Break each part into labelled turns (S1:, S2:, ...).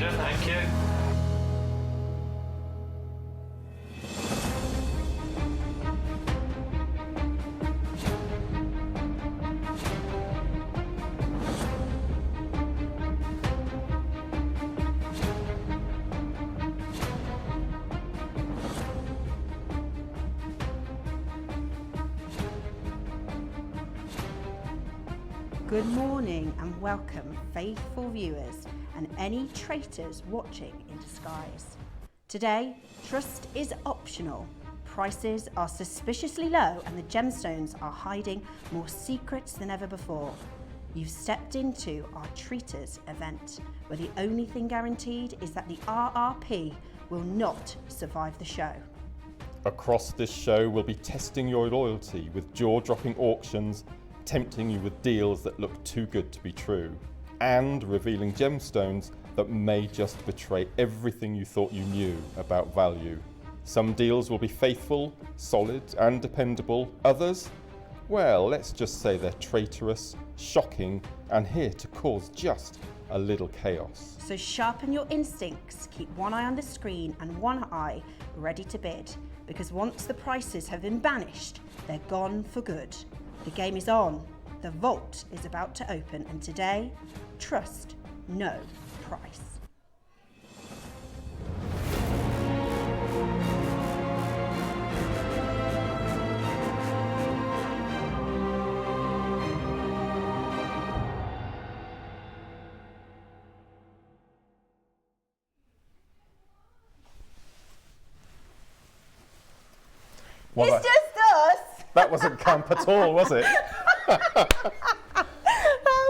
S1: pleasure, thank you.
S2: Good morning and welcome, faithful viewers and any traitors watching in disguise. Today, trust is optional, prices are suspiciously low and the gemstones are hiding more secrets than ever before. You've stepped into our Treaters event, where the only thing guaranteed is that the RRP will not survive the show.
S3: Across this show, we'll be testing your loyalty with jaw-dropping auctions, tempting you with deals that look too good to be true, and revealing gemstones that may just betray everything you thought you knew about value. Some deals will be faithful, solid and dependable. Others, well, let's just say they're traitorous, shocking and here to cause just a little chaos.
S2: So sharpen your instincts, keep one eye on the screen and one eye ready to bid, because once the prices have been banished, they're gone for good. The game is on, the vault is about to open, and today, trust, no price.
S3: Well,
S2: it's just us!
S3: that wasn't camp at all, was it?
S2: How funny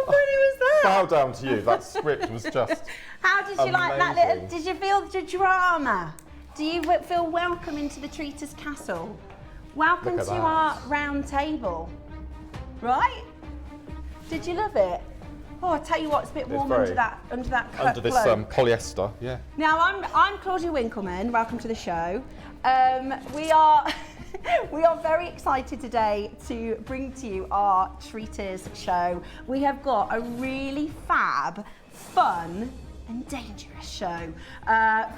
S2: was that?
S3: Bow down to you, that script was just
S2: How did you like that little,
S3: amazing.
S2: did you feel the drama? Do you feel welcome into the Treaters Castle? Welcome
S3: Look
S2: to
S3: at that.
S2: our round table, right? Did you love it? Oh, I tell you what, it's a bit warm
S3: very-
S2: under that
S3: under this
S2: cloak.
S3: polyester, yeah.
S2: Now I'm Claudia Winkleman. Welcome to the show. We are we are very excited today to bring to you our Treaters show. We have got a really fab, fun and dangerous show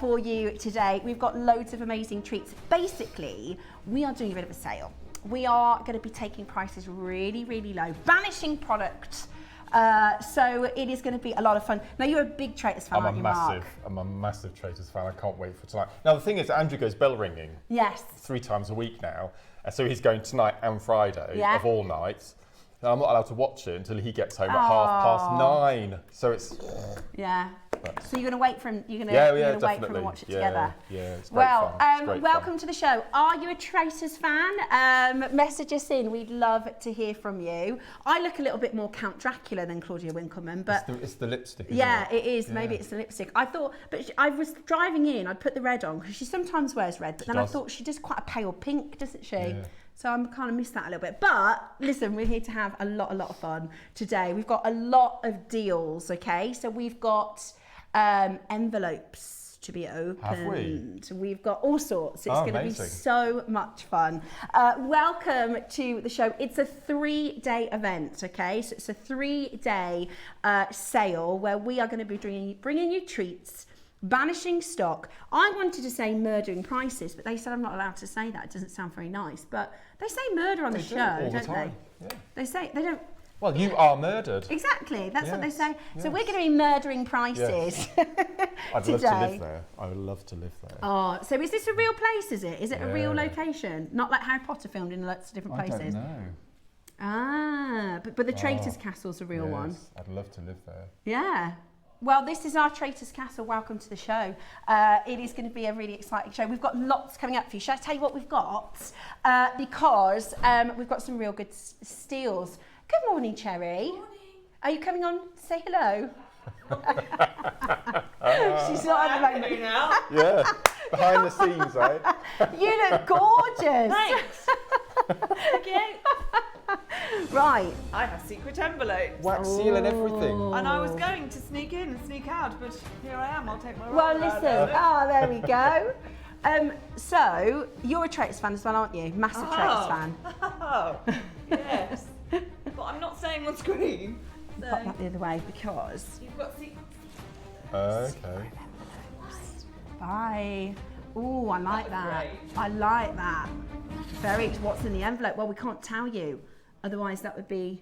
S2: for you today. We've got loads of amazing treats. Basically, we are doing a bit of a sale. We are going to be taking prices really, really low, banishing products. So it is going to be a lot of fun. Now you're a big Traitors fan, aren't you, Mark?
S3: I'm a massive Traitors fan. I can't wait for tonight. Now the thing is, Andrew goes bell ringing
S2: Yes.
S3: 3 times a week now, so he's going tonight and Friday
S2: Yeah.
S3: of all nights. Now I'm not allowed to watch it until he gets home at
S2: Aw.
S3: 9:30. So it's
S2: Yeah. So you're going to wait for him. You're going to wait for him
S3: definitely.
S2: and watch it
S3: Yeah,
S2: together.
S3: yeah, it's great
S2: Well,
S3: fun. It's great
S2: welcome
S3: fun.
S2: to the show. Are you a Traitors fan? Message us in. We'd love to hear from you. I look a little bit more Count Dracula than Claudia Winkleman, but
S3: It's the lipstick. Isn't
S2: yeah,
S3: it?
S2: it is.
S3: Yeah.
S2: Maybe it's the lipstick. I thought, but I was driving in. I'd put the red on because she sometimes wears red, but then I
S3: does.
S2: thought she does quite a pale pink, doesn't she?
S3: Yeah.
S2: So I'm kind of missed that a little bit. But listen, we're here to have a lot of fun today. We've got a lot of deals. Okay, so we've got envelopes to be opened.
S3: Have we?
S2: We've got all sorts. It's
S3: Oh,
S2: going to be
S3: amazing.
S2: so much fun. Welcome to the show. It's a 3-day event, okay? So it's a 3-day sale where we are going to be bringing you treats, banishing stock. I wanted to say murdering prices, but they said I'm not allowed to say that. It doesn't sound very nice, but they say murder on the
S3: They do
S2: show,
S3: all the
S2: don't they?
S3: time. Yeah.
S2: They say, they don't.
S3: Well, you are murdered.
S2: Exactly, that's what they
S3: Yes,
S2: say. So
S3: yes.
S2: we're going to be murdering prices
S3: I'd
S2: today.
S3: love to live there. I would love to live there.
S2: Oh, so is this a real place, is it? Is it a real
S3: Yeah.
S2: location? Not like Harry Potter filmed in lots of different places?
S3: know.
S2: Ah, but the Traitors Castle's a real one.
S3: I'd love to live there.
S2: Yeah. Well, this is our Traitors Castle. Welcome to the show. It is going to be a really exciting show. We've got lots coming up for you. Shall I tell you what we've got? Because we've got some real good steals. Good morning, Cherry. Good morning. Are you coming on to say hello? She's not at the moment.
S4: Now.
S3: Yeah, behind the scenes, right?
S2: You look gorgeous.
S4: Thanks. Okay.
S2: Right.
S4: I have secret envelopes.
S3: Wax seal and everything.
S4: And I was going to sneak in and sneak out, but here I am. I'll take my
S2: Well,
S4: role out
S2: listen.
S4: of it.
S2: Oh, there we go. So you're a Traitors fan as well, aren't you? Massive Traitors fan.
S4: Oh, yes. But I'm not saying on screen. So
S2: Pop that the other way because
S4: you've got secret.
S3: Okay.
S2: Bye. Ooh, I like that. I like that. What's in the envelope? Well, we can't tell you. Otherwise, that would be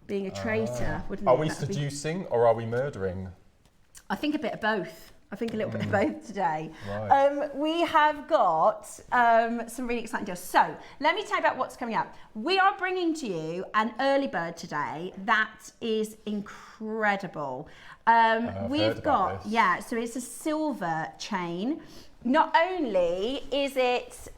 S2: being a traitor, wouldn't it?
S3: Are we seducing or are we murdering?
S2: I think a bit of both. I think a little bit of both today.
S3: Right.
S2: We have got some really exciting deals. So let me tell you about what's coming up. We are bringing to you an early bird today that is incredible. We've got, so it's a silver chain. Not only is it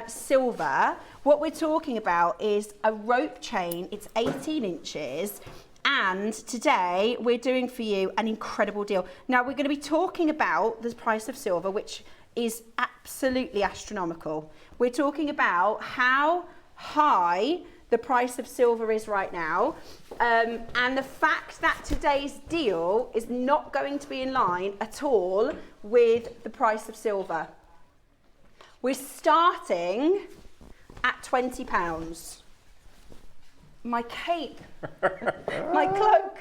S2: silver, what we're talking about is a rope chain. It's 18 inches. And today we're doing for you an incredible deal. Now we're going to be talking about the price of silver, which is absolutely astronomical. We're talking about how high the price of silver is right now, and the fact that today's deal is not going to be in line at all with the price of silver. We're starting at £20. My cape, my cloak.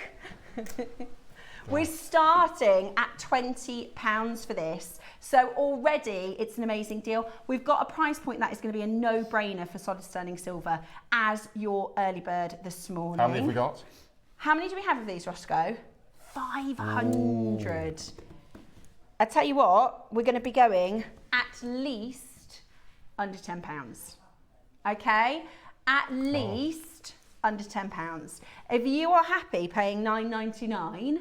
S2: We're starting at £20 for this. So already it's an amazing deal. We've got a price point that is going to be a no-brainer for solid sterling silver as your early bird this morning.
S3: How many have we got?
S2: How many do we have of these, Roscoe? 500. I tell you what, we're going to be going at least under £10. Okay? At least under £10. If you are happy paying £9.99,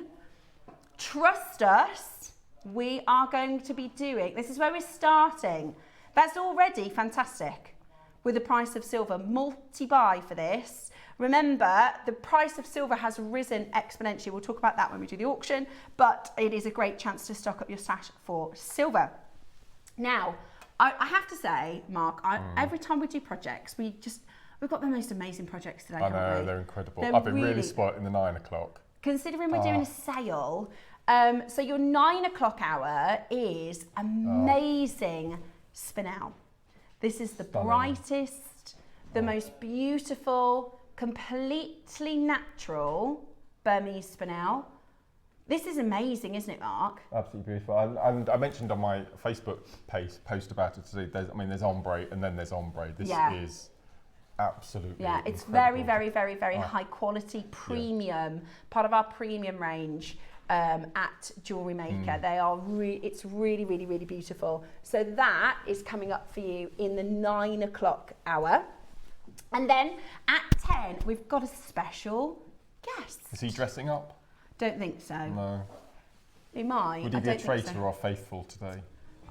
S2: trust us, we are going to be doing, this is where we're starting. That's already fantastic with the price of silver. Multi-buy for this. Remember, the price of silver has risen exponentially. We'll talk about that when we do the auction, but it is a great chance to stock up your stash for silver. Now, I have to say, Mark, every time we do projects, we've got the most amazing projects today, haven't we?
S3: I know, they're incredible. I've been really spoilt in the 9 o'clock.
S2: Considering we're doing a sale, so your 9 o'clock hour is amazing Spinel. This is the brightest, the most beautiful, completely natural Burmese Spinel. This is amazing, isn't it, Mark?
S3: Absolutely beautiful. And I mentioned on my Facebook post about it today, there's ombre and then there's ombre. This is absolutely
S2: it's
S3: incredible.
S2: very high quality, premium, part of our premium range at JewelleryMaker. They are it's really beautiful. So that is coming up for you in the 9 o'clock hour. And then at 10, we've got a special guest.
S3: Is he dressing up?
S2: Don't think so.
S3: No.
S2: He might.
S3: Would he be a traitor or faithful today?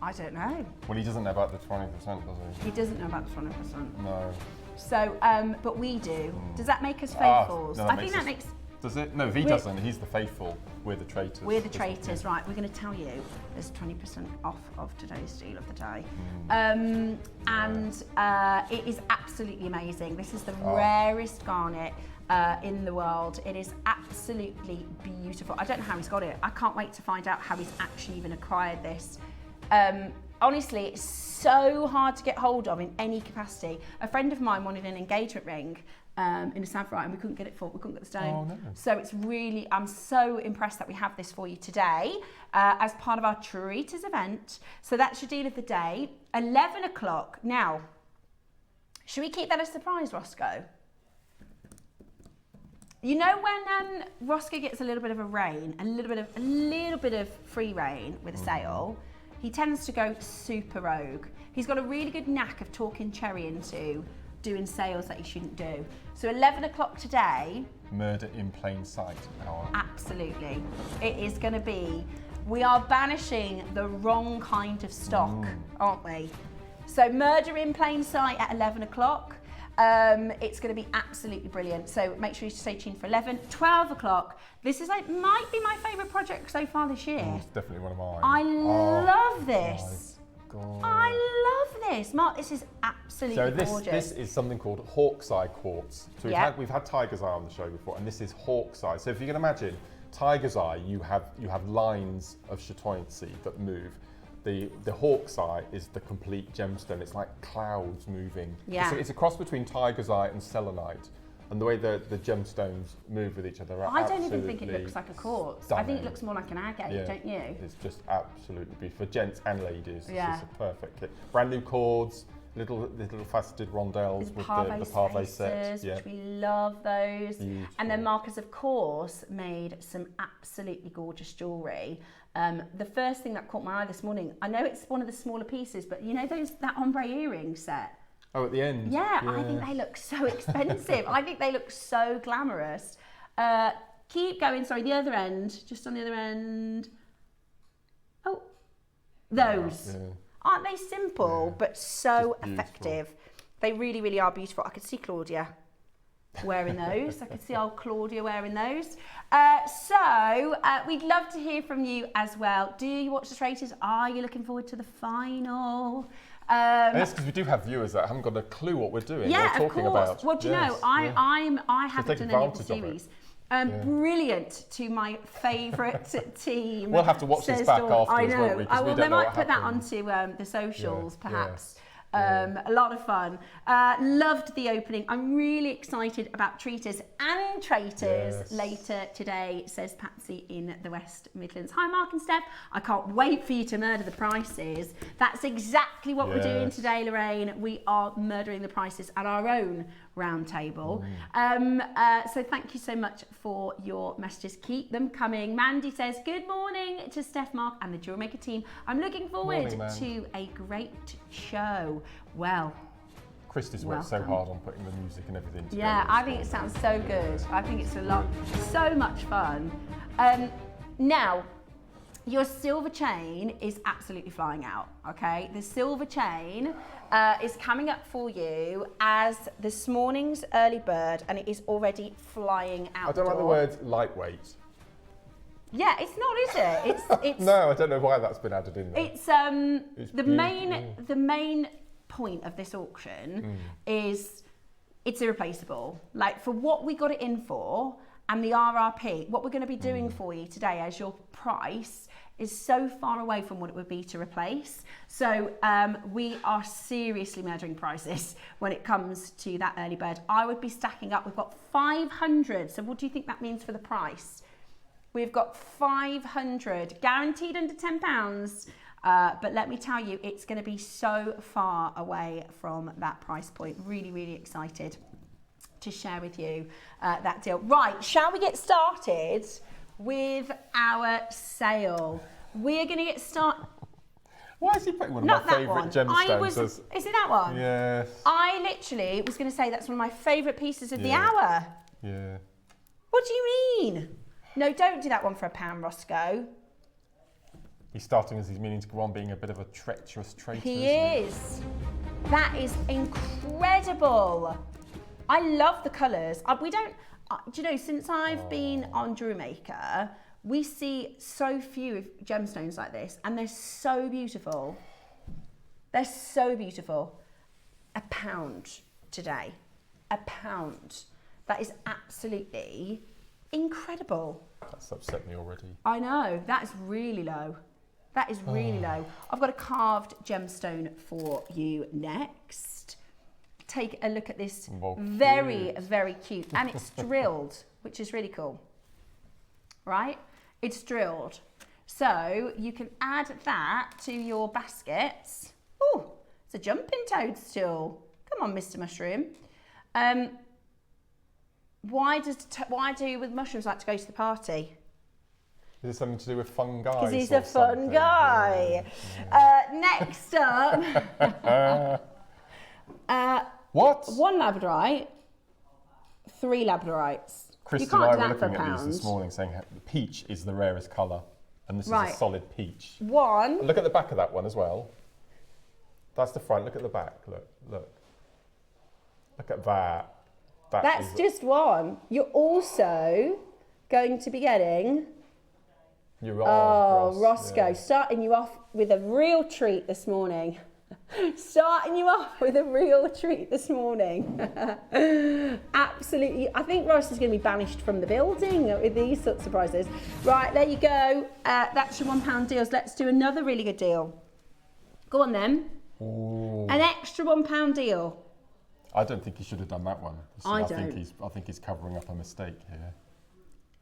S2: I don't know.
S3: Well, he doesn't know about the 20%, does he?
S2: He doesn't know about the 20%.
S3: No.
S2: So, but we do. Does that make us faithfuls?
S3: No,
S2: I think that makes...
S3: Does it? No, if he doesn't, he's the faithful. We're the traitors.
S2: We're the traitors, right. We're going to tell you there's 20% off of today's deal of the day. It is absolutely amazing. This is the rarest garnet in the world. It is absolutely beautiful. I don't know how he's got it. I can't wait to find out how he's actually even acquired this. Honestly, it's so hard to get hold of in any capacity. A friend of mine wanted an engagement ring in a Tsavorite, and we couldn't get it we couldn't get the stone.
S3: Oh, no.
S2: So it's really, I'm so impressed that we have this for you today as part of our Treaters event. So that's your deal of the day, 11 o'clock. Now, should we keep that a surprise, Roscoe? You know when Roscoe gets a little bit of a rain, a little bit of free reign with a sale, he tends to go super rogue. He's got a really good knack of talking Cherry into doing sales that he shouldn't do. So 11 o'clock today.
S3: Murder in plain sight hour.
S2: Absolutely. It is going to be, we are banishing the wrong kind of stock, aren't we? So murder in plain sight at 11 o'clock. It's going to be absolutely brilliant. So make sure you stay tuned for 11, 12 o'clock. This is might be my favourite project so far this year.
S3: It's definitely one of mine.
S2: I love this.
S3: God.
S2: I love this. Mark, this is absolutely gorgeous.
S3: This is something called Hawk's Eye quartz. So we've had Tiger's Eye on the show before, and this is Hawk's Eye. So if you can imagine, Tiger's Eye, you have lines of chatoyancy that move. The Hawk's Eye is the complete gemstone. It's like clouds moving.
S2: Yeah.
S3: It's a cross between Tiger's Eye and selenite. And the way the gemstones move with each other are
S2: I don't even think it looks like a quartz. I think it
S3: stunning.
S2: looks more like an agate, don't you?
S3: It's just absolutely beautiful. For gents and ladies,
S2: Yeah.
S3: it's just a perfect kit. Brand new cords, little faceted rondelles with the parve set.
S2: Spaces, which we love those.
S3: Beautiful.
S2: And then Marcus, of course, made some absolutely gorgeous jewellery. The first thing that caught my eye this morning, I know it's one of the smaller pieces, but you know that ombre earring set?
S3: Oh, at the end?
S2: Yeah, I think they look so expensive. I think they look so glamorous. Keep going, sorry, the other end, just on the other end. Oh, those.
S3: Yeah.
S2: Aren't they simple, but so effective? They really, really are beautiful. I could see Claudia wearing those. I could see old Claudia wearing those. So we'd love to hear from you as well. Do you watch the Traitors? Are you looking forward to the final?
S3: Yes, because we do have viewers that haven't got a clue what we're doing.
S2: Yeah,
S3: we're
S2: of
S3: talking
S2: course.
S3: about.
S2: Well, do you know, I haven't
S3: take
S2: done any of the
S3: advantage of
S2: series. Brilliant to my favourite team.
S3: We'll have to watch this
S2: says
S3: back
S2: Dawn. I
S3: afterwards,
S2: know.
S3: won't we? 'Cause we
S2: Well,
S3: don't
S2: they
S3: know
S2: might
S3: what
S2: put that
S3: happened.
S2: onto the socials, perhaps.
S3: Yeah.
S2: A lot of fun. Loved the opening. I'm really excited about Treaters and Traitors later today, says Patsy in the West Midlands. Hi, Mark and Steph. I can't wait for you to murder the prices. That's exactly what we're doing today, Lorraine. We are murdering the prices at our own round table. So thank you so much for your messages. Keep them coming. Mandy says, good morning to Steph, Mark and the JewelleryMaker team. I'm looking forward to a great show. Well,
S3: Christy's worked so hard on putting the music and everything together.
S2: Yeah, I think it sounds so good. I think it's so much fun. Now, your silver chain is absolutely flying out, okay? The silver chain is coming up for you as this morning's early bird, and it is already flying out.
S3: I don't like the word lightweight.
S2: Yeah, it's not, is it? It's
S3: no, I don't know why that's been added in there.
S2: It's the main point of this auction is it's irreplaceable. Like, for what we got it in for and the RRP, what we're going to be doing for you today as your price is so far away from what it would be to replace. So we are seriously murdering prices when it comes to that early bird. I would be stacking up. We've got 500. So what do you think that means for the price? We've got 500 guaranteed under £10. But let me tell you, it's going to be so far away from that price point. Really, really excited to share with you that deal. Right, shall we get started with our sale? We're going to get started.
S3: Why is he putting one of my favourite gemstones?
S2: Is it that one?
S3: Yes.
S2: I literally was going to say that's one of my favourite pieces of the hour.
S3: Yeah.
S2: What do you mean? No, don't do that one for £1, Roscoe.
S3: He's starting as he's meaning to go on being a bit of a treacherous traitor.
S2: He is. That is incredible. I love the colours. Do you know, since I've been on JewelleryMaker, we see so few gemstones like this, and they're so beautiful. They're so beautiful. £1 today. £1. That is absolutely incredible.
S3: That's upset me already.
S2: I know. That is really low. That is really low. I've got a carved gemstone for you next. Take a look at this. Very, very cute. And it's drilled, which is really cool. Right? It's drilled. So you can add that to your baskets. Oh, it's a jumping toadstool. Come on, Mr. Mushroom. Why do with mushrooms like to go to the party?
S3: Is this something to do with fungi?
S2: Because he's a fun guy. Next up.
S3: What?
S2: 1 labradorite, 3 labradorites.
S3: Christy
S2: You can't
S3: and I
S2: do
S3: were
S2: that for
S3: looking at these this
S2: £1.
S3: morning saying peach is the rarest colour. And this is a solid peach.
S2: 1.
S3: Look at the back of that one as well. That's the front. Look at the back. Look. Look at that.
S2: That's just 1. You're also going to be getting... Roscoe,
S3: yeah.
S2: starting you off with a real treat this morning. Starting you off with a real treat this morning. Absolutely. I think Ross is going to be banished from the building with these sorts of prizes. Right, there you go. That's your £1 deals. Let's do another really good deal. Go on then.
S3: Ooh.
S2: An extra £1 deal.
S3: I don't think he should have done that one.
S2: I
S3: think he's covering up a mistake here.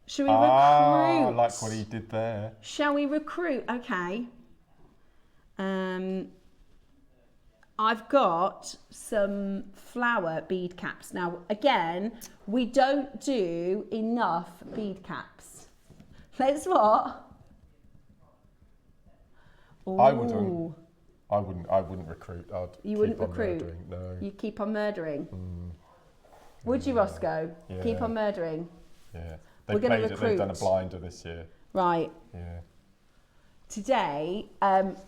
S2: Shall we recruit?
S3: I like what he did there.
S2: Shall we recruit? Okay. I've got some flower bead caps. Now, again, we don't do enough bead caps. Let's what?
S3: I wouldn't recruit.
S2: You wouldn't
S3: keep on
S2: recruit?
S3: murdering. No.
S2: You keep on murdering? Would you, Roscoe?
S3: Yeah.
S2: Keep on murdering?
S3: Yeah.
S2: We're going to recruit.
S3: They've done a blinder this year.
S2: Right.
S3: Yeah.
S2: Today,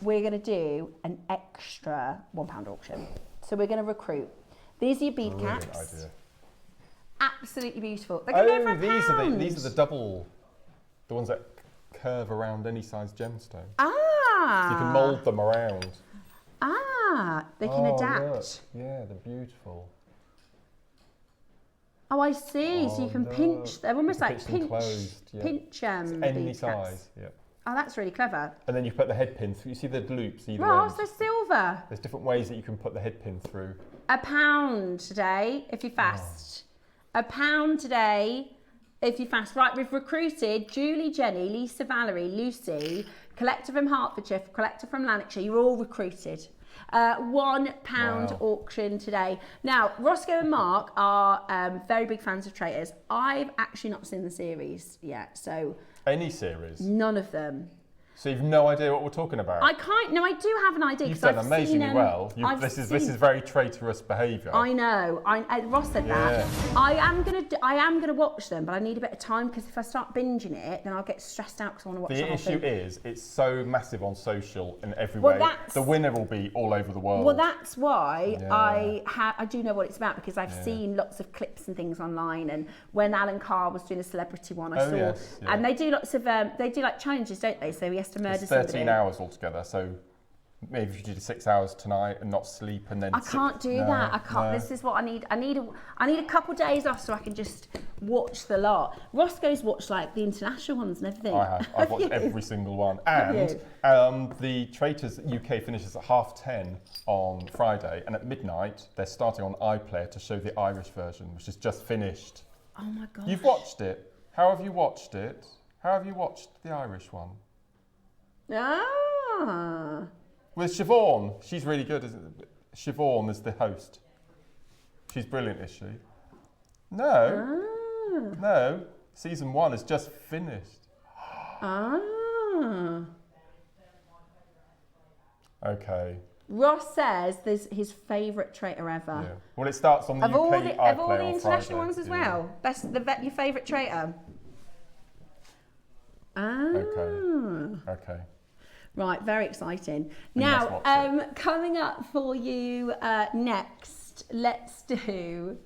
S2: we're going to do an extra £1 auction. So we're going to recruit. These are your bead
S3: Brilliant
S2: caps.
S3: idea.
S2: Absolutely beautiful. They're going to go for £1.
S3: these are the double, the ones that curve around any size gemstone.
S2: Ah.
S3: So you can mould them around.
S2: Ah, they can adapt.
S3: Look. Yeah, they're beautiful.
S2: Oh, I see. So you can pinch. They're almost
S3: You can
S2: like
S3: pinch them closed, yeah.
S2: pinch
S3: Any
S2: bead
S3: size.
S2: caps.
S3: Yeah.
S2: Oh, that's really clever.
S3: And then you put the head pin through. You see the loops either
S2: Ross,
S3: end.
S2: they're silver.
S3: There's different ways that you can put the head pin through.
S2: £1 today if you fast. £1 today if you fast. Right, we've recruited Julie, Jenny, Lisa, Valerie, Lucy, collector from Hertfordshire, collector from Lanarkshire. You're all recruited. £1 auction today. Now, Roscoe and Mark are very big fans of traitors. I've actually not seen the series yet, so...
S3: Any series?
S2: None of them.
S3: So you've no idea what we're talking about?
S2: I can't. No, I do have an idea.
S3: You've done amazingly well. This is very traitorous behaviour.
S2: I know. Ross said that. I am gonna watch them, but I need a bit of time because if I start binging it, then I'll get stressed out because I want to watch the whole thing.
S3: The issue is, it's so massive on social and everywhere. The winner will be all over the world.
S2: Well, that's why I do know what it's about because I've seen lots of clips and things online. And when Alan Carr was doing a celebrity one, I saw, and they do lots of they do like challenges, don't they? So he has to murder
S3: it's 13
S2: somebody.
S3: hours altogether. So maybe if you did 6 hours tonight and not sleep and then...
S2: I can't do that. I can't. No. This is what I need. I need a couple of days off so I can just watch the lot. Roscoe's watched like the international ones and everything.
S3: I have. I've watched every single one. And the Traitors UK finishes at 10:30 on Friday, and at midnight they're starting on iPlayer to show the Irish version, which is just finished.
S2: Oh my god!
S3: You've watched it. How have you watched it? How have you watched the Irish one?
S2: Ah.
S3: With Siobhan, she's really good, isn't it? Siobhan is the host. She's brilliant, is she? No. Ah. No. Season 1 is just finished.
S2: Ah.
S3: Okay.
S2: Ross says this is his favourite traitor ever.
S3: Yeah. Well, it starts on the UK iPlayer
S2: of all the international ones as well. Your favourite traitor. Ah.
S3: Okay.
S2: Right, very exciting. Now, coming up for you next, let's do...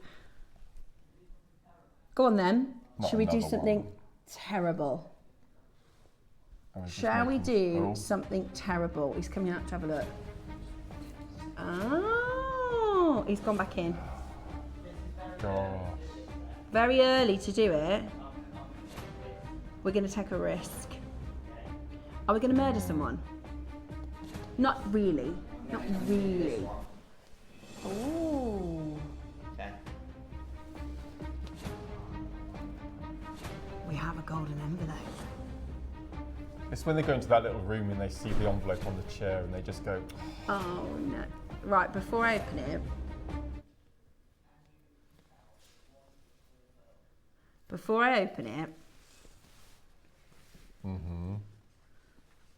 S2: Go on then. Should we do something terrible? Shall we do something terrible? He's coming out to have a look. Oh, he's gone back in.
S3: Gosh.
S2: Very early to do it. We're going to take a risk. Are we going to murder someone? Not really. Not really. Ooh.
S1: Okay.
S2: We have a golden envelope.
S3: It's when they go into that little room and they see the envelope on the chair and they just go...
S2: Oh no. Right, before I open it...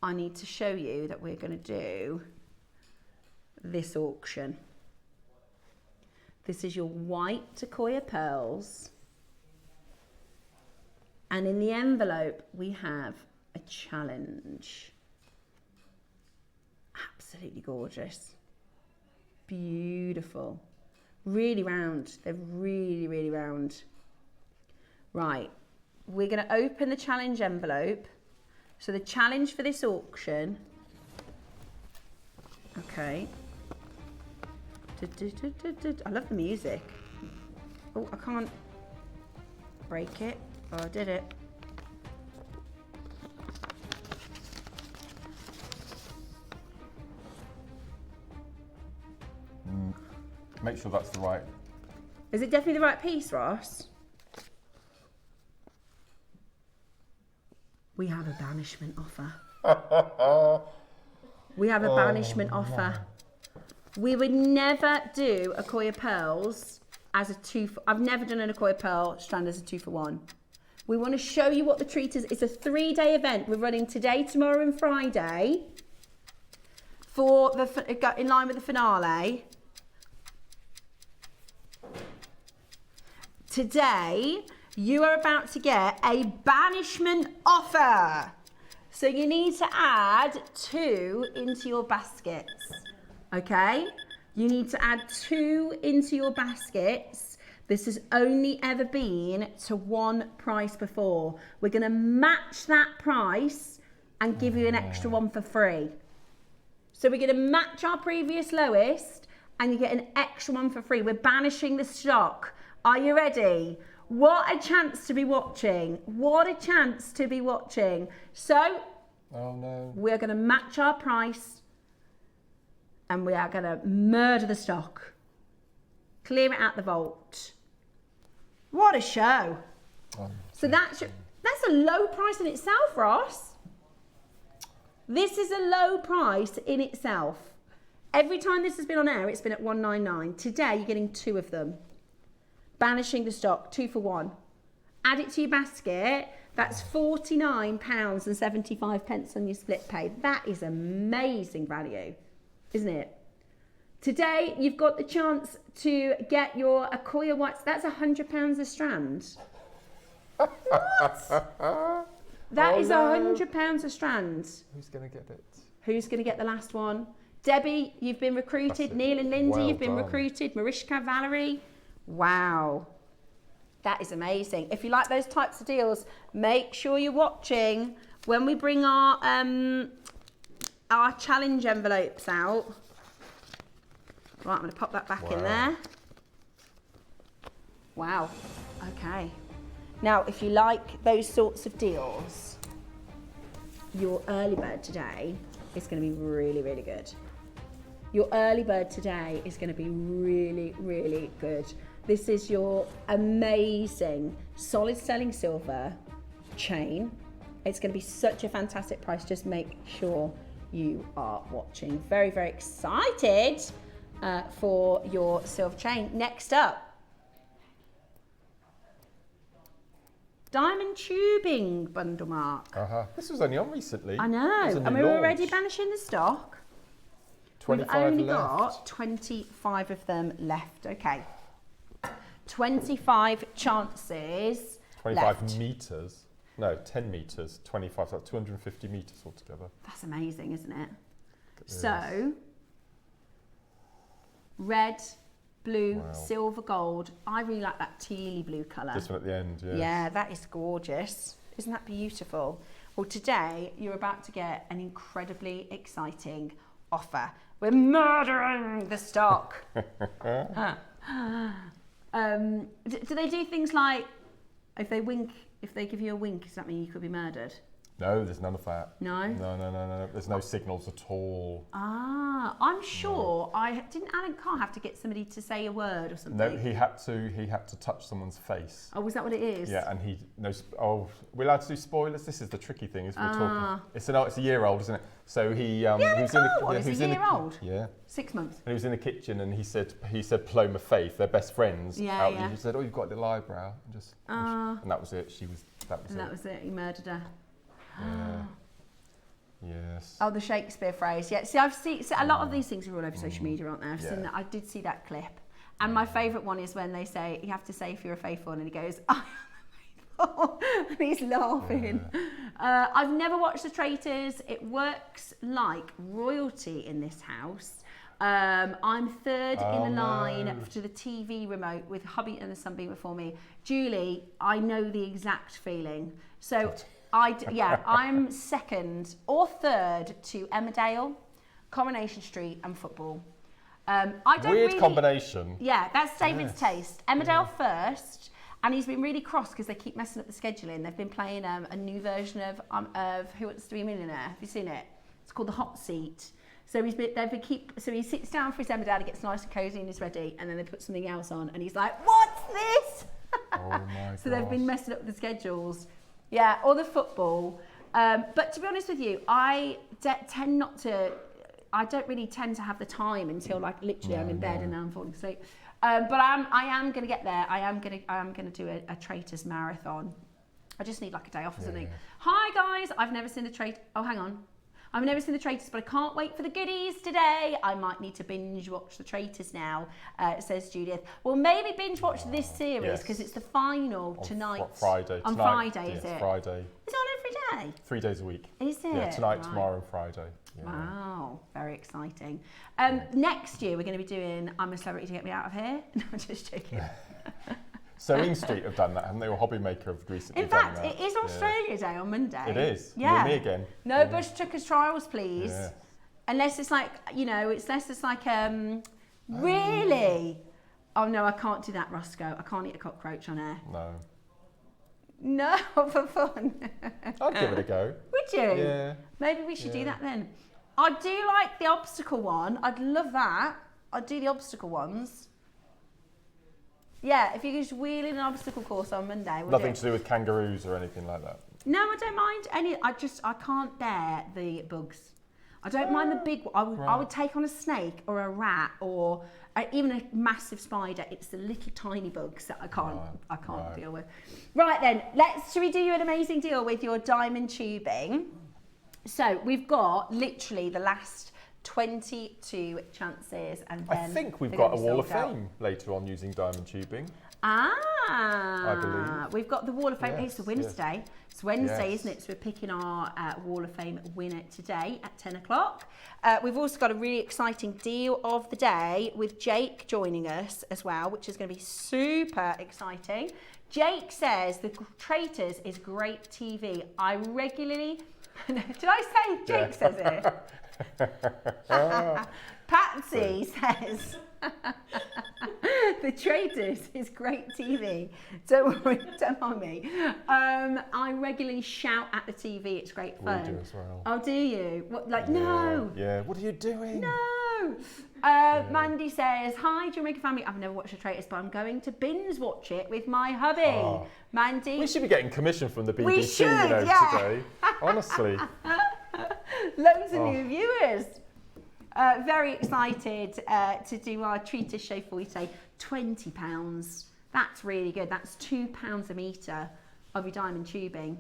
S2: I need to show you that we're going to do this auction. This is your white Sequoia pearls. And in the envelope, we have a challenge. Absolutely gorgeous. Beautiful. Really round. They're really, really round. Right. We're going to open the challenge envelope. So the challenge for this auction, okay. I love the music. Oh, I can't break it. Oh, I did it.
S3: Make sure that's the right
S2: Is it definitely the right piece, Ross? We have a banishment offer. We have a banishment offer. We would never do a Koya Pearls as a 2 for... I've never done an Koya Pearl strand as a 2 for 1. We want to show you what the treat is. It's a 3-day event. We're running today, tomorrow and Friday for the in line with the finale. Today, you are about to get a banishment offer. So you need to add 2 into your baskets, okay? You need to add 2 into your baskets. This has only ever been to 1 price before. We're gonna match that price and give you an extra 1 for free. So we're gonna match our previous lowest and you get an extra 1 for free. We're banishing the stock. Are you ready? What a chance to be watching. What a chance to be watching. So, we're going to match our price and we are going to murder the stock. Clear it out the vault. What a show. So that's a low price in itself, Ross. This is a low price in itself. Every time this has been on air, it's been at $199. Today, you're getting 2 of them. Banishing the stock, 2 for 1. Add it to your basket. That's £49.75 on your split pay. That is amazing value, isn't it? Today, you've got the chance to get your Akoya whites. That's £100 a strand. What? That is £100 a strand.
S3: Who's going to get it?
S2: Who's going to get the last one? Debbie, you've been recruited. Neil and Lindsay, you've been recruited. Marishka, Valerie. Wow, that is amazing. If you like those types of deals, make sure you're watching when we bring our challenge envelopes out. Right, I'm going to pop that back in there. Wow, okay. Now, if you like those sorts of deals, your early bird today is going to be really, really good. Your early bird today is going to be really, really good. This is your amazing solid sterling silver chain. It's going to be such a fantastic price. Just make sure you are watching. Very, very excited for your silver chain. Next up, diamond tubing bundle mark.
S3: This was only on recently.
S2: I know. And we're already banishing the stock.
S3: 25
S2: We've only
S3: left.
S2: got 25 of them left. Okay. 25 chances
S3: 25
S2: left.
S3: meters. No, 10 meters. 25, so 250 meters altogether.
S2: That's amazing, isn't it? So, red, blue, silver, gold. I really like that tealy blue colour.
S3: This one at the end, yes.
S2: Yeah, that is gorgeous. Isn't that beautiful? Well, today you're about to get an incredibly exciting offer. We're murdering the stock. Do they do things like if they wink, if they give you a wink, does that mean you could be murdered?
S3: No, there's none of that.
S2: No?
S3: No. There's no signals at all.
S2: Ah, I'm sure. Didn't Alan Carr have to get somebody to say a word or something?
S3: No, he had to touch someone's face.
S2: Oh, was that what it is?
S3: Yeah, and we're allowed to do spoilers. This is the tricky thing, is we're talking. It's a year old, isn't it? So he was
S2: a year old.
S3: Yeah.
S2: 6 months.
S3: And he was in the kitchen and he said Paloma Faith, they're best friends.
S2: Yeah.
S3: He said, "Oh, you've got a little eyebrow," and that was it.
S2: That was it. He murdered her.
S3: Yeah. Yes.
S2: Oh, the Shakespeare phrase. Yeah. See, I've seen a lot of these things are all over social media, aren't they? I've seen that. I did see that clip. And my favourite one is when they say, you have to say if you're a faithful, and he goes, I am a faithful. And he's laughing. Yeah. I've never watched The Traitors. It works like royalty in this house. I'm third in the line to the TV remote with hubby and the sunbeam before me. Julie, I know the exact feeling. So I'm second or third to Emmerdale, Coronation Street and football. Weird combination. Yeah, that's David's taste. Emmerdale first, and he's been really cross because they keep messing up the scheduling. They've been playing a new version of Who Wants to Be a Millionaire. Have you seen it? It's called The Hot Seat. So he sits down for his Emma, gets nice and cozy and is ready, and then they put something else on, and he's like, "What's this?"
S3: Oh my
S2: So they've been messing up the schedules, yeah, or the football. But to be honest with you, I don't really tend to have the time until like literally I'm in bed and now I'm falling asleep. But I am going to get there. I am going to do a Traitors marathon. I just need like a day off or something.
S3: Yeah.
S2: Hi guys, I've never seen the Traitors. Oh, hang on. I've never seen the Traitors, but I can't wait for the goodies today. I might need to binge watch the Traitors now, says Judith. Well, maybe binge watch this series because it's the final tonight.
S3: Friday.
S2: On Friday, is
S3: yes,
S2: it?
S3: Friday.
S2: It's on every day.
S3: 3 days a week.
S2: Is it?
S3: Yeah, tonight,
S2: Right.
S3: tomorrow, and Friday. Yeah.
S2: Wow, very exciting. Next year we're going to be doing I'm a Celebrity to Get Me Out of Here. No, I'm just joking.
S3: Sewing Street have done that, haven't they? Or JewelleryMaker have recently
S2: In
S3: done
S2: fact,
S3: that.
S2: it is Australia Day on Monday.
S3: It is.
S2: Yeah.
S3: You and me again.
S2: No bush tuckers trials, please.
S3: Yeah.
S2: Unless it's like, really? Oh no, I can't do that, Roscoe. I can't eat a cockroach on air.
S3: No.
S2: No, for fun.
S3: I'd give it a go.
S2: Would you?
S3: Yeah.
S2: Maybe we should do that then. I do like the obstacle one. I'd love that. I'd do the obstacle ones. Yeah, if you could just wheel in an obstacle course on Monday.
S3: Nothing to do with kangaroos or anything like that.
S2: No, I don't mind any. I can't bear the bugs. I don't mind the big one. I would take on a snake or a rat or even a massive spider. It's the little tiny bugs that I can't deal with. Right then, should we do you an amazing deal with your diamond tubing? So we've got literally the last 22 chances, and then
S3: I think we've got a wall of fame later on using diamond tubing. I believe.
S2: We've got the Wall of Fame.
S3: Yes,
S2: It's the Wednesday. It's Wednesday,
S3: Yes.
S2: isn't it? So we're picking our Wall of Fame winner today at 10 o'clock. We've also got a really exciting deal of the day with Jake joining us as well, which is going to be super exciting. Jake says the Traitors is great TV. I regularly... Did I say Jake says it? Patsy says... The Traitors is great TV. Don't worry, don't mind me. I regularly shout at the TV. It's great fun.
S3: We do as well.
S2: Oh, do you? What? Like,
S3: Yeah.
S2: no.
S3: Yeah. What are you doing?
S2: No. Mandy says, "Hi, JewelleryMaker family. I've never watched the Traitors, but I'm going to binge watch it with my hubby."
S3: Oh.
S2: Mandy.
S3: We should be getting commission from the BBC,
S2: We should,
S3: today. Honestly.
S2: Loads of new viewers. Very excited to do our treatise show for you today. £20. That's really good. That's £2 a metre of your diamond tubing.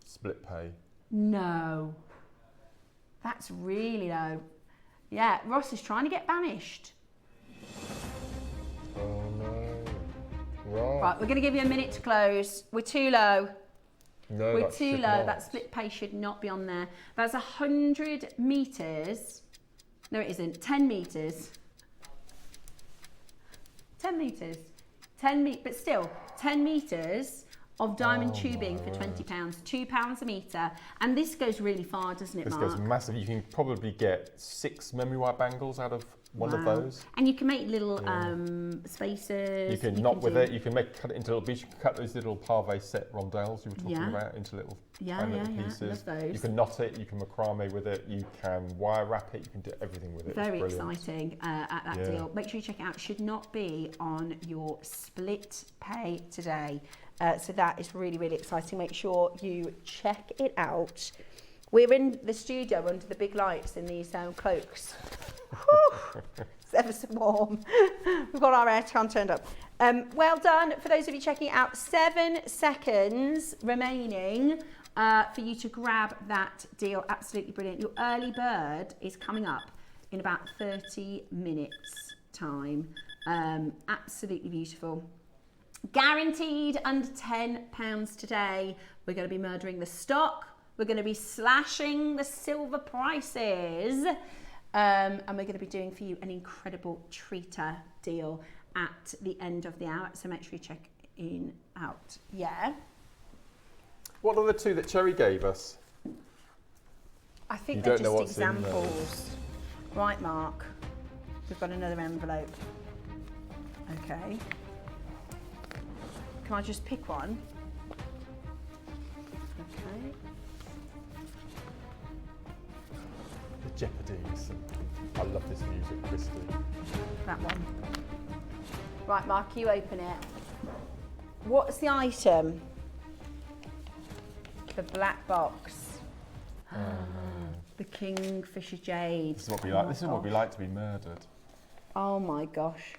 S3: Split pay.
S2: No. That's really low. Yeah, Ross is trying to get banished.
S3: Oh no. Right.
S2: Right, we're going to give you a minute to close. We're too low.
S3: No,
S2: We're
S3: that
S2: too
S3: should
S2: low.
S3: not.
S2: That split pay should not be on there. That's 100 metres. No, it isn't. 10 metres. 10 metres. But still, 10 metres of diamond tubing for £20. £2 a metre. And this goes really far, doesn't it,
S3: This
S2: Mark?
S3: goes massive. You can probably get 6 memory wire bangles out of one of those.
S2: And you can make little spacers.
S3: You can knot with it. You can cut it into little beads. You can cut those little pave set rondelles you were talking about into little little pieces.
S2: Love those.
S3: You can knot it. You can macrame with it. You can wire wrap it. You can do everything with it.
S2: Very
S3: It's brilliant.
S2: exciting at that deal. Make sure you check it out. It should not be on your split pay today. So that is really, really exciting. Make sure you check it out. We're in the studio under the big lights in these cloaks. It's ever so warm. We've got our aircon turned up. Well done. For those of you checking it out, 7 seconds remaining for you to grab that deal. Absolutely brilliant. Your early bird is coming up in about 30 minutes time. Absolutely beautiful. Guaranteed under £10 today. We're going to be murdering the stock. We're going to be slashing the silver prices. And we're going to be doing for you an incredible treater deal at the end of the hour. So make sure you check in out. Yeah.
S3: What are the 2 that Cherry gave us?
S2: I think
S3: You
S2: they're
S3: don't know
S2: just
S3: what's in
S2: examples. Right, Mark. We've got another envelope. Okay. Can I just pick one? Okay.
S3: The Jeopardies. And I love this music, Christy.
S2: That one. Right, Mark, you open it. What's the item? The black box.
S3: Oh, no.
S2: The Kingfisher Jade.
S3: This is what we
S2: Oh
S3: like.
S2: my
S3: This is what we
S2: gosh.
S3: like to be murdered.
S2: Oh my gosh.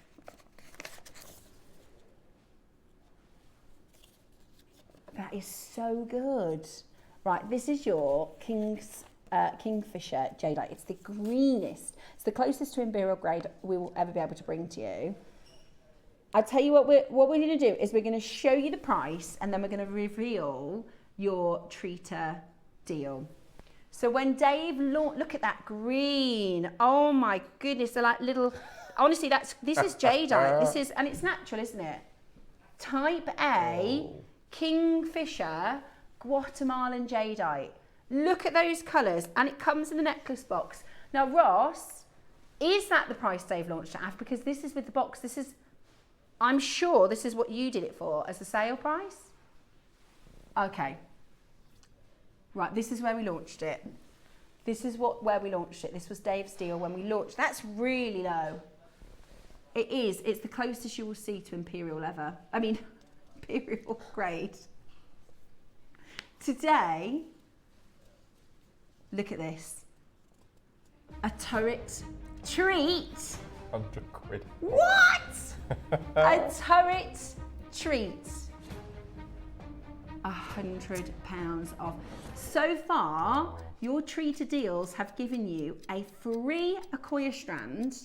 S2: That is so good. Right, this is your Kingfisher Jadeite. It's the greenest. It's the closest to imperial grade we will ever be able to bring to you. I'll tell you what we're going to do is we're going to show you the price and then we're going to reveal your treater deal. So when Dave look at that green. Oh my goodness, they're like little. Honestly, this is jadeite. This is, and it's natural, isn't it? Type A, Kingfisher, Guatemalan jadeite. Look at those colours, and it comes in the necklace box. Now, Ross, is that the price Dave launched it at? Because this is with the box. This is, I'm sure this is what you did it for as a sale price. Okay. Right, this is where we launched it. This is where we launched it. This was Dave's deal when we launched. That's really low. It is. It's the closest you will see to imperial ever. I mean, imperial grade. Today, look at this. A turret treat.
S3: 100 quid.
S2: What? A turret treat. £100 off. So far, your treater deals have given you a free Akoya strand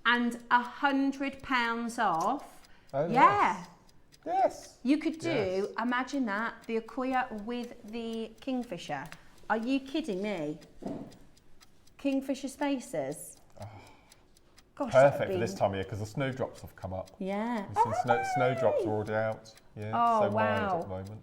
S2: and £100 off.
S3: Oh,
S2: yeah.
S3: Yes.
S2: You could do,
S3: Yes.
S2: imagine that, the Akoya with the Kingfisher. Are you kidding me? Kingfisher spaces. Gosh, that would
S3: Perfect
S2: be-
S3: for this time of year because the snowdrops have come up.
S2: Yeah.
S3: We've seen snowdrops are already out. Yeah,
S2: Oh,
S3: so mild
S2: wow.
S3: at the moment.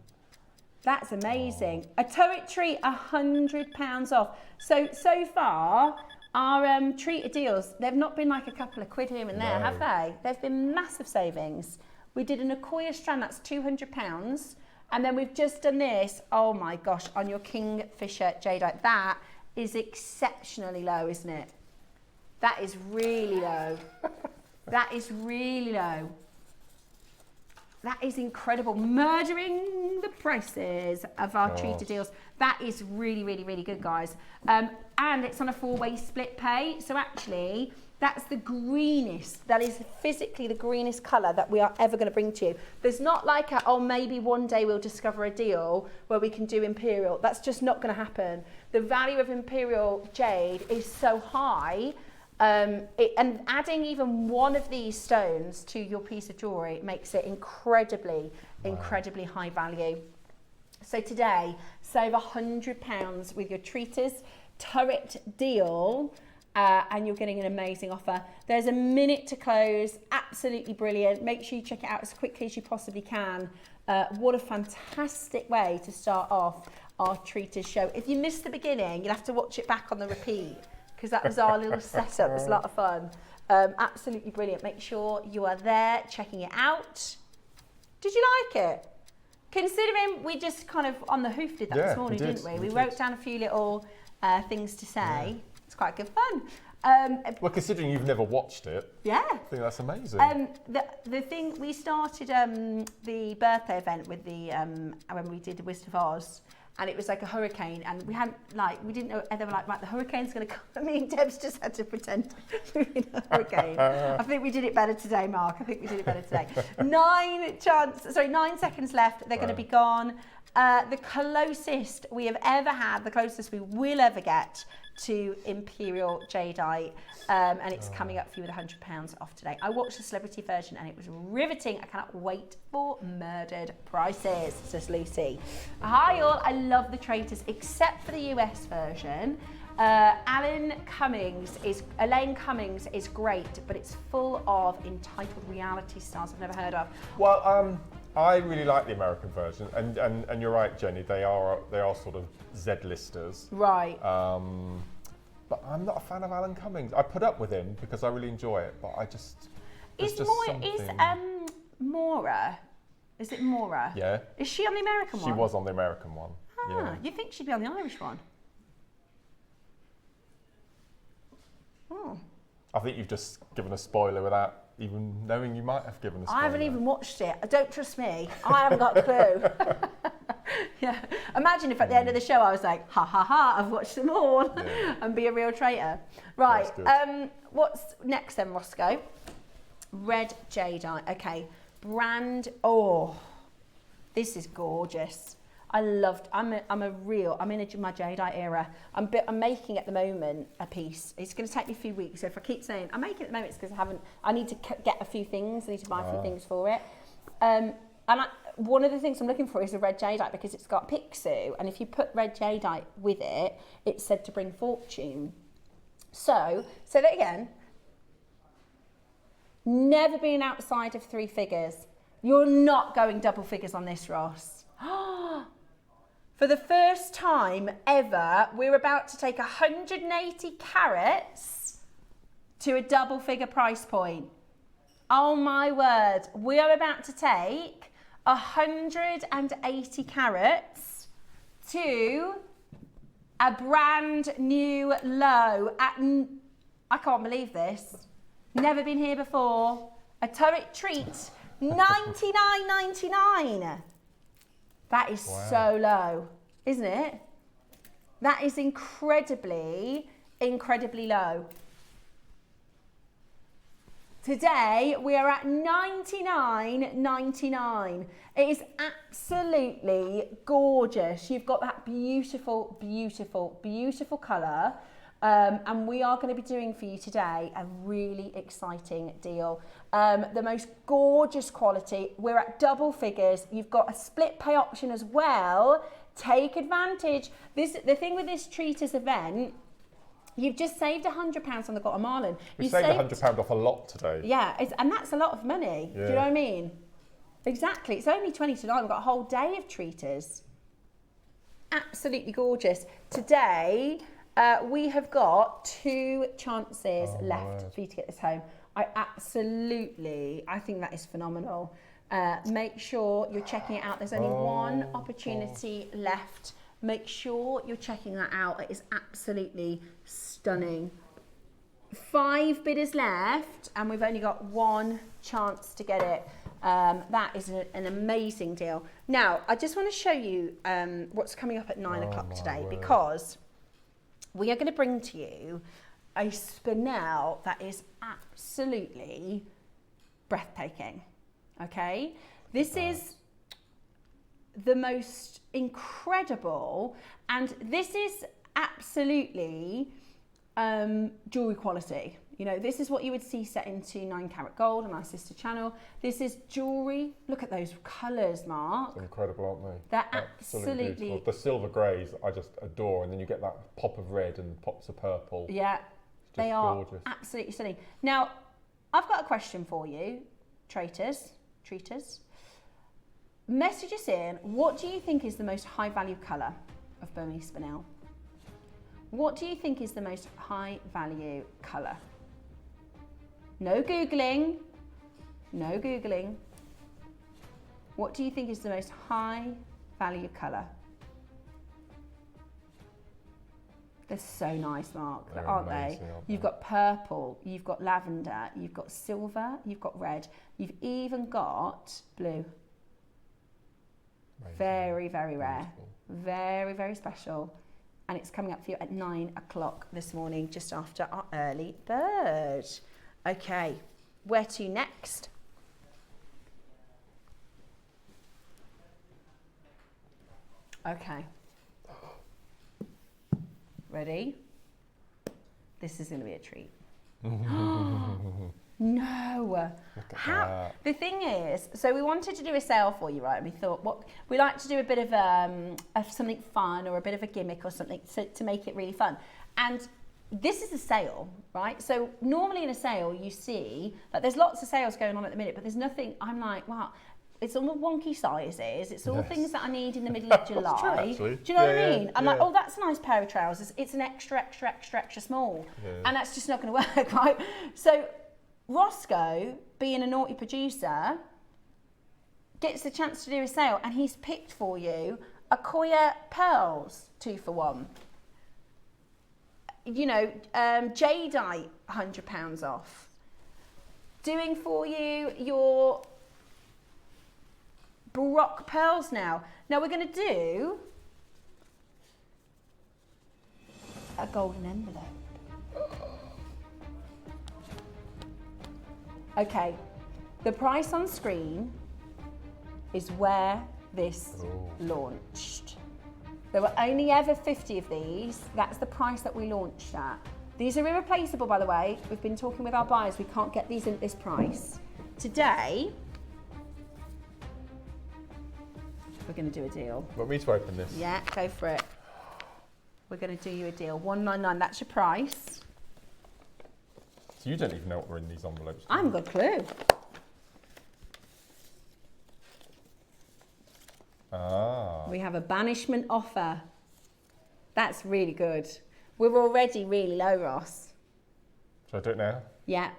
S2: That's amazing. A turret treat, £100 off. So far, our treater deals, they've not been like a couple of quid here and there,
S3: No.
S2: have they? They've been massive savings. We did an Akoya strand, that's £200. And then we've just done this, oh my gosh, on your Kingfisher jadeite. That is exceptionally low, isn't it? That is really low. That is really low. That is incredible. Murdering the prices of our treater deals. That is really, really, really good, guys. And it's on a 4-way split pay. So actually, that's the greenest. That is physically the greenest colour that we are ever going to bring to you. There's not like a, oh, maybe one day we'll discover a deal where we can do imperial. That's just not going to happen. The value of imperial jade is so high. And adding even one of these stones to your piece of jewellery makes it incredibly high value. So today, save £100 with your treaters turret deal, and you're getting an amazing offer. There's a minute to close, absolutely brilliant. Make sure you check it out as quickly as you possibly can. What a fantastic way to start off our treaters show. If you missed the beginning, you'll have to watch it back on the repeat, because that was our little setup. It was a lot of fun. Absolutely brilliant. Make sure you are there checking it out. Did you like it? Considering we just kind of on the hoof did that this morning, didn't we? We wrote down a few little things to say. Yeah. It's quite good fun.
S3: Well, considering you've never watched it,
S2: yeah,
S3: I think that's amazing.
S2: The thing, we started the birthday event with the when we did the Wizard of Oz, and it was like a hurricane, and we didn't know, and they were like, right, the hurricane's going to come. Me and Debs just had to pretend we were in a hurricane. I think we did it better today, Mark. I think we did it better today. 9 seconds left. They're going to be gone. The closest we have ever had, the closest we will ever get to Imperial Jadeite, and it's coming up for you with £100 off today. I watched the celebrity version and it was riveting. I cannot wait for murdered prices, says Lucy. Hi all, I love the traitors except for the US version. Elaine Cummings is great, but it's full of entitled reality stars I've never heard of.
S3: Well, I really like the American version, and you're right, Jenny. They are sort of Z-listers,
S2: right?
S3: But I'm not a fan of Alan Cummings. I put up with him because I really enjoy it, but I just
S2: Maura? Is it Maura?
S3: Yeah.
S2: Is she on the American one?
S3: She was on the American one.
S2: Ah,
S3: Yeah.
S2: you think she'd be on the Irish one? Oh.
S3: I think you've just given a spoiler without even knowing you might have given a spoiler.
S2: I haven't even watched it. Don't trust me. I haven't got a clue. Yeah. Imagine if at the end of the show I was like, ha ha ha, I've watched them all, and be a real traitor. Right. What's next then, Roscoe? Red jadeite. Okay. Brand. Oh, this is gorgeous. I loved. I'm in my jadeite era. I'm making at the moment a piece. It's going to take me a few weeks. So if I keep saying I'm making at the moment, it's because I need to get a few things. I need to buy a few things for it. One of the things I'm looking for is a red jadeite because it's got pixie, and if you put red jadeite with it, it's said to bring fortune. So, say that again. Never been outside of 3 figures. You're not going double figures on this, Ross. For the first time ever, we're about to take 180 carats to a double figure price point. Oh my word. We are about to take 180 carats to a brand new low at, I can't believe this. Never been here before. A turret treat, $99.99. That is so low, isn't it? That is incredibly, incredibly low. Today, we are at $99.99. It is absolutely gorgeous. You've got that beautiful, beautiful, beautiful colour. And we are going to be doing for you today a really exciting deal. The most gorgeous quality. We're at double figures. You've got a split pay option as well. Take advantage. The thing with this treaters event, you've just saved £100 on the Guatemalan.
S3: We saved £100 off a lot today.
S2: Yeah, and that's a lot of money. Yeah. Do you know what I mean? Exactly. It's only 20 to 9. We've got a whole day of treaters. Absolutely gorgeous. Today, we have got 2 chances left for you to get this home. I think that is phenomenal. Make sure you're checking it out. There's only one opportunity left. Make sure you're checking that out. It is absolutely stunning. 5 bidders left, and we've only got 1 chance to get it. That is an amazing deal. Now, I just want to show you what's coming up at 9 o'clock today, because we are going to bring to you a Spinel that is absolutely breathtaking. Okay? This is the most incredible, and this is absolutely jewellery quality. You know, this is what you would see set into 9 karat gold on our sister channel. This is jewellery. Look at those colours, Mark.
S3: It's incredible, aren't they?
S2: They're absolutely
S3: beautiful. The silver greys I just adore, and then you get that pop of red and pops of purple.
S2: Yeah, they are
S3: gorgeous.
S2: Absolutely stunning. Now, I've got a question for you, treaters. Message us in. What do you think is the most high value colour of Burmese Spinel? What do you think is the most high value colour? No Googling. No Googling. What do you think is the most high value colour? They're so nice, Mark, aren't they? You've got purple, you've got lavender, you've got silver, you've got red, you've even got blue. Amazing. Very, very rare. Very, very special. And it's coming up for you at 9 o'clock this morning, just after our early bird. Okay, where to next? Okay. Ready? This is going to be a treat. No. How? The thing is, so we wanted to do a sale for you, right? And we thought, we like to do a bit of something fun or a bit of a gimmick or something to make it really fun. And this is a sale, right? So normally in a sale, you see that there's lots of sales going on at the minute, but there's nothing. I'm like, wow. It's all the wonky sizes. It's all things that I need in the middle of July.
S3: True,
S2: do you know what I mean? I'm like, oh, that's a nice pair of trousers. It's an extra small. Yeah. And that's just not going to work, right? So Roscoe, being a naughty producer, gets the chance to do a sale, and he's picked for you Akoya pearls 2 for 1. you know, jadeite, £100 off. Doing for you your Baroque pearls now. Now we're going to do a golden envelope. Okay, the price on screen is where this launched. There were only ever 50 of these. That's the price that we launched at. These are irreplaceable, by the way. We've been talking with our buyers. We can't get these at this price. Today, we're going to do a deal.
S3: Want me to open this?
S2: Yeah, go for it. We're going to do you a deal. $199, that's your price.
S3: So you don't even know what were in these envelopes.
S2: I haven't got a clue.
S3: Ah.
S2: We have a banishment offer. That's really good. We're already really low, Ross.
S3: Shall I do it now?
S2: Yeah.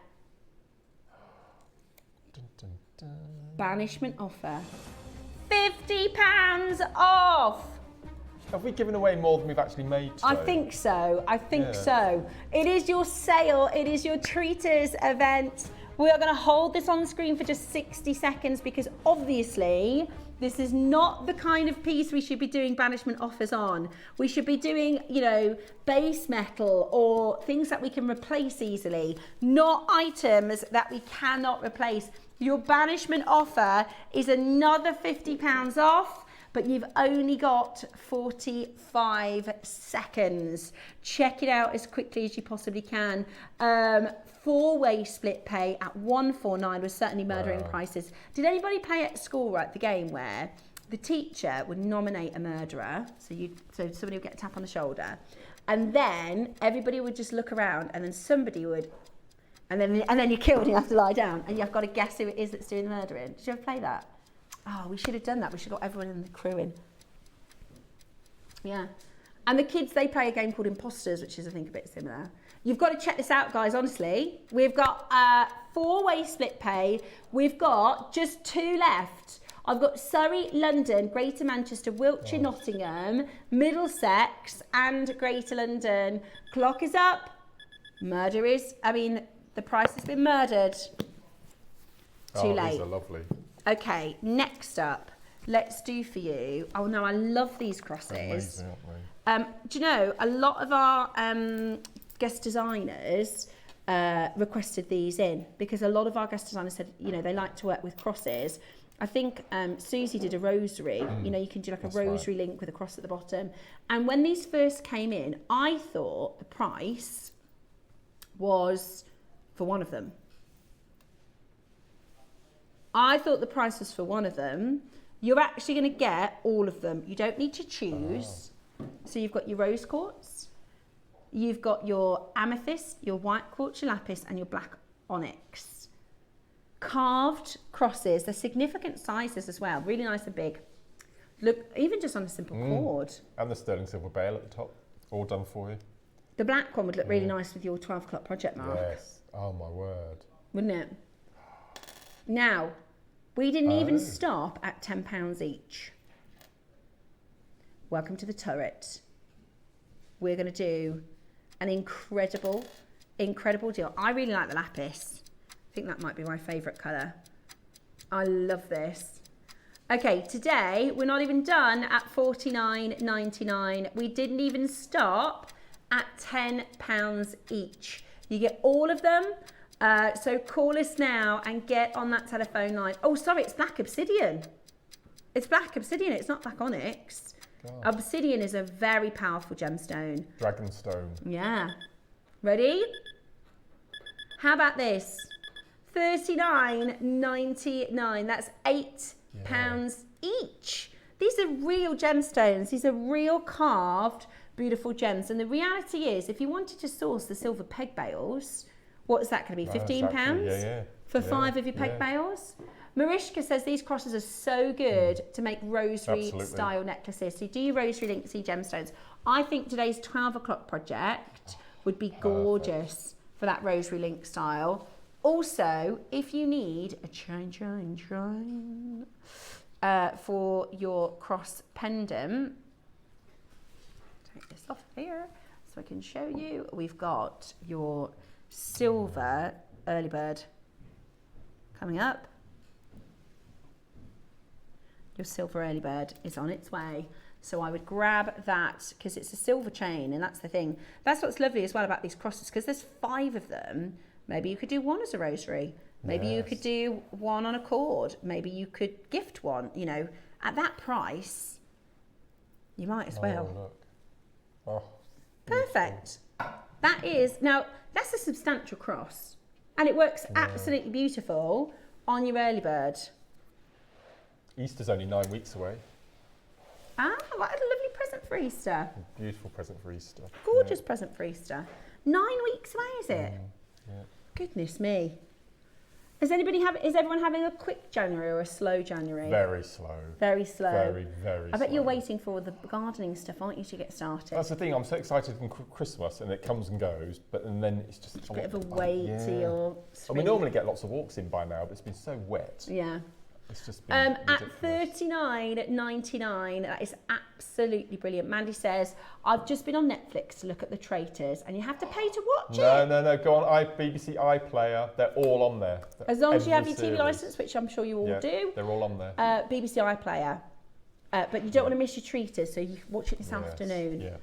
S3: Dun, dun, dun.
S2: Banishment offer. £50 off.
S3: Have we given away more than we've actually made today?
S2: I think so. I think so. It is your sale. It is your treaters event. We are going to hold this on screen for just 60 seconds because obviously this is not the kind of piece we should be doing banishment offers on. We should be doing, you know, base metal or things that we can replace easily, not items that we cannot replace. Your banishment offer is another £50 off, but you've only got 45 seconds. Check it out as quickly as you possibly can. Four-way split pay at $149 was certainly murdering prices. Did anybody play at school, right, the game where the teacher would nominate a murderer, so somebody would get a tap on the shoulder, and then everybody would just look around, and then somebody would, and then you're killed and you have to lie down, and you've got to guess who it is that's doing the murdering. Did you ever play that? Oh, we should have done that. We should have got everyone in the crew in. Yeah. And the kids, they play a game called Imposters, which is, I think, a bit similar. You've got to check this out, guys, honestly. We've got four-way split pay. We've got just 2 left. I've got Surrey, London, Greater Manchester, Wiltshire, Nottingham, Middlesex, and Greater London. Clock is up. The price has been murdered. Too late.
S3: These are lovely.
S2: Okay, next up, let's do for you. Oh no, I love these crosses.
S3: Amazing, aren't they?
S2: Do you know, a lot of our guest designers requested these in because a lot of our guest designers said, you know, they like to work with crosses. I think Susie did a rosary. You know, you can do like a rosary link with a cross at the bottom. And when these first came in, I thought the price was for one of them. I thought the price was for one of them. You're actually going to get all of them. You don't need to choose. So you've got your rose quartz, you've got your amethyst, your white quartz, your lapis, and your black onyx. Carved crosses. They're significant sizes as well. Really nice and big. Look, even just on a simple cord.
S3: And the sterling silver bail at the top. All done for you.
S2: The black one would look really nice with your 12 o'clock project mark.
S3: Yes. Oh, my word.
S2: Wouldn't it? Now, we didn't even stop at £10 each. Welcome to the turret. We're going to do an incredible deal. I really like the lapis. I think that might be my favourite colour. I love this. Okay, today we're not even done at $49.99. We didn't even stop at £10 each. You get all of them. So call us now and get on that telephone line. Oh, sorry, it's black obsidian. It's black obsidian, it's not black onyx. God. Obsidian is a very powerful gemstone.
S3: Dragonstone.
S2: Yeah. Ready? How about this? $39.99. That's £8 each. These are real gemstones. These are real carved, beautiful gems. And the reality is, if you wanted to source the silver peg bales, what's that going to be, £15? For 5 of your peg bales? Mariska says these crosses are so good to make rosary style necklaces. So you do your rosary link C gemstones. I think today's 12 o'clock project would be gorgeous for that rosary link style. Also, if you need a chain for your cross pendant, take this off here. It's so I can show you. We've got your silver early bird coming up. Your silver early bird is on its way. So I would grab that because it's a silver chain, and that's the thing. That's what's lovely as well about these crosses, because there's 5 of them. Maybe you could do one as a rosary. Maybe you could do one on a cord. Maybe you could gift one. You know, at that price, you might as well.
S3: Oh, look. Oh,
S2: perfect. That is, now that's a substantial cross, and it works absolutely beautiful on your early bird.
S3: Easter's only 9 weeks away.
S2: Ah, what a lovely present for Easter.
S3: A beautiful present for Easter.
S2: Gorgeous present for Easter. 9 weeks away, is it?
S3: Yeah.
S2: Goodness me. Is everyone having a quick January or a slow January?
S3: Very slow.
S2: Very slow.
S3: Very, very slow.
S2: I bet you're waiting for all the gardening stuff, aren't you, to get started?
S3: That's the thing, I'm so excited for Christmas, and it comes and goes, and then it's just
S2: a bit of a wait till you're
S3: and we normally get lots of walks in by now, but it's been so wet.
S2: Yeah.
S3: It's just been
S2: at $39.99, that is absolutely brilliant. Mandy says, I've just been on Netflix to look at The Traitors, and you have to pay to watch it.
S3: No, go on, BBC iPlayer, they're all on there.
S2: As long as you have your
S3: series.
S2: TV licence, which I'm sure you all do.
S3: They're all on there.
S2: BBC iPlayer. But you don't want to miss your Treaters, so you can watch it this afternoon.
S3: Yeah.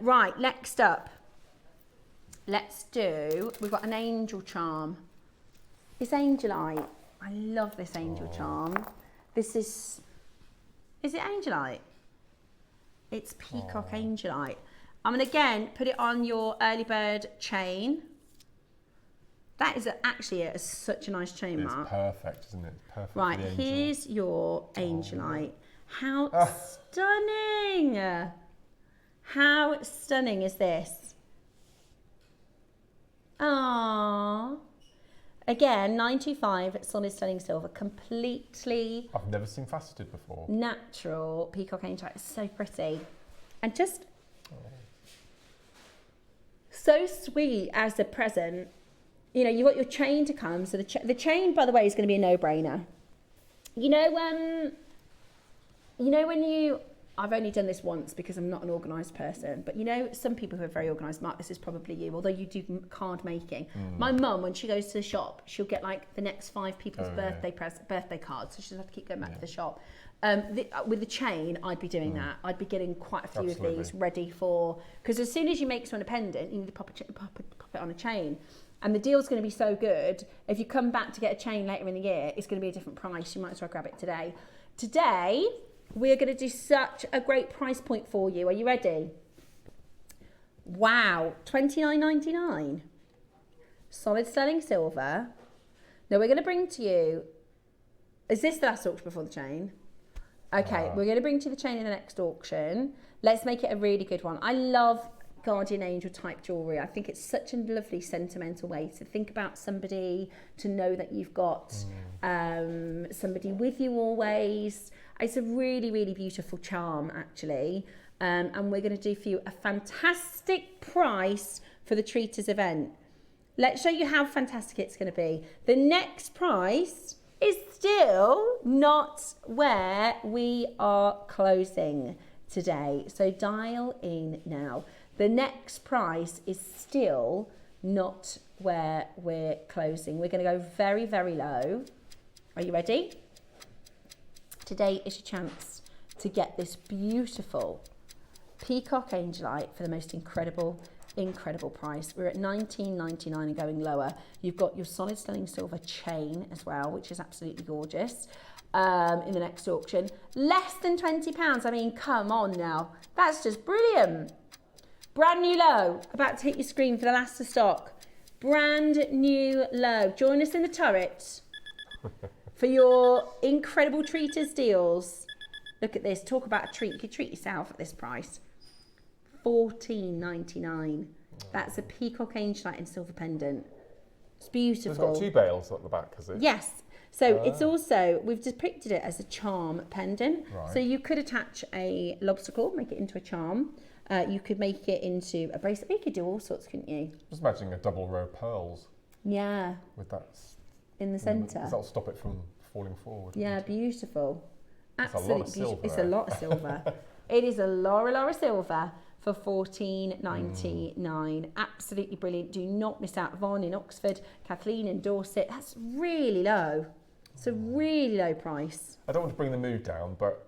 S2: Right, next up, we've got an angel charm. It's Angelite. I love this angel charm. This is it Angelite? It's Peacock Angelite. I'm going to again put it on your early bird chain. That is actually such a nice chain, Mark.
S3: It's perfect, isn't it? Perfect.
S2: Right, here's your Angelite. How stunning! How stunning is this? Aww. Again, 925 solid sterling silver, completely.
S3: I've never seen faceted before.
S2: Natural peacock Angelite. It's so pretty, and just so sweet as a present. You know, you got your chain to come. So the chain, by the way, is going to be a no-brainer. You know when you. I've only done this once because I'm not an organised person, but you know, some people who are very organised, Mark, this is probably you, although you do card making. My mum, when she goes to the shop, she'll get like the next 5 people's birthday cards, so she'll have to keep going back to the shop. With the chain, I'd be doing that. I'd be getting quite a few of these ready for, because as soon as you make someone a pendant, you need to pop it on a chain. And the deal's going to be so good, if you come back to get a chain later in the year, it's going to be a different price. You might as well grab it today. Today, we're going to do such a great price point for you. Are you ready? Wow, $29.99. Solid sterling silver. Now we're going to bring to you, is this the last auction before the chain? Okay, we're going to bring to you the chain in the next auction. Let's make it a really good one. I love guardian angel type jewellery. I think it's such a lovely sentimental way to think about somebody, to know that you've got somebody with you always. It's a really, really beautiful charm, actually. And we're going to do for you a fantastic price for the Treaters event. Let's show you how fantastic it's going to be. The next price is still not where we are closing today. So dial in now. The next price is still not where we're closing. We're going to go very, very low. Are you ready? Today is your chance to get this beautiful peacock Angelite for the most incredible price. We're at $19.99 and going lower. You've got your solid sterling silver chain as well, which is absolutely gorgeous. In the next auction, less than £20. I mean, come on now, that's just brilliant. Brand new low, about to hit your screen for the last of stock. Brand new low. Join us in the turret for your incredible Treaters deals. Look at this, talk about a treat. You could treat yourself at this price. $14.99. That's a peacock Angelite and silver pendant. It's beautiful.
S3: So it's got 2 bales at the back, has it?
S2: Yes. So it's also, we've depicted it as a charm pendant.
S3: Right.
S2: So you could attach a lobster claw, make it into a charm. You could make it into a bracelet. You could do all sorts, couldn't you?
S3: Just imagining a double row of pearls.
S2: Yeah.
S3: With that.
S2: In the centre.
S3: That'll stop it from falling forward.
S2: Yeah, beautiful.
S3: Absolutely beautiful.
S2: It's a lot of silver. It is a lot of silver. for $14.99. Absolutely brilliant. Do not miss out. Yvonne in Oxford, Kathleen in Dorset. That's really low. It's a really low price.
S3: I don't want to bring the mood down, but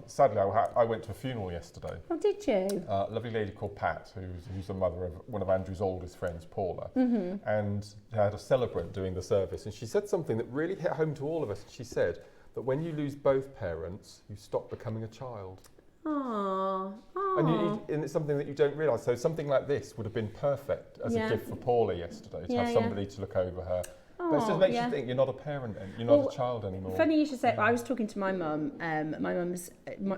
S3: sadly I went to a funeral yesterday.
S2: Oh, did you?
S3: A lovely lady called Pat, who's the mother of one of Andrew's oldest friends, Paula, and had a celebrant doing the service, and she said something that really hit home to all of us. She said that when you lose both parents, you stop becoming a child.
S2: Aww.
S3: And it's something that you don't realise. So something like this would have been perfect as a gift for Paula yesterday, to have somebody to look over her. But it just makes you think you're not a parent, you're not a child anymore.
S2: Funny you should say. I was talking to my mum.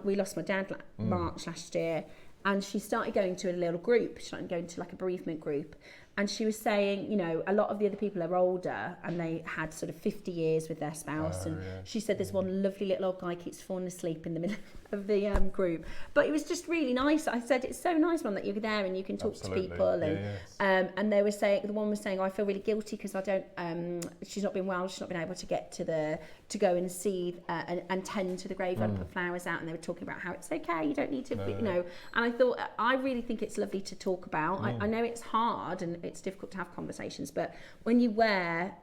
S2: We lost my dad March last year, and she started going to a little group. She started going to like a bereavement group, and she was saying, you know, a lot of the other people are older, and they had sort of 50 years with their spouse. She said there's one lovely little old guy keeps falling asleep in the middle of the group. But it was just really nice. I said it's so nice, Mum, that you're there and you can talk to people. And they were saying, the one was saying, I feel really guilty because I don't. She's not been well. She's not been able to get to go and see and tend to the graveyard and put flowers out. And they were talking about how it's okay. You don't need to, you know. And I thought, I really think it's lovely to talk about. I know it's hard and it's difficult to have conversations, but when you wear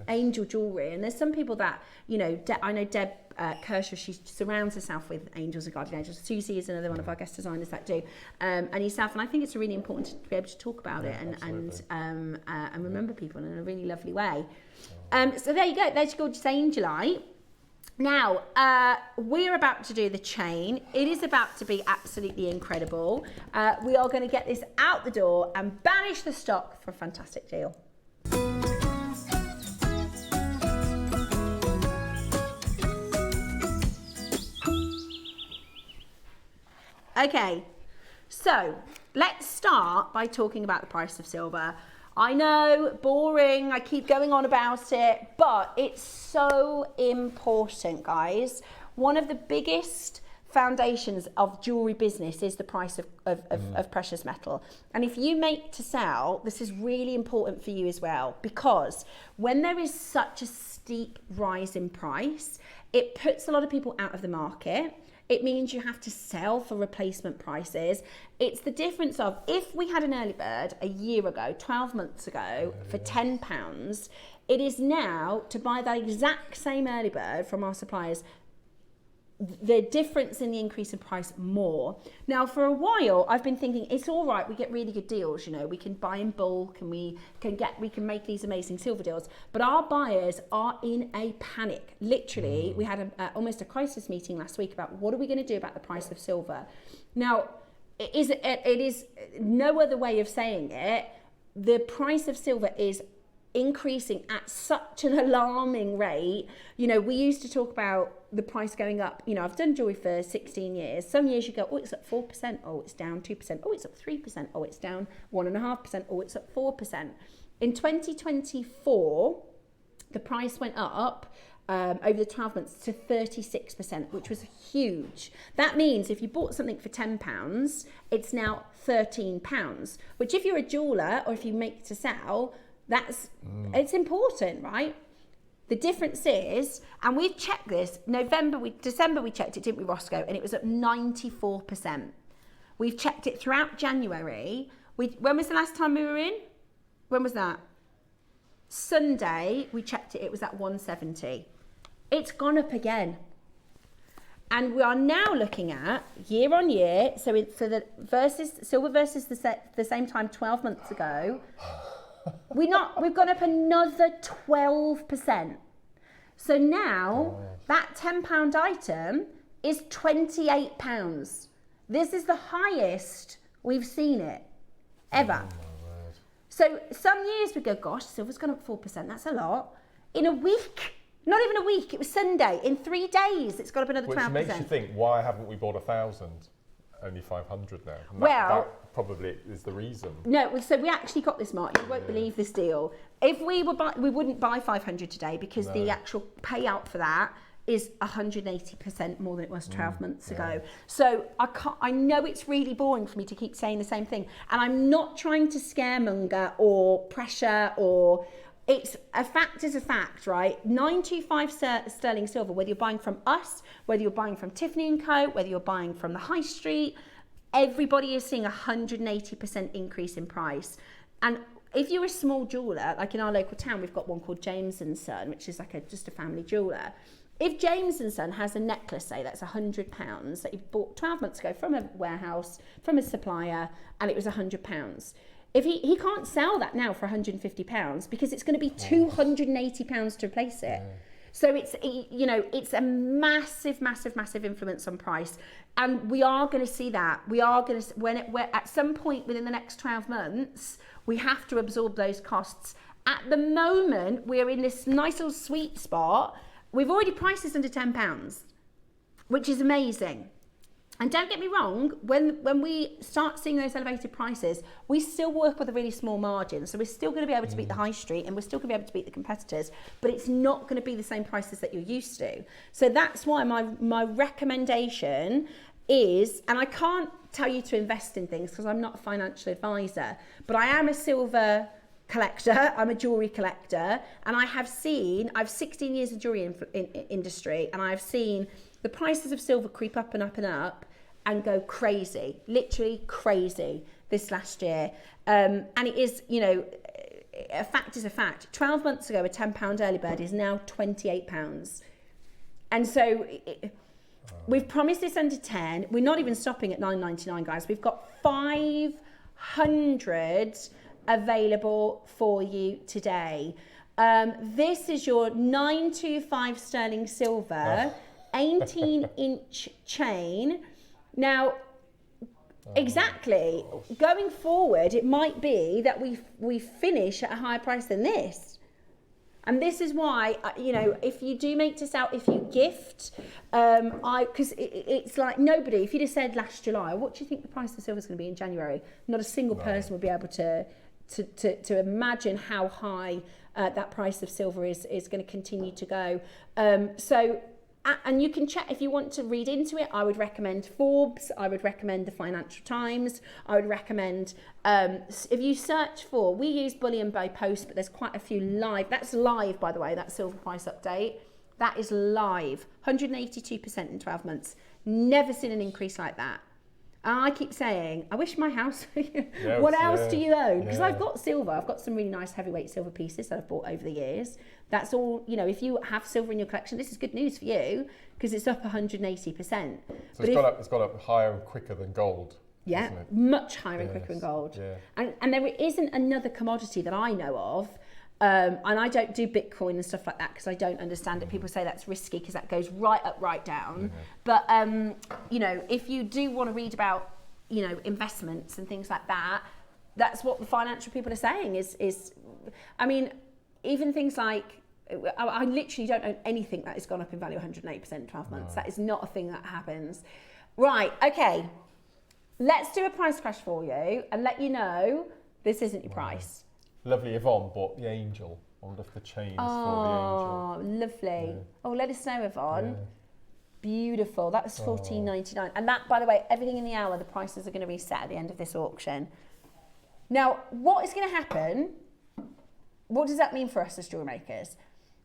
S2: angel jewellery, and there's some people that, you know, I know Deb Kershaw, she surrounds herself with angels and guardian angels. Susie is another one of our guest designers that do, and yourself. And I think it's really important to be able to talk about it and remember people in a really lovely way. So there you go. There's your gorgeous angelite. Now, we're about to do the chain. It is about to be absolutely incredible. We are going to get this out the door and banish the stock for a fantastic deal. Okay, so let's start by talking about the price of silver. I know, boring, I keep going on about it, but it's so important, guys. One of the biggest foundations of jewellery business is the price of precious metal. And if you make to sell, this is really important for you as well, because when there is such a steep rise in price, it puts a lot of people out of the market. It means you have to sell for replacement prices. It's the difference of, if we had an early bird a year ago, 12 months ago, for £10, it is now, to buy that exact same early bird from our suppliers, the difference in the increase in price more. Now, for a while, I've been thinking, it's all right, we get really good deals, you know, we can buy in bulk and we can make these amazing silver deals, but our buyers are in a panic. Literally, we had almost a crisis meeting last week about what are we going to do about the price of silver. Now, it is no other way of saying it. The price of silver is increasing at such an alarming rate. You know, we used to talk about the price going up. You know, I've done jewellery for 16 years. Some years you go, oh, it's up 4%. Oh, it's down 2%. Oh, it's up 3%. Oh, it's down 1.5%. Oh, it's up 4%. In 2024, the price went up over the 12 months to 36%, which was huge. That means if you bought something for £10, it's now £13, which if you're a jeweller or if you make to sell, that's it's important, right? The difference is, and we've checked this, December we checked it, didn't we, Roscoe? And it was up 94%. We've checked it throughout January. When was the last time we were in? When was that? Sunday, we checked it, it was at 170. It's gone up again. And we are now looking at year on year, so the silver versus the same time 12 months ago, we've gone up another 12%. So now that £10 item is £28. This is the highest we've seen it ever. So some years we go, gosh, silver's gone up 4%, that's a lot. In a week, not even a week, it was Sunday, in 3 days it's gone up another 12%.
S3: Which makes you think, why haven't we bought 1,000? Only 500 now. And that probably is the reason. No, so we actually got this, Mark. You won't believe this deal. If we wouldn't buy 500 today because the actual payout for that is 180% more than it was 12 months ago. So I know it's really boring for me to keep saying the same thing, and I'm not trying to scaremonger or pressure or. It's a fact is a fact, right? 925 sterling silver, whether you're buying from us, whether you're buying from Tiffany & Co, whether you're buying from the high street,
S2: everybody is seeing 180% increase in price. And if you're a small jeweller, like in our local town, we've got one called James & Son, which is like just a family jeweller. If James & Son has a necklace, say that's £100 that he bought 12 months ago from a warehouse, from a supplier, and it was £100. If he can't sell that now for £150 because it's going to be £280 to replace it. So it's a massive, massive, massive influence on price, and we are going to see that. We are going to at some point within the next 12 months, we have to absorb those costs. At the moment, we're in this nice little sweet spot. We've already priced this under £10, which is amazing. And don't get me wrong, when we start seeing those elevated prices, we still work with a really small margin. So we're still going to be able to beat the high street, and we're still going to be able to beat the competitors, but it's not going to be the same prices that you're used to. So that's why my recommendation is, and I can't tell you to invest in things because I'm not a financial advisor, but I am a silver collector, I'm a jewellery collector, and I've 16 years of jewellery industry, and I've seen the prices of silver creep up and up and up and go crazy, literally crazy this last year. And it is, a fact is a fact. 12 months ago, a £10 early bird is now £28. And so we've promised this under 10. We're not even stopping at £9.99, guys. We've got 500 available for you today. This is your 925 sterling silver, 18-inch chain. Now, exactly, going forward, it might be that we finish at a higher price than this. And this is why, if you do make this out, if you gift, because it's like nobody, if you'd have said last July, what do you think the price of silver is going to be in January? Not a single person will be able to imagine how high that price of silver is going to continue to go. And you can check if you want to read into it. I would recommend Forbes. I would recommend the Financial Times. I would recommend, if you search for, we use Bullion by Post, but there's quite a few live. That's live, by the way, that silver price update. That is live, 182% in 12 months. Never seen an increase like that. And I keep saying, I wish my house, what else do you own? Because I've got silver. I've got some really nice heavyweight silver pieces that I've bought over the years. That's all, if you have silver in your collection, this is good news for you because it's up 180%.
S3: So it's gone up higher and quicker than gold.
S2: Yeah, much higher and quicker than gold. Yeah. And there isn't another commodity that I know of. And I don't do Bitcoin and stuff like that because I don't understand it. People say that's risky because that goes right up, right down. But, if you do want to read about, investments and things like that, that's what the financial people are saying is even things like, I literally don't own anything that has gone up in value 108% in 12 months. That is not a thing that happens. Right, okay. Let's do a price crash for you and let you know this isn't your price.
S3: Lovely. Yvonne bought the angel. I wonder if the chain is for the angel.
S2: Oh, lovely. Oh, let us know, Yvonne. Beautiful. That was $14.99. And that, by the way, everything in the hour, the prices are going to reset at the end of this auction. Now, what is going to happen? What does that mean for us as jewellery makers?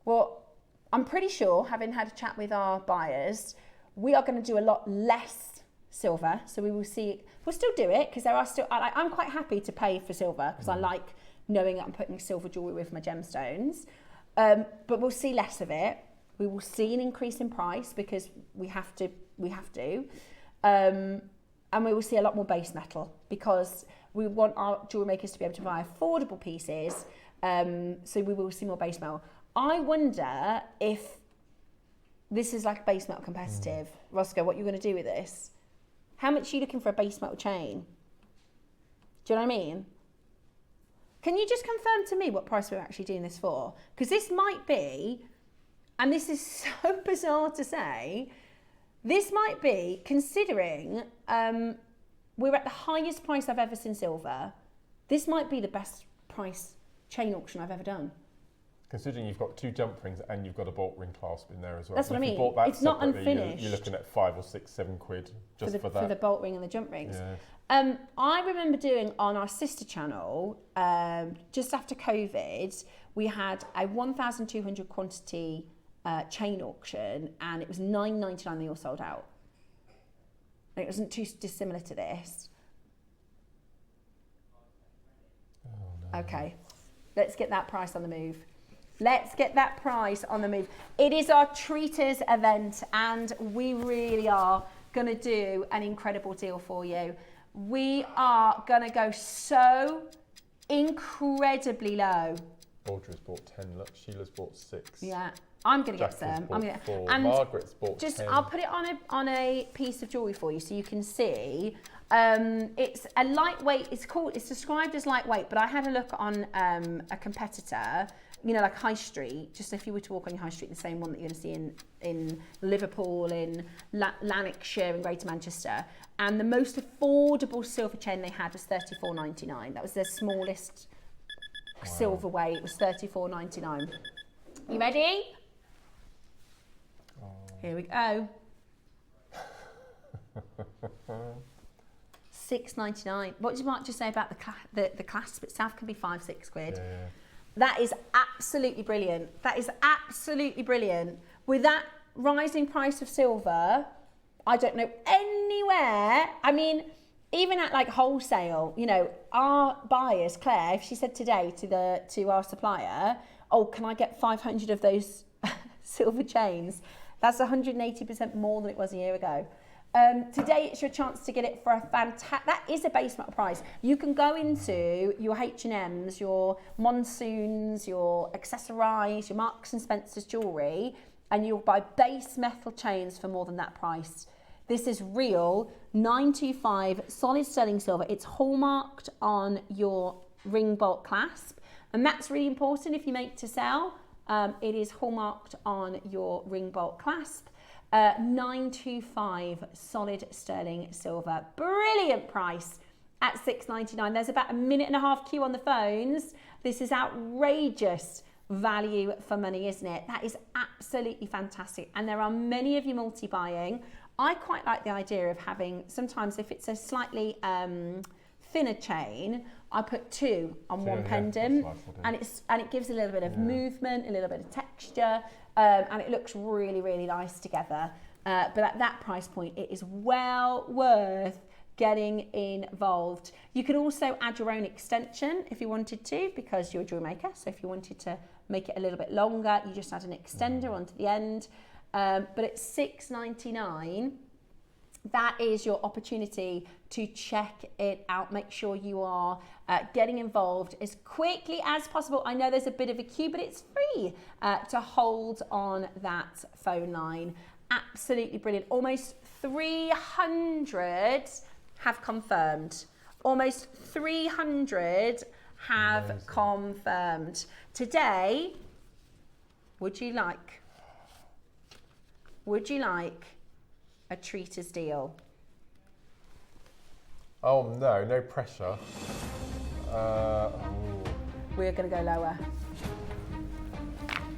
S2: Well, I'm pretty sure, having had a chat with our buyers, we are going to do a lot less silver. So we will see, we'll still do it because there are still, I'm quite happy to pay for silver because I like knowing that I'm putting silver jewellery with my gemstones. But we'll see less of it. We will see an increase in price because we have to. And we will see a lot more base metal because we want our jewellery makers to be able to buy affordable pieces. So we will see more base metal. I wonder if this is like base metal competitive. Roscoe, what you're going to do with this? How much are you looking for a base metal chain? Do you know what I mean? Can you just confirm to me what price we're actually doing this for? Because this might be, and this is so bizarre to say, this might be, considering we're at the highest price I've ever seen silver, this might be the best price chain auction I've ever done.
S3: Considering you've got 2 jump rings and you've got a bolt ring clasp in there as well.
S2: That's what I mean.
S3: Bought that
S2: it's not unfinished.
S3: You're looking at 5 or 6, 7 quid just for that. For
S2: the bolt ring and the jump rings.
S3: Yeah.
S2: I remember doing on our sister channel, just after COVID, we had a 1,200 quantity chain auction and it was $9.99, they all sold out. It wasn't too dissimilar to this.
S3: Oh, no.
S2: Okay, let's get that price on the move. Let's get that price on the move. It is our treaters event and we really are going to do an incredible deal for you. We are going to go so incredibly low.
S3: Audrey's bought 10, look, Sheila's bought 6.
S2: Yeah, I'm going to get
S3: Jacqueline's
S2: some.
S3: bought
S2: I'm gonna,
S3: 4.
S2: and
S3: Margaret's bought
S2: just
S3: 10.
S2: I'll put it on a piece of jewellery for you so you can see. It's a lightweight. It's described as lightweight, but I had a look on a competitor. You know, like high street, just if you were to walk on your high street, the same one that you're going to see in Liverpool, in Lanarkshire, in Greater Manchester. And the most affordable silver chain they had was $34.99. That was their smallest silver weight. It was $34.99. You ready?
S3: Oh.
S2: Here we go. $6.99. What did Mark just say about the clasp itself? Can be £5-6 quid.
S3: Yeah.
S2: That is absolutely brilliant. That is absolutely brilliant. With that rising price of silver, I don't know anywhere. I mean, even at like wholesale, you know, our buyers, Claire, she said today to our supplier, oh, can I get 500 of those silver chains? That's 180% more than it was a year ago. Today it's your chance to get it for a fantastic, that is a base metal price. You can go into your H&M's, your Monsoons, your Accessorize, your Marks and Spencer's jewellery, and you'll buy base metal chains for more than that price. This is real 925 solid sterling silver. It's hallmarked on your ring bolt clasp, and that's really important if you make to sell. It is hallmarked on your ring bolt clasp. 925 solid sterling silver. Brilliant price at $6.99. There's about a minute and a half queue on the phones. This is outrageous value for money, isn't it? That is absolutely fantastic. And there are many of you multi-buying. I quite like the idea of having, sometimes if it's a slightly thinner chain, I put 2 on one pendant, and it gives a little bit of movement, a little bit of texture, and it looks really, really nice together. But at that price point, it is well worth getting involved. You could also add your own extension if you wanted to, because you're a jewelry maker. So if you wanted to make it a little bit longer, you just add an extender onto the end. But at $6.99, that is your opportunity to check it out. Make sure you are getting involved as quickly as possible. I know there's a bit of a queue, but it's free to hold on that phone line. Absolutely brilliant. Almost 300 have confirmed. Almost 300 have confirmed. Today, would you like a treaters deal?
S3: Oh no, no pressure.
S2: We're going to go lower.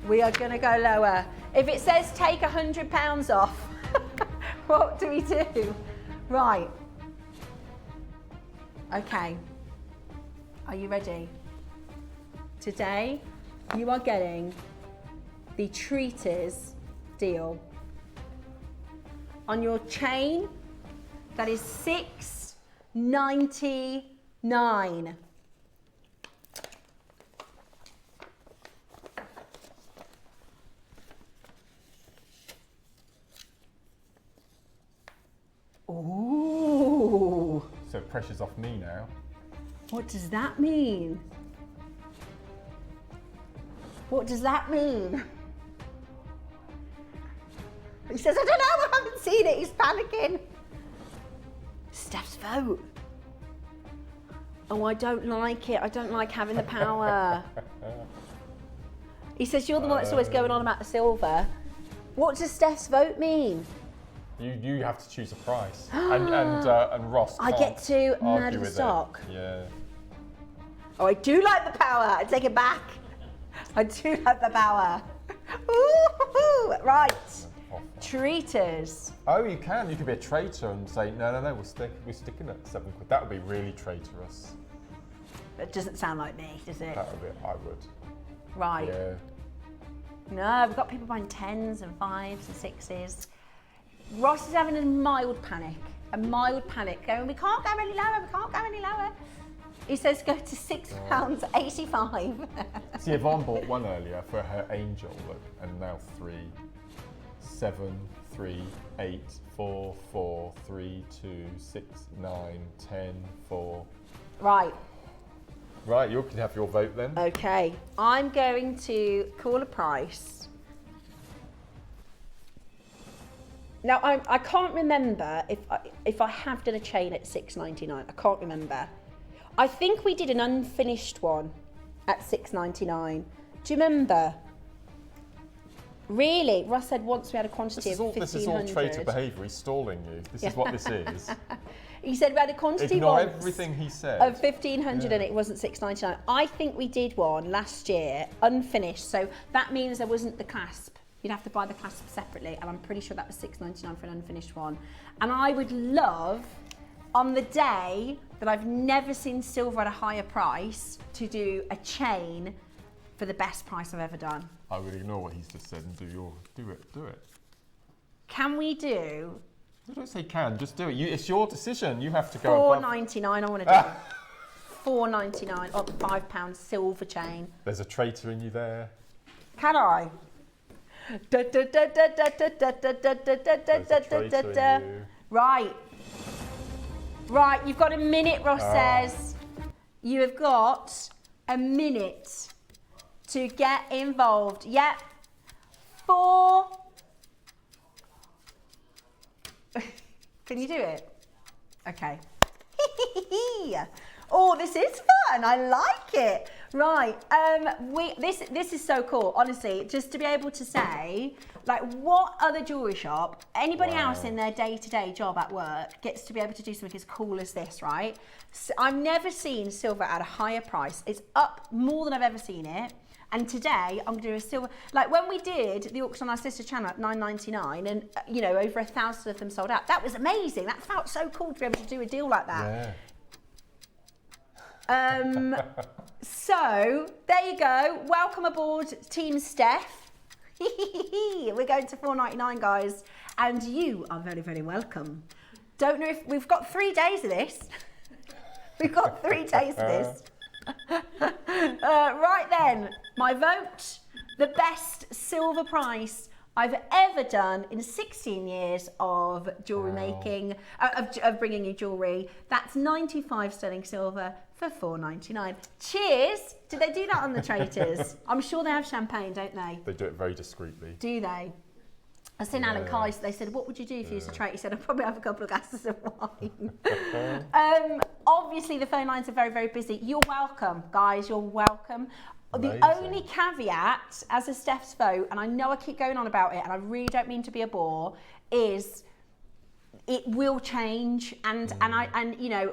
S2: We are going to go lower. If it says take £100 off, what do we do? Right. Okay. Are you ready? Today, you are getting the treaters deal. On your chain, that is $6.99. Ooh.
S3: So pressure's off me now.
S2: What does that mean? What does that mean? He says, I don't know, I haven't seen it. He's panicking. Steph's vote. Oh, I don't like it. I don't like having the power. He says, you're the one that's always going on about the silver. What does Steph's vote mean?
S3: You have to choose a price. and Ross
S2: I
S3: can't
S2: get to
S3: argue
S2: murder the
S3: with
S2: stock.
S3: It. Yeah.
S2: Oh, I do like the power. I take it back. I do like the power. Ooh, right. Treaters.
S3: Oh, you can. You could be a traitor and say, no, we're sticking at £7. That would be really traitorous.
S2: That doesn't sound like me, does it?
S3: That would be, I would.
S2: Right.
S3: Yeah.
S2: No, we've got people buying 10s and 5s and 6s. Ross is having a mild panic. a mild panic going, we can't go any lower, we can't go any lower. He says go to £6.85.
S3: See, Yvonne bought one earlier for her angel, look, and now 3, 7, 3, 8, 4, 4, 3, 2, 6, 9, 10, 4.
S2: Right.
S3: Right, you can have your vote then.
S2: Okay, I'm going to call a price. Now, I can't remember if I have done a chain at £6.99. I can't remember. I think we did an unfinished one at £6.99. Do you remember? Really? Ross said once we had a quantity of 1,500.
S3: This is all traitor behaviour. He's stalling you. This is what this is.
S2: He said we had a quantity
S3: Ignore
S2: once
S3: everything he said.
S2: of 1,500 and it wasn't £6.99. I think we did one last year, unfinished. So that means there wasn't the clasp. You'd have to buy the clasp separately, and I'm pretty sure that was £6.99 for an unfinished one. And I would love, on the day that I've never seen silver at a higher price, to do a chain for the best price I've ever done.
S3: I would ignore what he's just said and do it.
S2: Can we do?
S3: I don't say can, just do it. It's your decision. You have to go above.
S2: £4.99. I want to do £4.99 up £5 silver chain.
S3: There's a traitor in you there.
S2: Can I? Right, you've got a minute, Ross says. You have got a minute to get involved. Yep. 4. Can you do it? Okay. Oh, this is fun. I like it. Right. This is so cool. Honestly, just to be able to say, like, what other jewelry shop, anybody else in their day-to-day job at work gets to be able to do something as cool as this, right? So I've never seen silver at a higher price. It's up more than I've ever seen it. And today I'm going to do a silver, like when we did the auction on our sister channel at £9.99 and, you know, over 1,000 of them sold out. That was amazing. That felt so cool to be able to do a deal like that. Yeah. So there you go. Welcome aboard Team Steph. We're going to £4.99, guys. And you are very, very welcome. Don't know if we've got 3 days of this. We've got 3 days of this. Right then, my vote, the best silver price I've ever done in 16 years of jewellery making, of bringing you jewellery. That's 95 sterling silver for £4.99. Cheers! Did they do that on the Traitors? I'm sure they have champagne, don't they?
S3: They do it very discreetly.
S2: Do they? I seen Alan Kai's, they said, what would you do if you used a trait? He said, I'd probably have a couple of glasses of wine. Obviously, the phone lines are very, very busy. You're welcome, guys, you're welcome. Amazing. The only caveat, as a Steph's vote, and I know I keep going on about it, and I really don't mean to be a bore, is it will change, and you know,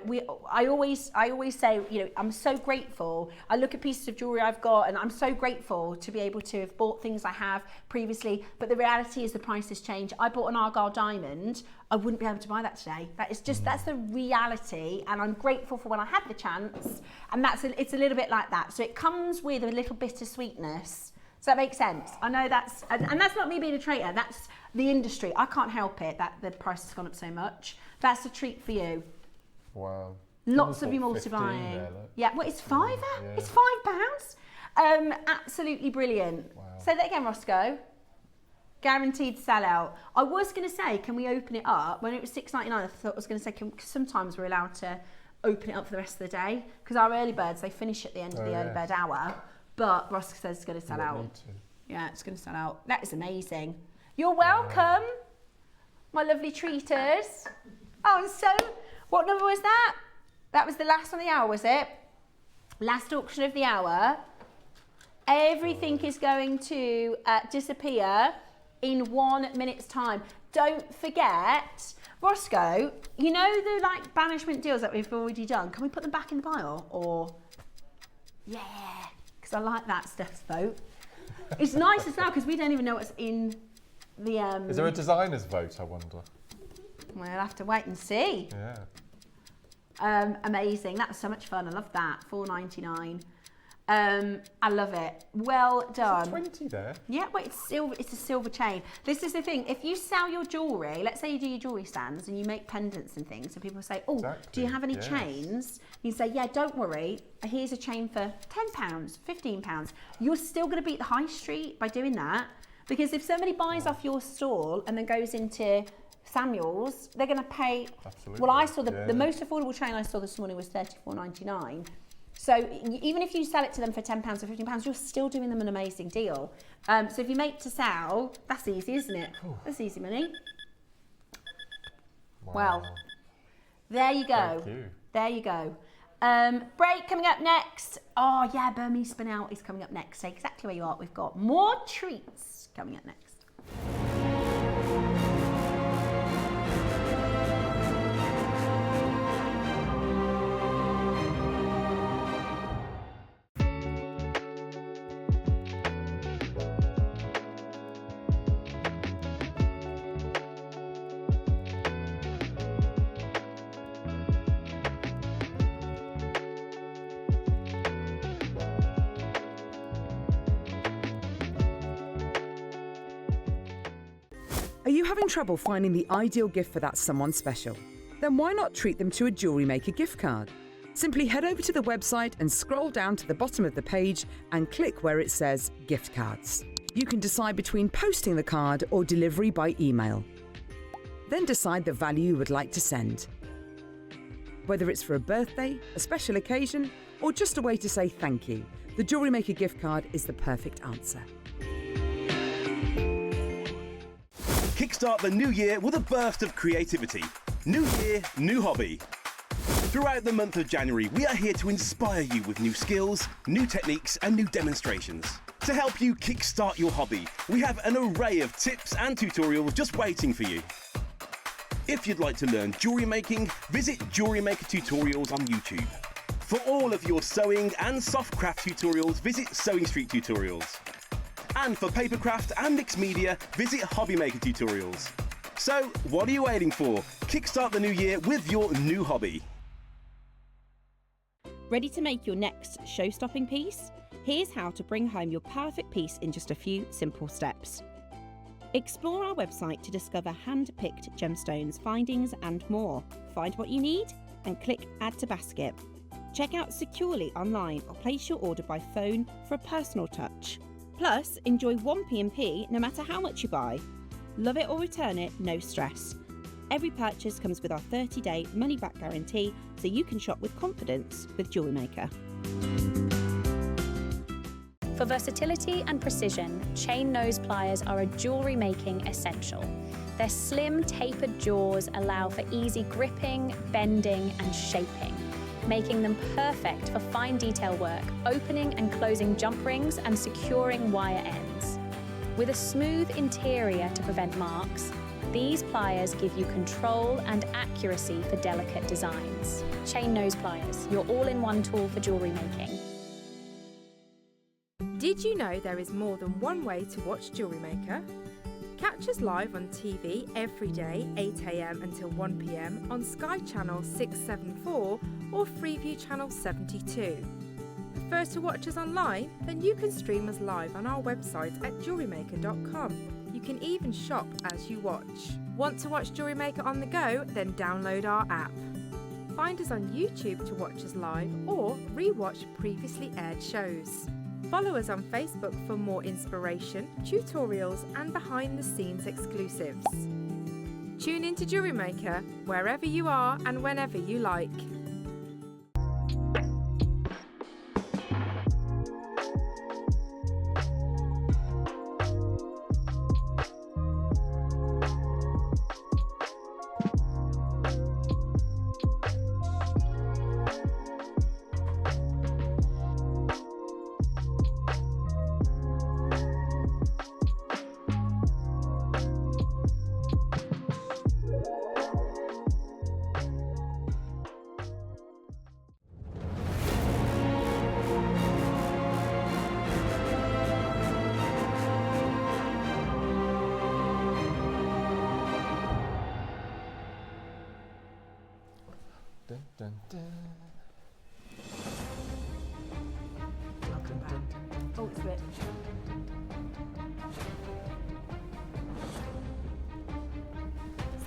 S2: I always say, you know, I'm so grateful. I look at pieces of jewelry I've got and I'm so grateful to be able to have bought things I have previously, but the reality is the prices change. I bought an Argyle diamond, I wouldn't be able to buy that today. That is just, that's the reality, and I'm grateful for when I had the chance, and it's a little bit like that. So it comes with a little bittersweetness. Does that make sense? I know that's, and that's not me being a traitor, that's the industry. I can't help it that the price has gone up so much. That's a treat for you.
S3: Wow.
S2: Lots of you multi-buying. Yeah, well, it's £5. Yeah. It's £5. Absolutely brilliant. Wow. Say that again, Roscoe. Guaranteed sellout. I was going to say, can we open it up? When it was £6.99, I thought I was going to say, sometimes we're allowed to open it up for the rest of the day, because our early birds, they finish at the end of the early bird hour. But Roscoe says it's going to sell out. Yeah, it's going to sell out. That is amazing. You're welcome, my lovely treaters. Oh, and so, what number was that? That was the last of the hour, was it? Last auction of the hour. Everything is going to disappear in 1 minute's time. Don't forget, Roscoe, you know the like banishment deals that we've already done? Can we put them back in the pile? Or, yeah, because I like that Steph's vote. It's nice as well because we don't even know what's in the...
S3: Is there a designer's vote, I wonder?
S2: We'll have to wait and see.
S3: Yeah.
S2: Amazing. That was so much fun. I love that. £4.99. I love it. Well done.
S3: 20 there.
S2: Yeah, but it's silver. It's a silver chain. This is the thing. If you sell your jewellery, let's say you do your jewellery stands and you make pendants and things, and people say, "Oh,
S3: Exactly,
S2: do you have any
S3: yes.
S2: chains?" You say, "Yeah, don't worry. Here's a chain for £10, £15." You're still going to beat the high street by doing that, because if somebody buys off your stall and then goes into Samuel's, they're going to pay.
S3: Absolutely.
S2: Well, I saw the most affordable chain I saw this morning was £34.99. So even if you sell it to them for £10 or £15, you're still doing them an amazing deal. So if you make to sell, that's easy, isn't it? That's easy money.
S3: Wow.
S2: Well, there you go.
S3: Thank you.
S2: There you go. Break coming up next. Oh yeah, Burmese Spinel is coming up next. Stay exactly where you are. We've got more treats coming up next.
S1: Are you having trouble finding the ideal gift for that someone special? Then why not treat them to a JewelleryMaker gift card? Simply head over to the website and scroll down to the bottom of the page and click where it says gift cards. You can decide between posting the card or delivery by email. Then decide the value you would like to send. Whether it's for a birthday, a special occasion, or just a way to say thank you, the JewelleryMaker gift card is the perfect answer.
S5: Kickstart the new year with a burst of creativity. New year, new hobby. Throughout the month of January, we are here to inspire you with new skills, new techniques, and new demonstrations. To help you kickstart your hobby, we have an array of tips and tutorials just waiting for you. If you'd like to learn jewellery making, visit JewelleryMaker tutorials on YouTube. For all of your sewing and soft craft tutorials, visit Sewing Street Tutorials. And for papercraft and mixed media, visit Hobbymaker Tutorials. So, what are you waiting for? Kickstart the new year with your new hobby.
S6: Ready to make your next show-stopping piece? Here's how to bring home your perfect piece in just a few simple steps. Explore our website to discover hand-picked gemstones, findings and more. Find what you need and click Add to Basket. Check out securely online or place your order by phone for a personal touch. Plus, enjoy 1p&P no matter how much you buy. Love it or return it, no stress. Every purchase comes with our 30-day money-back guarantee, so you can shop with confidence with JewelleryMaker.
S7: For versatility and precision, chain nose pliers are a jewellery making essential. Their slim, tapered jaws allow for easy gripping, bending and shaping, making them perfect for fine detail work, opening and closing jump rings and securing wire ends. With a smooth interior to prevent marks, these pliers give you control and accuracy for delicate designs. Chain nose pliers, your all-in-one tool for jewellery making.
S8: Did you know there is more than one way to watch JewelleryMaker? Catch us live on TV every day, 8 AM until 1 PM on Sky Channel 674 or Freeview Channel 72. Prefer to watch us online? Then you can stream us live on our website at jewellerymaker.com. You can even shop as you watch. Want to watch JewelleryMaker on the go? Then download our app. Find us on YouTube to watch us live or re-watch previously aired shows. Follow us on Facebook for more inspiration, tutorials and behind-the-scenes exclusives. Tune in to JewelleryMaker wherever you are and whenever you like.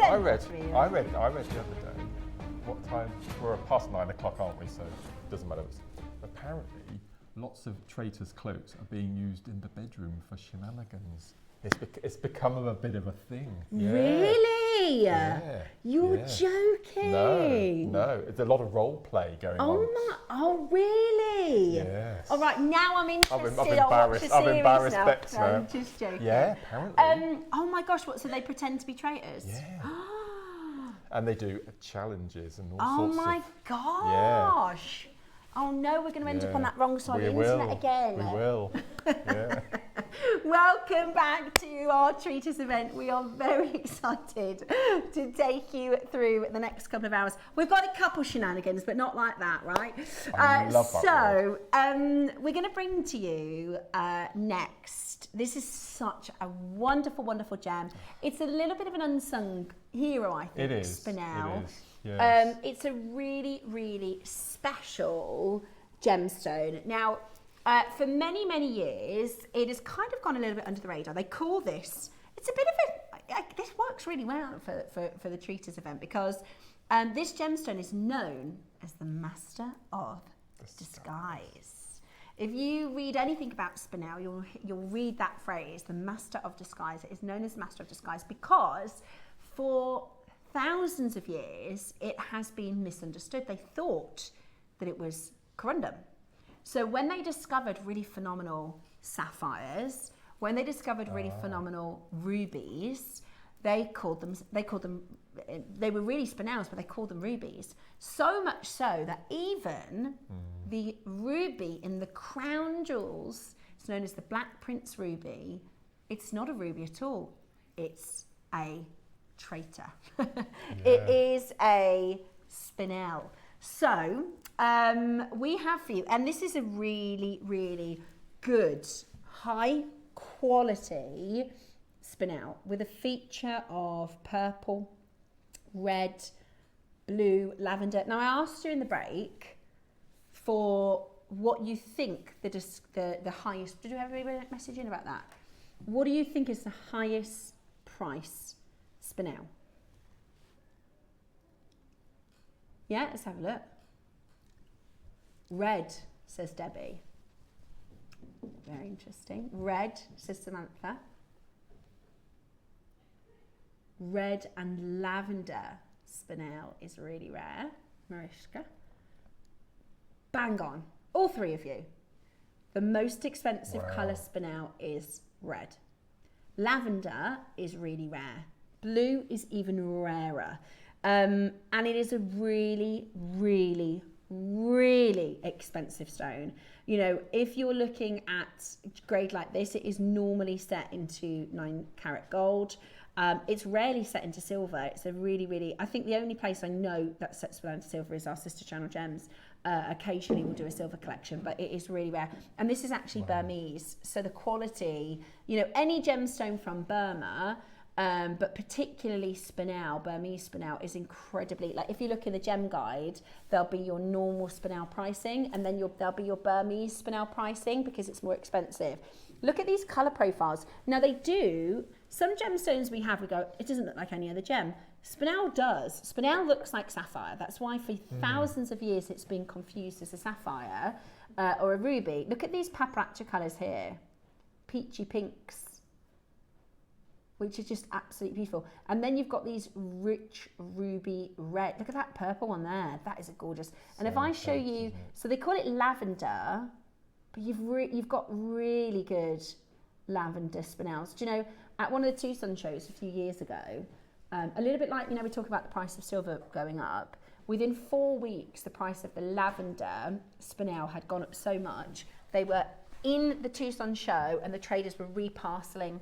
S3: I read the other day. What time? We're past 9 o'clock, aren't we? So it doesn't matter. Apparently, lots of traitors' cloaks are being used in the bedroom for shenanigans. It's become a bit of a thing. Yeah.
S2: Really?
S3: Yeah.
S2: You're joking?
S3: No. It's a lot of role play going on.
S2: Oh, really?
S3: Yes.
S2: All right, now I'm interested.
S3: I'm embarrassed, Bex, now.
S2: I'm just joking.
S3: Yeah, apparently.
S2: Oh my gosh, what? So they pretend to be traitors?
S3: Yeah. And they do challenges and all
S2: Oh
S3: sorts of...
S2: my gosh. Oh no, we're going to end up on that wrong side of the internet again.
S3: We will. Yeah.
S2: Welcome back to our Treaters event. We are very excited to take you through the next couple of hours. We've got a couple shenanigans, but not like that, right?
S3: I love that
S2: so, we're going to bring to you next. This is such a wonderful, wonderful gem. It's a little bit of an unsung hero, I think.
S3: It is.
S2: Spinel.
S3: It is. Yes.
S2: It's a really, really special gemstone. Now, for many, many years, it has kind of gone a little bit under the radar. They call this, it's a bit of a, this works really well for the Treaters event because this gemstone is known as the Master of Disguise. If you read anything about Spinel, you'll read that phrase, the Master of Disguise. It is known as Master of Disguise because for thousands of years, it has been misunderstood. They thought that it was corundum. So when they discovered really phenomenal sapphires, when they discovered really phenomenal rubies, they were really spinels, but they called them rubies. So much so that even the ruby in the crown jewels, it's known as the Black Prince ruby, it's not a ruby at all. It's a traitor. It is a spinel. So we have for you, and this is a really, really good, high quality spinel with a feature of purple, red, blue, lavender. Now I asked you in the break for what you think the highest, did you have a message in about that? What do you think is the highest price spinel? Yeah, let's have a look. Red, says Debbie. Very interesting. Red, says Samantha. Red and lavender spinel is really rare. Mariska. Bang on. All three of you. The most expensive colour spinel is red. Lavender is really rare. Blue is even rarer. And it is a really, really, really expensive stone. You know, if you're looking at grade like this, it is normally set into 9 karat gold. It's rarely set into silver. It's a really, really, I think the only place I know that sets spinel into silver is our sister channel Gems. Occasionally we'll do a silver collection, but it is really rare. And this is actually Burmese. So the quality, you know, any gemstone from Burma, but particularly spinel, Burmese spinel is incredibly, like if you look in the gem guide, there'll be your normal spinel pricing and then there'll be your Burmese spinel pricing because it's more expensive. Look at these colour profiles. Now they do, some gemstones we go, it doesn't look like any other gem. Spinel does. Spinel looks like sapphire. That's why for thousands of years it's been confused as a sapphire or a ruby. Look at these paprika colours here. Peachy pinks, which is just absolutely beautiful. And then you've got these rich ruby red. Look at that purple one there. That is a gorgeous. And if I show you, so they call it lavender, but you've got really good lavender spinels. Do you know, at one of the Tucson shows a few years ago, a little bit like, you know, we talk about the price of silver going up. Within 4 weeks, the price of the lavender spinel had gone up so much. They were in the Tucson show and the traders were reparceling.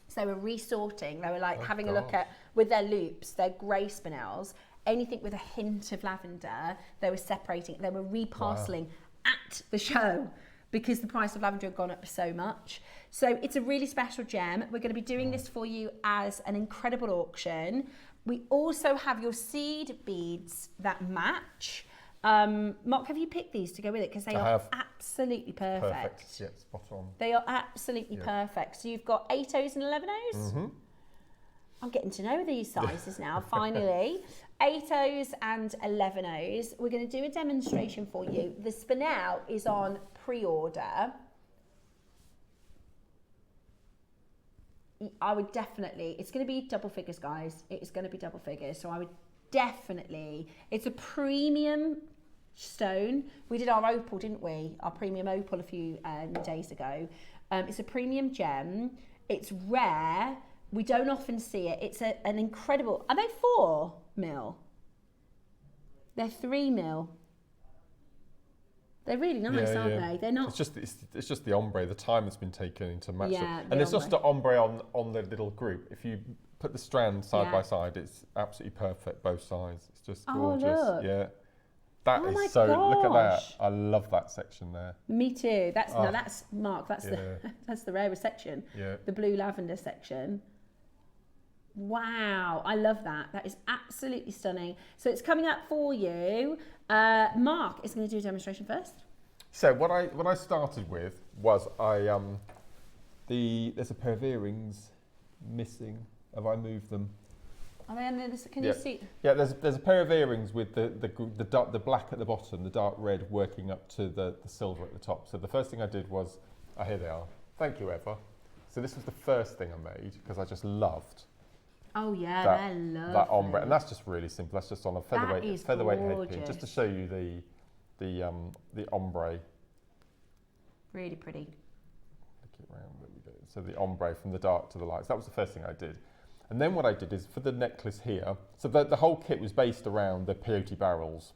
S2: So they were resorting. They were like having a look at, with their loops, their grey spinels, anything with a hint of lavender, they were separating. They were reparceling at the show because the price of lavender had gone up so much. So it's a really special gem. We're going to be doing this for you as an incredible auction. We also have your seed beads that match. Mark, have you picked these to go with it? Because they are absolutely perfect.
S3: Perfect, yeah, spot on.
S2: They are absolutely perfect. So you've got 8 O's and 11 O's? I'm getting to know these sizes now, finally. 8/0s and 11/0s. We're going to do a demonstration for you. The Spinel is on pre-order. I would definitely, it's going to be double figures, guys. It is going to be double figures. So I would definitely, it's a premium stone. We did our opal, didn't we? Our premium opal a few days ago. It's a premium gem. It's rare. We don't often see it. It's an incredible, are they 4 mil? They're 3 mil. They're really nice, aren't they? They're not.
S3: It's just the ombre, the time that's been taken into match.
S2: Yeah,
S3: and it's just the ombre on the little group. If you put the strands side by side, it's absolutely perfect, both sides. It's just gorgeous.
S2: Look.
S3: Yeah. That
S2: Oh
S3: is
S2: my
S3: so, look at that.
S2: gosh.
S3: I love that section there.
S2: Me too. That's now that's Mark. That's
S3: Yeah.
S2: that's the rarest section.
S3: Yeah.
S2: The blue lavender section. Wow, I love that. That is absolutely stunning. So it's coming up for you. Mark is going to do a demonstration first.
S3: So what I started with was there's a pair of earrings missing. Have I moved them?
S2: Are they under this? Can you see?
S3: Yeah, there's a pair of earrings with the black at the bottom, the dark red working up to the silver at the top. So the first thing I did was, here they are. Thank you, Eva. So this was the first thing I made because I just loved
S2: Oh yeah, they're lovely.
S3: that ombre, and that's just really simple. That's just on a featherweight headpin,
S2: gorgeous.
S3: just to show you the ombre.
S2: Really pretty.
S3: Look it round, there we go. So the ombre from the dark to the light. So that was the first thing I did. And then what I did is for the necklace here, so the whole kit was based around the peyote barrels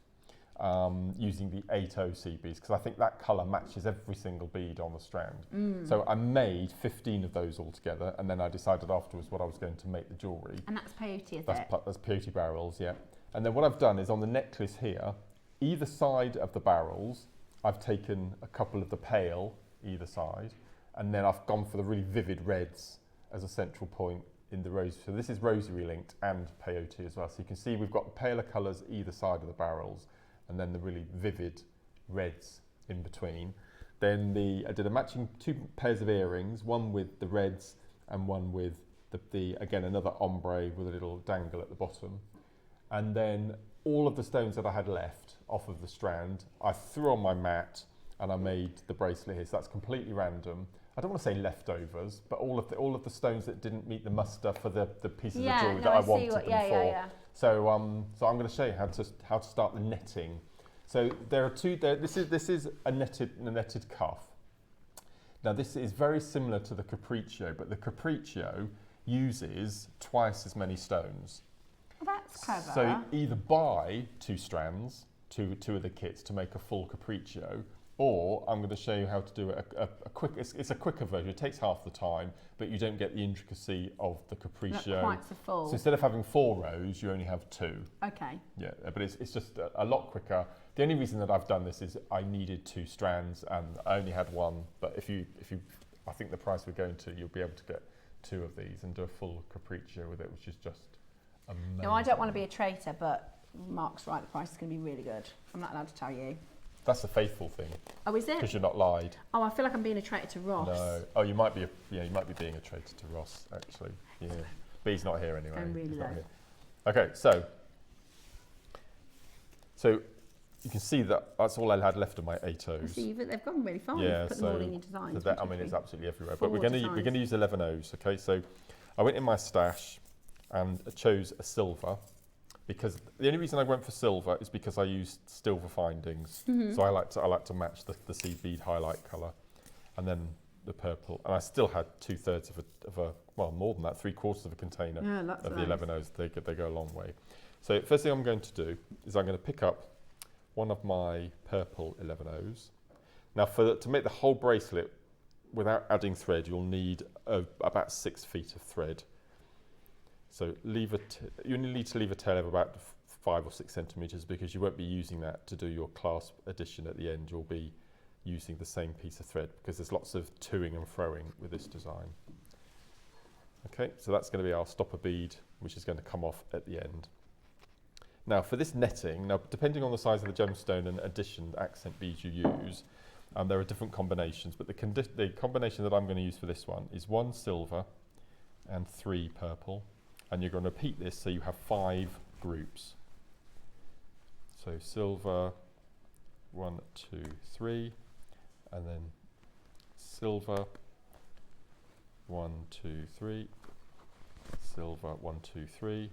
S3: using the 8/0 CBs because I think that colour matches every single bead on the strand. So I made 15 of those all together, and then I decided afterwards what I was going to make the jewellery.
S2: And that's peyote, is it?
S3: That's peyote barrels, yeah. And then what I've done is on the necklace here, either side of the barrels, I've taken a couple of the pale either side, and then I've gone for the really vivid reds as a central point in the rose. So this is rosary linked and peyote as well. So you can see we've got the paler colours either side of the barrels, and then the really vivid reds in between. Then I did a matching 2 pairs of earrings, one with the reds and one with again another ombre with a little dangle at the bottom. And then all of the stones that I had left off of the strand, I threw on my mat and I made the bracelet here. So that's completely random. I don't want to say leftovers, but all of the stones that didn't meet the muster for the pieces of jewellery that I wanted them for. So I'm going to show you how to start the netting. So there are two. This is a netted cuff. Now this is very similar to the Capriccio, but the Capriccio uses twice as many stones.
S2: Well, that's clever.
S3: So either buy 2 strands, two of the kits to make a full Capriccio, or I'm going to show you how to do a quick. It's a quicker version. It takes half the time, but you don't get the intricacy of the Capriccio.
S2: Not quite so full.
S3: So instead of having 4 rows, you only have 2.
S2: Okay.
S3: Yeah, but it's just a lot quicker. The only reason that I've done this is I needed 2 strands and I only had 1. But if you, I think the price we're going to, you'll be able to get 2 of these and do a full Capriccio with it, which is just amazing.
S2: No, I don't want to be a traitor, but Mark's right. The price is going to be really good. I'm not allowed to tell you.
S3: That's the faithful thing.
S2: Oh, is it?
S3: Because you're not lied.
S2: Oh, I feel like I'm being a traitor to Ross.
S3: No. Oh, you might be. You might be being a traitor to Ross, actually. Yeah. But he's not here anyway.
S2: I'm really
S3: He's not
S2: low.
S3: here. Okay, so you can see that that's all I had left of my 8/0s.
S2: See, they've gone really far.
S3: Yeah,
S2: You've put them all in your designs.
S3: I mean, it's absolutely everywhere. But
S2: 4
S3: we're going to use 11/0s. Okay, so I went in my stash and I chose a silver. Because the only reason I went for silver is because I used silver findings. So I like to match the seed bead highlight colour, and then the purple. And I still had 2/3 of a well, more than that, 3/4 of a container of the 11/0s. They go a long way. So first thing I'm going to do is I'm going to pick up one of my purple 11/0s. Now to make the whole bracelet without adding thread, you'll need about 6 feet of thread. So you need to leave a tail of about 5 or 6 centimetres because you won't be using that to do your clasp addition at the end. You'll be using the same piece of thread because there's lots of toing and froing with this design. Okay, so that's going to be our stopper bead, which is going to come off at the end. Now for this netting, depending on the size of the gemstone and addition accent beads you use, there are different combinations, but the combination that I'm going to use for this one is 1 silver and 3 purple. and you're going to repeat this so you have 5 groups. So silver, 1, 2, 3, and then silver, 1, 2, 3, silver, 1, 2, 3,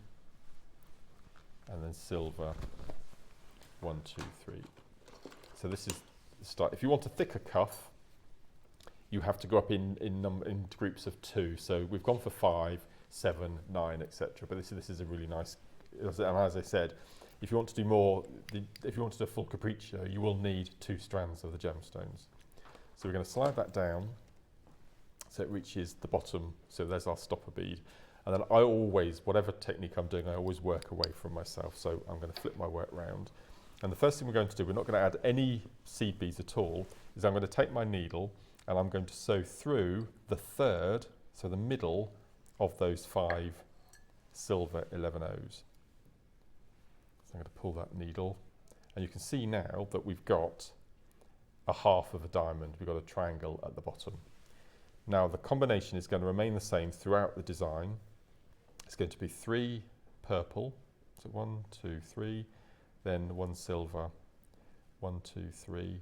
S3: and then silver, 1, 2, 3. So this is the start. If you want a thicker cuff, you have to go up in groups of 2. So we've gone for 5, 7, 9, etc. But this is a really nice. And as I said, if you want to do more, if you want to do a full capriccio, you will need 2 strands of the gemstones. So we're going to slide that down so it reaches the bottom. So there's our stopper bead. And then I always, whatever technique I'm doing, I always work away from myself. So I'm going to flip my work round. And the first thing we're going to do, we're not going to add any seed beads at all, is I'm going to take my needle and I'm going to sew through the third, so the middle of those 5 silver 11/0s. So I'm going to pull that needle, and you can see now that we've got a half of a diamond. We've got a triangle at the bottom. Now the combination is going to remain the same throughout the design. It's going to be 3 purple, so 1, 2, 3, then 1 silver, 1, 2, 3.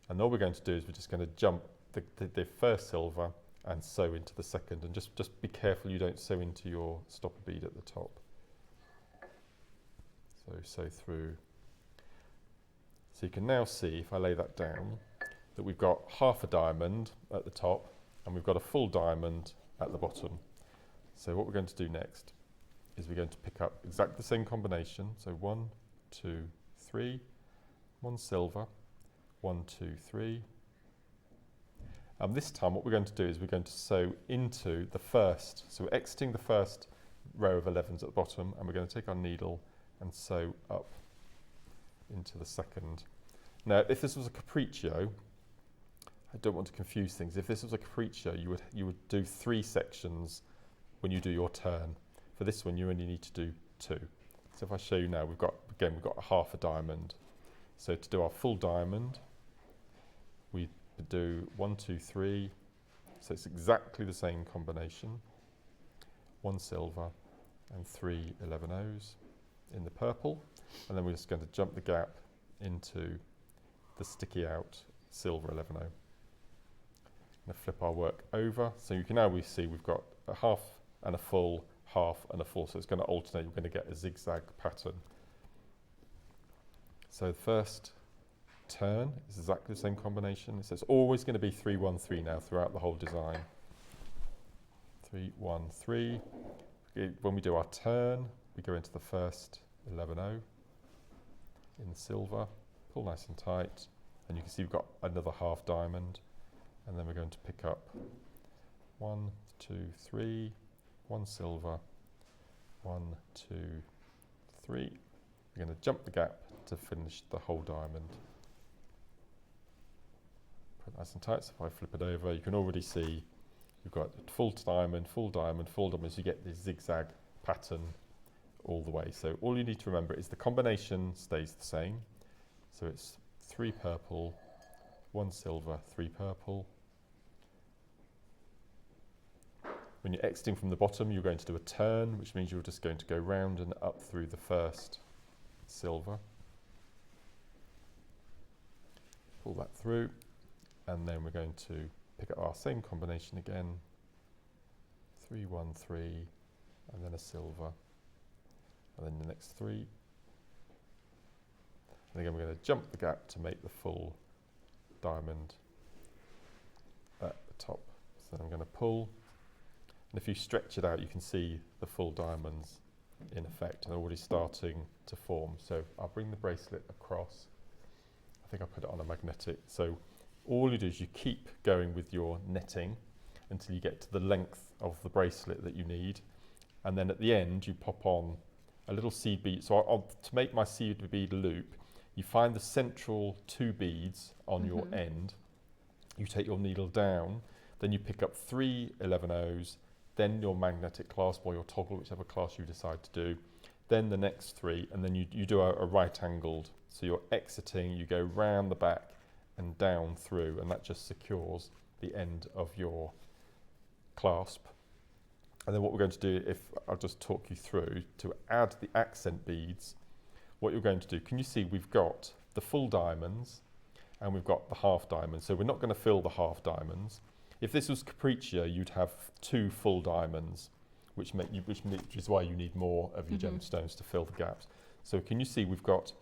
S3: And all we're going to do is we're just going to jump the first silver and sew into the second, and just be careful you don't sew into your stopper bead at the top. So sew through. So you can now see, if I lay that down, that we've got half a diamond at the top and we've got a full diamond at the bottom. So what we're going to do next is we're going to pick up exactly the same combination. So 1, 2, 3, 1 silver, 1, 2, 3. This time what we're going to do is we're going to sew into the first. So we're exiting the first row of 11s at the bottom, and we're going to take our needle and sew up into the second. Now, if this was a capriccio, I don't want to confuse things. If this was a capriccio, you would do 3 sections when you do your turn. For this one, you only need to do 2. So if I show you now, we've got a half a diamond. So to do our full diamond, we do 1, 2, 3. So it's exactly the same combination. 1 silver and 3 11/0s in the purple. And then we're just going to jump the gap into the sticky out silver 11/0. Going to flip our work over. So you can now see we've got a half and a full, half and a full. So it's going to alternate. We're going to get a zigzag pattern. So the first turn is exactly the same combination. So it's always going to be 3, 1, 3 now throughout the whole design. 3, 1, 3. When we do our turn, we go into the first 11/0 in silver, pull nice and tight, and you can see we've got another half diamond, and then we're going to pick up 1, 2, 3, 1 silver, 1, 2, 3. We're going to jump the gap to finish the whole diamond. Put it nice and tight, so if I flip it over, you can already see you've got full diamond, full diamond, full diamond, so you get this zigzag pattern all the way. So all you need to remember is the combination stays the same. So it's 3 purple, 1 silver, 3 purple. When you're exiting from the bottom, you're going to do a turn, which means you're just going to go round and up through the first silver. Pull that through, and then we're going to pick up our same combination again. 3, 1, 3, and then a silver, and then the next 3. And again, we're going to jump the gap to make the full diamond at the top. So I'm going to pull, and if you stretch it out, you can see the full diamonds in effect and already starting to form. So I'll bring the bracelet across. I think I put it on a magnetic. So all you do is you keep going with your netting until you get to the length of the bracelet that you need, and then at the end you pop on a little seed bead. So to make my seed bead loop, you find the central 2 beads on your end, you take your needle down, then you pick up 3 11/0s, then your magnetic clasp or your toggle, whichever class you decide to do, then the next 3, and then you do a right angled. So you're exiting, you go round the back and down through, and that just secures the end of your clasp. And then what we're going to do, if I'll just talk you through, to add the accent beads, what you're going to do, can you see we've got the full diamonds and we've got the half diamonds. So we're not going to fill the half diamonds. If this was Capriccio, you'd have 2 full diamonds, which is why you need more of your gemstones to fill the gaps. So can you see we've got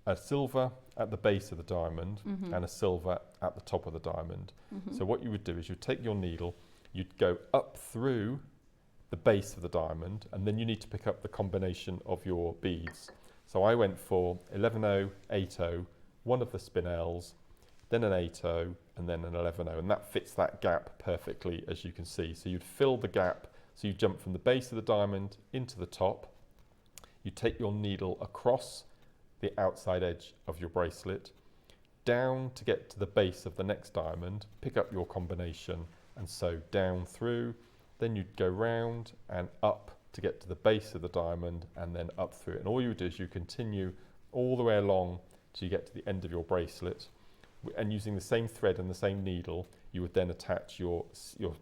S3: a silver at the base of the diamond and a silver at the top of the diamond. So what you would do is you'd take your needle, you'd go up through the base of the diamond, and then you need to pick up the combination of your beads. So I went for 11-0, 8-0, one of the Spinels, then an 8-0, and then an 11-0, and that fits that gap perfectly, as you can see. So you'd fill the gap, so you jump from the base of the diamond into the top, you take your needle across the outside edge of your bracelet, down to get to the base of the next diamond, pick up your combination, and sew down through. Then you'd go round and up to get to the base of the diamond, and then up through it. And all you would do is you continue all the way along till you get to the end of your bracelet. And using the same thread and the same needle, you would then attach your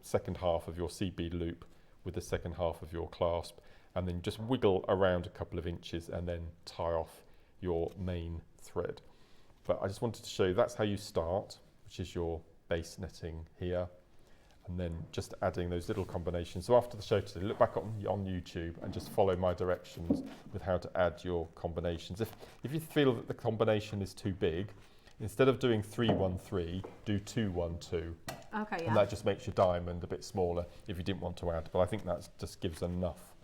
S3: second half of your seed bead loop with the second half of your clasp, and then just wiggle around a couple of inches and then tie off your main thread. But I just wanted to show you that's how you start, which is your base netting here, and then just adding those little combinations. So after the show today, look back on YouTube and just follow my directions with how to add your combinations. If you feel that the combination is too big, instead of doing 3-1-3, do 2-1-2.
S2: Okay, yeah.
S3: And that just makes your diamond a bit smaller if you didn't want to add. But I think that just gives enough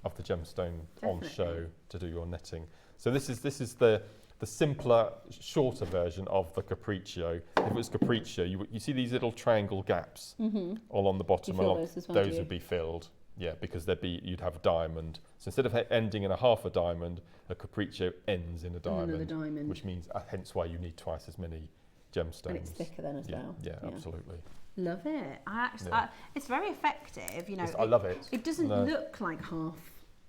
S3: of the gemstone on show to do your netting. So this is the simpler, shorter version of the Capriccio. If it was Capriccio, you see these little triangle gaps all on the bottom.
S2: You fill those as well,
S3: those
S2: do you?
S3: would be filled, yeah, because you'd have a diamond. So instead of ending in a half a diamond, a Capriccio ends in a diamond,
S2: Another diamond.
S3: which means hence why you need twice as many gemstones.
S2: And it's thicker then as well.
S3: Yeah, absolutely.
S2: Love it. It's very effective. You know,
S3: I love it.
S2: It doesn't look like half.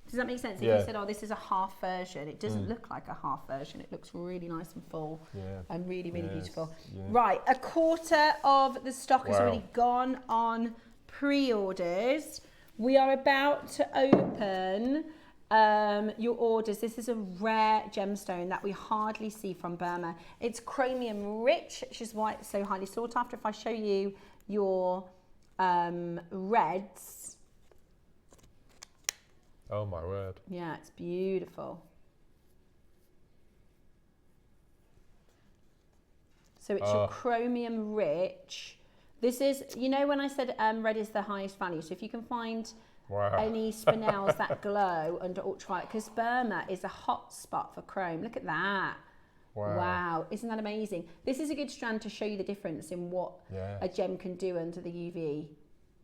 S2: Does that make sense? If you said, "Oh, this is a half version," it doesn't look like a half version. It looks really nice and full and really, really beautiful.
S3: Yeah.
S2: Right, a quarter of the stock has already gone on pre-orders. We are about to open your orders. This is a rare gemstone that we hardly see from Burma. It's chromium rich, which is why it's so highly sought after. If I show you your reds.
S3: Oh my word.
S2: Yeah, it's beautiful. So it's your chromium rich. This is, you know when I said red is the highest value, so if you can find any spinels that glow under ultraviolet, because Burma is a hot spot for chrome. Look at that. Wow, isn't that amazing? This is a good strand to show you the difference in what a gem can do under the UV.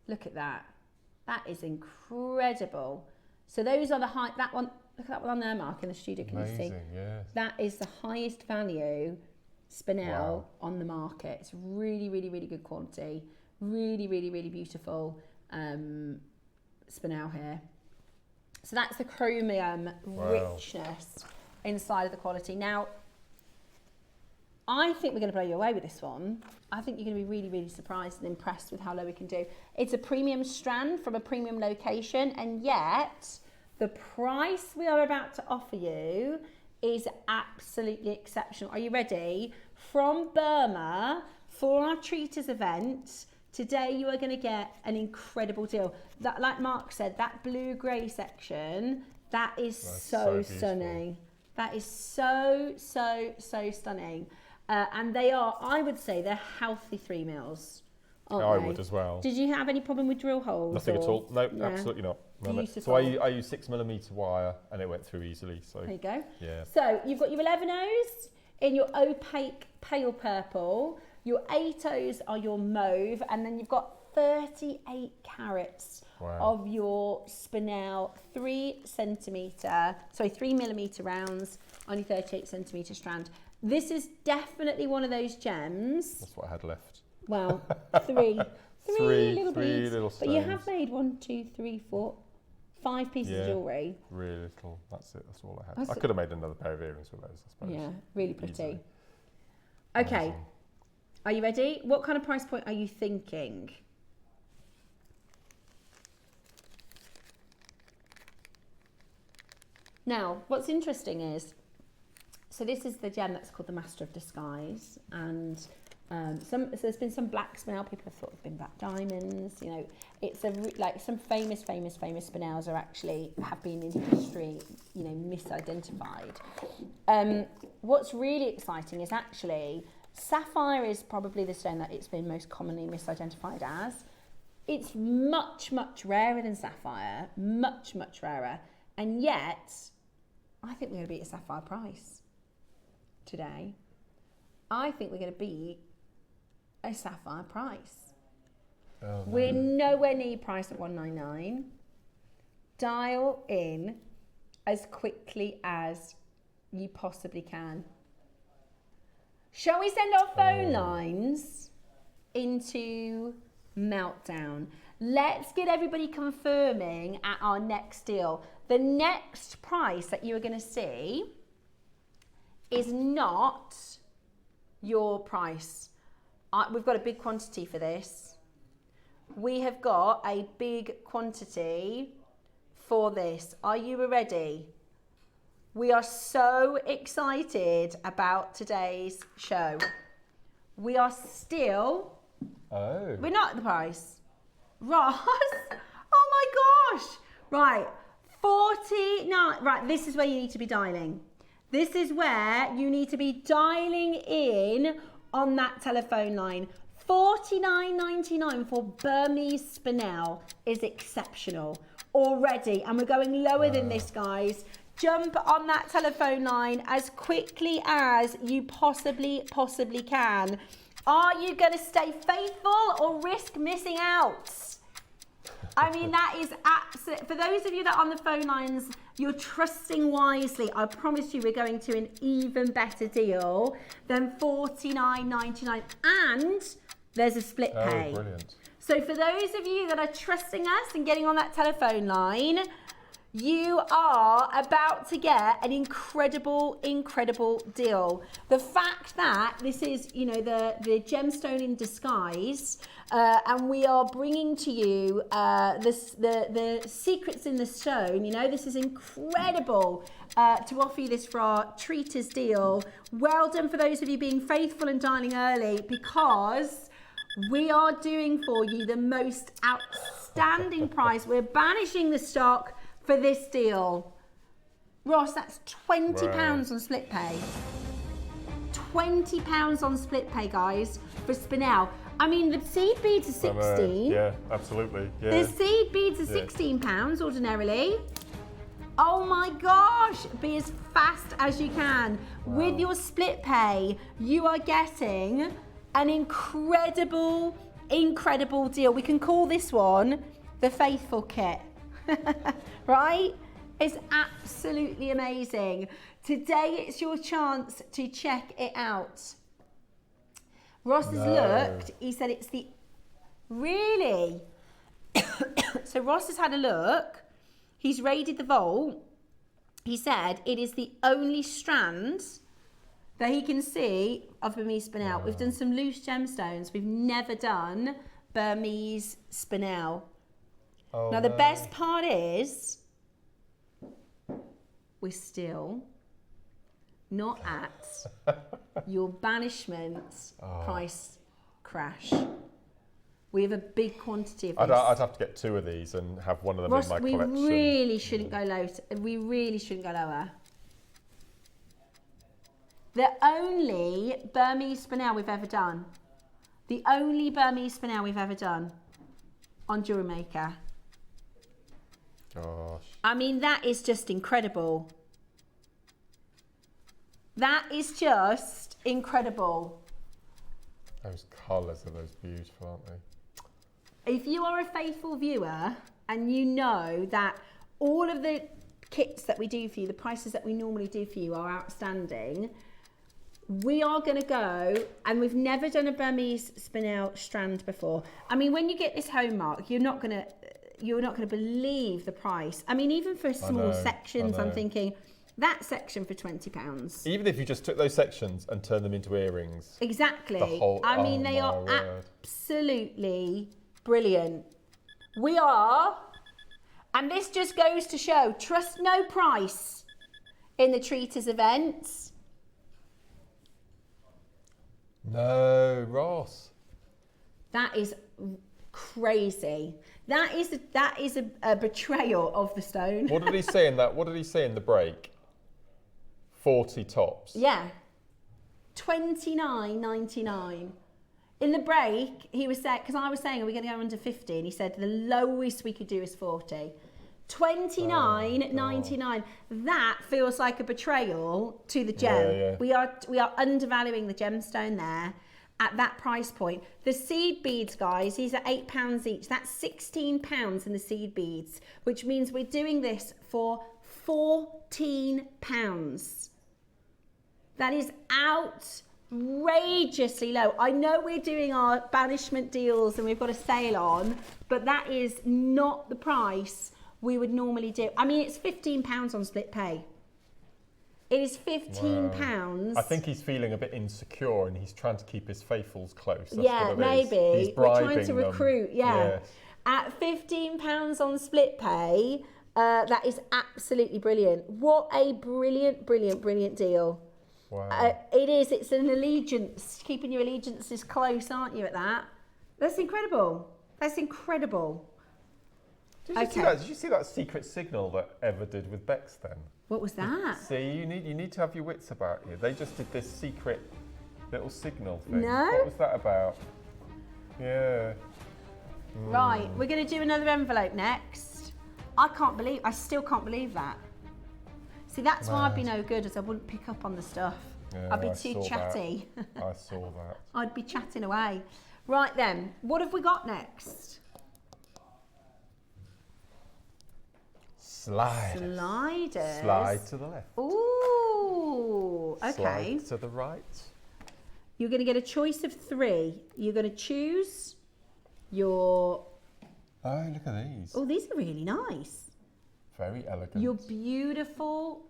S2: Look at that. That is incredible. So those are the high, that one, look at that one on there, Mark, in the studio, can you see?
S3: Yes.
S2: That is the highest value Spinel on the market. It's really, really, really good quality. Really, really, really beautiful Spinel here. So that's the chromium richness inside of the quality. Now, I think we're going to blow you away with this one. I think you're going to be really, really surprised and impressed with how low we can do. It's a premium strand from a premium location, and yet the price we are about to offer you is absolutely exceptional. Are you ready? From Burma, for our Treaters event, today you are going to get an incredible deal. That, like Mark said, that blue-grey section, that is so stunning. That is so stunning. And they are, I would say, they're healthy 3 mils.
S3: I would as well.
S2: Did you have any problem with drill holes?
S3: Nothing at all. No, absolutely not.
S2: Beautiful.
S3: So I use 6mm wire and it went through easily. So
S2: there you go.
S3: Yeah.
S2: So you've got your 11Os in your opaque pale purple. Your 8Os are your mauve, and then you've got 38 carats of your Spinel 3mm rounds on your 38 centimetre strand. This is definitely one of those gems.
S3: That's what I had left.
S2: Well, three little beads.
S3: Little
S2: but you have made 1, 2, 3, 4, 5 pieces of jewellery.
S3: Really little. That's it. That's all I had. I could have made another pair of earrings with those, I suppose.
S2: Yeah, really pretty.
S3: Easily.
S2: Okay.
S3: Amazing.
S2: Are you ready? What kind of price point are you thinking? Now, what's interesting is, so this is the gem that's called the Master of Disguise, and so there's been some black Spinel. People have thought it's been black diamonds. You know, it's like some famous Spinels have been in history, you know, misidentified. What's really exciting is actually sapphire is probably the stone that it's been most commonly misidentified as. It's much rarer than sapphire, much rarer, and yet I think we're going to beat a sapphire price today. I think we're going to beat a sapphire price.
S3: Oh, no.
S2: We're nowhere near price at 199. Dial in as quickly as you possibly can. Shall we send our phone lines into meltdown? Let's get everybody confirming at our next deal. The next price that you are going to see is not your price. We've got a big quantity for this. We have got a big quantity for this. Are you ready? We are so excited about today's show. We are still...
S3: Oh.
S2: We're not at the price. Ross? Oh my gosh. Right. 49. Right, this is where you need to be dialing. This is where you need to be dialing in on that telephone line. $49.99 for Burmese Spinel is exceptional already. And we're going lower than this, guys. Jump on that telephone line as quickly as you possibly can. Are you going to stay faithful or risk missing out? I mean, that is absolute. For those of you that are on the phone lines, you're trusting wisely. I promise you we're going to an even better deal than $49.99. And there's a split pay.
S3: Oh, brilliant.
S2: So for those of you that are trusting us and getting on that telephone line, you are about to get an incredible deal. The fact that this is, you know, the gemstone in disguise, and we are bringing to you the secrets in the stone. You know, this is incredible to offer you this for our treaters deal. Well done for those of you being faithful and dialing early, because we are doing for you the most outstanding price. We're banishing the stock for this deal. Ross, that's £20 on split pay. £20 on split pay, guys, for Spinel. I mean, the seed beads are 16.
S3: Yeah, absolutely. Yeah.
S2: The seed beads are £16 ordinarily. Oh my gosh, be as fast as you can. Wow. With your split pay, you are getting an incredible deal. We can call this one the Faithful Kit. Right? It's absolutely amazing. Today it's your chance to check it out. Ross has looked, he said it's the... Really? So Ross has had a look, he's raided the vault, he said it is the only strand that he can see of Burmese Spinel. We've done some loose gemstones, we've never done Burmese Spinel.
S3: Oh,
S2: now the best part is we're still not at your banishment price crash. We have a big quantity of this.
S3: I'd have to get 2 of these and have one of them
S2: Ross,
S3: in my collection.
S2: we really shouldn't go low. We really shouldn't go lower. The only Burmese Spinel we've ever done. The only Burmese Spinel we've ever done on JewelleryMaker.
S3: Gosh.
S2: I mean, that is just incredible. That is just incredible.
S3: Those colours are those beautiful, aren't they?
S2: If you are a faithful viewer and you know that all of the kits that we do for you, the prices that we normally do for you are outstanding, we are going to go, and we've never done a Burmese Spinel strand before. I mean, when you get this home mark, you're not going to believe the price. I mean, even for small sections, I'm thinking that section for £20.
S3: Even if you just took those sections and turned them into earrings.
S2: Exactly.
S3: I
S2: mean, they are absolutely brilliant. We are, and this just goes to show, trust no price. in the treaters events?
S3: No, Ross.
S2: That is crazy. That is a betrayal of the stone.
S3: What did he say in that? What did he say in the break? 40 tops.
S2: Yeah. $29.99. In the break, he was saying, because I was saying, are we going to go under 50? And he said the lowest we could do is 40. $29.99. That feels like a betrayal to the gem.
S3: Yeah.
S2: We are undervaluing the gemstone there at that price point. The seed beads, guys, these are £8 each. That's £16 in the seed beads, which means we're doing this for £14. That is outrageously low. I know we're doing our banishment deals and we've got a sale on, but that is not the price we would normally do. I mean, it's £15 on split pay. It is £15.
S3: Wow. I think he's feeling a bit insecure and he's trying to keep his faithfuls close. That's
S2: yeah,
S3: what it
S2: maybe.
S3: is. He's
S2: We're trying to
S3: bribing
S2: recruit,
S3: them.
S2: yeah.
S3: Yes.
S2: At £15 on split pay, that is absolutely brilliant. What a brilliant deal.
S3: Wow.
S2: It is, it's an allegiance, keeping your allegiances close, aren't you, at that? That's incredible. That's incredible.
S3: Did you see that secret signal that Eva did with Bex then?
S2: What was that?
S3: See, you need to have your wits about you. They just did this secret little signal thing.
S2: No?
S3: What was that about? Yeah.
S2: Right, we're going to do another envelope next. I still can't believe that. See, that's why I'd be no good, as I wouldn't pick up on the stuff.
S3: Yeah,
S2: I'd be too chatty.
S3: I saw that.
S2: I'd be chatting away. Right then, what have we got next?
S3: Sliders.
S2: Sliders.
S3: Slide to the left.
S2: Ooh, okay.
S3: Slide to the right.
S2: You're going to get a choice of 3. You're going to choose your...
S3: Oh, look at these.
S2: Oh, these are really nice.
S3: Very elegant.
S2: Your beautiful,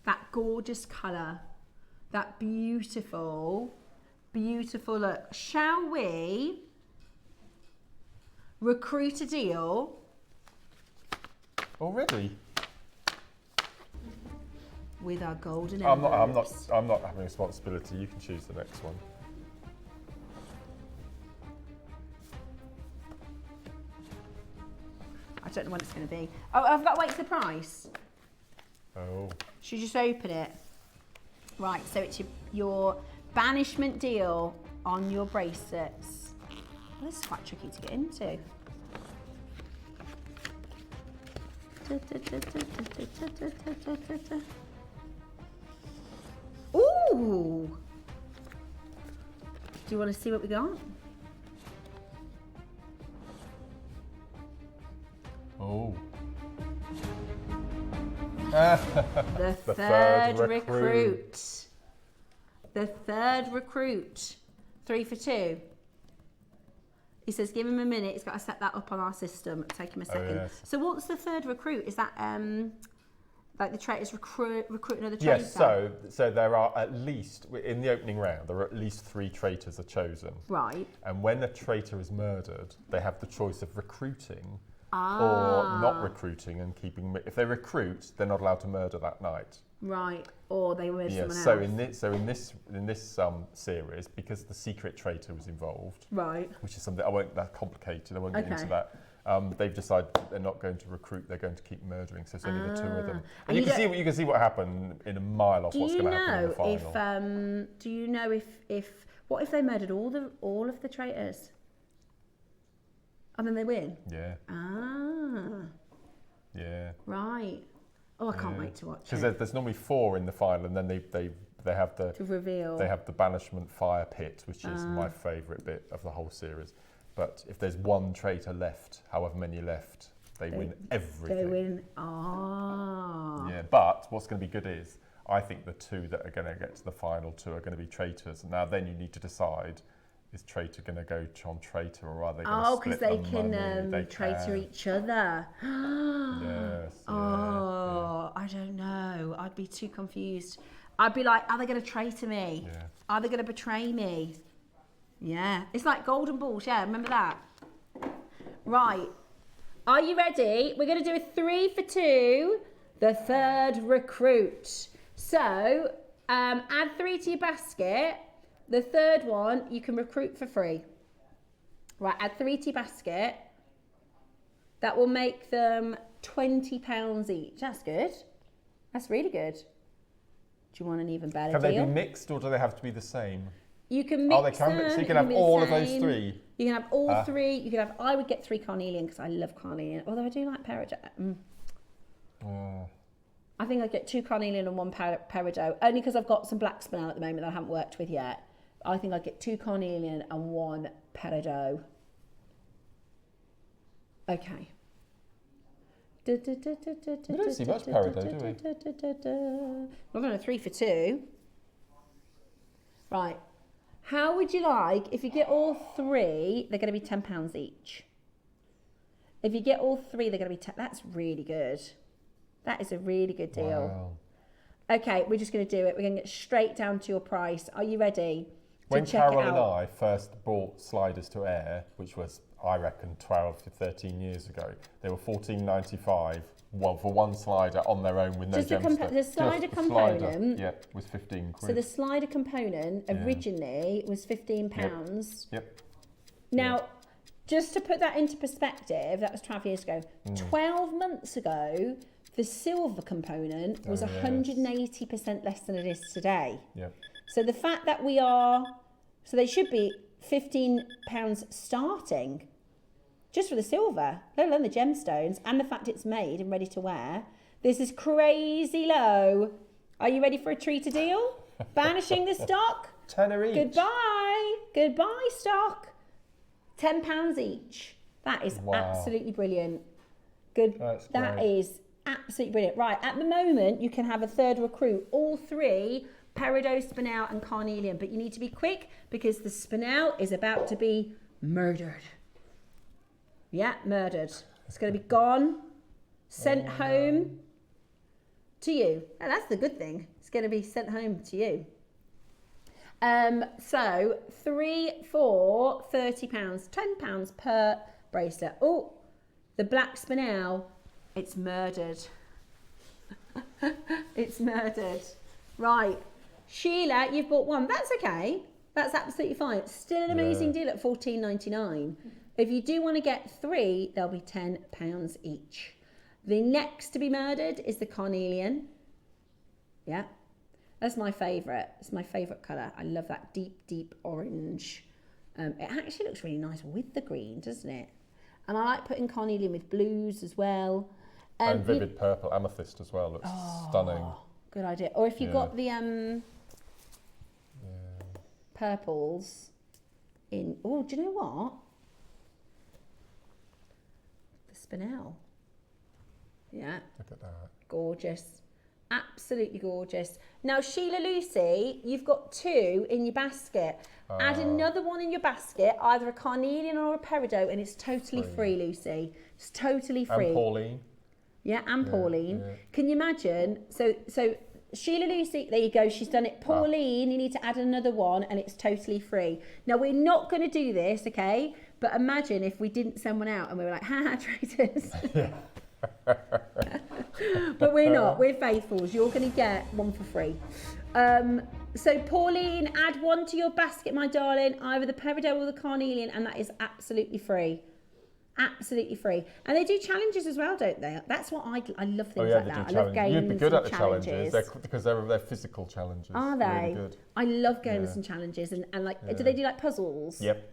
S2: that gorgeous colour, that beautiful look. Shall we recruit a deal?
S3: Already?
S2: With our golden
S3: I'm
S2: envelopes.
S3: not having responsibility. You can choose the next one.
S2: I don't know what it's going to be. Oh, I've got to wait for the price.
S3: Oh.
S2: Should you just open it? Right, so it's your banishment deal on your bracelets. Well, this is quite tricky to get into. Ooh! Do you want to see what we got?
S3: Oh.
S2: The third recruit. The third recruit. 3 for 2. He says, give him a minute. He's got to set that up on our system. Take him a second.
S3: Yes.
S2: So what's the third recruit? Is that like the traitors recruit another traitor?
S3: Yes, so there are at least, in the opening round, there are at least 3 traitors are chosen.
S2: Right.
S3: And when a traitor is murdered, they have the choice of recruiting or not recruiting and keeping. If they recruit, they're not allowed to murder that night.
S2: Right, or they murder someone else.
S3: So in this series, because the secret traitor was involved,
S2: right,
S3: which is something that complicated. I won't get into that. They've decided they're not going to recruit; they're going to keep murdering. So it's only the 2 of them. And you can see what happened in a mile off. What's going to happen in the final?
S2: Do you know if what if they murdered all of the traitors? And then they win?
S3: Yeah.
S2: Ah.
S3: Yeah.
S2: Right. Oh, I can't wait to watch it.
S3: Because there's normally 4 in the final, and then they have the
S2: to reveal.
S3: They have the banishment fire pit, which is my favourite bit of the whole series. But if there's 1 traitor left, however many left, they win everything.
S2: They win. Ah.
S3: Yeah. But what's going to be good is I think the 2 that are going to get to the final 2 are going to be traitors. Now then you need to decide. Is traitor going to go on traitor, or are they going to split the money?
S2: Because they can traitor each other.
S3: Yes.
S2: Oh, I don't know. I'd be too confused. I'd be like, are they going to traitor me?
S3: Yeah.
S2: Are they going to betray me? Yeah. It's like golden balls. Yeah, remember that? Right. Are you ready? We're going to do a 3 for 2, the third recruit. So add 3 to your basket. The third one you can recruit for free. Right, add 3 to your basket. That will make them £20 each. That's good. That's really good. Do you want an even better
S3: Can
S2: deal?
S3: they be mixed or do they have to be the same?
S2: You can mix them.
S3: So you can have all of those 3?
S2: You can have all 3. You can have. I would get 3 carnelian because I love carnelian. Although I do like peridot. I think I'd get 2 carnelian and 1 peridot. Only because I've got some black spinel at the moment that I haven't worked with yet. I think I'd get 2 carnelian and 1 peridot. Okay.
S3: We don't see much peridot, do we?
S2: We're going to 3 for 2. Right. How would you like, if you get all 3, they're going to be £10 each. If you get all 3, they're going to be 10. That's really good. That is a really good deal.
S3: Wow.
S2: Okay, we're just going to do it. We're going to get straight down to your price. Are you ready?
S3: When Carol and I first bought sliders to air, which was, I reckon, 12 to 13 years ago, they were $14.95 for one slider on their own with no gemstones.
S2: The slider component
S3: was 15 quid.
S2: So the slider component originally was £15.
S3: Yep.
S2: Now, just to put that into perspective, that was 12 years ago. 12 months ago, the silver component was 180% less than it is today.
S3: Yep.
S2: So the fact that we are, so they should be £15 starting, just for the silver, let alone the gemstones, and the fact it's made and ready to wear. This is crazy low. Are you ready for a treater deal? Banishing the stock.
S3: Tenner each.
S2: Goodbye. Goodbye, stock. £10 each. That is absolutely brilliant. Good. That is absolutely brilliant. Right, at the moment, you can have a third recruit, all 3, peridot, spinel and carnelian, but you need to be quick because the spinel is about to be murdered. Yeah, murdered. It's going to be gone, sent home to you. And that's the good thing. It's going to be sent home to you. So 3 for £30, £10 per bracelet. Oh, the black spinel, it's murdered. It's murdered. Right. Sheila, you've bought 1. That's okay. That's absolutely fine. It's still an amazing deal at $14.99. If you do want to get 3, they'll be £10 each. The next to be murdered is the carnelian. Yeah. That's my favourite. It's my favourite colour. I love that deep, deep orange. It actually looks really nice with the green, doesn't it? And I like putting carnelian with blues as well.
S3: And vivid purple amethyst as well. Looks stunning.
S2: Good idea. Or if you've got the purples in... Oh, do you know what? The spinel. Yeah.
S3: Look at that.
S2: Gorgeous. Absolutely gorgeous. Now, Sheila Lucy, you've got 2 in your basket. Add another one in your basket, either a carnelian or a peridot, and it's totally free, Lucy. It's totally free.
S3: And Pauline.
S2: Yeah, and Pauline. Can you imagine? So Sheila Lucy, there you go. She's done it. Pauline, you need to add another one, and it's totally free. Now, we're not going to do this, okay? But imagine if we didn't send one out and we were like, ha, traitors. But we're not. We're faithfuls. You're going to get 1 for free. So Pauline, add 1 to your basket, my darling, either the peridot or the carnelian, and that is absolutely free. Absolutely free. And they do challenges as well, don't they? That's what I love things like that. I love games.
S3: You'd be good at the
S2: challenges.
S3: because they're physical challenges.
S2: Are they?
S3: Really good.
S2: I love games and challenges, and like, do they do like puzzles?
S3: Yep.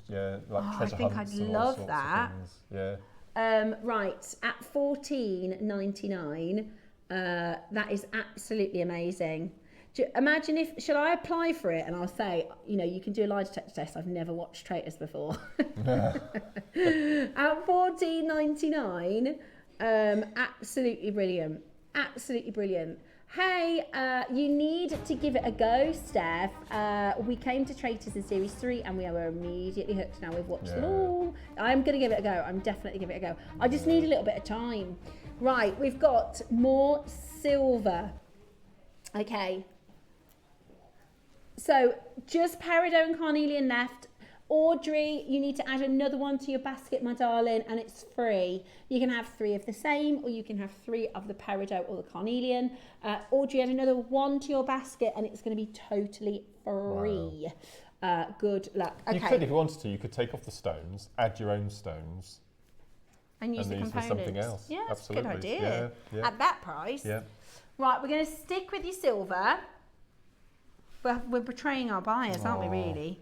S3: Yeah, like treasure
S2: I think
S3: hunts
S2: I'd
S3: and all
S2: love
S3: sorts
S2: that.
S3: of things. Yeah.
S2: Right, at $14.99, that is absolutely amazing. Imagine if, should I apply for it and I'll say, you know, you can do a lie detector test. I've never watched Traitors before. At $14.99, absolutely brilliant. Absolutely brilliant. Hey, you need to give it a go, Steph. We came to Traitors in Series 3 and we were immediately hooked. Now we've watched them all. I'm going to give it a go. I'm definitely giving it a go. I just need a little bit of time. Right, we've got more silver. Okay. So just peridot and carnelian left.
S6: Audrey, you need to add another one to your basket, my darling, and it's free. You can have 3 of the same, or you can have 3 of the peridot or the carnelian. Audrey, add another 1 to your basket, and it's going to be totally free. Wow. Good luck. Okay.
S3: You could, if you wanted to, you could take off the stones, add your own stones,
S2: and use the
S3: these
S2: components.
S3: for something else.
S2: Yeah, that's
S3: absolutely.
S2: a good idea.
S3: Yeah.
S2: At that price.
S3: Yeah.
S2: Right, we're going to stick with your silver. We're betraying our buyers, aren't we, really?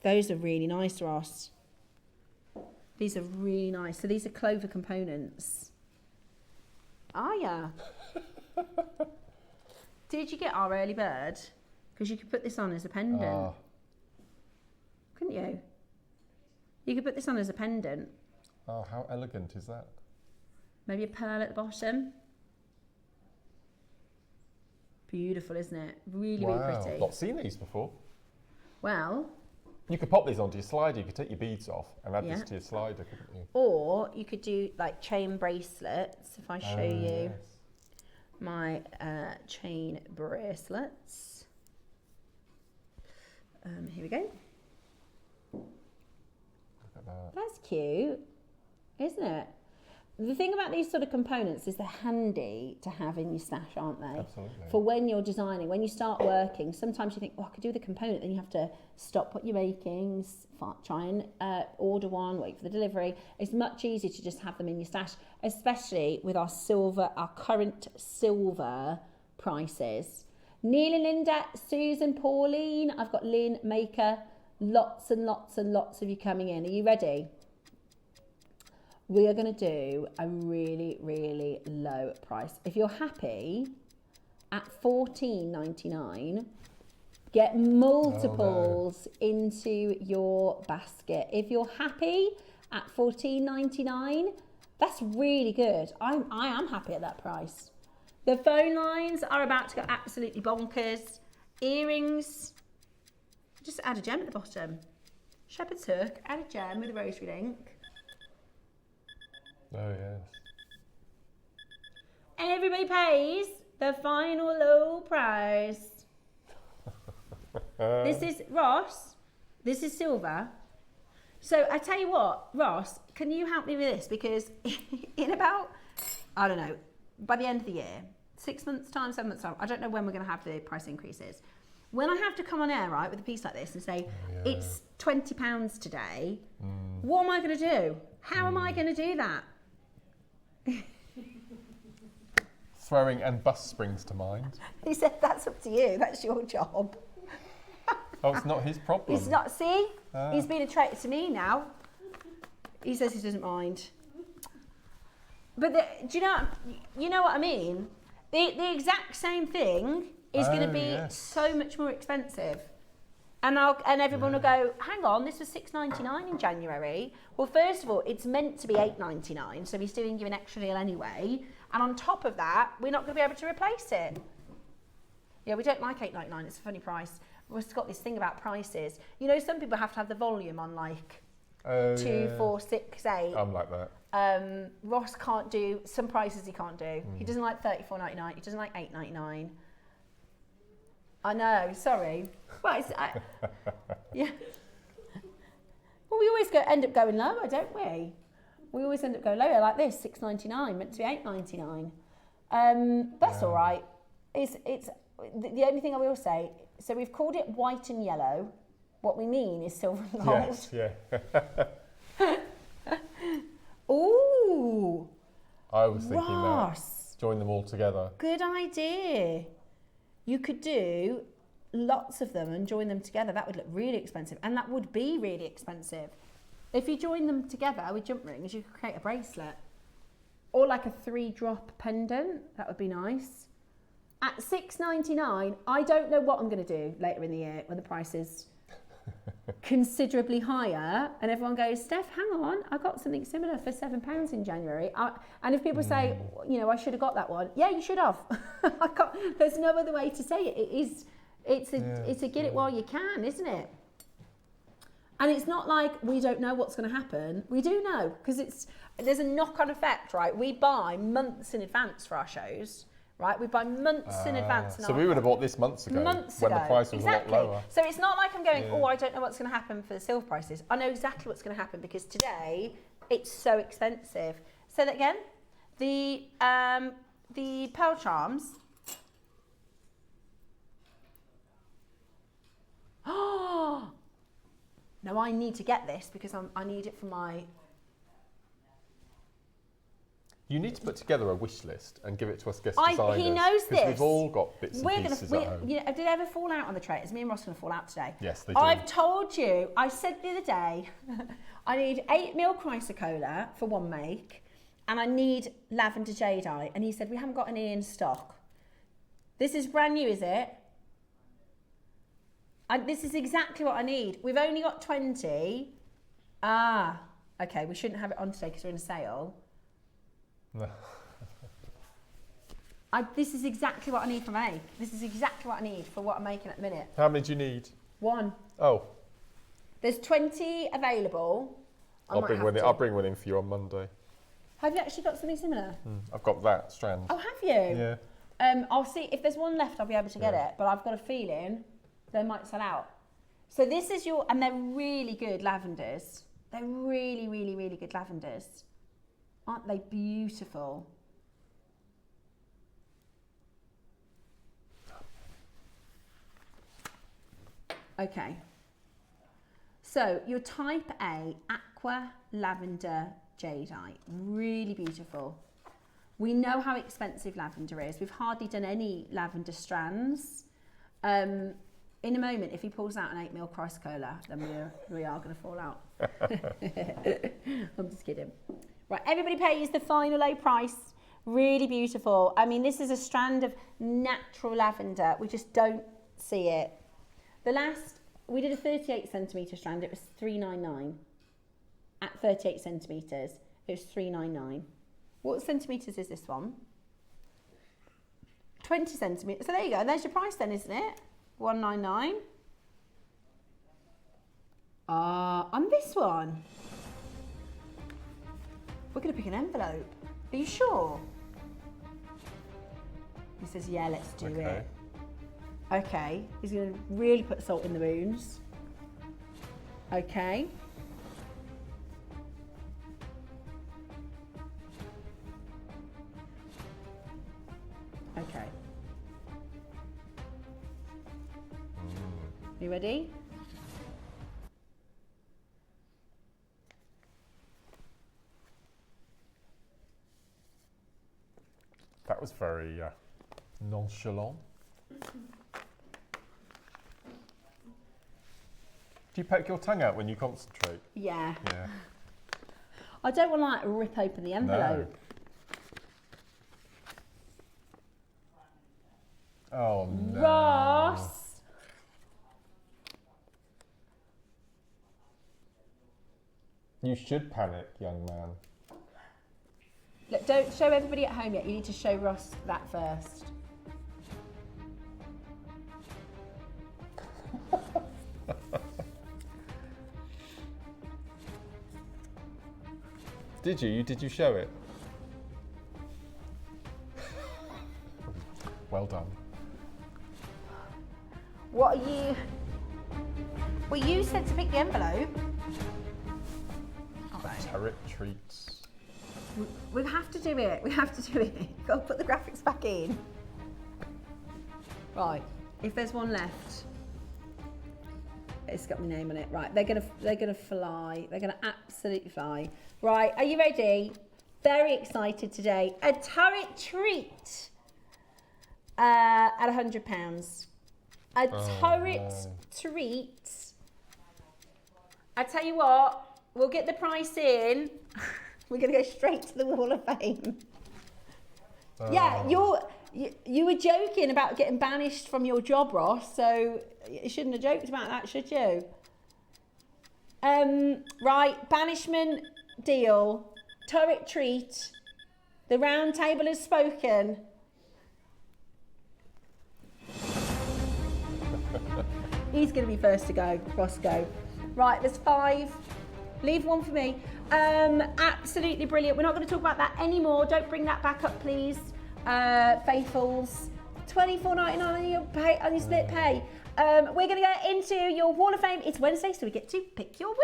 S6: Those are really nice, Ross. These are really nice. So these are clover components.
S2: Are ya? Did you get our early bird? Because you could put this on as a pendant. Couldn't you? You could put this on as a pendant.
S3: Oh, how elegant is that?
S2: Maybe a pearl at the bottom. Beautiful, isn't it? Really, really pretty.
S3: Not seen these before.
S2: Well,
S3: you could pop these onto your slider. You could take your beads off and add this to your slider, couldn't you?
S2: Or you could do like chain bracelets. If I show you my chain bracelets. Here we go.
S3: Look at that.
S2: That's cute, isn't it? The thing about these sort of components is they're handy to have in your stash, aren't they?
S3: Absolutely.
S2: For when you're designing, when you start working, sometimes you think, oh, I could do the component, then you have to stop what you're making, try and order one, wait for the delivery. It's much easier to just have them in your stash, especially with our silver, our current silver prices. Neil and Linda, Susan, Pauline, I've got Lynn, Maker, lots and lots and lots of you coming in. Are you ready? We are going to do a really, really low price. If you're happy at $14.99, get multiples into your basket. If you're happy at $14.99, that's really good. I am happy at that price. The phone lines are about to go absolutely bonkers. Earrings, just add a gem at the bottom. Shepherd's hook, add a gem with a rosary link.
S3: Oh, yes.
S2: Everybody pays the final low price. This is, Ross, this is silver. So I tell you what, Ross, can you help me with this? Because in about, I don't know, by the end of the year, 6 months time, 7 months time, I don't know when we're going to have the price increases. When I have to come on air, right, with a piece like this and say, it's £20 today, what am I going to do? How am I going to do that?
S3: Throwing and bus springs to mind.
S2: He said, that's up to you. That's your job.
S3: Oh, it's not his problem.
S2: He's not, see? He's been a traitor to me now. He says he doesn't mind. But do you know what I mean? The exact same thing is going to be so much more expensive. And everyone will go, hang on, this was $6.99 in January. Well, first of all, it's meant to be $8.99, so he's doing you an extra deal anyway. And on top of that, we're not going to be able to replace it. Yeah, we don't like $8.99. It's a funny price. We've got this thing about prices. You know, some people have to have the volume on like 2, 4, 6, 8.
S3: I'm like that.
S2: Ross can't do some prices he can't do. He doesn't like $34.99. He doesn't like $8.99. I know, sorry. Well, yeah. Well, we always end up going lower, don't we? We always end up going lower, like this, $6.99, meant to be $8.99. That's all right. It's the only thing I will say. So we've called it white and yellow. What we mean is silver and gold.
S3: Yes, yeah.
S2: Ooh.
S3: I was thinking
S2: Ross.
S3: that. Join them all together.
S2: Good idea. You could do lots of them and join them together. That would look really expensive, and that would be really expensive. If you join them together with jump rings, you could create a bracelet. Or like a 3-drop pendant. That would be nice. At $6.99, I don't know what I'm going to do later in the year when the price is considerably higher, and everyone goes, Steph, hang on, I got something similar for £7 in January. And if people say, you know, I should have got that one, yeah, you should have. There's no other way to say it. It's a get it while you can, isn't it? And it's not like we don't know what's going to happen. We do know, because there's a knock-on effect, right? We buy months in advance for our shows. right? We buy months in advance.
S3: So we would have bought this months ago.
S2: Months
S3: when
S2: ago.
S3: the price was
S2: exactly.
S3: a lot lower.
S2: So it's not like I'm going, oh, I don't know what's going to happen for the silver prices. I know exactly what's going to happen because today it's so expensive. Say that again. The pearl charms. Oh no! I need to get this because I need it for my.
S3: You need to put together a wish list and give it to us guest designers.
S2: He knows this.
S3: Because we've all got bits and pieces at home.
S2: You know, did I ever fall out on the traitors? Me and Ross are going to fall out today.
S3: Yes, they do.
S2: I've told you. I said the other day, I need 8ml chrysocolla for one make, and I need lavender jadeite. And he said we haven't got any in stock. This is brand new, is it? This is exactly what I need. We've only got 20. Ah, okay. We shouldn't have it on today because we're in a sale.
S3: No.
S2: This is exactly what I need for make. This is exactly what I need for what I'm making at the minute.
S3: How many do you need?
S2: 1.
S3: Oh.
S2: There's 20 available.
S3: I'll bring one in for you on Monday.
S2: Have you actually got something similar?
S3: I've got that strand.
S2: Oh, have you?
S3: Yeah.
S2: I'll see if there's one left. I'll be able to get it, but I've got a feeling they might sell out. So this is and they're really good lavenders. They're really, really, really good lavenders. Aren't they beautiful? Okay. So your type A aqua lavender jadeite, really beautiful. We know how expensive lavender is. We've hardly done any lavender strands. In a moment, if he pulls out an 8ml chrysocolla, then we are going to fall out. I'm just kidding. Right, everybody pays the final low price. Really beautiful. I mean, this is a strand of natural lavender. We just don't see it. We did a 38 centimetre strand. It was $3.99. At 38 centimetres, it was $3.99. What centimetres is this one? 20 centimetres. So there you go. And there's your price then, isn't it? $1.99. On this one, we're going to pick an envelope. Are you sure? He says, yeah, let's do it. Okay. He's going to really put salt in the wounds. Okay. Okay. You ready?
S3: That was very nonchalant. Do you poke your tongue out when you concentrate?
S2: Yeah.
S3: Yeah.
S2: I don't want to like rip open the envelope.
S3: No. Oh no.
S2: Ross!
S3: You should panic, young man.
S2: Look, don't show everybody at home yet. You need to show Ross that first.
S3: Did you show it? Well done.
S2: What are you... Well, you said to pick the envelope.
S3: Tsavorite treats.
S2: We have to do it. We have to do it. Got to put the graphics back in. Right. If there's one left, it's got my name on it. Right. They're gonna fly. They're gonna absolutely fly. Right. Are you ready? Very excited today. A Tsavorite treat at £100. A Tsavorite treat. I tell you what. We'll get the price in. We're going to go straight to the Wall of Fame. Yeah, you were joking about getting banished from your job, Ross, so you shouldn't have joked about that, should you? Right, banishment deal, Tsavorite treat. The round table has spoken. He's going to be first to go. Ross, go. Right, there's 5. Leave one for me. Absolutely brilliant. We're not going to talk about that anymore. Don't bring that back up, please. faithfuls. $24.99 on your split pay. We're going to go into your Wall of Fame. It's Wednesday, so we get to pick your winner.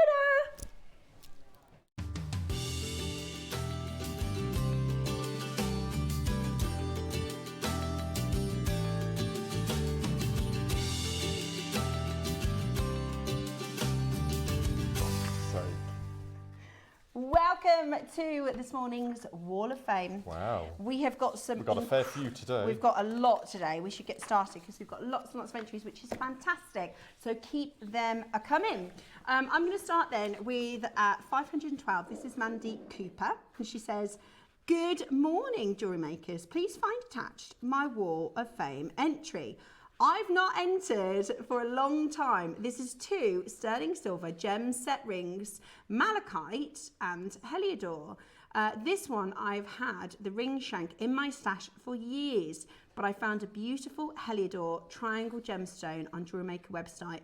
S2: Welcome to this morning's Wall of Fame.
S3: Wow.
S2: We have got some...
S3: We've got a fair few today.
S2: We've got a lot today. We should get started because we've got lots and lots of entries, which is fantastic. So keep them coming. I'm going to start then with 512. This is Mandy Cooper. And she says, good morning, jewellery makers. Please find attached my Wall of Fame entry. I've not entered for a long time. This is 2 sterling silver gem set rings, malachite and heliodor. This one I've had the ring shank in my stash for years, but I found a beautiful heliodor triangle gemstone on JewelleryMaker website,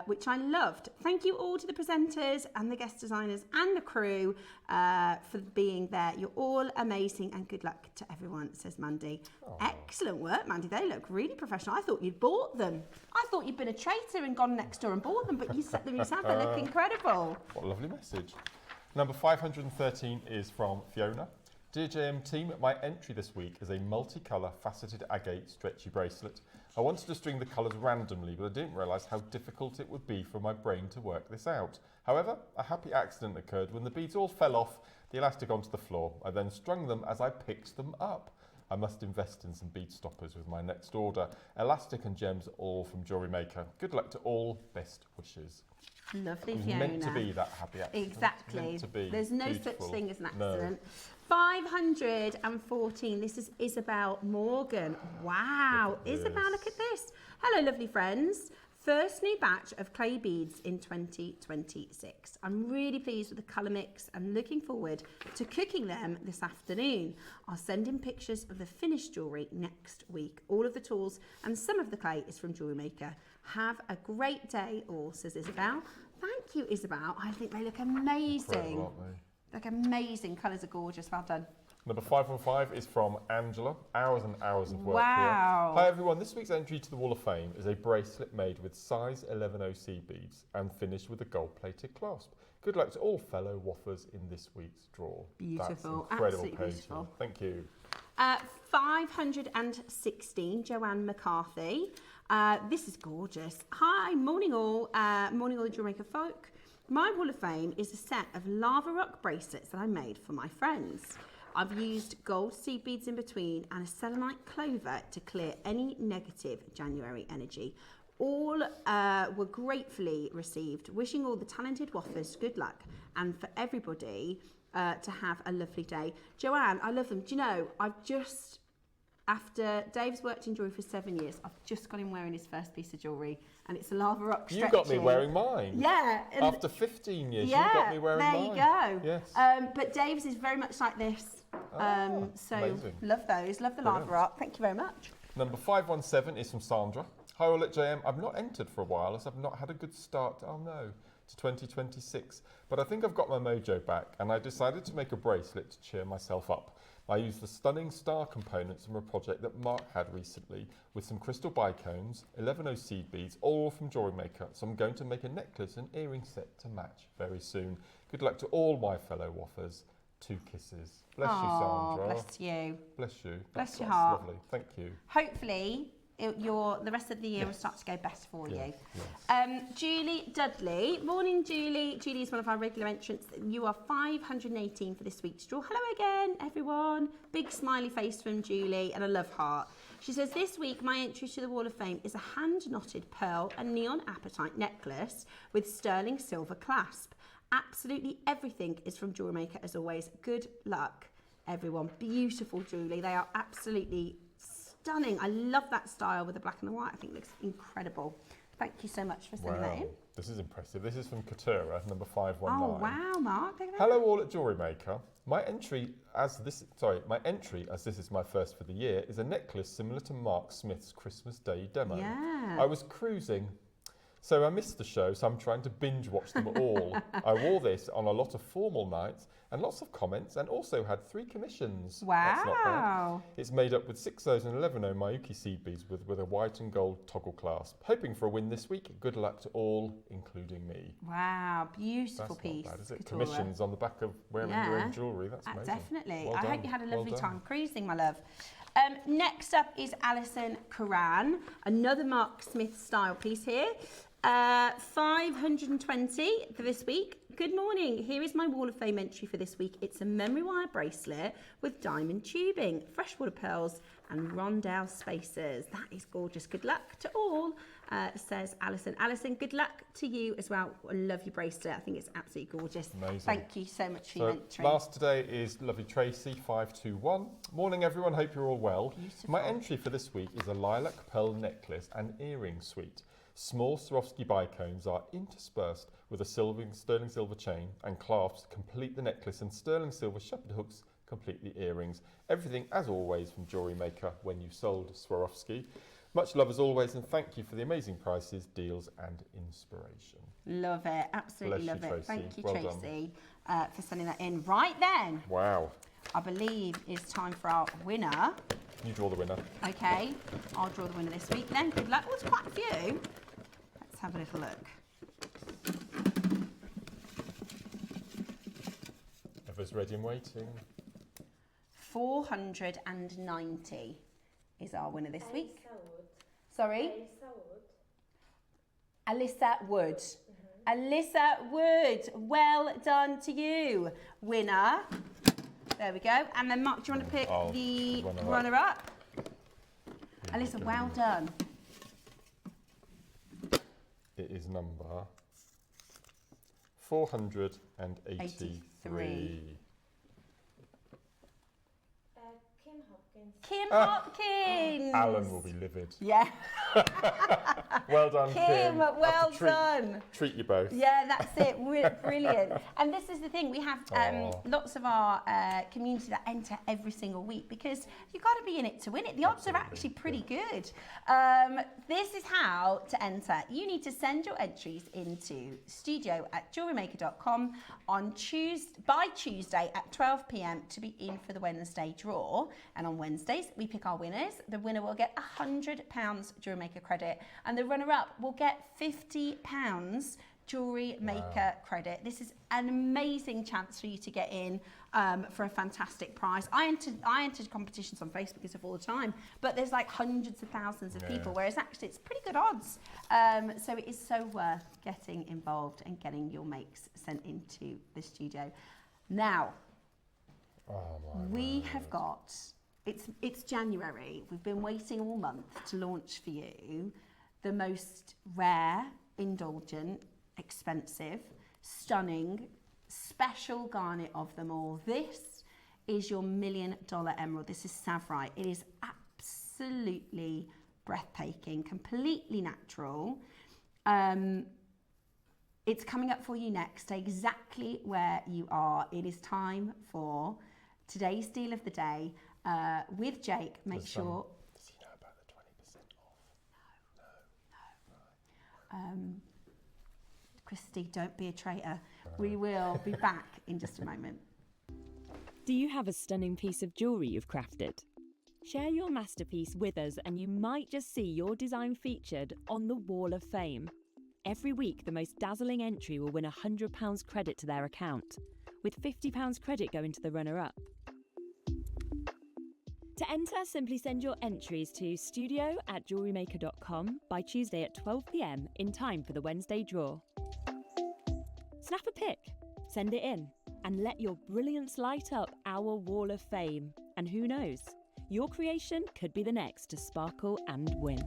S2: which I loved. Thank you all to the presenters and the guest designers and the crew for being there. You're all amazing and good luck to everyone, says Mandy. Aww. Excellent work, Mandy. They look really professional. I thought you'd bought them. I thought you'd been a traitor and gone next door and bought them, but you set them yourself. They look incredible.
S3: What a lovely message. Number 513 is from Fiona. Dear JM team, my entry this week is a multicolour faceted agate stretchy bracelet. I wanted to string the colours randomly, but I didn't realise how difficult it would be for my brain to work this out. However, a happy accident occurred when the beads all fell off the elastic onto the floor. I then strung them as I picked them up. I must invest in some bead stoppers with my next order. Elastic and gems all from JewelleryMaker. Good luck to all, best wishes.
S2: Lovely,
S3: it was
S2: Fiona.
S3: meant to be that happy accident.
S2: Exactly.
S3: Meant to be.
S2: There's no
S3: Beautiful.
S2: such thing as an
S3: No.
S2: accident. 514. This is Isabel Morgan. Wow.
S3: Look at
S2: Isabel,
S3: this.
S2: look at this. Hello, lovely friends. First new batch of clay beads in 2026. I'm really pleased with the colour mix and looking forward to cooking them this afternoon. I'll send in pictures of the finished jewellery next week. All of the tools and some of the clay is from JewelleryMaker. Have a great day all, says Isabel. Thank you, Isabel. I think they look amazing.
S3: Incredible, aren't they?
S2: Look amazing. Colours are gorgeous. Well done.
S3: Number 515 is from Angela. Hours and hours of work
S2: Wow.
S3: here. Hi everyone, this week's entry to the Wall of Fame is a bracelet made with size 11 OC beads and finished with a gold-plated clasp. Good luck to all fellow waffers in this week's draw.
S2: Beautiful.
S3: That's incredible,
S2: Absolutely
S3: Katie.
S2: beautiful.
S3: Thank you.
S2: 516, Joanne McCarthy. This is gorgeous. Hi, morning all the JewelleryMaker folk. My Wall of Fame is a set of lava rock bracelets that I made for my friends. I've used gold seed beads in between and a selenite clover to clear any negative January energy. All were gratefully received. Wishing all the talented waffers good luck and for everybody to have a lovely day. Joanne, I love them. Do you know, after Dave's worked in jewellery for 7 years, I've just got him wearing his first piece of jewellery, and it's a lava rock stretchy.
S3: You got me wearing mine.
S2: Yeah.
S3: After 15 years, you got me wearing mine.
S2: There you go.
S3: Yes.
S2: But Dave's is very much like this. So
S3: amazing.
S2: love those. Love the lava rock. Thank you very much.
S3: Number 517 is from Sandra. Hi all at JM. I've not entered for a while as I've not had a good start, to 2026. But I think I've got my mojo back and I decided to make a bracelet to cheer myself up. I used the stunning star components from a project that Mark had recently with some crystal bicones, 11 seed beads, all from JewelleryMaker. So I'm going to make a necklace and earring set to match very soon. Good luck to all my fellow waffers. 2 kisses. Bless you, Sandra.
S2: Bless you.
S3: Bless you.
S2: Bless your
S3: That's
S2: heart.
S3: lovely. Thank you.
S2: Hopefully, the rest of the year will start to go better for you.
S3: Yes.
S2: Julie Dudley. Morning, Julie. Julie is one of our regular entrants. You are 518 for this week's draw. Hello again, everyone. Big smiley face from Julie and a love heart. She says, this week my entry to the Wall of Fame is a hand-knotted pearl and neon apatite necklace with sterling silver clasp. Absolutely everything is from JewelleryMaker as always. Good luck, everyone. Beautiful, Julie. They are absolutely stunning. I love that style with the black and the white. I think it looks incredible. Thank you so much for sending that in.
S3: This is impressive. This is from Katura, number 519.
S2: Oh wow, Mark.
S3: Hello all at JewelleryMaker. My entry, as this is my first for the year, is a necklace similar to Mark Smith's Christmas Day demo.
S2: Yeah.
S3: I was cruising So I missed the show, so I'm trying to binge watch them all. I wore this on a lot of formal nights and lots of comments, and also had 3 commissions. That's not bad.
S2: Wow.
S3: It's made up with 6,011 Mayuki seed beads with a white and gold toggle clasp. Hoping for a win this week. Good luck to all, including me.
S2: Wow, beautiful
S3: That's
S2: piece.
S3: not bad, is it?
S2: Couture.
S3: Commissions on the back of wearing your own jewellery. That's amazing.
S2: Definitely.
S3: Well
S2: I
S3: done.
S2: hope you had a lovely
S3: Well done.
S2: time cruising, my love. Next up is Alison Curran, another Mark Smith style piece here. 520 for this week. Good morning. Here is my Wall of Fame entry for this week. It's a memory wire bracelet with diamond tubing, freshwater pearls and Rondelles spacers. That is gorgeous. Good luck to all, says Alison. Alison, good luck to you as well. I love your bracelet. I think it's absolutely gorgeous.
S3: Amazing.
S2: Thank you so much for your entry.
S3: Last today is lovely Tracy, 521. Morning everyone, hope you're all well.
S2: Beautiful.
S3: My entry for this week is a lilac pearl necklace and earring suite. Small Swarovski bicones are interspersed with a sterling silver chain, and clasps complete the necklace, and sterling silver shepherd hooks complete the earrings. Everything as always from JewelleryMaker when you sold Swarovski. Much love as always, and thank you for the amazing prices, deals and inspiration.
S2: Love it. Absolutely
S3: Bless
S2: love
S3: you,
S2: it.
S3: Tracy.
S2: Thank you,
S3: Well done.
S2: Tracy, for sending that in. Right then,
S3: Wow.
S2: I believe it's time for our winner.
S3: You draw the winner.
S2: Okay, I'll draw the winner this week then. Good luck. There's quite a few. Let's have a little look.
S3: Ever's ready and waiting.
S2: 490 is our winner this week. Sorry? Alyssa Wood. Alyssa Wood, well done to you. Winner. There we go. And then Mark, do you want to pick the runner-up? Alyssa, well done.
S3: It is number 483.
S2: Kim Hopkins.
S3: Alan will be livid.
S2: Yeah.
S3: Well done, Kim.
S2: Well done.
S3: Treat you both.
S2: Yeah, that's it. Brilliant. And this is the thing, we have lots of our community that enter every single week because you've got to be in it to win it. The odds are actually pretty good. This is how to enter. You need to send your entries into studio@jewellerymaker.com by Tuesday at 12 p.m. to be in for the Wednesday draw. And on Wednesdays, we pick our winners. The winner will get £100 Jewellery Maker credit, and the runner-up will get £50 Jewellery Maker credit. This is an amazing chance for you to get in for a fantastic prize. I entered competitions on Facebook all the time, but there's like hundreds of thousands of people, whereas actually it's pretty good odds. So it is so worth getting involved and getting your makes sent into the studio. Now, we have got, it's January. We've been waiting all month to launch for you the most rare, indulgent, expensive, stunning, special garnet of them all. This is your $1 million emerald. This is Tsavorite. It is absolutely breathtaking, completely natural. It's coming up for you next. Stay exactly where you are. It is time for today's deal of the day with Jake. Make sure.
S3: Does he know about the 20% off? No.
S2: Christy, don't be a traitor. We will be back in just a moment.
S9: Do you have a stunning piece of jewellery you've crafted? Share your masterpiece with us and you might just see your design featured on the Wall of Fame. Every week, the most dazzling entry will win £100 credit to their account, with £50 credit going to the runner-up. To enter, simply send your entries to studio@jewellerymaker.com by Tuesday at 12 p.m. in time for the Wednesday draw. Snap a pic, send it in, and let your brilliance light up our Wall of Fame. And who knows, your creation could be the next to sparkle and win.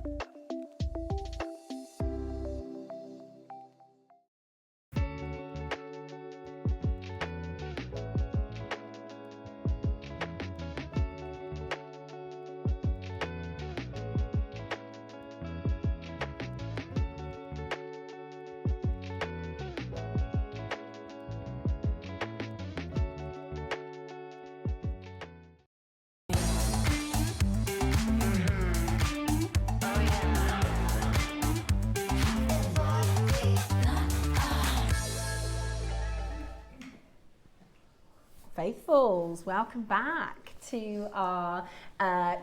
S2: Faithfuls, welcome back to our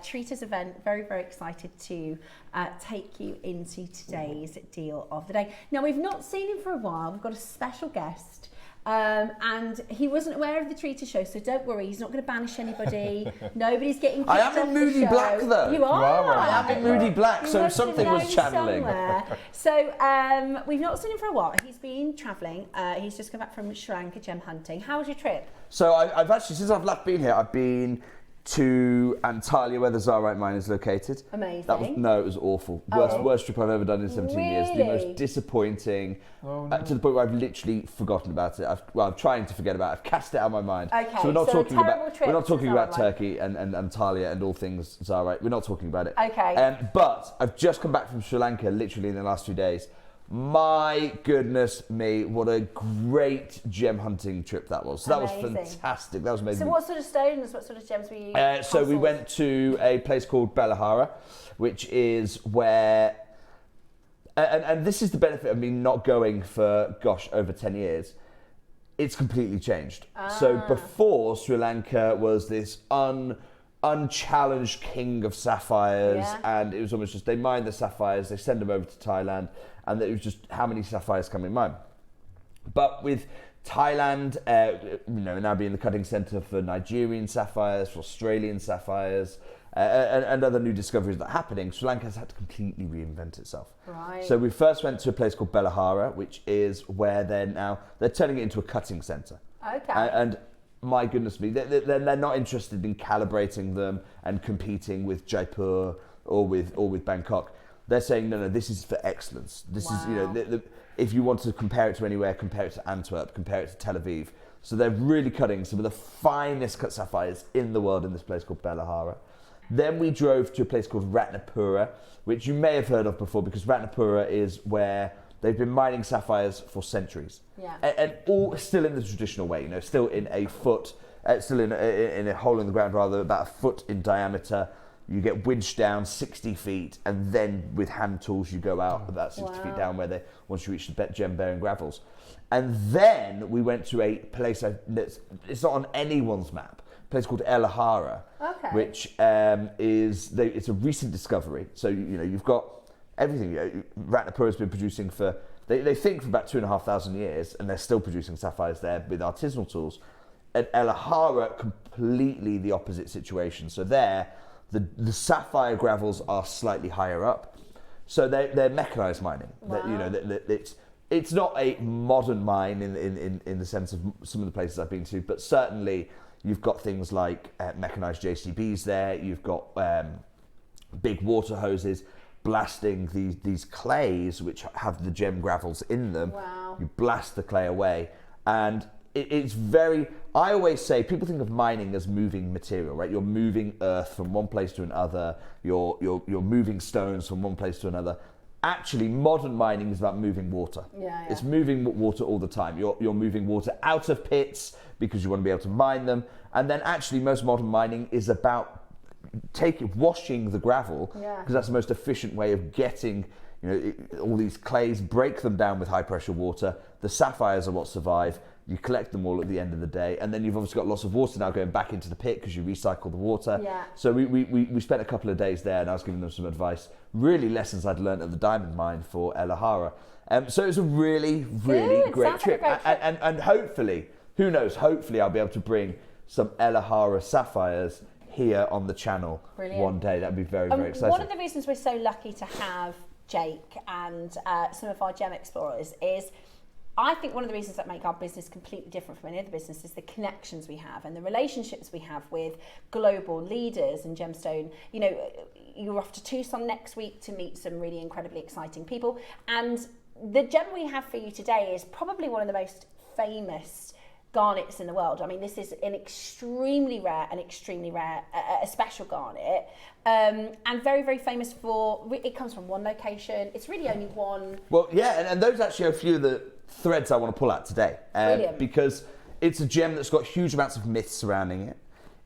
S2: treaters event. Very, very excited to take you into today's deal of the day. Now, we've not seen him for a while. We've got a special guest. And he wasn't aware of the treater show, so don't worry, he's not going to banish anybody. Nobody's getting kicked off the show.
S10: I am in Moody Black, though.
S2: You are?
S10: I am in Moody Black, so something was channeling.
S2: So we've not seen him for a while. He's been travelling. He's just come back from Sri Lanka gem hunting. How was your trip?
S10: So I've actually, since I've last been here, I've been to Antalya, where the Tsavorite mine is located.
S2: Amazing.
S10: It was awful. Worst trip I've ever done in 17 years. The most disappointing, to the point where I've literally forgotten about it. I'm trying to forget about it. I've cast it out of my mind.
S2: Okay,
S10: so we're not talking about
S2: Tsavorite.
S10: Turkey and Antalya and all things Tsavorite. We're not talking about it.
S2: Okay.
S10: But I've just come back from Sri Lanka, literally in the last few days. My goodness me, what a great gem hunting trip that was. So that was fantastic. That was amazing.
S2: So what sort of stones, what sort of gems were you
S10: So we went to a place called Bellahara, which is where, and this is the benefit of me not going for, over 10 years. It's completely changed. So before, Sri Lanka was this unchallenged king of sapphires, and it was almost just, they mine the sapphires, they send them over to Thailand, and it was just how many sapphires can we mine. But with Thailand, now being the cutting centre for Nigerian sapphires, for Australian sapphires, and other new discoveries that are happening, Sri Lanka has had to completely reinvent itself.
S2: Right.
S10: So we first went to a place called Bellahara, which is where they're turning it into a cutting centre.
S2: Okay.
S10: And my goodness me, they're not interested in calibrating them and competing with Jaipur or with Bangkok. They're saying, no, this is for excellence. This is, if you want to compare it to anywhere, compare it to Antwerp, compare it to Tel Aviv. So they're really cutting some of the finest cut sapphires in the world in this place called Bellahara. Then we drove to a place called Ratnapura, which you may have heard of before, because Ratnapura is where they've been mining sapphires for centuries.
S2: Yeah.
S10: And all still in the traditional way, still in a foot, still in a hole in the ground, rather, about a foot in diameter. You get winched down 60 feet, and then with hand tools you go out about 60 feet down once you reach the gem-bearing gravels. And then we went to a place, it's not on anyone's map, a place called Elahara, which it's a recent discovery. So, you've got everything. Ratnapura has been producing for, they think for about 2,500 years, and they're still producing sapphires there with artisanal tools. At Elahara, completely the opposite situation. So there, the sapphire gravels are slightly higher up, so they're mechanized mining.
S2: Wow.
S10: It's not a modern mine in the sense of some of the places I've been to, but certainly you've got things like mechanized JCBs there. You've got big water hoses blasting these clays which have the gem gravels in them.
S2: Wow.
S10: You blast the clay away, and it's very, I always say, people think of mining as moving material, right? You're moving earth from one place to another. You're moving stones from one place to another. Actually, modern mining is about moving water.
S2: Yeah.
S10: It's moving water all the time. You're moving water out of pits because you want to be able to mine them. And then actually, most modern mining is about washing the gravel, because that's the most efficient way of getting all these clays, break them down with high pressure water. The sapphires are what survive. You collect them all at the end of the day, and then you've obviously got lots of water now going back into the pit because you recycle the water.
S2: Yeah.
S10: So we spent a couple of days there, and I was giving them some advice, really lessons I'd learned at the diamond mine for Elahara. So it was a really great trip. And hopefully, who knows, hopefully I'll be able to bring some Elahara sapphires here on the channel one day. That'd be very exciting.
S2: One of the reasons we're so lucky to have Jake and some of our gem explorers is, I think one of the reasons that make our business completely different from any other business is the connections we have and the relationships we have with global leaders in gemstone. You're off to Tucson next week to meet some really incredibly exciting people. And the gem we have for you today is probably one of the most famous garnets in the world. I mean, this is an extremely rare, a special garnet, and very, very famous for, it comes from one location. It's really only one. Well,
S10: yeah, and those actually are a few of the threads I want to pull out today, because it's a gem that's got huge amounts of myths surrounding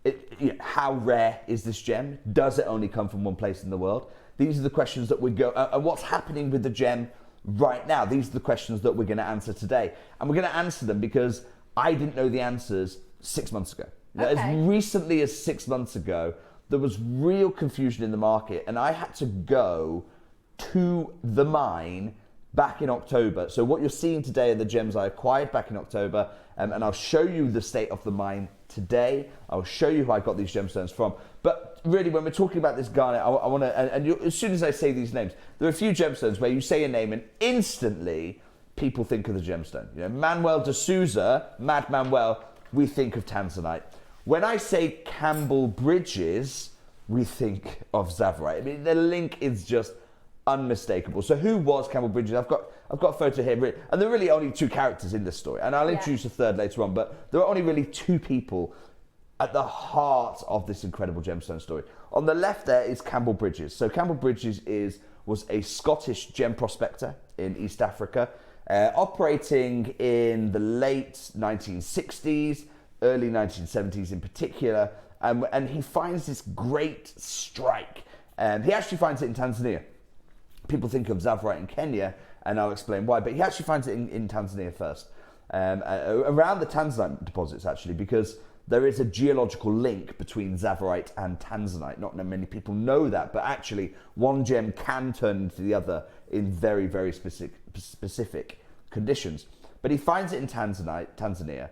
S10: it. How rare is this gem? Does it only come from one place in the world? These are the questions that we go, and what's happening with the gem right now? These are the questions that we're going to answer today, and we're going to answer them because I didn't know the answers 6 months ago. As recently as 6 months ago, there was real confusion in the market, and I had to go to the mine back in October. So what you're seeing today are the gems I acquired back in October, and I'll show you the state of the mine today. I'll show you who I got these gemstones from. But really, when we're talking about this garnet, I want to, and as soon as I say these names, there are a few gemstones where you say a name and instantly people think of the gemstone. You know, Manuel de Souza, Mad Manuel, we think of Tanzanite. When I say Campbell Bridges, we think of Tsavorite. I mean, the link is just unmistakable. So who was Campbell Bridges? I've got a photo here, and there are really only two characters in this story, and I'll introduce a third later on, but there are only really two people at the heart of this incredible gemstone story. On the left there is Campbell Bridges. So Campbell Bridges was a Scottish gem prospector in East Africa, operating in the late 1960s, early 1970s in particular, and he finds this great strike. He actually finds it in Tanzania. People think of Tsavorite in Kenya, and I'll explain why, but he actually finds it in Tanzania first, around the Tanzanite deposits actually, because there is a geological link between Tsavorite and Tanzanite. Not many people know that, but actually one gem can turn into the other in very, very specific conditions. But he finds it in Tanzania.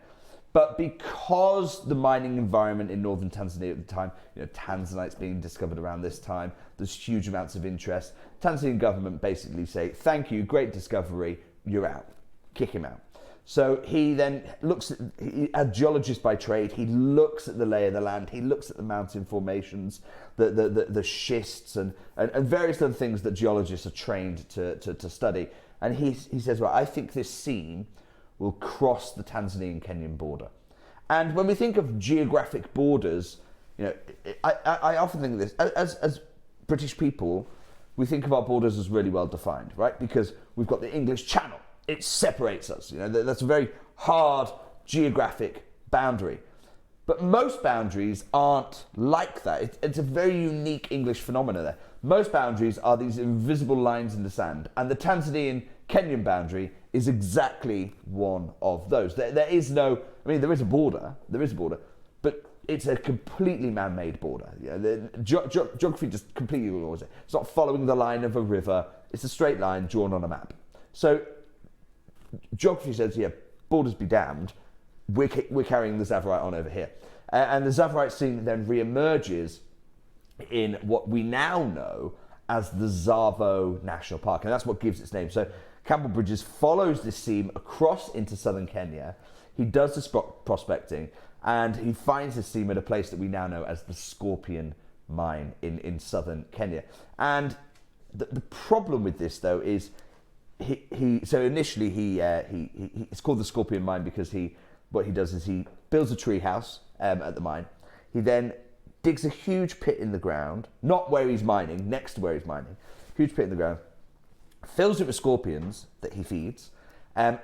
S10: But because the mining environment in northern Tanzania at the time, you know, Tanzanite's being discovered around this time, there's huge amounts of interest. Tanzanian government basically say, thank you, great discovery, you're out. Kick him out. So he then looks at, a geologist by trade, he looks at the lay of the land, he looks at the mountain formations, the schists and various other things that geologists are trained to study. And he says, well, I think this seam will cross the Tanzanian-Kenyan border. And when we think of geographic borders, you know, I often think of this, as British people, we think of our borders as really well defined, right? Because we've got the English Channel. It separates us. You know, that's a very hard geographic boundary. But most boundaries aren't like that. It's a very unique English phenomenon there. Most boundaries are these invisible lines in the sand, and the Tanzanian-Kenyan boundary is exactly one of those. There is no, I mean, there is a border, but it's a completely man-made border. You know, the geography just completely ignores it. It's not following the line of a river. It's a straight line drawn on a map. So geography says, yeah, borders be damned. We're carrying the Tsavorite on over here. And the Tsavorite seam then re-emerges in what we now know as the Tsavo National Park. And that's what gives its name. So Campbell Bridges follows this seam across into southern Kenya. He does the prospecting, and he finds this seam at a place that we now know as the Scorpion Mine in southern Kenya. And the problem with this, though, is so initially it's called the Scorpion Mine because what he does is he builds a tree house at the mine. He then digs a huge pit in the ground, not where he's mining, next to where he's mining, huge pit in the ground, fills it with scorpions that he feeds, and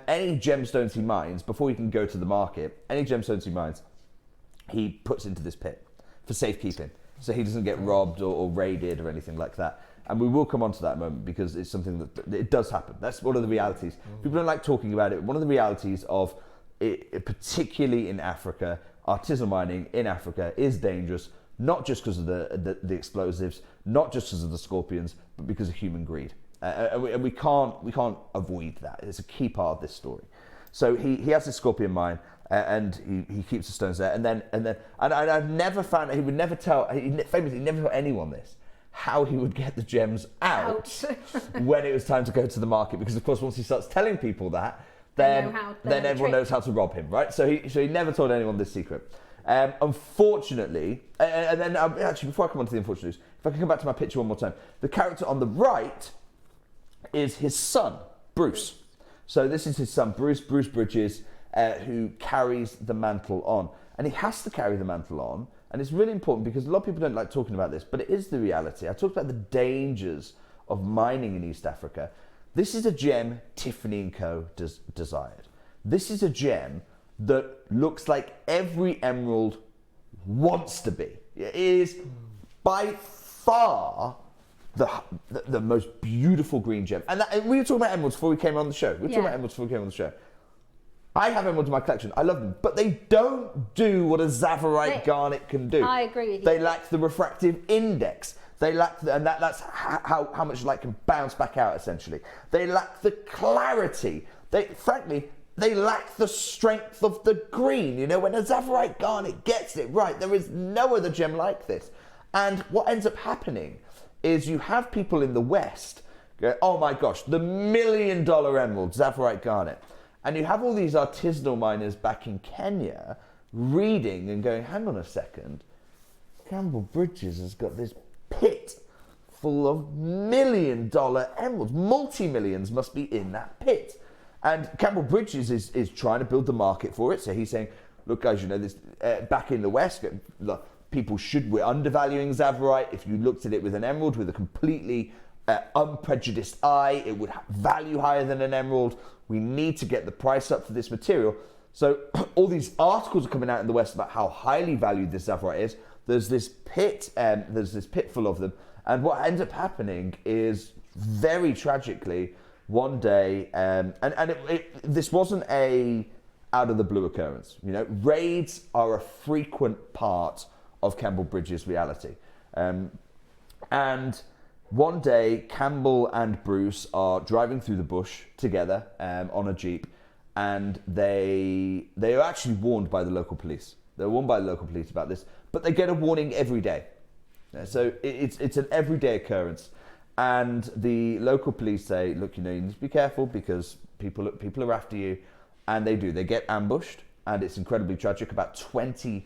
S10: any gemstones he mines, before he can go to the market, any gemstones he mines, he puts into this pit for safekeeping, so he doesn't get robbed or raided or anything like that. And we will come on to that moment because it's something that it does happen. That's one of the realities. People don't like talking about it. One of the realities of it, particularly in Africa, artisanal mining in Africa is dangerous, not just because of the explosives, not just because of the scorpions, but because of human greed. And we can't avoid that. It's a key part of this story. So he has this scorpion mine, and he keeps the stones there. And I've never found, he would never tell, famously never told anyone this, how he would get the gems out when it was time to go to the market. Because of course, once he starts telling people that, then everyone knows how to rob him, right? So he never told anyone this secret. Unfortunately, and then actually before I come on to the unfortunate news, if I can come back to my picture one more time, the character on the right is his son, Bruce. So this is his son, Bruce Bridges, who carries the mantle on. And he has to carry the mantle on, and it's really important because a lot of people don't like talking about this, but it is the reality. I talked about the dangers of mining in East Africa. This is a gem Tiffany & Co. desired. This is a gem that looks like every emerald wants to be. It is by far the most beautiful green gem. And we were talking about emeralds before we came on the show. I have emeralds in my collection. I love them, but they don't do what a Tsavorite garnet can do.
S2: I agree with you.
S10: They lack the refractive index. They lack, and that's how much light can bounce back out, essentially. They lack the clarity. Frankly, they lack the strength of the green. You know, when a Tsavorite garnet gets it right, there is no other gem like this. And what ends up happening is you have people in the West go, oh my gosh, the $1 million emerald, Tsavorite garnet. And you have all these artisanal miners back in Kenya reading and going, hang on a second, Campbell Bridges has got this pit full of $1 million emeralds. Multi-millions must be in that pit. And Campbell Bridges is trying to build the market for it. So he's saying, look guys, you know, this back in the West, we're undervaluing Tsavorite. If you looked at it with an emerald with a completely unprejudiced eye, it would value higher than an emerald. We need to get the price up for this material. So all these articles are coming out in the West about how highly valued this Tsavorite is. There's this pit full of them. And what ends up happening is, very tragically, one day, this wasn't a out of the blue occurrence. You know, raids are a frequent part of Campbell Bridges' reality. And one day, Campbell and Bruce are driving through the bush together on a Jeep, and they are actually warned by the local police. They're warned by the local police about this, but they get a warning every day. So it's an everyday occurrence. And the local police say, look, you know, you need to be careful because people are after you. And they do. They get ambushed, and it's incredibly tragic. About 20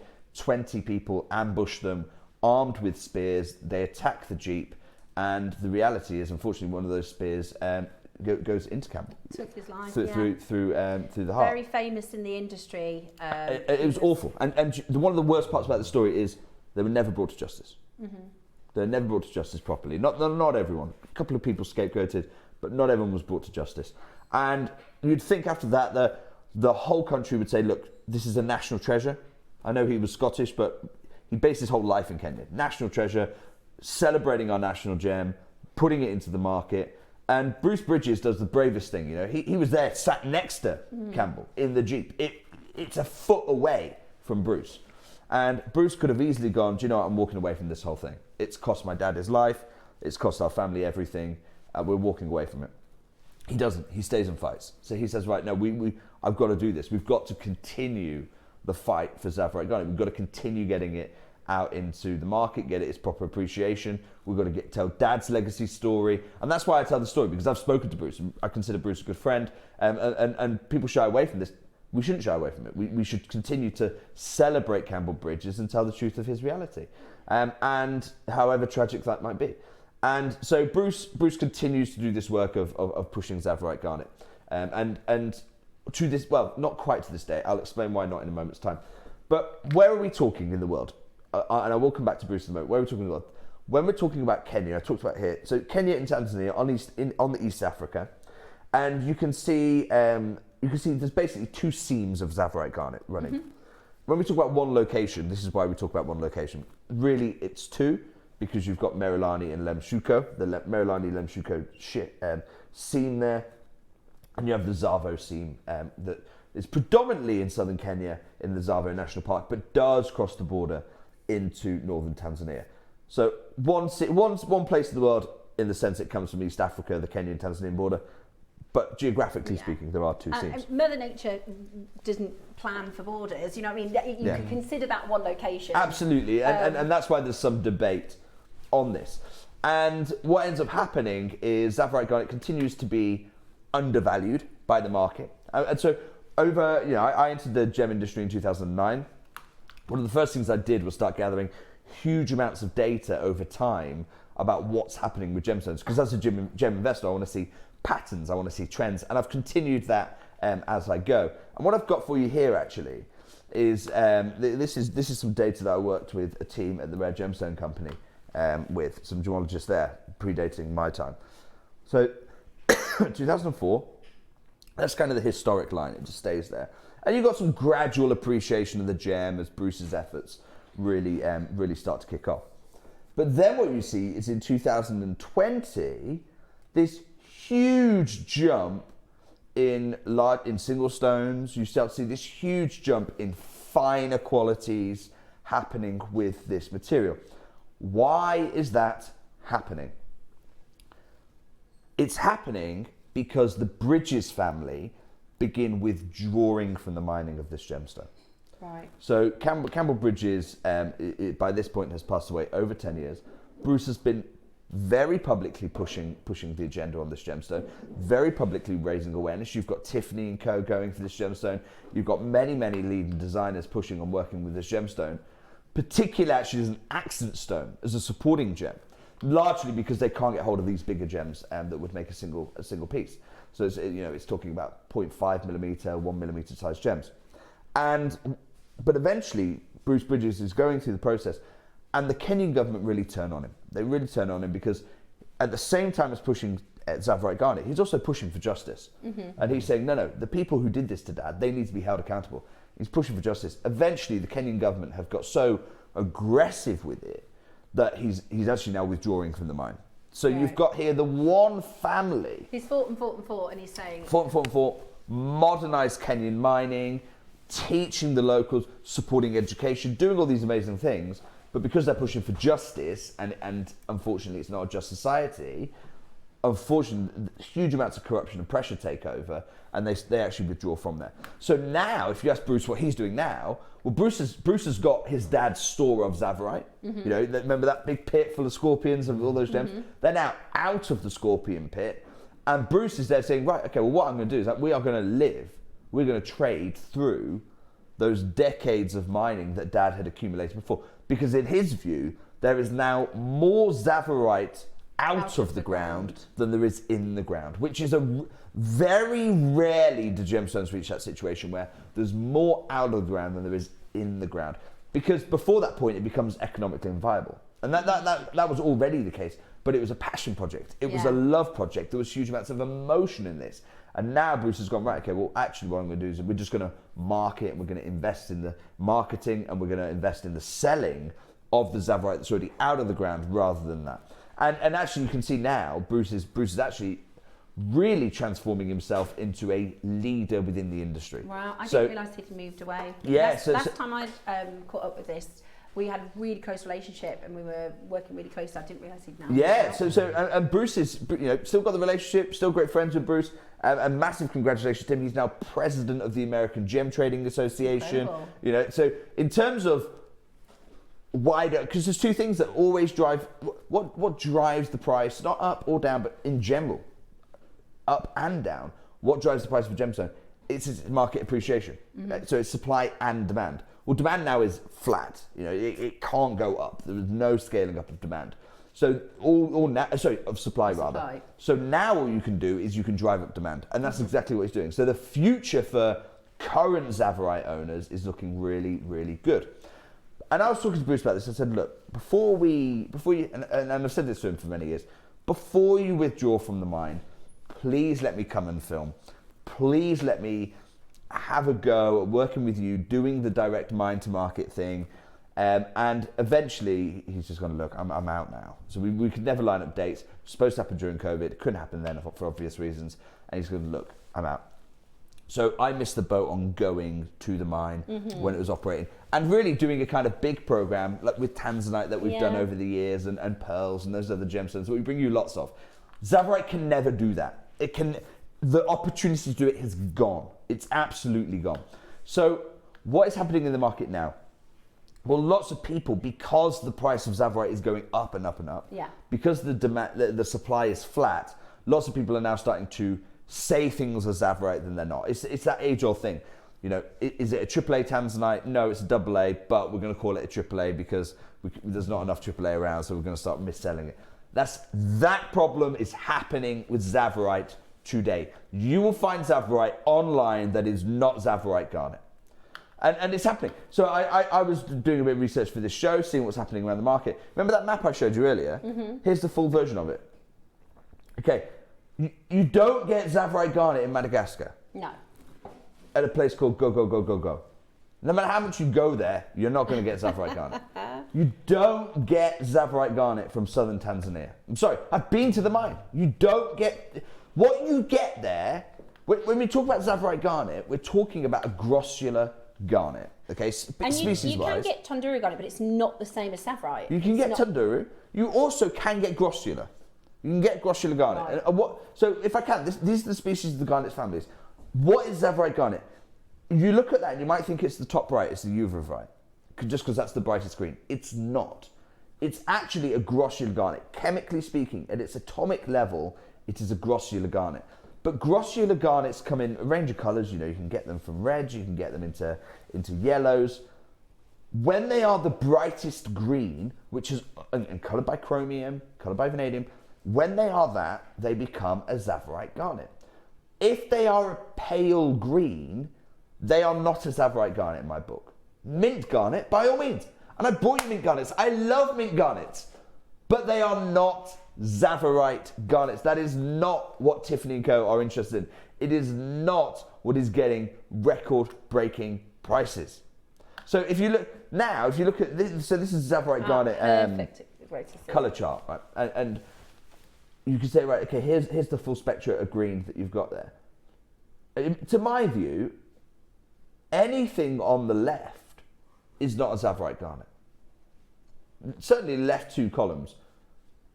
S10: people ambush them, armed with spears. They attack the Jeep, and the reality is, unfortunately, one of those spears goes into Campbell.
S2: Took his life,
S10: through the heart.
S2: Very famous in the industry.
S10: It was awful. And one of the worst parts about the story is they were never brought to justice. Mm-hmm. They were never brought to justice properly. Not everyone. A couple of people scapegoated, but not everyone was brought to justice. And you'd think after that, the whole country would say, look, this is a national treasure. I know he was Scottish, but he based his whole life in Kenya. National treasure, celebrating our national gem, putting it into the market. And Bruce Bridges does the bravest thing, you know. He was there, sat next to Campbell in the Jeep. It's a foot away from Bruce. And Bruce could have easily gone, do you know what, I'm walking away from this whole thing. It's cost my dad his life. It's cost our family everything. We're walking away from it. He doesn't. He stays and fights. So he says, right, no, I've got to do this. We've got to continue the fight for Tsavorite garnet. We've got to continue getting it out into the market, get it its proper appreciation. We've got to tell Dad's legacy story. And that's why I tell the story, because I've spoken to Bruce. I consider Bruce a good friend. And people shy away from this. We shouldn't shy away from it. We should continue to celebrate Campbell Bridges and tell the truth of his reality. And however tragic that might be. And so Bruce continues to do this work of pushing Tsavorite garnet. And to this, well, not quite to this day. I'll explain why not in a moment's time. But where are we talking in the world? And I will come back to Bruce in a moment. Where are we talking in the world? When we're talking about Kenya, I talked about here. So Kenya and Tanzania on the East Africa. And you can see there's basically two seams of Tsavorite garnet running. Mm-hmm. When we talk about one location, this is why we talk about one location. Really, it's two, because you've got Merelani and Lemshuko, the Merelani-Lemshuko seam there, and you have the Tsavo seam that is predominantly in southern Kenya in the Tsavo National Park, but does cross the border into northern Tanzania. So one place in the world, in the sense it comes from East Africa, the Kenyan-Tanzanian border, but geographically speaking, there are two seams.
S2: Mother Nature doesn't plan for borders, you know what I mean? You could consider that one location.
S10: Absolutely, and that's why there's some debate on this. And what ends up happening is Tsavorite garnet continues to be undervalued by the market. And so I entered the gem industry in 2009. One of the first things I did was start gathering huge amounts of data over time about what's happening with gemstones. Because as a gem investor, I want to see patterns, I want to see trends, and I've continued that as I go. And what I've got for you here actually is this is some data that I worked with a team at the Rare Gemstone Company with some gemologists there, predating my time. So 2004, that's kind of the historic line, it just stays there. And you've got some gradual appreciation of the gem as Bruce's efforts really start to kick off. But then what you see is in 2020, this huge jump in single stones. You start to see this huge jump in finer qualities happening with this material. Why is that happening? It's happening because the Bridges family begin withdrawing from the mining of this gemstone.
S2: Right.
S10: So Campbell Bridges, by this point, has passed away over 10 years. Bruce has been very publicly pushing the agenda on this gemstone, very publicly raising awareness. You've got Tiffany and Co. going for this gemstone. You've got many leading designers pushing and working with this gemstone, particularly actually as an accent stone, as a supporting gem, largely because they can't get hold of these bigger gems that would make a single piece. So it's talking about 0.5 millimeter, 1 millimeter size gems. But eventually, Bruce Bridges is going through the process, and the Kenyan government really turn on him. They really turn on him because at the same time as pushing Tsavorite Garnet, he's also pushing for justice. And he's saying, no, the people who did this to Dad, they need to be held accountable. He's pushing for justice. Eventually, the Kenyan government have got so aggressive with it that he's actually now withdrawing from the mine. So you've got here the one family.
S2: He's fought and fought and fought, and he's saying...
S10: Fought, modernised Kenyan mining, teaching the locals, supporting education, doing all these amazing things. But because they're pushing for justice, and unfortunately it's not a just society, unfortunately huge amounts of corruption and pressure take over, and they actually withdraw from there. So now, if you ask Bruce what he's doing now, well, Bruce has got his dad's store of Tsavorite. You know, remember that big pit full of scorpions and all those gems? They're now out of the scorpion pit, and Bruce is there saying, right, okay, well, what I'm going to do is that we're going to trade through those decades of mining that Dad had accumulated before. Because in his view, there is now more Tsavorite out of the ground than there is in the ground, which is very rarely do gemstones reach that situation where there's more out of the ground than there is in the ground. Because before that point, it becomes economically inviable. And that was already the case, but it was a passion project. It was a love project. There was huge amounts of emotion in this. And now Bruce has gone, right, okay, well, actually what I'm going to do is we're just going to market, and we're going to invest in the marketing, and we're going to invest in the selling of the Tsavorite that's already out of the ground rather than that. And actually you can see now Bruce is actually really transforming himself into a leader within the industry.
S2: Wow, I didn't realise he'd moved away.
S10: Yeah.
S2: Last time I caught up with this, we had a really close relationship and we were working really close. So I didn't realise he'd now.
S10: Yeah, and Bruce is, still got the relationship, still great friends with Bruce. And massive congratulations to him. He's now president of the American Gem Trading Association.
S2: Incredible.
S10: So in terms of wider, because there's two things that always drive, what drives the price, not up or down, but in general, up and down. What drives the price of a gemstone? It's market appreciation. So it's supply and demand. Well, demand now is flat. It can't go up. There is no scaling up of demand. So of supply rather. So now all you can do is you can drive up demand, and that's exactly what he's doing. So the future for current Tsavorite owners is looking really, really good. And I was talking to Bruce about this. I said, look, before you, and I've said this to him for many years, before you withdraw from the mine, please let me come and film. Please let me have a go at working with you, doing the direct mine to market thing. And eventually he's just gone, look, I'm out now. So we could never line up dates. It was supposed to happen during COVID. It couldn't happen then for obvious reasons. And he's going, look, I'm out. So I missed the boat on going to the mine when it was operating, and really doing a kind of big program like with Tanzanite that we've done over the years, and pearls and those other gemstones that we bring you lots of. Tsavorite can never do that. The opportunity to do it has gone. It's absolutely gone. So what is happening in the market now? Well, lots of people, because the price of Tsavorite is going up and up and up, because the supply is flat, lots of people are now starting to say things as Tsavorite than they're not. It's that age-old thing. Is it a AAA Tanzanite? No, it's a AA, but we're going to call it a AAA because there's not enough AAA around, so we're going to start mis-selling it. That problem is happening with Tsavorite today. You will find Tsavorite online that is not Tsavorite Garnet. And it's happening. So I was doing a bit of research for this show, seeing what's happening around the market. Remember that map I showed you earlier? Here's the full version of it. Okay, you don't get Tsavorite Garnet in Madagascar.
S2: No.
S10: At a place called Go. No matter how much you go there, you're not going to get Tsavorite Garnet. You don't get Tsavorite Garnet from southern Tanzania. I'm sorry, I've been to the mine. You don't get... What you get there When we talk about Tsavorite garnet, we're talking about a grossular garnet. Okay,
S2: and you
S10: species-wise.
S2: can get Tunduru garnet, but it's not the same as Tsavorite.
S10: You can get Tunduru. You also can get grossular. You can get grossular garnet.
S2: Right.
S10: So if I can, these are the species of the garnet families. What is Tsavorite garnet? You look at that and you might think it's the top right, it's the Uvarovite, just because that's the brightest green. It's not. It's actually a grossular garnet. Chemically speaking, at its atomic level, it is a grossular garnet. But grossular garnets come in a range of colours. You know, you can get them from reds, you can get them into yellows. When they are the brightest green, which is and coloured by chromium, coloured by vanadium, when they are that, they become a Tsavorite garnet. If they are a pale green, they are not a Tsavorite garnet in my book. Mint garnet, by all means. And I brought you mint garnets. I love mint garnets. But they are not Tsavorite garnets. That is not what Tiffany & Co. are interested in. It is not what is getting record-breaking prices. So if you look at this, so this is Tsavorite garnet color chart, right? And you can say, right, okay, here's the full spectrum of green that you've got there. To my view, anything on the left is not a Tsavorite garnet. Certainly left two columns.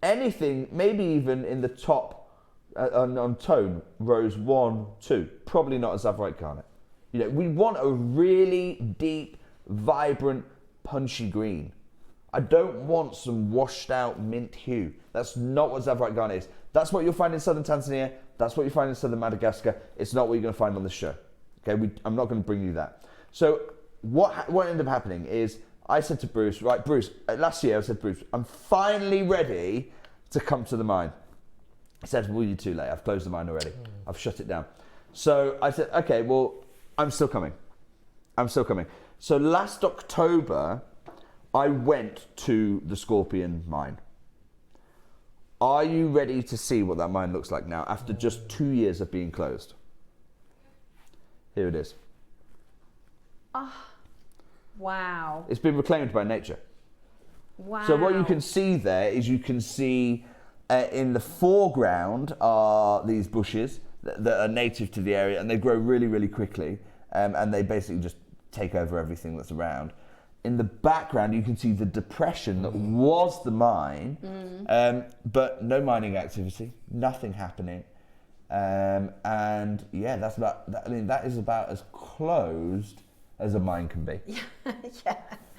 S10: Anything, maybe even in the top on tone, rows 1, 2, probably not a Tsavorite garnet. You know, we want a really deep, vibrant, punchy green. I don't want some washed out mint hue. That's not what Tsavorite garnet is. That's what you'll find in southern Tanzania. That's what you find in southern Madagascar. It's not what you're going to find on this show. Okay, I'm not going to bring you that. So what ended up happening is I said to Bruce, right, Bruce, last year I said, Bruce, I'm finally ready to come to the mine. He said, well, you're too late. I've closed the mine already. I've shut it down. So I said, okay, well, I'm still coming. So last October, I went to the Scorpion mine. Are you ready to see what that mine looks like now after just 2 years of being closed? Here it is.
S2: Wow.
S10: It's been reclaimed by nature.
S2: Wow.
S10: So what you can see there is you can see in the foreground are these bushes that are native to the area, and they grow really, really quickly, and they basically just take over everything that's around. In the background, you can see the depression that was the mine, but no mining activity, nothing happening. And yeah, that's about, I mean, that is about as closed as a mine can be.
S2: Yeah.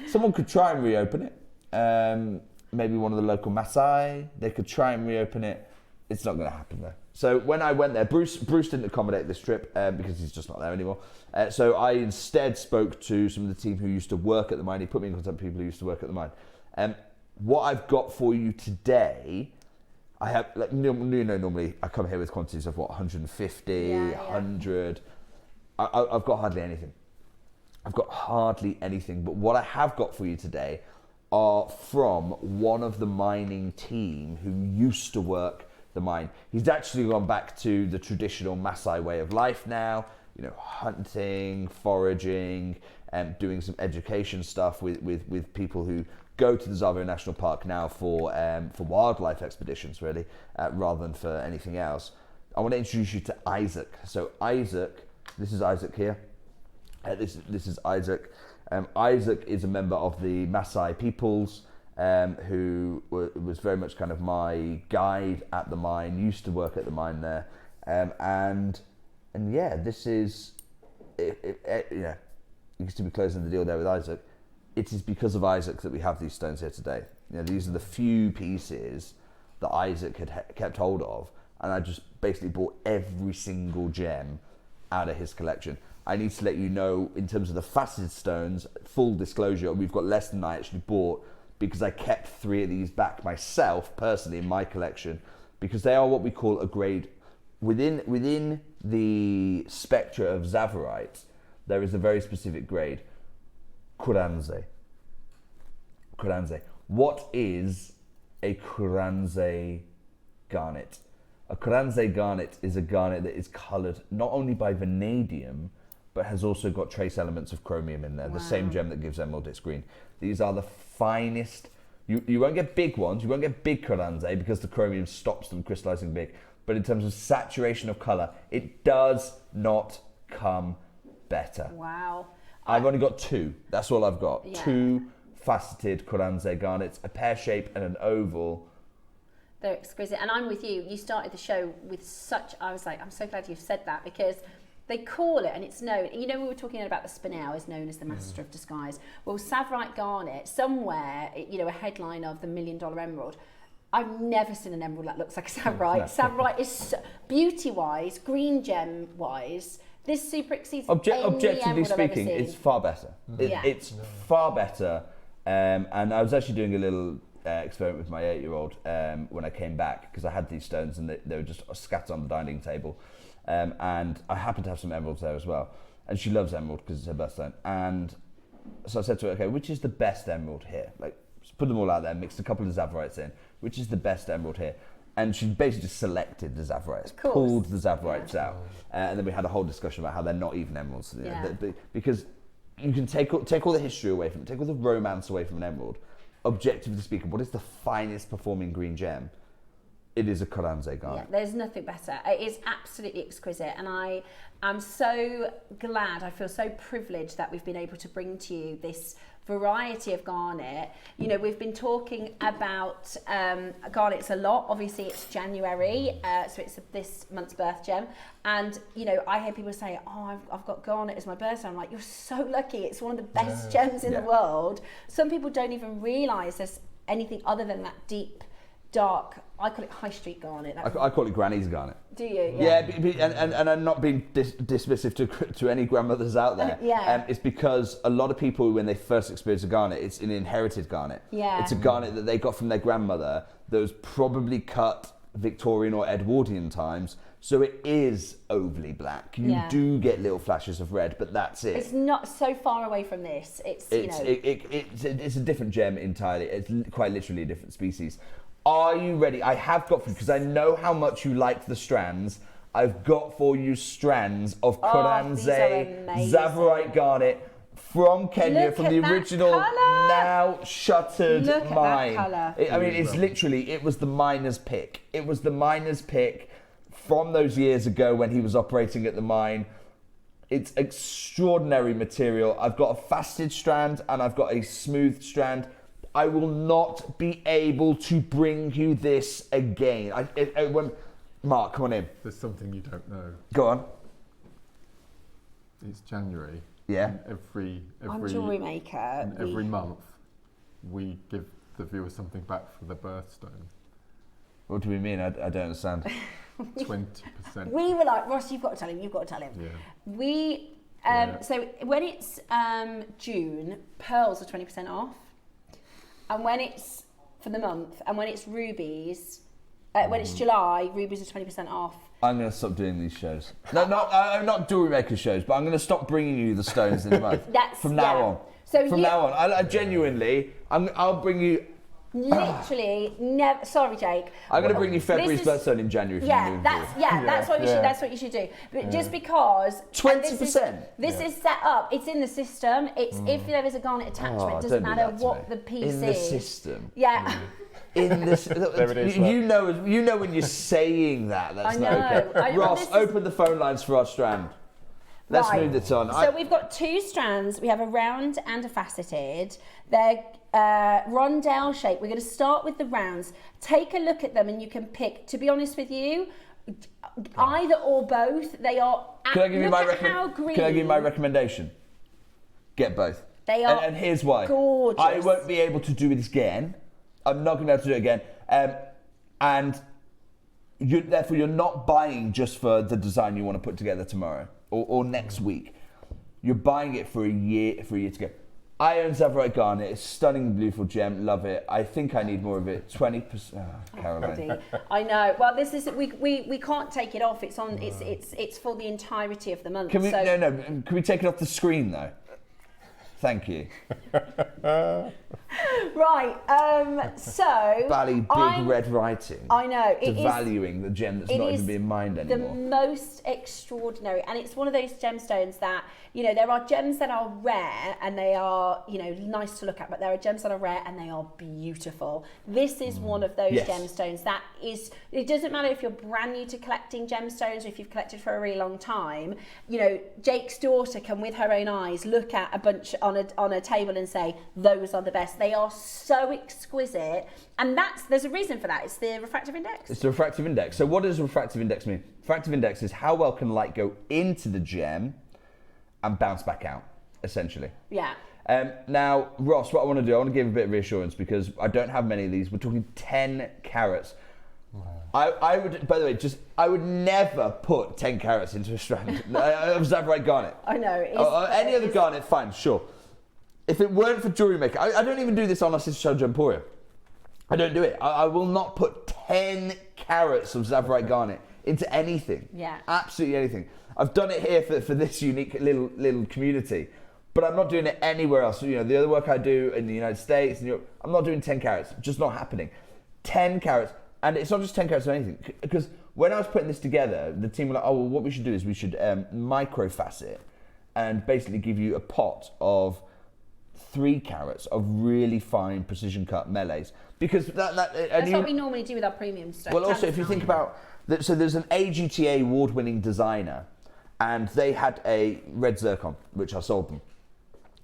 S10: Someone could try and reopen it. Maybe one of the local Maasai, they could try and reopen it. It's not going to happen though. So when I went there, Bruce didn't accommodate this trip because he's just not there anymore. So I instead spoke to some of the team who used to work at the mine. He put me in contact with people who used to work at the mine. What I've got for you today, I have, like, normally I come here with quantities of what, 150, 100. I've got hardly anything. But what I have got for you today are from one of the mining team who used to work the mine. He's actually gone back to the traditional Maasai way of life now, you know, hunting, foraging, and doing some education stuff with people who go to the Tsavorite National Park now for wildlife expeditions, really, rather than for anything else. I want to introduce you to Isaac. So Isaac, this is Isaac here. This is Isaac. Isaac is a member of the Maasai peoples, who was very much kind of my guide at the mine, used to work at the mine there. And yeah, this is, yeah, you used to be closing the deal there with Isaac. It is because of Isaac that we have these stones here today. You know, these are the few pieces that Isaac had kept hold of, and I just basically bought every single gem out of his collection. I need to let you know, in terms of the faceted stones, full disclosure, we've got less than I actually bought because I kept 3 of these back myself, personally, in my collection, because they are what we call a grade. Within the spectra of Tsavorite, there is a very specific grade, Kuranze. What is a Kuranze garnet? A Kuranze garnet is a garnet that is coloured not only by vanadium, but has also got trace elements of chromium in there, the same gem that gives emerald its green. These are the finest. You won't get big ones, you won't get big Kuranze because the chromium stops them crystallising big, but in terms of saturation of colour, it does not come better.
S2: Wow.
S10: I've only got 2. That's all I've got.
S2: Yeah.
S10: 2 faceted Koranze garnets, a pear shape and an oval.
S2: They're exquisite. And I'm with you. You started the show with such, I was like, I'm so glad you've said that, because they call it, and it's known, you know, we were talking about the Spinel is known as the master of disguise. Well, Tsavorite Garnet, somewhere, you know, a headline of the $1 Million Emerald. I've never seen an emerald that looks like a Tsavorite. Tsavorite is, beauty-wise, green gem-wise, this super exceeds
S10: Objectively speaking, it's far better. It's far better. And I was actually doing a little experiment with my 8-year-old when I came back, because I had these stones and they were just scattered on the dining table. And I happened to have some emeralds there as well. And she loves emerald because it's her birthstone. And so I said to her, okay, which is the best emerald here? Like, just put them all out there, mixed a couple of Tsavorites in. Which is the best emerald here? And she basically just selected the Tsavorites, pulled the Tsavorites out. And then we had a whole discussion about how they're not even emeralds. You know, because you can take all the history away from it, take all the romance away from an emerald. Objectively speaking, what is the finest performing green gem? It is a Koranze garnet.
S2: Yeah, there's nothing better. It is absolutely exquisite, and I am so glad, I feel so privileged that we've been able to bring to you this variety of garnet. You know, we've been talking about garnets a lot. Obviously, it's January, so it's this month's birth gem. And, you know, I hear people say, oh, I've got garnet as my birthday. I'm like, you're so lucky. It's one of the best gems in the world. Some people don't even realise there's anything other than that deep, dark, I call it high street garnet.
S10: I call it granny's garnet.
S2: Do you?
S10: Yeah, and I'm not being dismissive to any grandmothers out there. It's because a lot of people, when they first experience a garnet, it's an inherited garnet.
S2: Yeah.
S10: It's a garnet that they got from their grandmother that was probably cut Victorian or Edwardian times. So it is ovally black. You do get little flashes of red, but that's it.
S2: It's not so far away from this. It's you know.
S10: It's a different gem entirely. It's quite literally a different species. Are you ready? I have got for you, because I know how much you liked the strands. I've got for you strands of Koranze Tsavorite garnet from Kenya, from the original now shuttered mine. I mean, it's literally, it was the miner's pick. It was the miner's pick from those years ago when he was operating at the mine. It's extraordinary material. I've got a faceted strand and I've got a smooth strand. I will not be able to bring you this again. Mark, come on in.
S3: There's something you don't know.
S10: Go on.
S3: It's January.
S10: Yeah.
S3: Every
S2: I'm JewelleryMaker.
S3: Every month, we give the viewer something back for their birthstone.
S10: What do we mean? I don't understand.
S3: 20%.
S2: We were like, Ross, you've got to tell him.
S3: Yeah.
S2: We so when it's June, pearls are 20% off. And when it's for the month, and when it's rubies, when it's July, rubies are 20% off.
S10: I'm going to stop doing these shows. I'm not JewelleryMaker shows, but I'm going to stop bringing you the stones in the month. From now on.
S2: So
S10: from now on, I genuinely, I'll bring you.
S2: Literally never. Sorry, Jake.
S10: I'm going to bring you February's birthstone in January.
S2: That's what you should do. But just because
S10: 20%.
S2: This is set up. It's in the system. It's if there is a garnet attachment. It doesn't matter what the piece is.
S10: In the system.
S2: Yeah.
S10: In this,
S3: there it is,
S10: you know when you're saying that. That's not okay. Ross, open the phone lines for our strand. Let's move this on.
S2: So we've got 2 strands. We have a round and a faceted. They're rondelle shape. We're going to start with the rounds. Take a look at them and you can pick, to be honest with you, either or both. They are,
S10: Can I give you my recommendation? Get both.
S2: They are
S10: and here's why.
S2: Gorgeous.
S10: I won't be able to do it again. I'm not going to be able to do it again. And therefore you're not buying just for the design you want to put together tomorrow or next week. You're buying it for a year to go. I own Tsavorite Garnet. It's a stunning, beautiful gem. Love it. I think I need more of it. 20%. Oh, Caroline.
S2: I know. Well, this is we can't take it off. It's on. It's for the entirety of the month.
S10: Can we? No. Can we take it off the screen though? Thank you.
S2: Right, so...
S10: Bally big red writing.
S2: I know.
S10: Devaluing the gem that's not even being mined anymore.
S2: The most extraordinary, and it's one of those gemstones that, you know, there are gems that are rare and they are, you know, nice to look at, but there are gems that are rare and they are beautiful. This is one of those gemstones that is, it doesn't matter if you're brand new to collecting gemstones or if you've collected for a really long time, you know, Jake's daughter can with her own eyes look at a bunch on a table and say, those are the best. They are so exquisite, and there's a reason for that. It's the refractive index.
S10: It's the refractive index. So what does refractive index mean? Refractive index is how well can light go into the gem and bounce back out, essentially.
S2: Yeah.
S10: Now, Ross, what I want to do, I want to give a bit of reassurance because I don't have many of these. We're talking 10 carats. I would, by the way, I would never put 10 carats into a strand of Tsavorite garnet.
S2: I know.
S10: Any other garnet, fine, sure. If it weren't for JewelleryMaker, I don't even do this on our sister show, Emporium. I don't do it. I will not put 10 carats of Tsavorite garnet into anything.
S2: Yeah.
S10: Absolutely anything. I've done it here for this unique little community, but I'm not doing it anywhere else. You know, the other work I do in the United States and Europe, I'm not doing 10 carats. Just not happening. 10 carats. And it's not just 10 carats or anything, because when I was putting this together, the team were like, oh, well, what we should do is we should microfacet and basically give you a pot of 3 carats of really fine precision cut melees. Because that's
S2: what we normally do with our premium stuff.
S10: Well, also, if you think about, so there's an AJP award-winning designer, and they had a red zircon, which I sold them.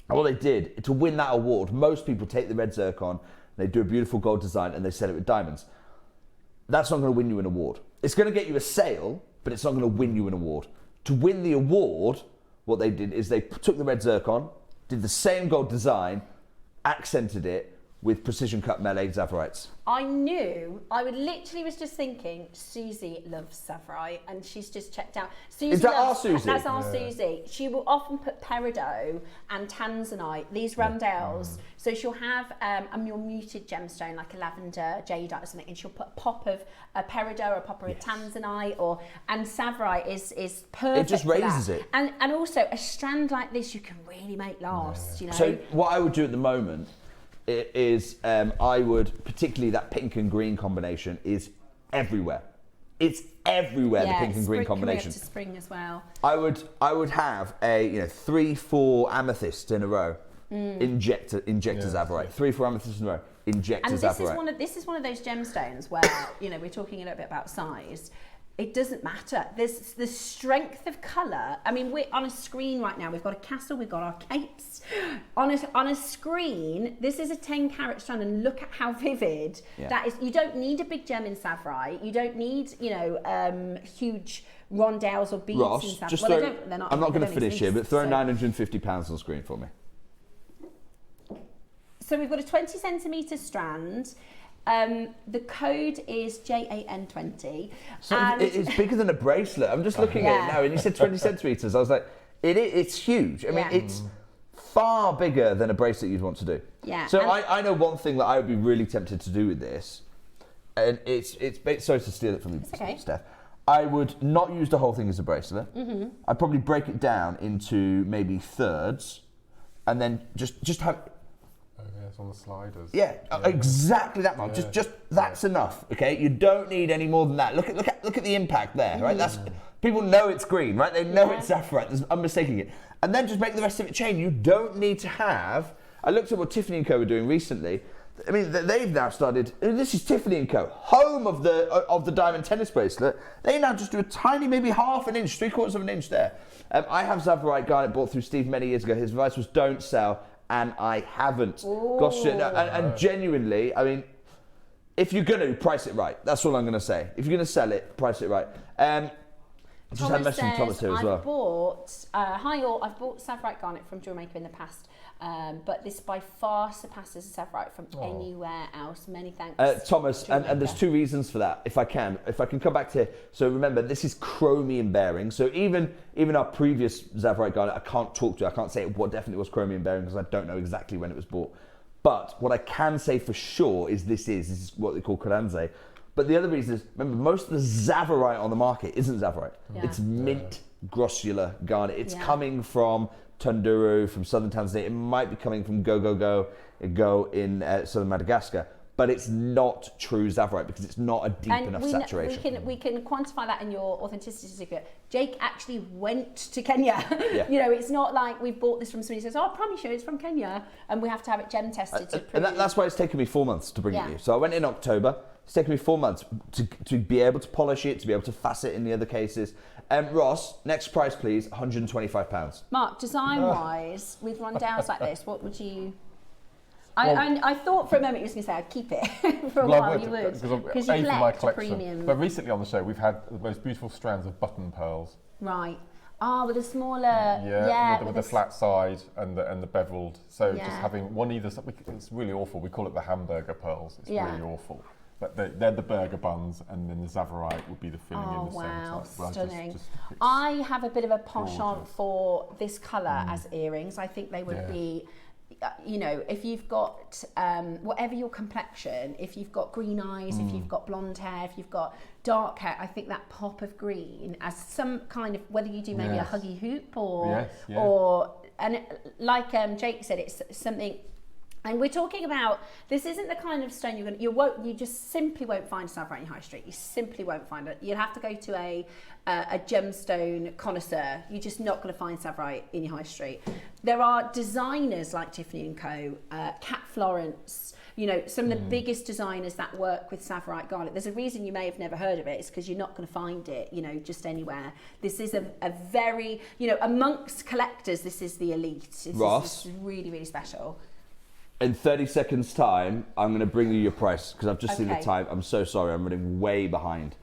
S10: And what they did, to win that award, most people take the red zircon, they do a beautiful gold design, and they sell it with diamonds. That's not going to win you an award. It's going to get you a sale, but it's not going to win you an award. To win the award, what they did is they took the red zircon, did the same gold design, accented it with precision cut melee Tsavorites.
S2: I literally was just thinking, Susie loves Tsavorite, and she's just checked out. Susie
S10: is that our Susie?
S2: That's our Susie. She will often put peridot and tanzanite, these Rondelles. So she'll have a more muted gemstone, like a lavender jadeite or something, and she'll put a pop of a peridot or a pop of tanzanite, and Tsavorite is perfect.
S10: It just raises it.
S2: And also a strand like this, you can really make last. You know.
S10: So what I would do at the moment is I would, particularly that pink and green combination is everywhere. It's everywhere, the pink and green combination.
S2: Coming up to spring as well.
S10: I would have a 3-4 amethyst in a row. Injector Tsavorite. 3-4 amethysts in a row. Injector Tsavorite.
S2: And this is one of those gemstones where we're talking a little bit about size. It doesn't matter. There's the strength of colour. I mean, we're on a screen right now. We've got a castle, we've got our capes. On a screen, this is a 10 carat strand, and look at how vivid that is. You don't need a big gem in Tsavorite. You don't need, huge rondelles or beads
S10: Ross,
S2: in Tsavorite.
S10: just
S2: I'm
S10: not going to finish here, but throw £950 on screen for me.
S2: So we've got a 20 centimetre strand. The code is JAN20.
S10: So it's bigger than a bracelet. I'm just looking at it now, and you said 20 centimetres. I was like, it's huge. I mean, it's far bigger than a bracelet you'd want to do.
S2: Yeah.
S10: So I know one thing that I would be really tempted to do with this, and it's sorry to steal it from you, Steph. I would not use the whole thing as a bracelet. Mm-hmm. I'd probably break it down into maybe thirds, and then just have.
S3: On the sliders.
S10: Yeah, exactly that much. Just that's enough. Okay, you don't need any more than that. Look at the impact there, right? That's people know it's green, right? They know it's Tsavorite. There's unmistaking it. And then just make the rest of it chain. You don't need to have. I looked at what Tiffany & Co were doing recently. I mean, they've now started. This is Tiffany & Co, home of the diamond tennis bracelet. They now just do a tiny, maybe half an inch, 3/4 of an inch there. I have Tsavorite garnet bought through Steve many years ago. His advice was don't sell. And I haven't. Gosh, and genuinely, I mean, if you're going to, price it right. That's all I'm going to say. If you're going to sell it, price it right. Just had a message from Thomas here as well.
S2: I've bought Tsavorite garnet from JewelleryMaker in the past, but this by far surpasses Tsavorite from anywhere else. Many thanks,
S10: Thomas. And there's 2 reasons for that. If I can come back to. So remember, this is chromium bearing. So even our previous Tsavorite garnet, I can't say what definitely was chromium bearing because I don't know exactly when it was bought. But what I can say for sure is this is what they call Koranze. But the other reason is, remember, most of the Tsavorite on the market isn't Tsavorite. Yeah. It's mint grossular garnet. It's coming from Tunduru, from southern Tanzania. It might be coming from Go in southern Madagascar. But it's not true Tsavorite because it's not a deep enough saturation.
S2: We can quantify that in your authenticity certificate. Jake actually went to Kenya.
S10: Yeah.
S2: You know, it's not like we've bought this from somebody who says, "Oh, I promise you, it's from Kenya," and we have to have it gem tested to prove.
S10: And that's why it's taken me 4 months to bring it to you. So I went in October. It's taken me 4 months to be able to polish it, to be able to facet in the other cases. Ross, next price please, £125.
S2: Mark, design-wise, with Rondelles like this, what would you? I thought for a moment you were going to say I'd keep it for a while. You would, because you collect premium.
S3: But recently on the show we've had the most beautiful strands of button pearls.
S2: Right. With a smaller,
S3: with the flat side and the beveled. So just having one either side, it's really awful. We call it the hamburger pearls. It's really awful. But they're the burger buns, and then the Tsavorite would be the filling in the
S2: wow,
S3: centre. Well,
S2: stunning. I have a bit of a penchant for this colour as earrings. I think they would be, you know, if you've got whatever your complexion, if you've got green eyes, if you've got blonde hair, if you've got dark hair, I think that pop of green as some kind of, whether you do maybe a huggy hoop or and like Jake said, it's something. And we're talking about, this isn't the kind of stone you just simply won't find Tsavorite in high street. You simply won't find it. You'll have to go to a gemstone connoisseur. You're just not going to find Tsavorite in your high street. There are designers like Tiffany & Co, Cat Florence, you know, some of the biggest designers that work with Tsavorite garnet. There's a reason you may have never heard of it. It's because you're not going to find it, you know, just anywhere. This is a very, you know, amongst collectors, this is the elite.
S10: Ross.
S2: This is really, really special.
S10: In 30 seconds time, I'm going to bring you your price because I've just seen the time. I'm so sorry, I'm running way behind.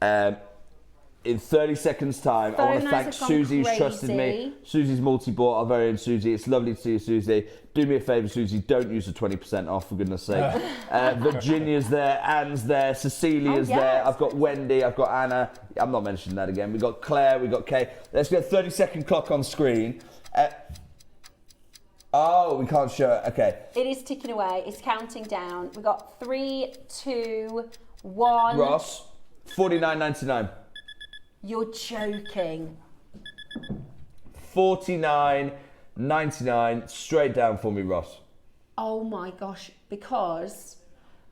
S10: In 30 seconds time, I want to thank Susie who's trusted me. Susie's multi-bought, our very own Susie. It's lovely to see you, Susie. Do me a favour, Susie, don't use the 20% off, for goodness sake. Virginia's there, Anne's there, Cecilia's there. I've got Wendy, I've got Anna. I'm not mentioning that again. We've got Claire, we've got Kay. Let's get a 30-second clock on screen. Oh, we can't show it. Okay.
S2: It is ticking away. It's counting down. We've got 3, 2, 1.
S10: Ross, $49.99.
S2: You're joking.
S10: $49.99. Straight down for me, Ross.
S2: Oh my gosh. Because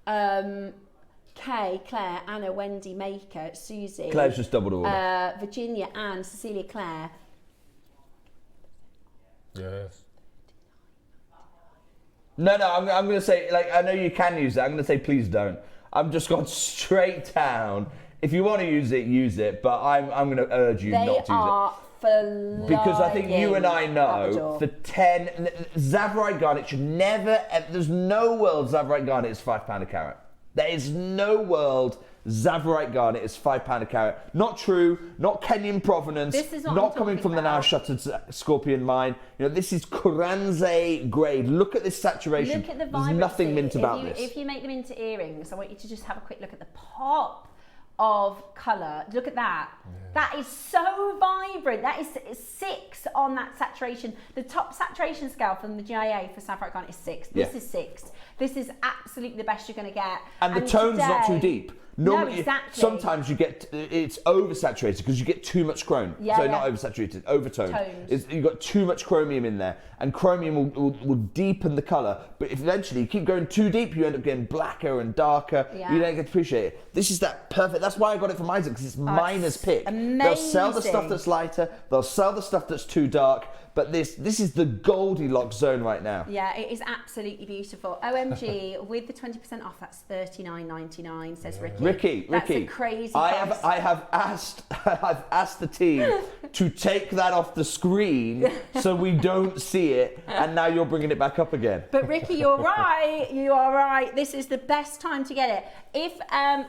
S2: Kay, Claire, Anna, Wendy, Maker, Susie.
S10: Claire's just doubled order.
S2: Virginia, Anne, Cecilia, Claire.
S3: Yes.
S10: No, I'm going to say, like, I know you can use it. I'm going to say, please don't. I'm just gone straight down. If you want to use it, but I'm going to urge you not to use it. Because I think you and I know, for 10, Tsavorite garnet should never, there's no world Tsavorite garnet is £5 a carat. There is no world Tsavorite garnet is £5 a carat. Not true, not Kenyan provenance,
S2: this is
S10: not coming from the now shuttered Scorpion mine. You know, this is Kuranze grade. Look at this saturation.
S2: Look at the vibrancy.
S10: There's nothing mint about this.
S2: If you make them into earrings, I want you to just have a quick look at the pop of colour. Look at that. Yeah. That is so vibrant. That is 6 on that saturation. The top saturation scale from the GIA for Tsavorite garnet is 6. This is 6. This is absolutely the best you're going to get.
S10: And the tone's not too deep.
S2: No, exactly.
S10: Sometimes you get, it's oversaturated because you get too much chrome. Not oversaturated, overtoned. You've got too much chromium in there, and chromium will deepen the colour, but if eventually you keep going too deep, you end up getting blacker and darker. You don't get to appreciate it. This is that perfect, that's why I got it from Isaac, because it's miner's pick.
S2: Amazing.
S10: They'll sell the stuff that's lighter, they'll sell the stuff that's too dark, but this is the Goldilocks zone right now.
S2: Yeah, it is absolutely beautiful. OMG, with the 20% off, that's $39.99, says Ricky.
S10: Ricky,
S2: that's a crazy price.
S10: I've asked the team to take that off the screen so we don't see it, and now you're bringing it back up again.
S2: But Ricky, you're right. You are right. This is the best time to get it. If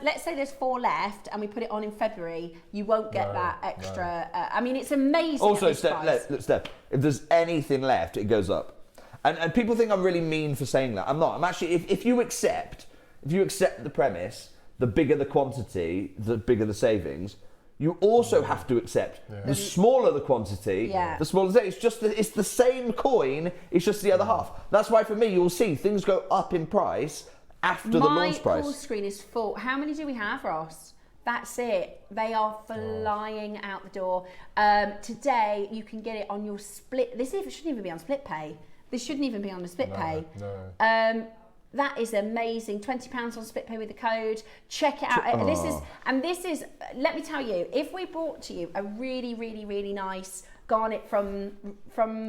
S2: let's say there's 4 left, and we put it on in February, you won't get that extra. I mean, it's amazing.
S10: Also, Steph, if there's anything left, it goes up. And people think I'm really mean for saying that. I'm not. I'm actually. If you accept the premise, the bigger the quantity, the bigger the savings. You also have to accept the smaller the quantity, the smaller the savings. It's the same coin. It's just the other half. That's why for me, you'll see things go up in price after the launch price.
S2: My call screen is full. How many do we have, Ross? That's it. They are flying out the door. Today, you can get it on your split. This shouldn't even be on split pay. This shouldn't even be on the split pay.
S3: No.
S2: That is amazing. £20 on split pay with the code. Check it out. This is. Let me tell you, if we brought to you a really, really, really nice garnet from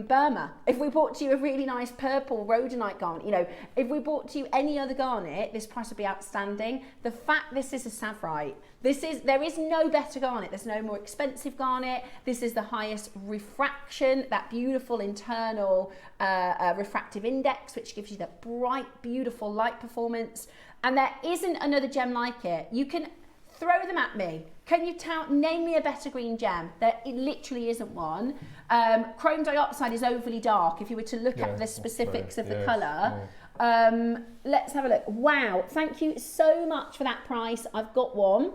S2: Burma, if we brought to you a really nice purple rhodonite garnet, you know, if we brought to you any other garnet, this price would be outstanding. The fact this is a Tsavorite, there is no better garnet. There's no more expensive garnet. This is the highest refraction, that beautiful internal refractive index, which gives you that bright, beautiful light performance. And there isn't another gem like it. You can throw them at me. Can you name me a better green gem? There literally isn't one. Chrome dioxide is overly dark if you were to look at the specifics of the colour. Let's have a look. Wow, thank you so much for that price. I've got one,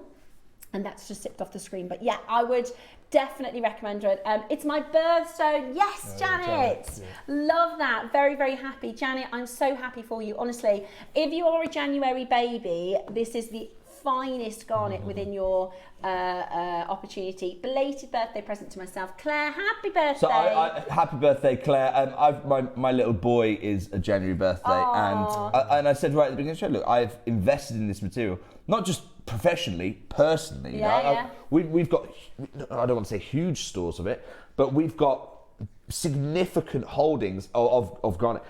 S2: and that's just slipped off the screen. But yeah, I would definitely recommend it. It's my birthstone. Yes, Janet. Love that. Very, very happy. Janet, I'm so happy for you. Honestly, if you are a January baby, this is the finest garnet within your opportunity. Belated birthday present to myself. Claire, happy birthday.
S10: So happy birthday, Claire. My little boy is a January birthday, and I said right at the beginning of the show, look, I've invested in this material, not just professionally, personally. We've got, I don't want to say huge stores of it, but we've got significant holdings of garnet.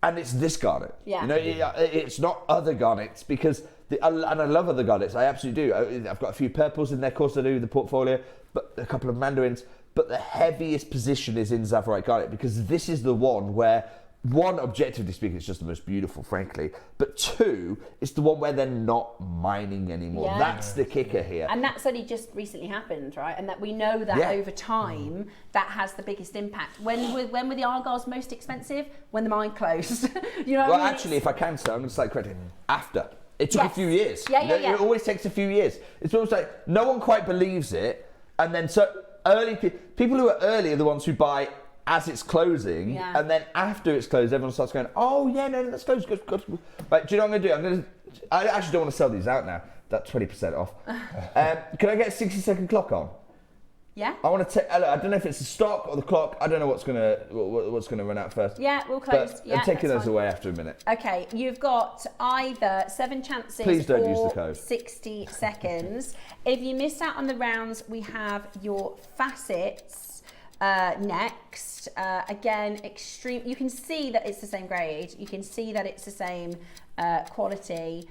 S10: And it's this garnet. Yeah. You know, it's not other garnets, because and I love other garnets. I absolutely do. I've got a few purples in there, of course I do, the portfolio, but a couple of mandarins. But the heaviest position is in Tsavorite garnet, because this is the one where, one, objectively speaking, it's just the most beautiful, frankly. But two, it's the one where they're not mining anymore. Yeah. That's the kicker here.
S2: And that's only just recently happened, right? And that we know that over time, that has the biggest impact. When were the Argyles most expensive? When the mine closed. You know what I mean?
S10: Actually, if I can say, I'm going to say credit. After. It took a few years. It always takes a few years. It's almost like no one quite believes it. And then so early people who are early are the ones who buy as it's closing, and then after it's closed, everyone starts going, oh yeah, no, that's closed, good. Right, do you know what I'm going to do? I actually don't want to sell these out now. That's 20% off. Can I get a 60-second clock on?
S2: Yeah.
S10: I want to take. I don't know if it's the stock or the clock. I don't know what's gonna run out first.
S2: Yeah, we'll close.
S10: I'm taking those away after a minute.
S2: Okay, you've got either 7 chances.
S10: Please don't use the code.
S2: 60 seconds. If you miss out on the rounds, we have your facets next. Again, extreme. You can see that it's the same grade. You can see that it's the same quality.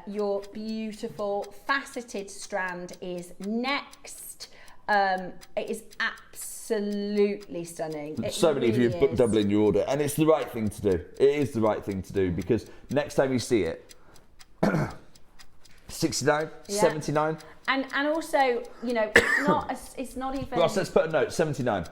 S2: Your beautiful faceted strand is next. It is absolutely stunning.
S10: So many of you have doubling your order, and it's the right thing to do. It is the right thing to do, because next time you see it, 69, 79.
S2: And also, you know, it's not even.
S10: Ross, let's put a note. 79.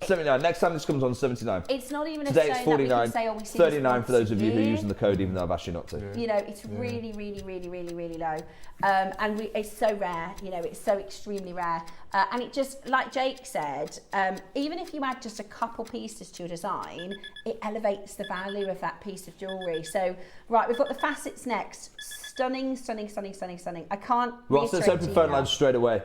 S10: 79. Next time this comes on, 79.
S2: It's not even
S10: Today
S2: a
S10: it's 49.
S2: That we can say, we see
S10: 39 for those of you who are using the code, even though I've asked you not to.
S2: You know, it's really, really, really, really, really low. And it's so rare, you know, it's so extremely rare. And it just, like Jake said, even if you add just a couple pieces to your design, it elevates the value of that piece of jewellery. So, right, we've got the facets next. Stunning, stunning, stunning, stunning, stunning. I can't.
S10: Ross, let's open phone lines straight away.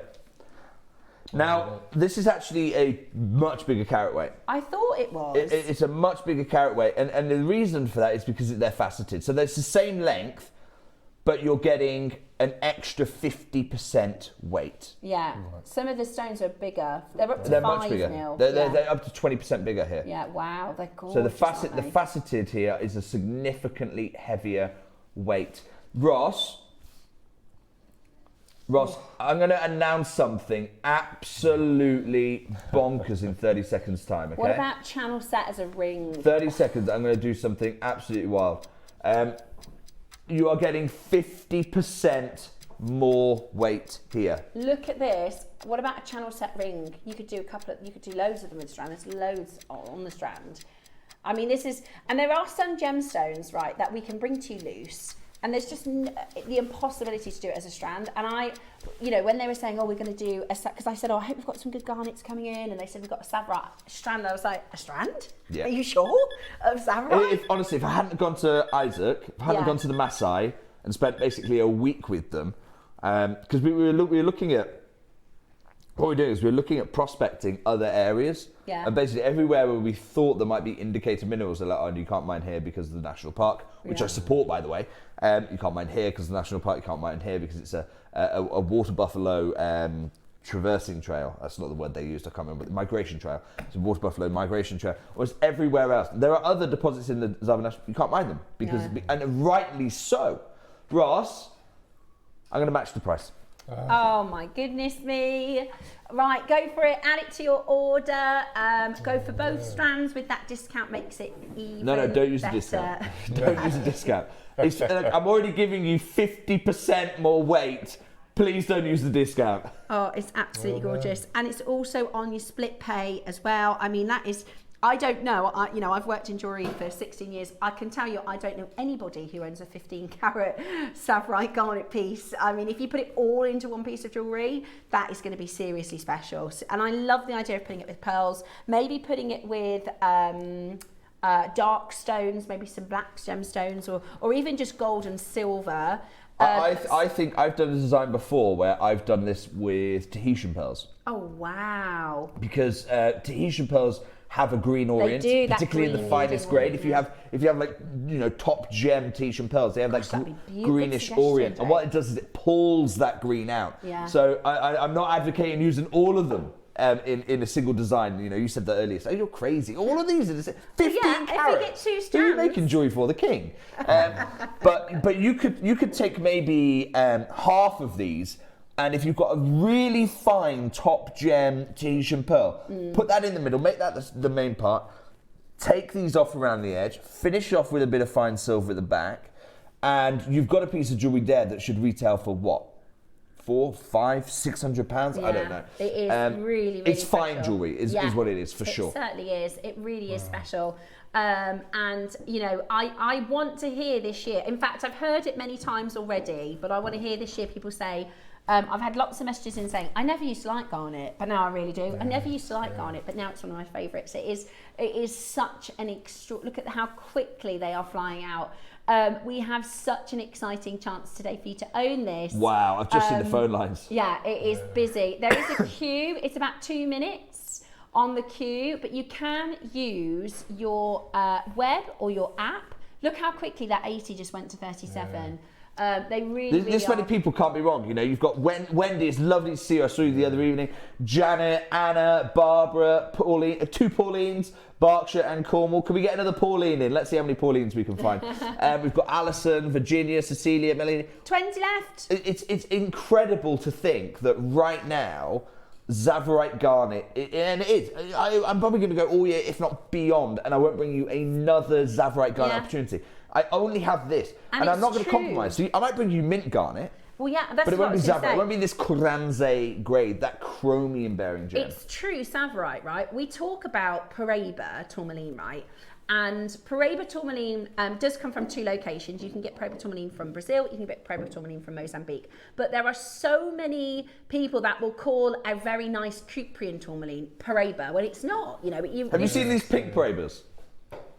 S10: Now, this is actually a much bigger carat weight.
S2: I thought it was.
S10: It's a much bigger carat weight, and the reason for that is because they're faceted. So it's the same length, but you're getting an extra 50% weight.
S2: Yeah, some of the stones are bigger. They're up to 5
S10: much bigger.
S2: mil.
S10: They're up to 20% bigger here.
S2: Yeah, wow, they're gorgeous.
S10: So the faceted here is a significantly heavier weight. Ross, I'm going to announce something absolutely bonkers in 30 seconds time, okay?
S2: What about channel set as a ring?
S10: 30 seconds, I'm going to do something absolutely wild. You are getting 50% more weight here.
S2: Look at this. What about a channel set ring? You could do loads of them with strand. There's loads on the strand. I mean, and there are some gemstones, right, that we can bring to you loose. And there's just the impossibility to do it as a strand. And you know, when they were saying, oh, we're going to do because I said, oh, I hope we've got some good garnets coming in. And they said, we've got a Tsavorite strand. I was like, a strand? Yeah. Are you sure? Of Tsavorite?
S10: Honestly, if I hadn't gone to Isaac, if I hadn't gone to the Maasai and spent basically a week with them, Because we were looking at, what we're doing is we're looking at prospecting other areas.
S2: Yeah.
S10: And basically everywhere where we thought there might be indicated minerals, they're like, oh, you can't mine here because of the national park, which I support, by the way. You can't mine here because of the national park, you can't mine here because it's a water buffalo traversing trail. That's not the word they used, I can't remember. Migration trail. It's a water buffalo migration trail. Whereas everywhere else, there are other deposits in the Tsavorite National, you can't mine them because, and rightly so. Ross, I'm going to match the price.
S2: Oh my goodness me. Right, go for it, add it to your order. Go for both strands with that discount, makes it even
S10: No, don't use
S2: better.
S10: the discount. Don't use the discount. I'm already giving you 50% more weight. Please don't use the discount.
S2: Oh, it's absolutely gorgeous. And it's also on your split pay as well. I mean, that is, I don't know, I've worked in jewellery for 16 years. I can tell you, I don't know anybody who owns a 15 carat Tsavorite garnet piece. I mean, if you put it all into one piece of jewellery, that is going to be seriously special. And I love the idea of putting it with pearls, maybe putting it with dark stones, maybe some black gemstones, or even just gold and silver.
S10: I think I've done a design before where I've done this with Tahitian pearls.
S2: Oh, wow.
S10: Because Tahitian pearls have a green orient,
S2: do,
S10: particularly in the finest grade. If you have like, top gem Tahitian pearls, they have that greenish orient. And what it does is it pulls that green out.
S2: Yeah.
S10: So I'm not advocating using all of them in a single design. You said that earlier. So you're crazy. All of these are 15 carats.
S2: If you get 2
S10: Who are
S2: strands.
S10: you making jewelry for? The king. But you could take maybe half of these. And if you've got a really fine top gem Tahitian pearl, put that in the middle, make that the main part, take these off around the edge, finish off with a bit of fine silver at the back, and you've got a piece of jewellery there that should retail for what? £400, £500, £600? I don't know.
S2: It is really
S10: it's
S2: special.
S10: fine jewellery, is what it is, for sure.
S2: It certainly is. It really is special. And, I want to hear this year. In fact, I've heard it many times already, but I want to hear this year people say, I've had lots of messages in saying, I never used to like garnet, but now I really do. I never used to like garnet, but now it's one of my favourites. It is such an look at how quickly they are flying out. We have such an exciting chance today for you to own this.
S10: Wow, I've just seen the phone lines.
S2: Yeah, it is busy. There is a queue. It's about 2 minutes on the queue, but you can use your web or your app. Look how quickly that 80 just went to 37. They really,
S10: this many people can't be wrong. You've got Wendy. It's lovely to see her. I saw you the other evening. Janet, Anna, Barbara, Pauline, 2 Paulines, Berkshire and Cornwall. Can we get another Pauline in? Let's see how many Paulines we can find. We've got Alison, Virginia, Cecilia, Melanie.
S2: 20 left.
S10: It's incredible to think that right now, Tsavorite garnet, and it is. I'm probably going to go all year, if not beyond, and I won't bring you another Tsavorite garnet opportunity. I only have this, and I'm not going to compromise. So I might bring you mint garnet.
S2: Well, yeah, that's
S10: but it
S2: what
S10: won't be
S2: I was
S10: Tsavorite. It won't be this Kranze grade, that chromium-bearing gem.
S2: It's true Tsavorite, right? We talk about Paraiba tourmaline, right? And Paraiba tourmaline does come from 2 locations. You can get Paraiba tourmaline from Brazil, you can get Paraiba tourmaline from Mozambique. But there are so many people that will call a very nice Cuprian tourmaline Paraiba when it's not.
S10: Have you seen these pink Paraibas?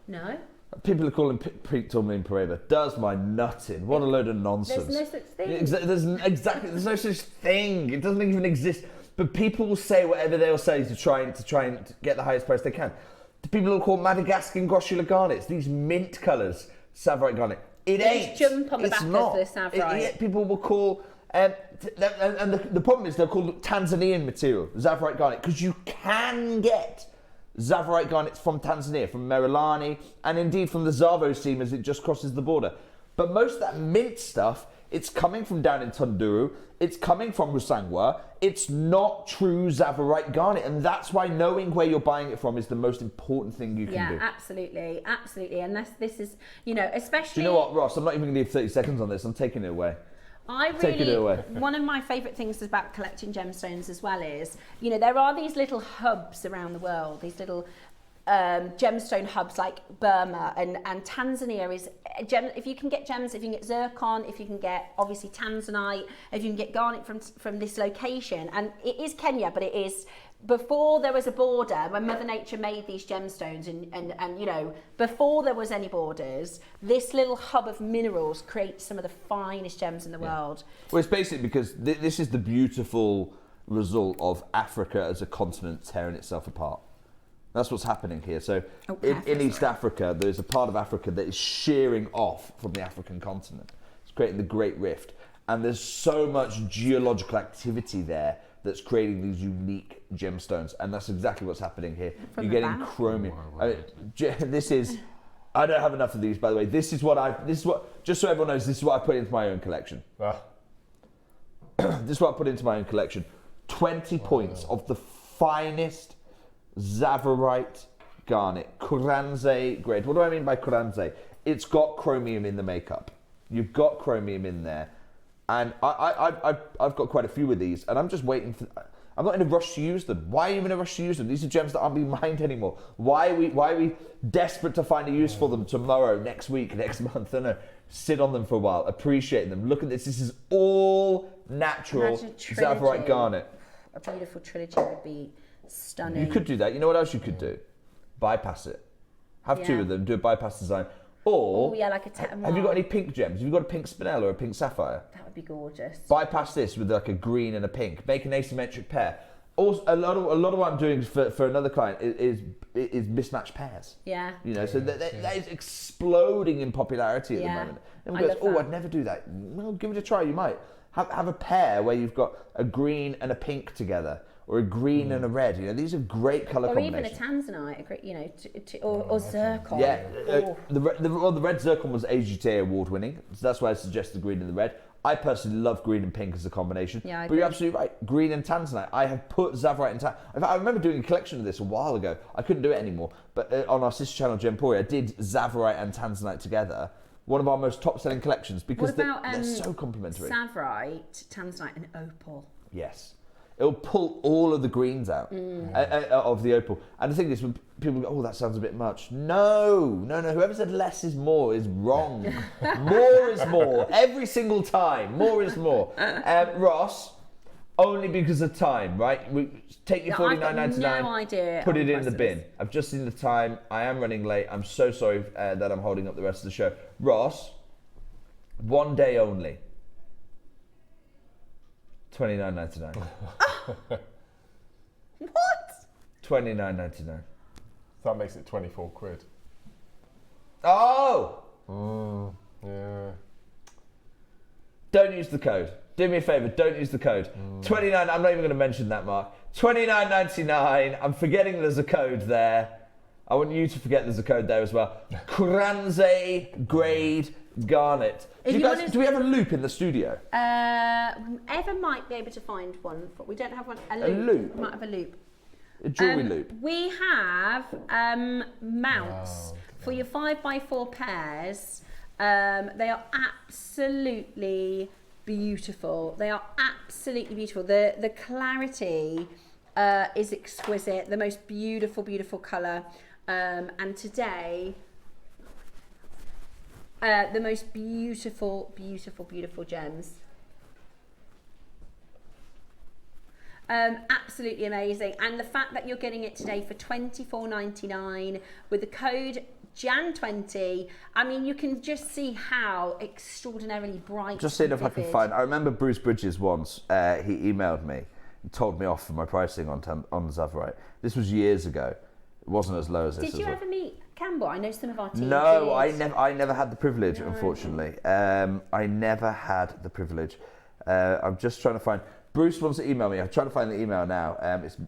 S2: No.
S10: People are calling pink tourmaline Paraiba. Does my nut in. What a load of nonsense.
S2: There's no such thing.
S10: There's no such thing. It doesn't even exist. But people will say whatever they'll say to try and get the highest price they can. The people will call Madagascar Groshula garnets, these mint colours, Tsavorite garnet. It ain't.
S2: Jump on the back
S10: not.
S2: of the Tsavorite.
S10: People will call, and the problem is they'll call Tanzanian material, Tsavorite garnet, because you can get Tsavorite garnets from Tanzania, from Merelani, and indeed from the Zavo seam as it just crosses the border. But most of that mint stuff, it's coming from down in Tunduru, it's coming from Rusangwa, it's not true Tsavorite garnet, and that's why knowing where you're buying it from is the most important thing you can do.
S2: Yeah, absolutely, absolutely, and this is, especially...
S10: Do you know what, Ross, I'm not even going to leave 30 seconds on this, I'm taking it away. Taking it away.
S2: One of my favourite things about collecting gemstones as well is, there are these little hubs around the world, these little gemstone hubs like Burma and Tanzania is, if you can get gems, if you can get zircon, if you can get obviously tanzanite, if you can get garnet from this location, and it is Kenya, but it is before there was a border, when Mother Nature made these gemstones and you know, before there was any borders, this little hub of minerals creates some of the finest gems in the world.
S10: Well, it's basically because this is the beautiful result of Africa as a continent tearing itself apart. That's what's happening here. So in East Africa, there's a part of Africa that is shearing off from the African continent. It's creating the Great Rift. And there's so much geological activity there that's creating these unique gemstones, and that's exactly what's happening here. You're getting chromium. This is, I don't have enough of these, by the way. This is what, just so everyone knows, this is what I put into my own collection. This is what I put into my own collection. 20 points of the finest Tsavorite garnet, Kuranze grade. What do I mean by Kuranze? It's got chromium in the makeup. You've got chromium in there. And I've got quite a few of these, and I'm just waiting for. I'm not in a rush to use them. Why are you in a rush to use them? These are gems that aren't being mined anymore. Why are we desperate to find a use for them tomorrow, next week, next month? I don't know. Sit on them for a while. Appreciate them. Look at this. This is all natural Tsavorite garnet.
S2: A beautiful trilogy would be stunning.
S10: You could do that. You know what else you could do? Bypass it. Have two of them. Do a bypass design. Or,
S2: like a
S10: have you got any pink gems? Have you got a pink Spinel or a pink sapphire?
S2: That would be gorgeous.
S10: Bypass this with like a green and a pink. Make an asymmetric pair. Also, a lot of what I'm doing for another client is mismatched pairs.
S2: Yeah.
S10: You know, so that is exploding in popularity at the moment. And goes, I'd never do that. Well, give it a try. You might have a pair where you've got a green and a pink together. Or a green and a red, you know, these are great colour combinations.
S2: Or even a tanzanite, you know, or zircon.
S10: Yeah, the red zircon was AJP award winning, so that's why I suggest the green and the red. I personally love green and pink as a combination.
S2: Yeah,
S10: but you're absolutely right, green and tanzanite. I have put Tsavorite and tanzanite. In fact, I remember doing a collection of this a while ago. I couldn't do it anymore, but on our sister channel, Gemporia, I did Tsavorite and tanzanite together. One of our most top selling collections because they're so complementary.
S2: Tsavorite, tanzanite and opal.
S10: Yes. It'll pull all of the greens out of the opal. And the thing is, when people go, oh, that sounds a bit much. No. Whoever said less is more is wrong. More is more. Every single time. More is more. Ross, only because of time, right? Take your $49.99.
S2: No idea.
S10: Put it in the bin. I've just seen the time. I am running late. I'm so sorry that I'm holding up the rest of the show. Ross, one day only. $29.99.
S2: What?
S10: $29.99.
S3: That makes it 24 quid.
S10: Oh!
S3: Yeah.
S10: Don't use the code. Do me a favour, don't use the code. 29, I'm not even going to mention that, Mark. $29.99. I'm forgetting there's a code there. I want you to forget there's a code there as well. Kuranze grade garnet. Do we have a loop in the studio?
S2: Eva might be able to find one, but we don't have one. A loop? We might have a loop.
S10: A jewellery loop?
S2: We have mounts for your 5x4 pairs. They are absolutely beautiful. They are absolutely beautiful. The clarity is exquisite. The most beautiful, beautiful colour. And today, the most beautiful, beautiful, beautiful gems. Absolutely amazing. And the fact that you're getting it today for $24.99 with the code Jan20, I mean, you can just see how extraordinarily bright.
S10: Just seeing if I can find. I remember Bruce Bridges once. He emailed me, and told me off for my pricing on Tsavorite. This was years ago. It wasn't as low as this.
S2: Did you ever meet Campbell? I know some of our team.
S10: No, I never had the privilege, unfortunately. I never had the privilege. I'm just trying to find. Bruce wants to email me. I'm trying to find the email now.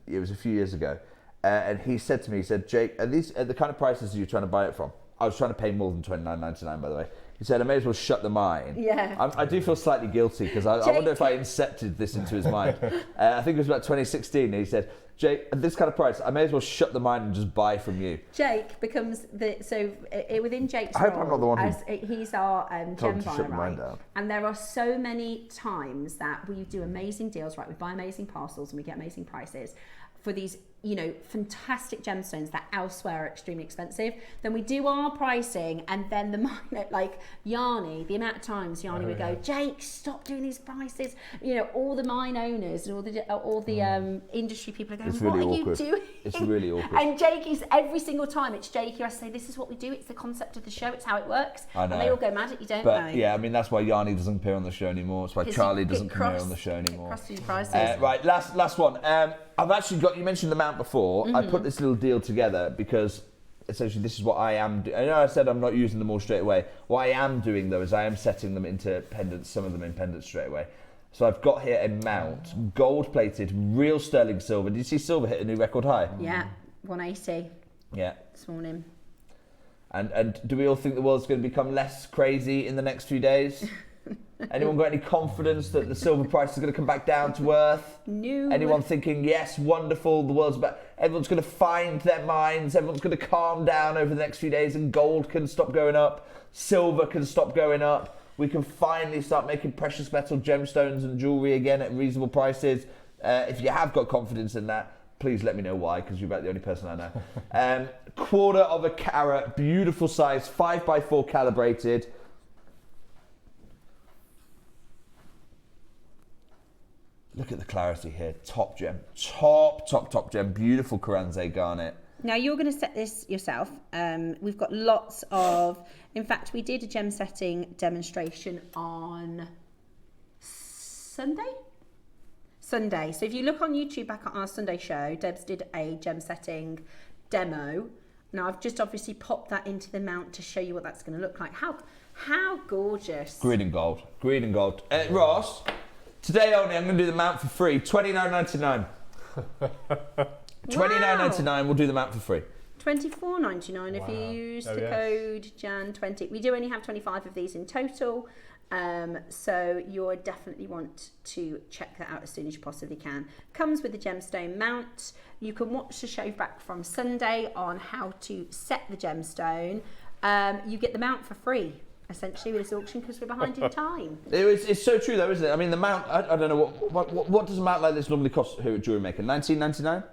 S10: It was a few years ago. And he said to me, he said, Jake, are these the kind of prices you're trying to buy it from? I was trying to pay more than $29.99, by the way. He said, I may as well shut the mine.
S2: Yeah.
S10: I do feel slightly guilty because I wonder if I incepted this into his mind. I think it was about 2016. And he said, Jake, at this kind of price, I may as well shut the mine and just buy from you.
S2: Jake becomes within Jake's
S10: I hope I'm not the one
S2: he's our gem buyer, right?
S10: Down.
S2: And there are so many times that we do amazing deals, right? We buy amazing parcels and we get amazing prices for these you know, fantastic gemstones that elsewhere are extremely expensive, then we do our pricing, and then the like Yanni, the amount of times Yanni would go, Jake, stop doing these prices. You know, all the mine owners and all the industry people are going,
S10: It's
S2: what
S10: really
S2: are
S10: awkward.
S2: you doing?
S10: It's really awkward.
S2: And Jake is, every single time it's Jake who has to say, this is what we do, it's the concept of the show, it's how it works.
S10: I know.
S2: And they all go mad at you, don't
S10: But
S2: they?
S10: yeah, I mean, that's why Yanni doesn't appear on the show anymore. It's why Charlie doesn't come here on the show anymore. Right, last one. I've actually got, you mentioned the mount before. I put this little deal together because essentially this is what I am doing. I know I said I'm not using them all straight away. What I am doing though is I am setting them into pendants, some of them in pendants straight away. So I've got here a mount, gold plated, real sterling silver. Did you see silver hit a new record high?
S2: Yeah, 180.
S10: Yeah.
S2: This morning.
S10: And do we all think the world's going to become less crazy in the next few days? Anyone got any confidence that the silver price is going to come back down to earth?
S2: No.
S10: Anyone thinking, yes, wonderful, the world's back, everyone's going to find their minds, everyone's going to calm down over the next few days, and gold can stop going up, silver can stop going up, we can finally start making precious metal gemstones and jewellery again at reasonable prices. If you have got confidence in that, please let me know why, because you're about the only person I know. 1/4 of a carat, beautiful size, 5x4 calibrated. Look at the clarity here, top gem, top gem, beautiful Karanze garnet.
S6: Now you're going to set this yourself. We've got lots of, in fact, we did a gem setting demonstration on Sunday. So if you look on YouTube back at our Sunday show, Debs did a gem setting demo. Now I've just obviously popped that into the mount to show you what that's going to look like. How gorgeous.
S10: Green and gold. Ross, today only I'm going to do the mount for free, $29.99. $29.99, we'll do the mount for free.
S6: $24.99 if you use the code JAN20. We do only have 25 of these in total, so you'll definitely want to check that out as soon as you possibly can. Comes with the gemstone mount. You can watch the show back from Sunday on how to set the gemstone. You get the mount for free, essentially, with this auction because we're behind in time.
S10: It's so true though, isn't it? I mean, the mount, I don't know, what does a mount like this normally cost here at JewelleryMaker? $19.99?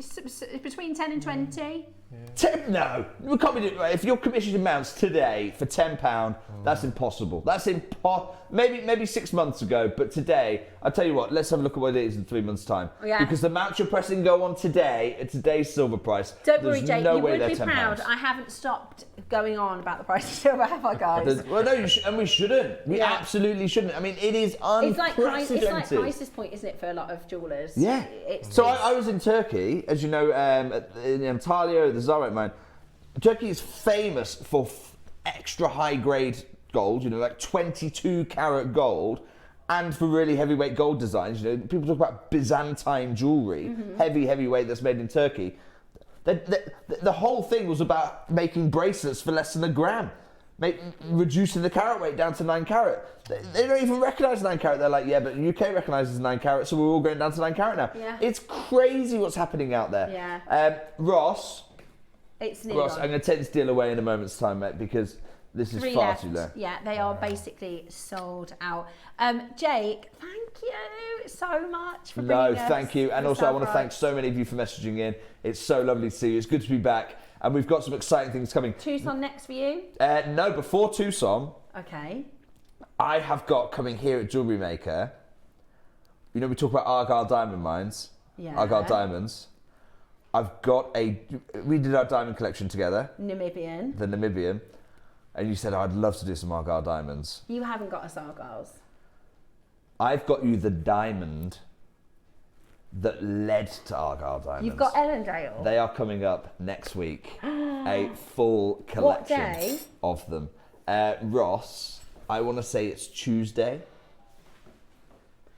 S2: It's between 10 and 20.
S10: No, we can't be doing. If you're commissioning mounts today for £10, that's impossible. That's maybe 6 months ago, but today, I'll tell you what. Let's have a look at what it is in 3 months' time.
S2: Yeah.
S10: Because the mounts you're pressing go on today at today's silver price.
S2: Don't worry, Jake.
S10: No
S2: you
S10: way
S2: would be
S10: they're
S2: proud.
S10: £10.
S2: I haven't stopped going on about the price of silver, have I, guys?
S10: Well, no, and we shouldn't. We absolutely shouldn't. I mean, it is unprecedented.
S2: It's like crisis point, isn't it, for a lot of jewellers?
S10: Yeah. I was in Turkey, as you know, in Antalya, the Tsavorite mine. Turkey is famous for extra high grade gold, like 22 carat gold, and for really heavyweight gold designs. People talk about Byzantine jewellery, heavyweight that's made in Turkey. The whole thing was about making bracelets for less than a gram, reducing the carat weight down to 9 carat. They don't even recognise 9 carat. They're like, yeah, but the UK recognises 9 carat, so we're all going down to 9 carat now.
S2: Yeah.
S10: It's crazy what's happening out there.
S2: Yeah.
S10: Ross,
S2: I'm
S10: going to take this deal away in a moment's time, mate, because this is far too low.
S2: Yeah, they are basically sold out. Jake, thank you so much for bringing us.
S10: Thank you. And also I want to thank so many of you for messaging in. It's so lovely to see you. It's good to be back. And we've got some exciting things coming.
S2: Tucson next for you?
S10: No, before Tucson.
S2: Okay.
S10: I have got coming here at JewelleryMaker. We talk about Argyle diamond mines.
S2: Yeah.
S10: Argyle diamonds. We did our diamond collection together.
S2: Namibian.
S10: The Namibian. And you said, I'd love to do some Argyle diamonds.
S2: You haven't got us Argyles.
S10: I've got you the diamond that led to Argyle diamonds.
S2: You've got Ellendale.
S10: They are coming up next week. A full collection
S2: What day?
S10: of them. Ross, I want to say it's Tuesday.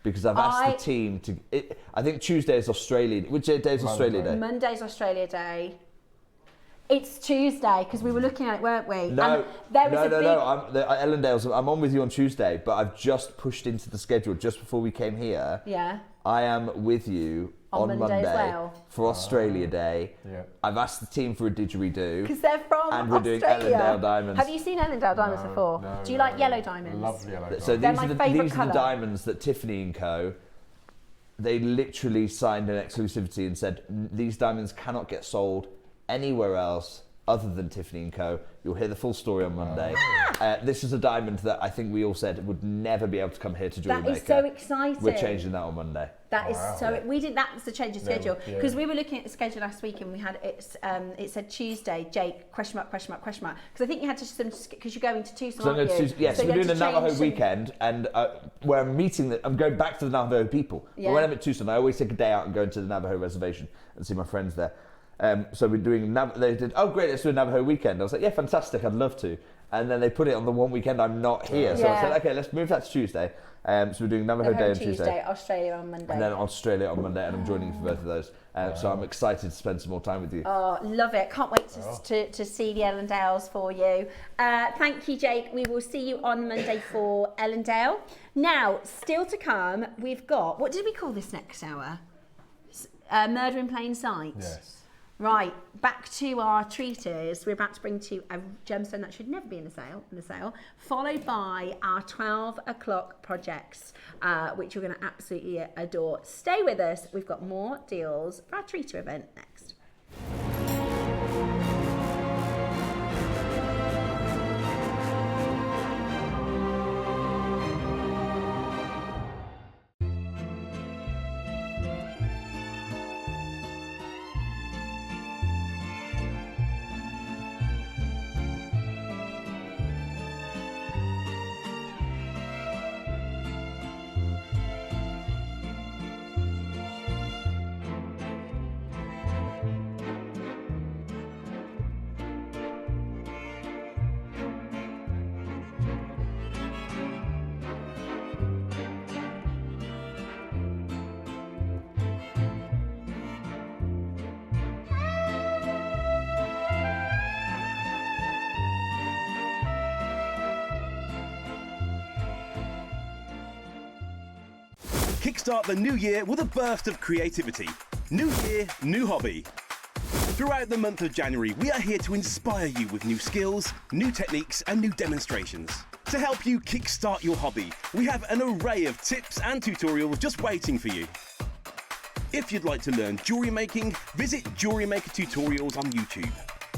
S10: Because I've asked the team to... I think Tuesday is Australia... Which day is Australia Day?
S2: Monday's Australia Day. It's Tuesday, because we were looking at it, weren't we?
S10: No.
S2: Ellendale's.
S10: I'm on with you on Tuesday, but I've just pushed into the schedule just before we came here.
S2: Yeah.
S10: I am with you on Monday for Australia Day. Yeah. I've asked the team for a didgeridoo.
S2: Because they're from
S10: and we're
S2: Australia.
S10: doing Ellendale diamonds.
S2: Have you seen Ellendale diamonds before?
S3: No,
S2: Do you like yellow diamonds?
S3: I love yellow diamonds.
S10: So
S2: They're
S10: these
S2: my
S10: are
S2: favourite
S10: the
S2: colour.
S10: diamonds that Tiffany & Co. they literally signed an exclusivity and said these diamonds cannot get sold anywhere else other than Tiffany & Co. You'll hear the full story on Monday. This is a diamond that I think we all said would never be able to come here to JewelleryMaker.
S2: That is so exciting.
S10: We're changing that on Monday.
S2: That is so. We did. That was the change of schedule because we were looking at the schedule last week and we had it said Tuesday. Jake ? Because I think you had to because you're going to Tucson.
S10: So we're doing the Navajo weekend, and where I'm meeting. I'm going back to the Navajo people. Yeah. But when I'm at Tucson, I always take a day out and go into the Navajo reservation and see my friends there. So we're doing. They did. Oh, great! Let's do a Navajo weekend. I was like, yeah, fantastic. I'd love to. And then they put it on the one weekend I'm not here. So I said, okay, let's move that to Tuesday. So we're doing Navajo Day on Tuesday.
S2: Australia on Monday.
S10: And then Australia on Monday, and I'm joining you for both of those. So I'm excited to spend some more time with you.
S2: Oh, love it. Can't wait to see the Ellendales for you. Thank you, Jake. We will see you on Monday for Ellendale. Now, still to come, we've got, what did we call this next hour? Murder in Plain Sight.
S3: Yes.
S2: Right, back to our treaters. We're about to bring to you a gemstone that should never be in the sale, followed by our 12 o'clock projects, which you're going to absolutely adore. Stay with us. We've got more deals for our treater event next.
S5: Kickstart the new year with a burst of creativity. New year, new hobby. Throughout the month of January, we are here to inspire you with new skills, new techniques, and new demonstrations. To help you kickstart your hobby, we have an array of tips and tutorials just waiting for you. If you'd like to learn jewellery making, visit JewelleryMaker tutorials on YouTube.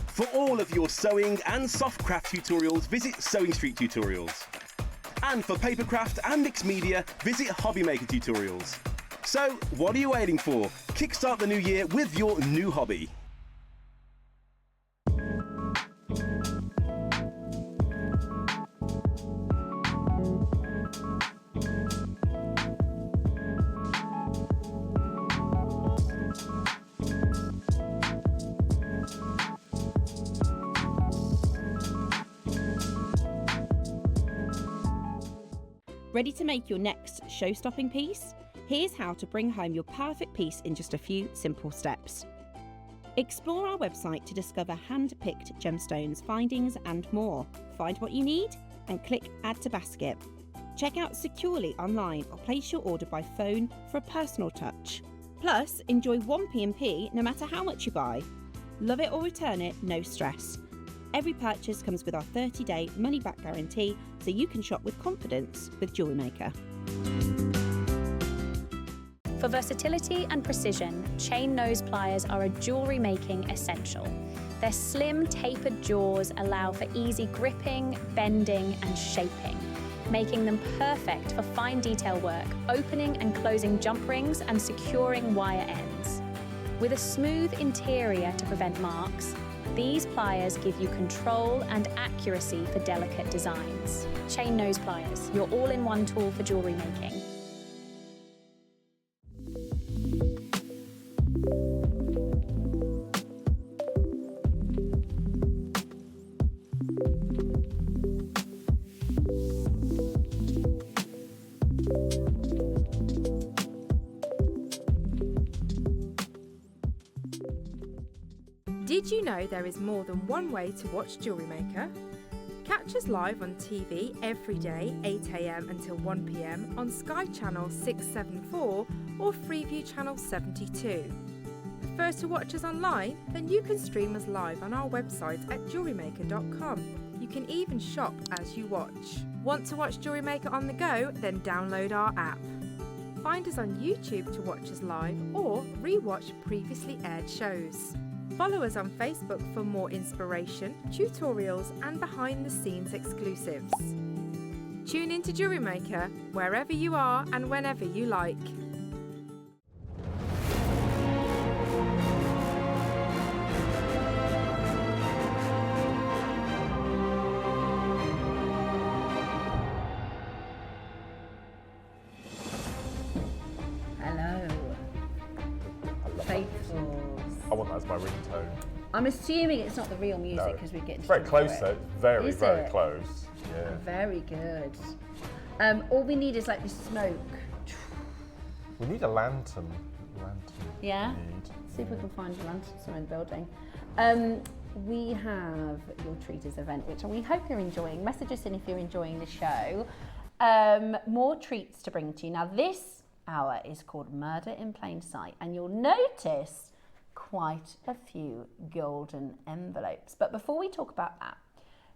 S5: For all of your sewing and soft craft tutorials, visit Sewing Street Tutorials. And for papercraft and mixed media, visit Hobbymaker Tutorials. So, what are you waiting for? Kickstart the new year with your new hobby.
S6: Ready to make your next show-stopping piece? Here's how to bring home your perfect piece in just a few simple steps. Explore our website to discover hand-picked gemstones, findings and more. Find what you need and click Add to Basket. Check out securely online or place your order by phone for a personal touch. Plus, enjoy 1p&p no matter how much you buy. Love it or return it, no stress. Every purchase comes with our 30-day money-back guarantee, so you can shop with confidence with JewelleryMaker.
S7: For versatility and precision, chain nose pliers are a jewellery making essential. Their slim, tapered jaws allow for easy gripping, bending and shaping, making them perfect for fine detail work, opening and closing jump rings and securing wire ends. With a smooth interior to prevent marks, these pliers give you control and accuracy for delicate designs. Chain nose pliers, your all-in-one tool for jewellery making.
S8: Did you know there is more than one way to watch JewelleryMaker? Catch us live on TV every day, 8 AM until 1 PM on Sky Channel 674 or Freeview Channel 72. Prefer to watch us online? Then you can stream us live on our website at jewellerymaker.com. You can even shop as you watch. Want to watch JewelleryMaker on the go? Then download our app. Find us on YouTube to watch us live or re-watch previously aired shows. Follow us on Facebook for more inspiration, tutorials and behind-the-scenes exclusives. Tune in to Jewellery Maker wherever you are and whenever you like.
S3: I want that as my ringtone.
S2: I'm assuming it's not the real music because we get
S3: It's very close though. Very,
S2: Is
S3: very
S2: it?
S3: close. Yeah.
S2: Very good. All we need is like the smoke.
S3: We need a lantern.
S2: Yeah?
S3: We need.
S2: See if we can find a lantern somewhere in the building. We have your Treaters event, which we hope you're enjoying. Message us in if you're enjoying the show. More treats to bring to you. Now this hour is called Murder in Plain Sight, and you'll notice quite a few golden envelopes. But before we talk about that,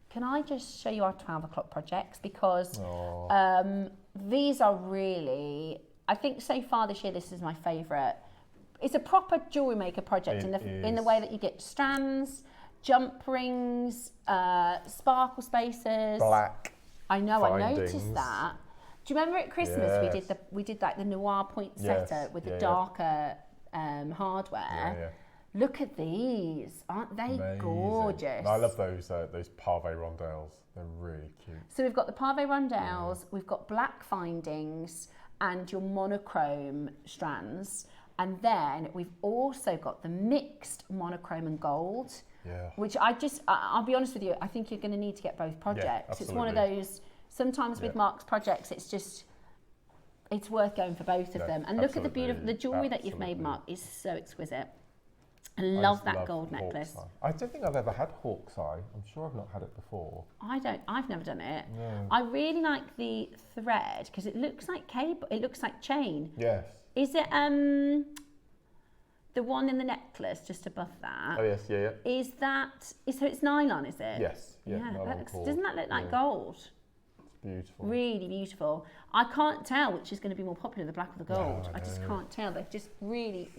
S2: can I just show you our 12 o'clock projects? Because these are really, I think so far this year, this is my favourite. It's a proper jewellery maker project in the way that you get strands, jump rings, sparkle spacers.
S3: Black.
S2: I know,
S3: findings.
S2: I noticed that. Do you remember at Christmas we did like the noir poinsettia with the darker hardware?
S3: Yeah.
S2: Look at these, aren't they
S3: Amazing.
S2: gorgeous?
S3: I love those pavé rondelles. They're really cute.
S2: So we've got the pavé rondelles, we've got black findings and your monochrome strands, and then we've also got the mixed monochrome and gold.
S3: Yeah.
S2: Which I'll be honest with you, I think you're going to need to get both projects. It's one of those. Sometimes with Mark's projects, it's worth going for both of them. And look at the jewellery that you've made, Mark, is so exquisite. I love that gold necklace.
S3: I don't think I've ever had hawk's eye. I'm sure I've not had it before.
S2: I've never done it.
S3: No.
S2: I really like the thread because it looks like cable, it looks like chain.
S3: Yes.
S2: Is it the one in the necklace just above that?
S3: Oh yes, yeah.
S2: Is that, so it's nylon, is it?
S3: Yes,
S2: Doesn't that look like gold?
S3: Beautiful.
S2: Really beautiful. I can't tell which is going to be more popular, the black or the gold.
S3: No,
S2: I just can't tell. They're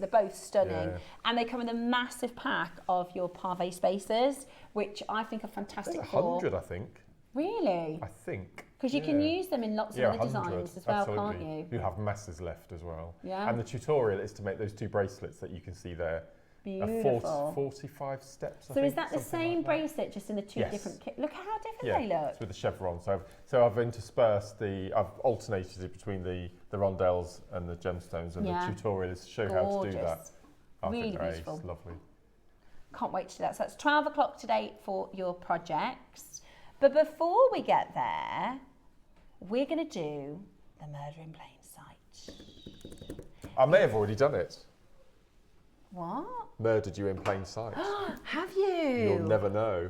S2: both stunning.
S3: Yeah.
S2: And they come with a massive pack of your pavé spacers, which I think are fantastic.
S3: There's 100, I think.
S2: Really?
S3: I think.
S2: Because you can use them in lots of other
S3: 100,
S2: designs as well,
S3: absolutely.
S2: can't you?
S3: You have masses left as well.
S2: Yeah.
S3: And the tutorial is to make those two bracelets that you can see there.
S2: Beautiful.
S3: 45 steps, I
S2: So
S3: think,
S2: is that the same
S3: like
S2: bracelet, just in the two different kits? Look how different they look.
S3: It's with the chevron. So I've interspersed I've alternated it between the rondelles and the gemstones, and the tutorial is to show how to do that.
S2: Really beautiful.
S3: It's lovely.
S2: Can't wait to do that. So that's 12 o'clock today for your projects. But before we get there, we're going to do the Murder in Plain Sight.
S3: I may have already done it.
S2: What?
S3: Murdered you in plain sight.
S2: Have you?
S3: You'll never know.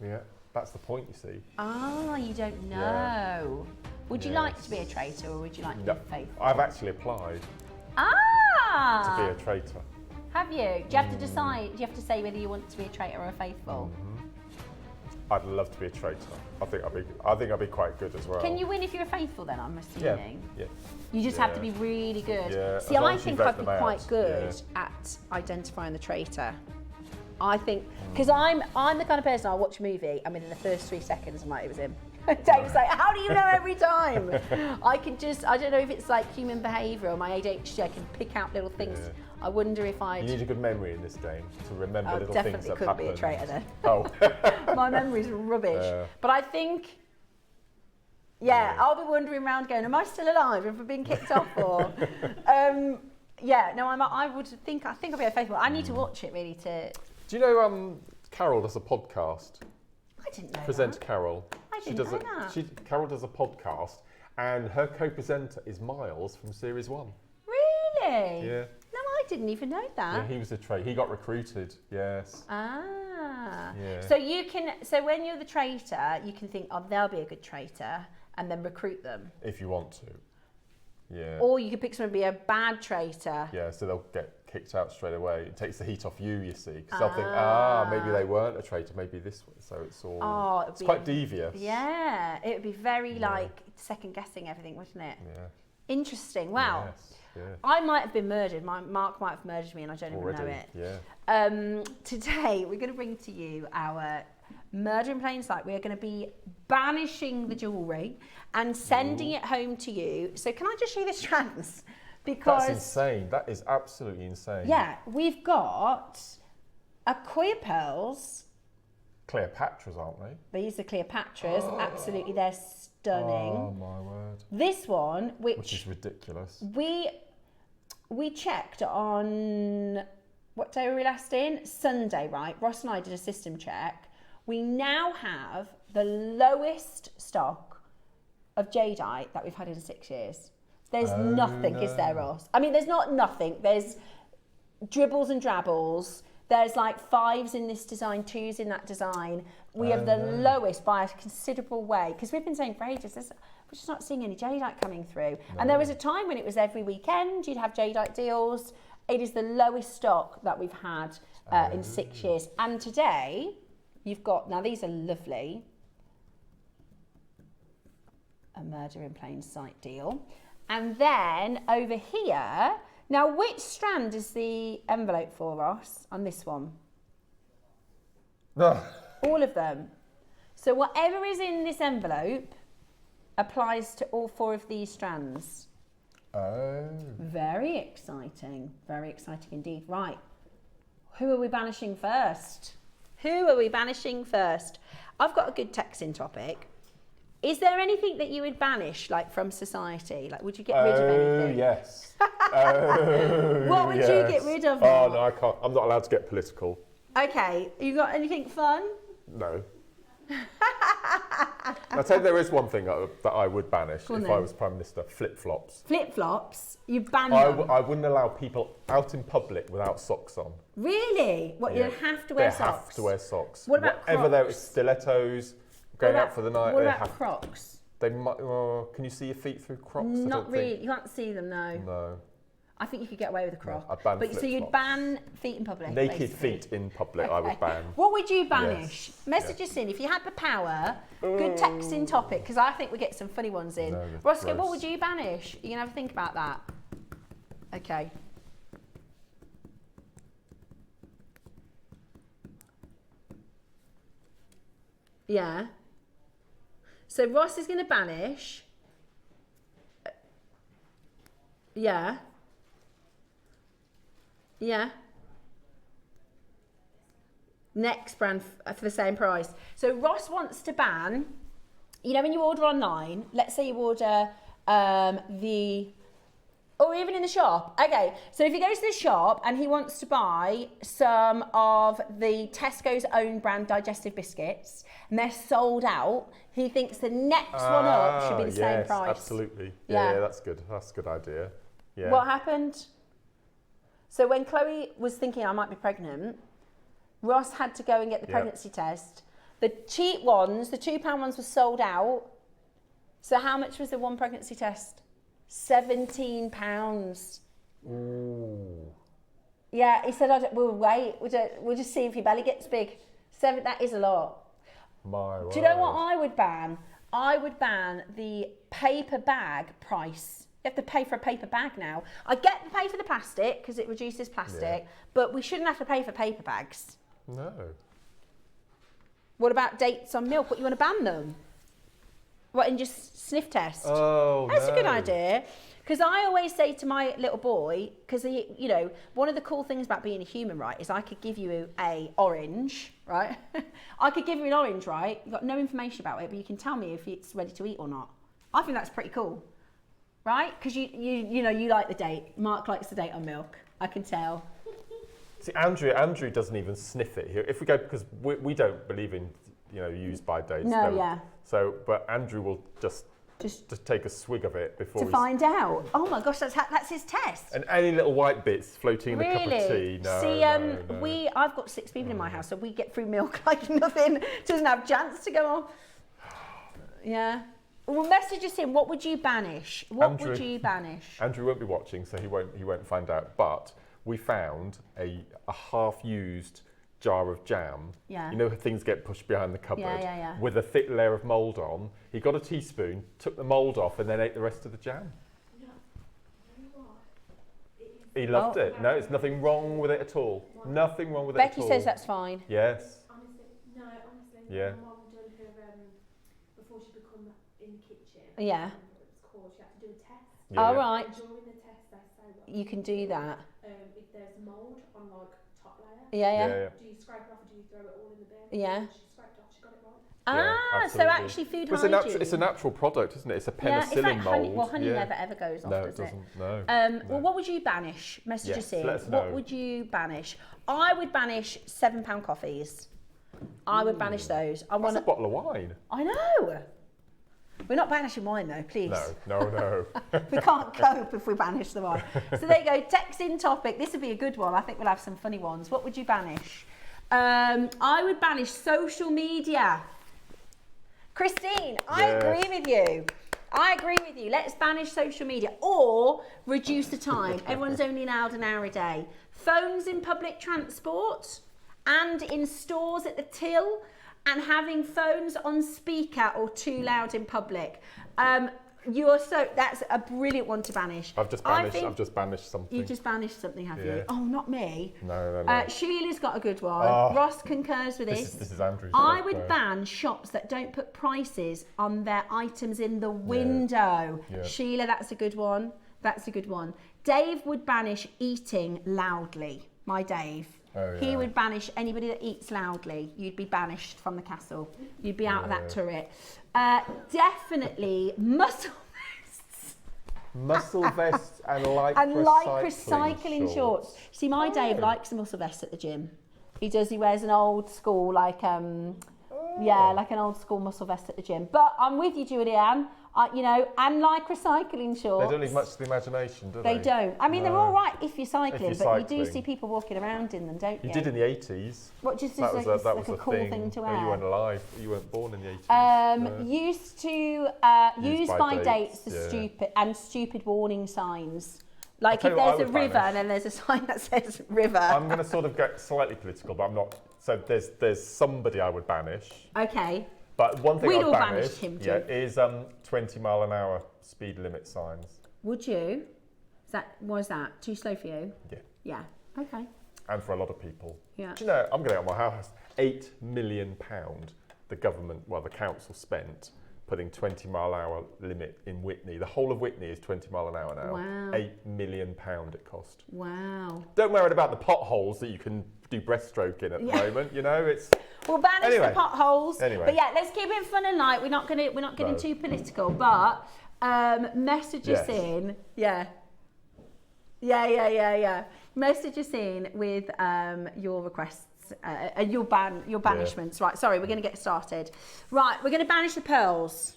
S3: Yeah, that's the point, you see.
S2: Ah, you don't know.
S3: Yeah.
S2: Would you like to be a traitor, or would you like to be faithful?
S3: I've actually applied
S2: to
S3: be a traitor.
S2: Have you? Do you have to decide? Do you have to say whether you want to be a traitor or a faithful?
S3: I'd love to be a traitor. I think I'd be quite good as well.
S2: Can you win if you're a faithful then, I'm assuming?
S3: Yeah.
S2: You just have to be really good.
S3: Yeah,
S2: See, I think I'd be quite good
S3: Yeah.
S2: at identifying the traitor. I think, because I'm the kind of person, I'll watch a movie, I mean, in the first 3 seconds, I'm like, it was him. Dave's like, how do you know every time? I don't know if it's like human behaviour or my ADHD, I can pick out little things.
S3: Yeah.
S2: I wonder if
S3: You need a good memory in this game to remember little
S2: definitely
S3: things that
S2: couldn't
S3: happen.
S2: be a traitor then.
S3: Oh.
S2: My memory's rubbish. But I think, I'll be wandering around going, am I still alive? Have I been kicked off or? I think I'll be a faithful. I need to watch it really to.
S3: Do you know Carol does a podcast?
S2: I didn't know
S3: Presenter
S2: that.
S3: Carol.
S2: I didn't know that.
S3: Carol does a podcast, and her co-presenter is Miles from Series 1.
S2: Really?
S3: Yeah.
S2: No, I didn't even know that.
S3: Yeah, he was a traitor. He got recruited. Yes.
S2: Ah.
S3: Yeah.
S2: So when you're the traitor, you can think, oh, they'll be a good traitor, and then recruit them.
S3: If you want to. Yeah.
S2: Or you could pick someone to be a bad traitor.
S3: Yeah, so they'll get kicked out straight away. It takes the heat off you see. Because they'll think, maybe they weren't a traitor, maybe this one. So it's all, it's quite devious.
S2: Yeah, it would be very like second guessing everything, wouldn't it?
S3: Yeah.
S2: Interesting. Wow.
S3: Yes, yeah.
S2: I might have been murdered. Mark might have murdered me and I don't even know it.
S3: Yeah.
S2: Today, we're going to bring to you our Murder in Plain Sight. We're going to be banishing the jewellery and sending it home to you. So can I just show you the strands? Because
S3: that's insane. That is absolutely insane.
S2: yeah, we've got a Coir pearls.
S3: Cleopatra's, aren't they?
S2: These are Cleopatra's. Absolutely, they're stunning.
S3: Oh my word.
S2: This one,
S3: Which is ridiculous.
S2: we checked on, what day were we last in? Sunday, right? Ross and I did a system check. We now have the lowest stock of jadeite that we've had in 6 years. There's nothing, is there, Ross? I mean, there's not nothing. There's dribbles and drabbles. There's like 5s in this design, 2s in that design. We have the lowest by a considerable way, because we've been saying for ages, we're just not seeing any jadeite coming through. No. And there was a time when it was every weekend, you'd have jadeite deals. It is the lowest stock that we've had in 6 years. And today, you've got, now these are lovely, a Murder in Plain Sight deal. And then over here, now which strand is the envelope for, Ross, on this one?
S3: No.
S2: All of them. So whatever is in this envelope applies to all 4 of these strands.
S3: Oh.
S2: Very exciting indeed. Right, who are we banishing first? Who are we banishing first? I've got a good texting topic. Is there anything that you would banish, like from society? Like, would you get rid of anything?
S3: Yes. Oh,
S2: what would you get rid of?
S3: Oh, no, I can't. I'm not allowed to get political.
S2: Okay, you got anything fun?
S3: No. I'll tell you, there is one thing that I would banish if I was Prime Minister, flip-flops.
S2: Flip-flops? You ban them?
S3: I wouldn't allow people out in public without socks on.
S2: Really? What, you'd have to wear socks?
S3: They have to wear socks.
S2: What about
S3: Whatever
S2: Crocs?
S3: There is stilettos, going out for the night.
S2: What about Crocs?
S3: They might. Can you see your feet through Crocs?
S2: Not really. You can't see them, no.
S3: No.
S2: I think you could get away with a Croc.
S3: No, I'd ban
S2: but so you'd ban feet in public.
S3: Naked
S2: basically.
S3: feet in public, I would ban.
S2: What would you banish?
S3: Yes.
S2: Message us in if you had the power. Good texting topic, because I think we get some funny ones in.
S3: No,
S2: Roscoe,
S3: gross.
S2: what would you banish? You can have a think about that. Okay. Yeah. So Ross is going to banish. Yeah. Yeah. Next brand for the same price. So Ross wants to ban, you know, when you order online, let's say you order or even in the shop. Okay, so if he goes to the shop and he wants to buy some of the Tesco's own brand digestive biscuits and they're sold out, he thinks the next one up should be the same price.
S3: Absolutely. Yeah, that's good. That's a good idea. Yeah.
S2: What happened? So when Chloe was thinking I might be pregnant, Ross had to go and get the pregnancy test. The cheap ones, the £2 ones, were sold out. So how much was the one pregnancy test? £17.
S3: Ooh.
S2: Yeah, he said, we'll wait. We'll just see if your belly gets big. That is a lot.
S3: My word.
S2: Do you know what I would ban? I would ban the paper bag price. You have to pay for a paper bag now. I get to pay for the plastic because it reduces plastic, but we shouldn't have to pay for paper bags.
S3: No.
S2: What about dates on milk? What, you want to ban them? What, and just sniff test?
S3: Oh,
S2: That's a good idea. Because I always say to my little boy, because, you know, one of the cool things about being a human, right, is I could give you a orange, right? I could give you an orange, right? You've got no information about it, but you can tell me if it's ready to eat or not. I think that's pretty cool, right? Because you know, you like the date. Mark likes the date on milk. I can tell.
S3: See, Andrew doesn't even sniff it here. If we go, because we don't believe in, you know, used by dates.
S2: No, yeah.
S3: So, but Andrew will just take a swig of it before
S2: to find out. Oh my gosh, that's his test.
S3: And any little white bits floating in a cup of tea. No,
S2: See,
S3: no.
S2: I've got 6 people in my house, so we get through milk like nothing. Doesn't have chance to go on. Yeah. Well, message us in. What would you banish? What would you banish?
S3: Andrew won't be watching, so he won't find out. But we found a half-used jar of jam.
S2: Yeah.
S3: You know, things get pushed behind the cupboard.
S2: Yeah.
S3: With a thick layer of mould on. He got a teaspoon, took the mould off, and then ate the rest of the jam. He loved it. No, there's nothing wrong with it at all. Nothing wrong with it
S2: Becky
S3: at all.
S2: says that's fine.
S3: Yes.
S11: Honestly,
S3: Yeah.
S11: my mum done her, before she become in the kitchen.
S2: Yeah.
S11: It was called, she had to do a test.
S3: Yeah.
S2: All right.
S11: And during the test, they say what
S2: You can do that.
S11: if there's mould on like top layer.
S2: Yeah.
S11: Do you scrape it off or do you throw it all in the bin?
S2: Yeah.
S11: She scraped off, she got it right.
S2: Ah, so actually food
S3: Well,
S2: hygiene.
S3: it's a natural product, isn't it? It's a
S2: Yeah,
S3: penicillin
S2: in fact, honey,
S3: mould.
S2: well, honey never ever goes off,
S3: No,
S2: does
S3: it doesn't.
S2: it?
S3: No.
S2: Well, what would you banish? Message
S3: Yes,
S2: us in.
S3: let us
S2: What
S3: know.
S2: would you banish? I would banish £7 coffees. I would banish those. I want
S3: That's a bottle of wine.
S2: I know. We're not banishing wine though, please.
S3: No.
S2: We can't cope if we banish the wine. So there you go. Text in topic. This would be a good one. I think we'll have some funny ones. What would you banish? I would banish social media. Christine, I agree with you. Let's banish social media or reduce the time. Everyone's only allowed an hour a day. Phones in public transport and in stores at the till, and having phones on speaker or too loud in public. That's a brilliant one to banish.
S3: I've just banished something.
S2: You just banished something, have
S3: Yeah.
S2: you? Oh, not me.
S3: No.
S2: Sheila's got a good one.
S3: Oh.
S2: Ross concurs with this.
S3: This is Andrew's.
S2: I would ban shops that don't put prices on their items in the window.
S3: Yeah.
S2: Sheila, that's a good one. Dave would banish eating loudly. My Dave.
S3: Oh,
S2: He
S3: yeah.
S2: would banish anybody that eats loudly. You'd be banished from the castle. You'd be out of that turret. Definitely muscle vests.
S3: Muscle vests and lycra
S2: And lycra cycling shorts. See, my Dave likes a muscle vest at the gym. He does. He wears an old school, like an old school muscle vest at the gym. But I'm with you, Julianne. And lycra cycling shorts.
S3: They don't leave much to the imagination, do they?
S2: They don't. I mean, they're all right if you're cycling, but you do
S3: cycling.
S2: see people walking around in them, don't you?
S3: You did in the 80s.
S2: What, just
S3: that
S2: as
S3: was
S2: like
S3: a
S2: a cool thing to wear?
S3: You weren't alive. You weren't born in the 80s.
S2: No. Used by dates, the stupid warning signs. Like if there's a river and then there's a sign that says river. I'm
S3: going to sort of get slightly political, but I'm not. So there's somebody I would banish.
S2: Okay.
S3: But one thing
S2: We'd
S3: I'd
S2: all
S3: banish
S2: banish him too.
S3: is 20 mile an hour speed limit signs.
S2: Would you? Was that too slow for you?
S3: Yeah.
S2: Yeah. Okay.
S3: And for a lot of people.
S2: Yeah.
S3: Do you know, I'm going to get on my house. £8 million the council spent putting 20 mile an hour limit in Witney. The whole of Witney is 20 mile an hour now.
S2: Wow.
S3: £8 million it cost.
S2: Wow.
S3: Don't worry about the potholes that you can do breaststroke in at the moment. It's.
S2: We'll banish the potholes.
S3: Anyway.
S2: But yeah, let's keep it fun and light. We're not getting too political, but message us in. Yeah. Message us in with your requests. Your banishments. Right, sorry, we're going to get started. Right, we're going to banish the pearls.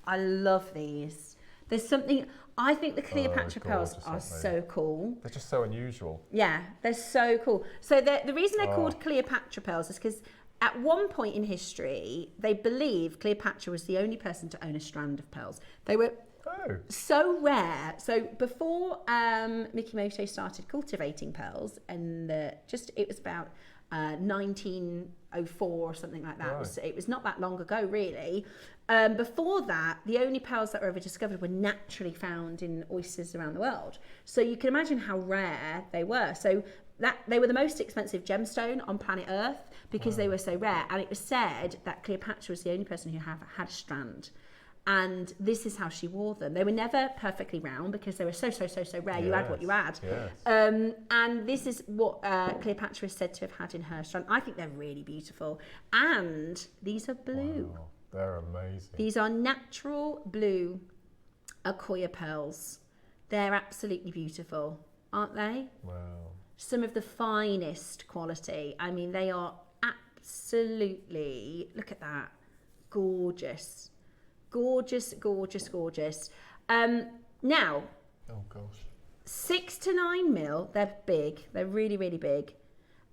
S2: I love these. There's something, I think the Cleopatra pearls are so cool.
S3: They're just so unusual.
S2: Yeah, they're so cool. So the reason they're called Cleopatra pearls is because at one point in history, they believe Cleopatra was the only person to own a strand of pearls. They were so rare. So before Mikimoto started cultivating pearls, and it was about 1904 or something like that.
S3: Right.
S2: It was not that long ago, really. Before that, the only pearls that were ever discovered were naturally found in oysters around the world. So you can imagine how rare they were. So they were the most expensive gemstone on planet Earth because they were so rare. And it was said that Cleopatra was the only person who had a strand. And this is how she wore them. They were never perfectly round because they were so rare. You had what you had.
S3: Yes.
S2: And this is what Cleopatra is said to have had in her strand. I think they're really beautiful. And these are blue.
S3: Wow, they're amazing.
S2: These are natural blue Akoya pearls. They're absolutely beautiful, aren't they?
S3: Wow.
S2: Some of the finest quality. I mean, they are absolutely, look at that, gorgeous. Gorgeous. Now,
S3: oh gosh,
S2: 6 to 9 mil, they're big. They're really, really big.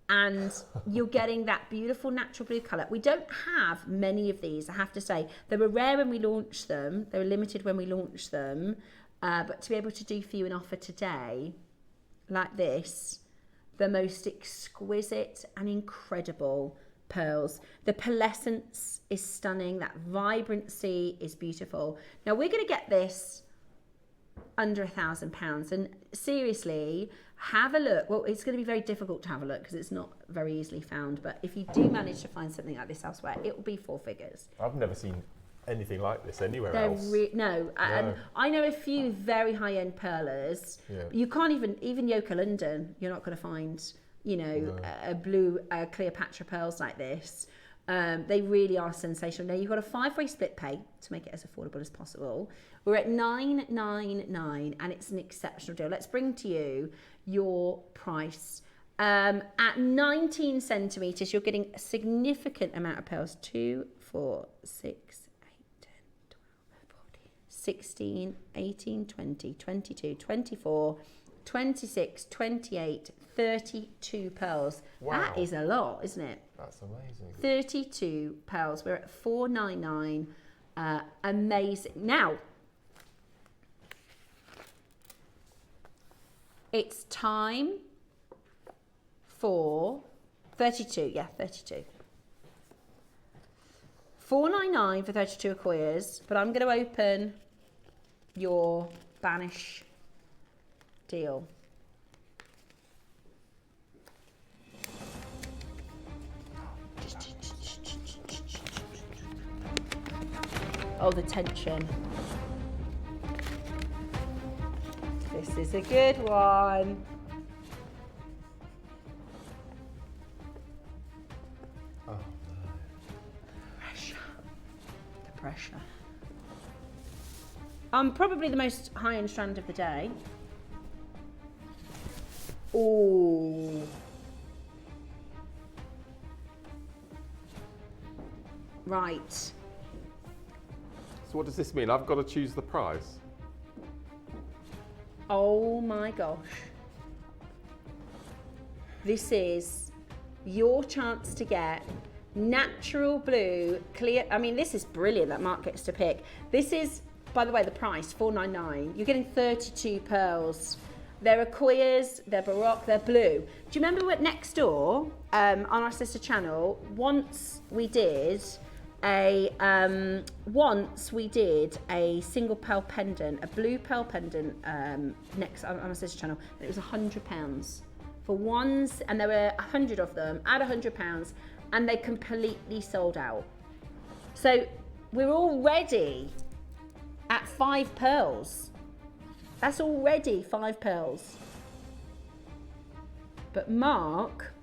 S2: And you're getting that beautiful natural blue colour. We don't have many of these, I have to say. They were rare when we launched them. They were limited when we launched them. But to be able to do for you an offer today, like this, the most exquisite and incredible pearls. The pearlescence is stunning. That vibrancy is beautiful. Now we're going to get this under £1,000. And seriously, have a look. Well, it's going to be very difficult to have a look because it's not very easily found. But if you do manage to find something like this elsewhere, it will be 4 figures.
S3: I've never seen anything like this anywhere
S2: They're
S3: else.
S2: No, and I know a few very high-end pearlers.
S3: Yeah.
S2: You can't even Yoka London, you're not going to find, you know, a blue Cleopatra pearls like this. They really are sensational. Now, you've got a 5-way split pay to make it as affordable as possible. We're at $999 and it's an exceptional deal. Let's bring to you your price. At 19 centimetres, you're getting a significant amount of pearls. 2, 4, 6, 16, 18, 20, 22, 24, 26, 28, 32 pearls.
S3: Wow.
S2: That is a lot, isn't it?
S3: That's amazing.
S2: 32 pearls. We're at $499. Amazing. Now, it's time for 32. Yeah, 32. $499 for 32 Acquoias, but I'm going to open your Banish deal. Oh, the tension. This is a good one.
S3: Oh,
S2: Pressure. The pressure. Probably the most high-end strand of the day. Ooh. Right.
S3: So what does this mean? I've got to choose the price?
S2: Oh my gosh. This is your chance to get natural blue, clear. I mean, this is brilliant that Mark gets to pick. This is, by the way, the price, $499. You're getting 32 pearls. They're Acquoias, they're Baroque, they're blue. Do you remember what next door, on our sister channel, once we did a single pearl pendant, a blue pearl pendant, next on our sister channel, and it was £100 for ones, and there were 100 of them at £100, and they completely sold out. So we're already at 5 pearls. That's already 5 pearls. But Mark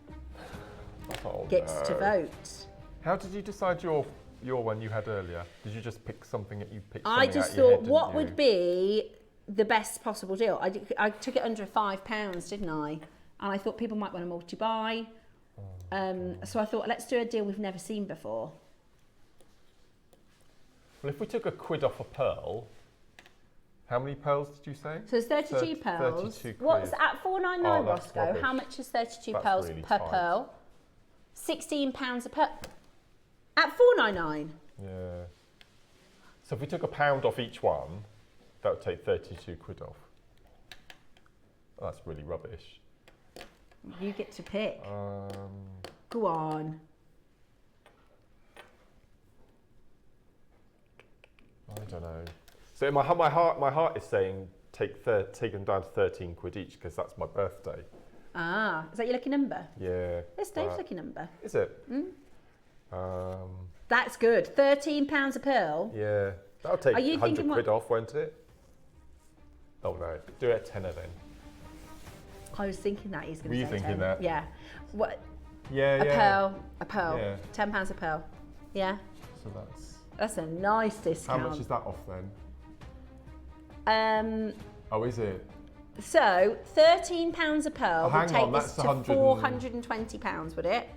S2: gets to vote.
S3: How did you decide your one you had earlier? Did you just pick something that you picked?
S2: I just thought, what would be the best possible deal? I took it under £5, didn't I? And I thought people might want to multi-buy. So I thought, let's do a deal we've never seen before.
S3: Well, if we took £1 off a pearl, how many pearls did you say?
S2: So it's 32 pearls.
S3: 32
S2: What's at $499, Roscoe?
S3: rubbish.
S2: How much is 32
S3: That's
S2: pearls
S3: really
S2: per
S3: tight.
S2: pearl? £16 a pearl. At $499.
S3: Yeah. So if we took £1 off each one, that would take 32 quid off. Oh, that's really rubbish.
S2: You get to pick.
S3: Go
S2: on.
S3: I don't know. So my heart is saying take them down to 13 quid each because that's my birthday.
S2: Ah, is that your lucky number?
S3: Yeah.
S2: That's Dave's lucky number.
S3: Is it?
S2: That's good. £13 a pearl.
S3: Yeah. That'll take
S2: Are you
S3: 100
S2: thinking
S3: quid
S2: what-
S3: off, won't it? Oh no. Do it at tenner then.
S2: I was thinking that he's going
S3: Were
S2: to
S3: you
S2: say
S3: thinking
S2: 10.
S3: that?
S2: Yeah. What?
S3: Yeah,
S2: A
S3: yeah.
S2: pearl.
S3: Yeah.
S2: £10 a pearl. Yeah.
S3: So that's...
S2: That's a nice discount.
S3: How much is that off then?
S2: Um.
S3: Oh, is it?
S2: So £13 a pearl would
S3: hang
S2: take
S3: on,
S2: this
S3: that's
S2: to
S3: 100
S2: £420, would it?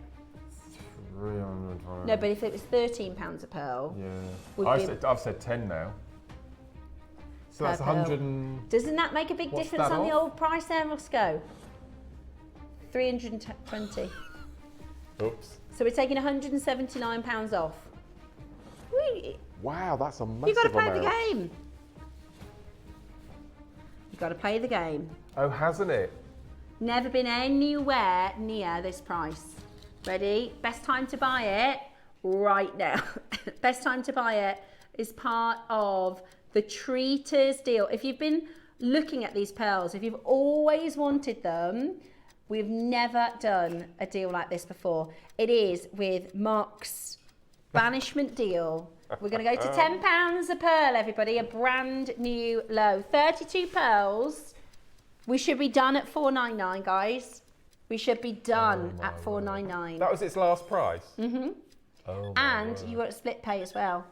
S3: 300.
S2: No, but if it was £13 a pearl,
S3: Yeah.
S2: would
S3: I've said 10 now. So that's
S2: per pearl.
S3: 100 and...
S2: Doesn't that make a big
S3: What's
S2: difference
S3: that
S2: on the
S3: off?
S2: old price there, Roscoe? 320.
S3: Oops.
S2: So we're taking £179 off.
S3: Wow, that's a massive
S2: You've got to play
S3: amount.
S2: the game. You've got to play the game.
S3: Oh, hasn't it?
S2: Never been anywhere near this price. Ready? Best time to buy it right now. Best time to buy it is part of the Treaters deal. If you've been looking at these pearls, if you've always wanted them, we've never done a deal like this before. It is with Mark's banishment deal. We're going to go to £10 a pearl, everybody, a brand new low. 32 pearls. We should be done at $4.99, guys. We should be done at $4.99.
S3: That was its last price?
S2: Mm-hmm.
S3: Oh,
S2: and you got a split pay as well.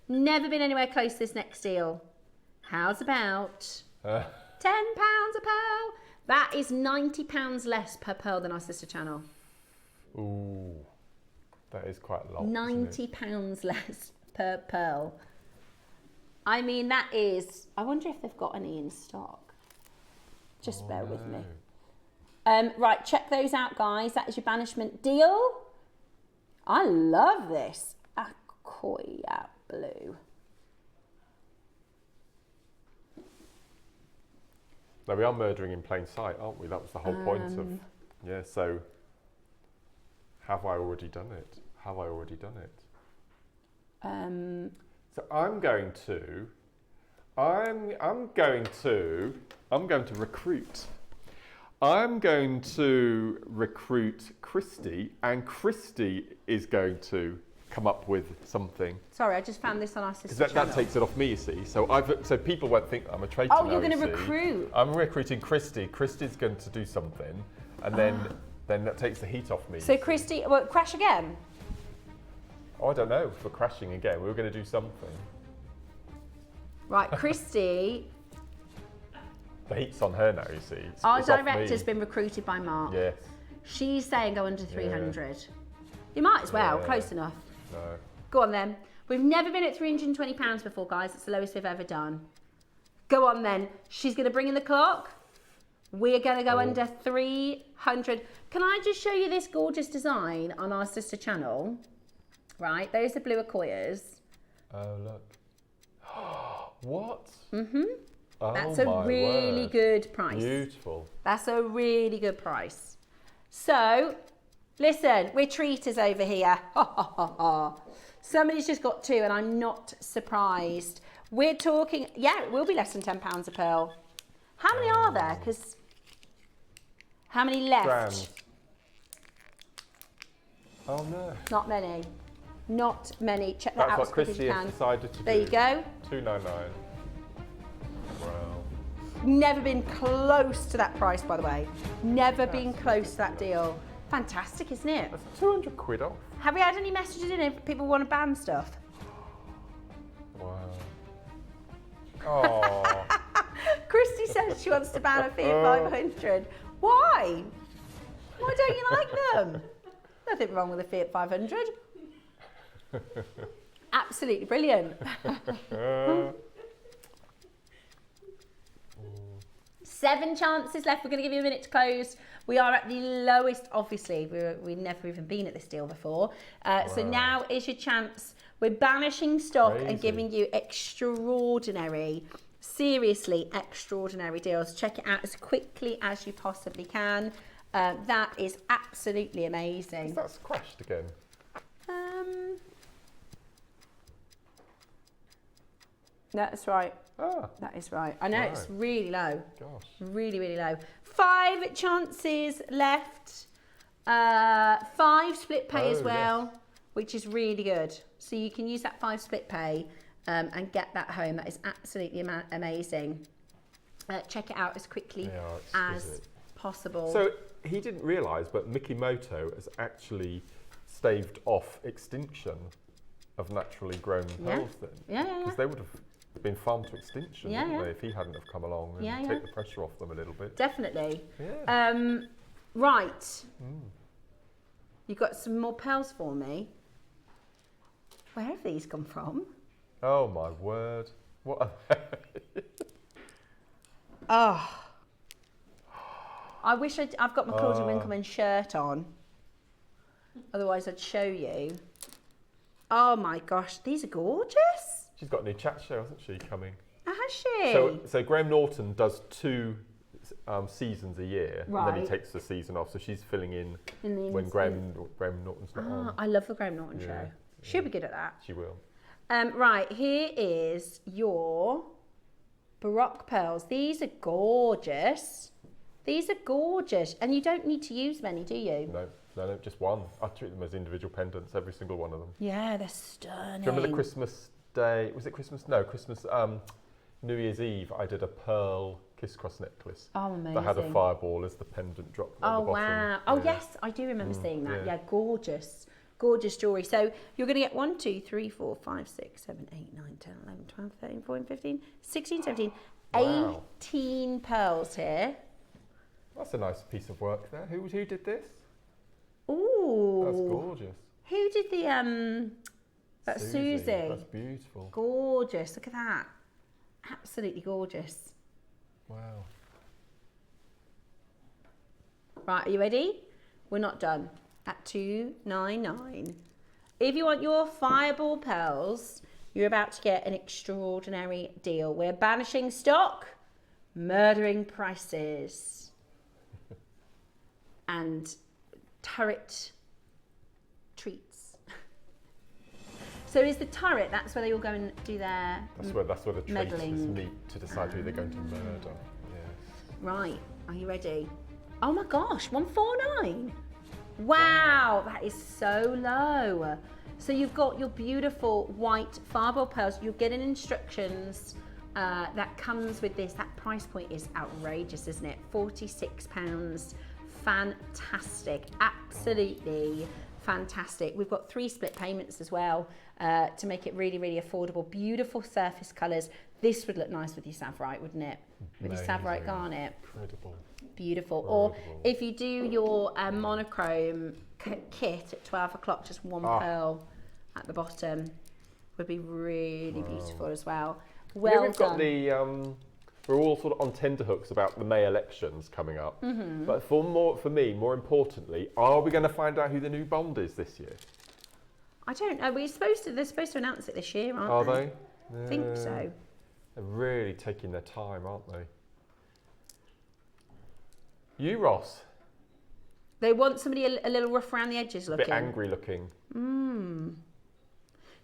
S2: Never been anywhere close to this next deal. How's about £10 a pearl? That is £90 less per pearl than our sister channel.
S3: Ooh, that is quite a lot.
S2: £90 less per pearl. I mean, that is. I wonder if they've got any in stock. Just bear with me. Right, check those out, guys. That is your banishment deal. I love this Aquia blue.
S3: No, we are murdering in plain sight, aren't we? That was the whole point of... Yeah, so... Have I already done it? Have I already done it? So I'm going to recruit. I'm going to recruit Christy, and Christy is going to come up with something.
S2: Sorry, I just found this on our sister
S3: Because
S2: channel.
S3: that takes it off me, you see. So people won't think I'm a traitor.
S2: Oh,
S3: now,
S2: you're going to
S3: you see.
S2: recruit.
S3: I'm recruiting Christy. Christy's going to do something, and then that takes the heat off me.
S2: So Christy, well, crash again?
S3: Oh, I don't know. For crashing again, we were going to do something.
S2: Right, Christy.
S3: The heat's on her now, you see.
S2: Our
S3: it's off
S2: director's
S3: me.
S2: been recruited by Mark.
S3: Yes.
S2: She's saying go under 300. You might as well,
S3: Yeah.
S2: close enough.
S3: No.
S2: Go on then. We've never been at £320 before, guys. It's the lowest we've ever done. Go on then. She's going to bring in the clock. We're going to go under 300. Can I just show you this gorgeous design on our sister channel? Right, those are blue Aquias.
S3: Oh, look. What?
S2: Mm-hmm.
S3: Oh,
S2: That's a really good price.
S3: Beautiful.
S2: That's a really good price. So, listen, we're treaters over here. Somebody's just got two and I'm not surprised. We're talking, yeah, it will be less than £10 a pearl. How many are there? Because how many left?
S3: Grand. Oh no.
S2: Not many. Not many. Check
S3: That's
S2: that out
S3: what
S2: as quick as
S3: Christy
S2: you
S3: has
S2: can.
S3: decided to
S2: There
S3: do.
S2: you go.
S3: $2.99. Wow.
S2: Never been close to that price, by the way. Never been close to that deal. Fantastic, isn't it?
S3: That's 200 quid off.
S2: Have we had any messages in if people want to ban stuff?
S3: Wow. Oh.
S2: Christy says she wants to ban a Fiat 500. Why? Why don't you like them? Nothing wrong with a Fiat 500. Absolutely brilliant. 7 chances left. We're going to give you a minute to close. We are at the lowest, obviously. We've never even been at this deal before. So now is your chance. We're banishing stock and giving you extraordinary, seriously extraordinary deals. Check it out as quickly as you possibly can. That is absolutely amazing.
S3: That's crashed again.
S2: That's right.
S3: Ah.
S2: That is right. I know it's really low.
S3: Gosh.
S2: Really, really low. 5 chances left. 5 split pay as well, which is really good. So you can use that 5 split pay and get that home. That is absolutely amazing. Check it out as quickly as possible.
S3: So he didn't realise, but Mikimoto has actually staved off extinction of naturally grown pearls then.
S2: Yeah.
S3: Because they would have been farmed to extinction, wouldn't they, if he hadn't have come along and take the pressure off them a little bit.
S2: Definitely.
S3: Yeah.
S2: Right. You got some more pearls for me. Where have these come from?
S3: Oh my word. What are they?
S2: Oh. I wish I've got my Claudia Winkleman shirt on. Otherwise I'd show you. Oh my gosh, these are gorgeous.
S3: She's got a new chat show, hasn't she, coming?
S2: Has she?
S3: So Graham Norton does 2 seasons a year, and then he takes the season off. So she's filling in when Graham Norton's not on.
S2: I love the Graham Norton show. She'll be good at that.
S3: She will.
S2: Right, here is your Baroque pearls. These are gorgeous. These are gorgeous. And you don't need to use many, do you?
S3: No, just one. I treat them as individual pendants, every single one of them.
S2: Yeah, they're stunning.
S3: Do you remember the Christmas day? Was it Christmas? No, Christmas. New Year's Eve. I did a pearl kiss-cross necklace.
S2: Oh, amazing.
S3: That had a fireball as the pendant drop on the bottom.
S2: Wow. Oh, yes, I do remember seeing that. Yeah, gorgeous. Gorgeous jewellery. So you're going to get 1, 2, 3, 4, 5, 6, 7, 8, 9, 10, 11, 12, 13, 14, 15, 16, 17, 18 pearls here.
S3: That's a nice piece of work there. Who did this?
S2: Ooh.
S3: That's gorgeous.
S2: Who did the, that's Susie.
S3: That's beautiful.
S2: Gorgeous. Look at that. Absolutely gorgeous.
S3: Wow.
S2: Right, are you ready? We're not done. At $299. If you want your fireball pearls, you're about to get an extraordinary deal. We're banishing stock, murdering prices, and turret treats. So is the turret, that's where they all go and do their
S3: That's where the traitors
S2: meddling.
S3: meet to decide who they're going to murder. Yes.
S2: Right, are you ready? Oh my gosh, 149. Wow, that is so low. So you've got your beautiful white fireball pearls. You're getting instructions that comes with this. That price point is outrageous, isn't it? £46. Fantastic, absolutely fantastic. We've got 3 split payments as well to make it really, really affordable. Beautiful surface colours. This would look nice with your Tsavorite, wouldn't it? With your Tsavorite garnet.
S3: Incredible.
S2: Beautiful. Or if you do your monochrome kit at 12 o'clock, just one pearl at the bottom would be really beautiful as well. Well
S3: we've got the we're all sort of on tenterhooks about the May elections coming up. But for me, more importantly, are we going to find out who the new Bond is this year?
S2: I don't know. They're supposed to announce it this year, aren't they?
S3: Are they?
S2: I think so.
S3: They're really taking their time, aren't they? You, Ross?
S2: They want somebody a little rough around the edges looking.
S3: A bit angry looking.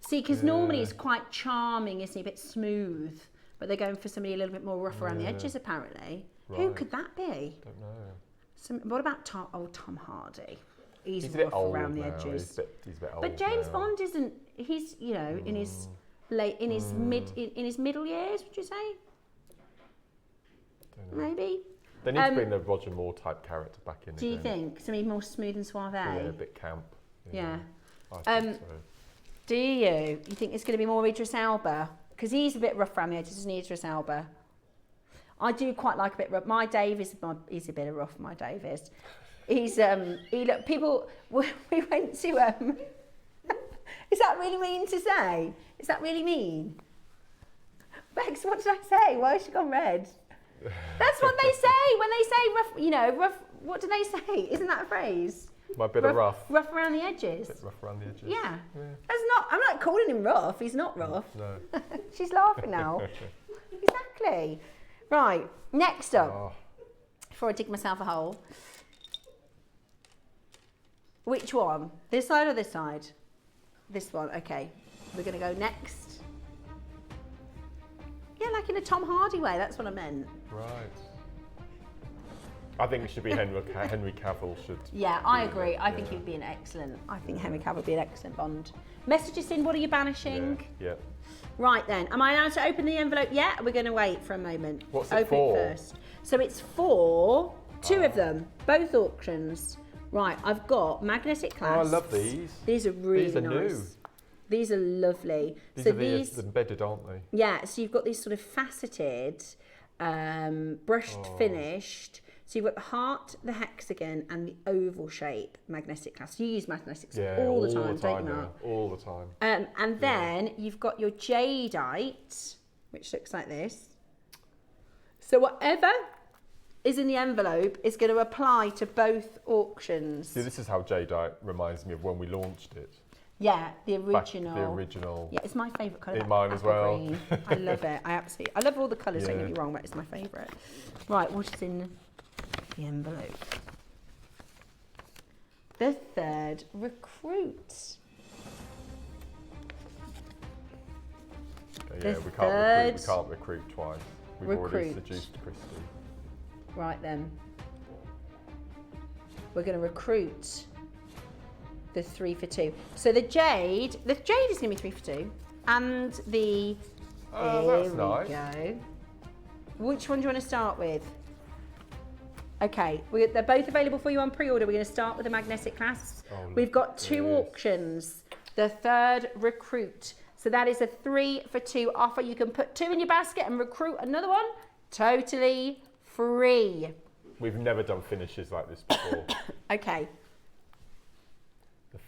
S2: See, because normally it's quite charming, isn't he? A bit smooth. But they're going for somebody a little bit more rough around the edges, apparently. Right. Who could that be?
S3: Don't know.
S2: What about Tom Hardy? He's
S3: a bit
S2: rough
S3: old
S2: around the
S3: now.
S2: edges.
S3: He's a bit old.
S2: But James Bond isn't. He's in his middle years. Would you say? Maybe.
S3: They need to bring the Roger Moore type character back in.
S2: Do you think somebody more smooth and suave?
S3: Yeah, a bit camp.
S2: Yeah.
S3: I think so.
S2: Do you? You think it's going to be more Idris Elba? Because he's a bit rough around the edges, isn't he, Idris Elba? I do quite like a bit rough. My Dave is he's a bit of rough. My Dave is. He's people. We went to Is that really mean to say? Is that really mean? Bex, what did I say? Why has she gone red? That's what they say when they say rough. Rough. What do they say? Isn't that a phrase?
S3: My bit of rough.
S2: Rough around the edges.
S3: A bit rough around the edges.
S2: Yeah. That's not. I'm not calling him rough. He's not rough.
S3: No.
S2: She's laughing now. Exactly. Right. Next up, before I dig myself a hole. Which one? This side or this side? This one. Okay. We're gonna go next. Yeah, like in a Tom Hardy way. That's what I meant.
S3: Right. I think it should be Henry Cavill should.
S2: Yeah, I agree. I think he would be an excellent. I think Henry Cavill would be an excellent Bond. Messages in. What are you banishing?
S3: Yeah.
S2: Right then. Am I allowed to open the envelope yet? We're going to wait for a moment.
S3: What's it
S2: open
S3: for?
S2: It first. So it's for 2 of them, both auctions. Right. I've got magnetic clasps.
S3: Oh, I love these.
S2: These are really
S3: nice.
S2: New. These are lovely.
S3: These
S2: so
S3: are these embedded, aren't they?
S2: Yeah. So you've got these sort of faceted, brushed, finished. So you've got the heart, the hexagon, and the oval shape magnetic clasp. You use magnetics all the time, don't you, Mark?
S3: All the time.
S2: And then you've got your jadeite, which looks like this. So whatever is in the envelope is going to apply to both auctions.
S3: See, this is how jadeite reminds me of when we launched it.
S2: Yeah, the original.
S3: The original.
S2: Yeah, it's my favourite colour.
S3: Mine as well.
S2: Green. I love it. I love all the colours, don't get me wrong, but it's my favourite. Right, what is in the envelope? The 3rd recruit.
S3: Yeah, we can't recruit twice. We've already
S2: Recruit.
S3: seduced Christy.
S2: Right then. We're going to recruit the 3 for 2. So the jade is going to be 3 for 2. And the...
S3: Oh, that's
S2: nice. Go. Which one do you want to start with? Okay, they're both available for you on pre-order. We're going to start with the magnetic clasps.
S3: Oh,
S2: We've got 2 auctions. The third recruit. So that is a 3 for 2 offer. You can put 2 in your basket and recruit another one totally free.
S3: We've never done finishes like this before.
S2: Okay.
S3: The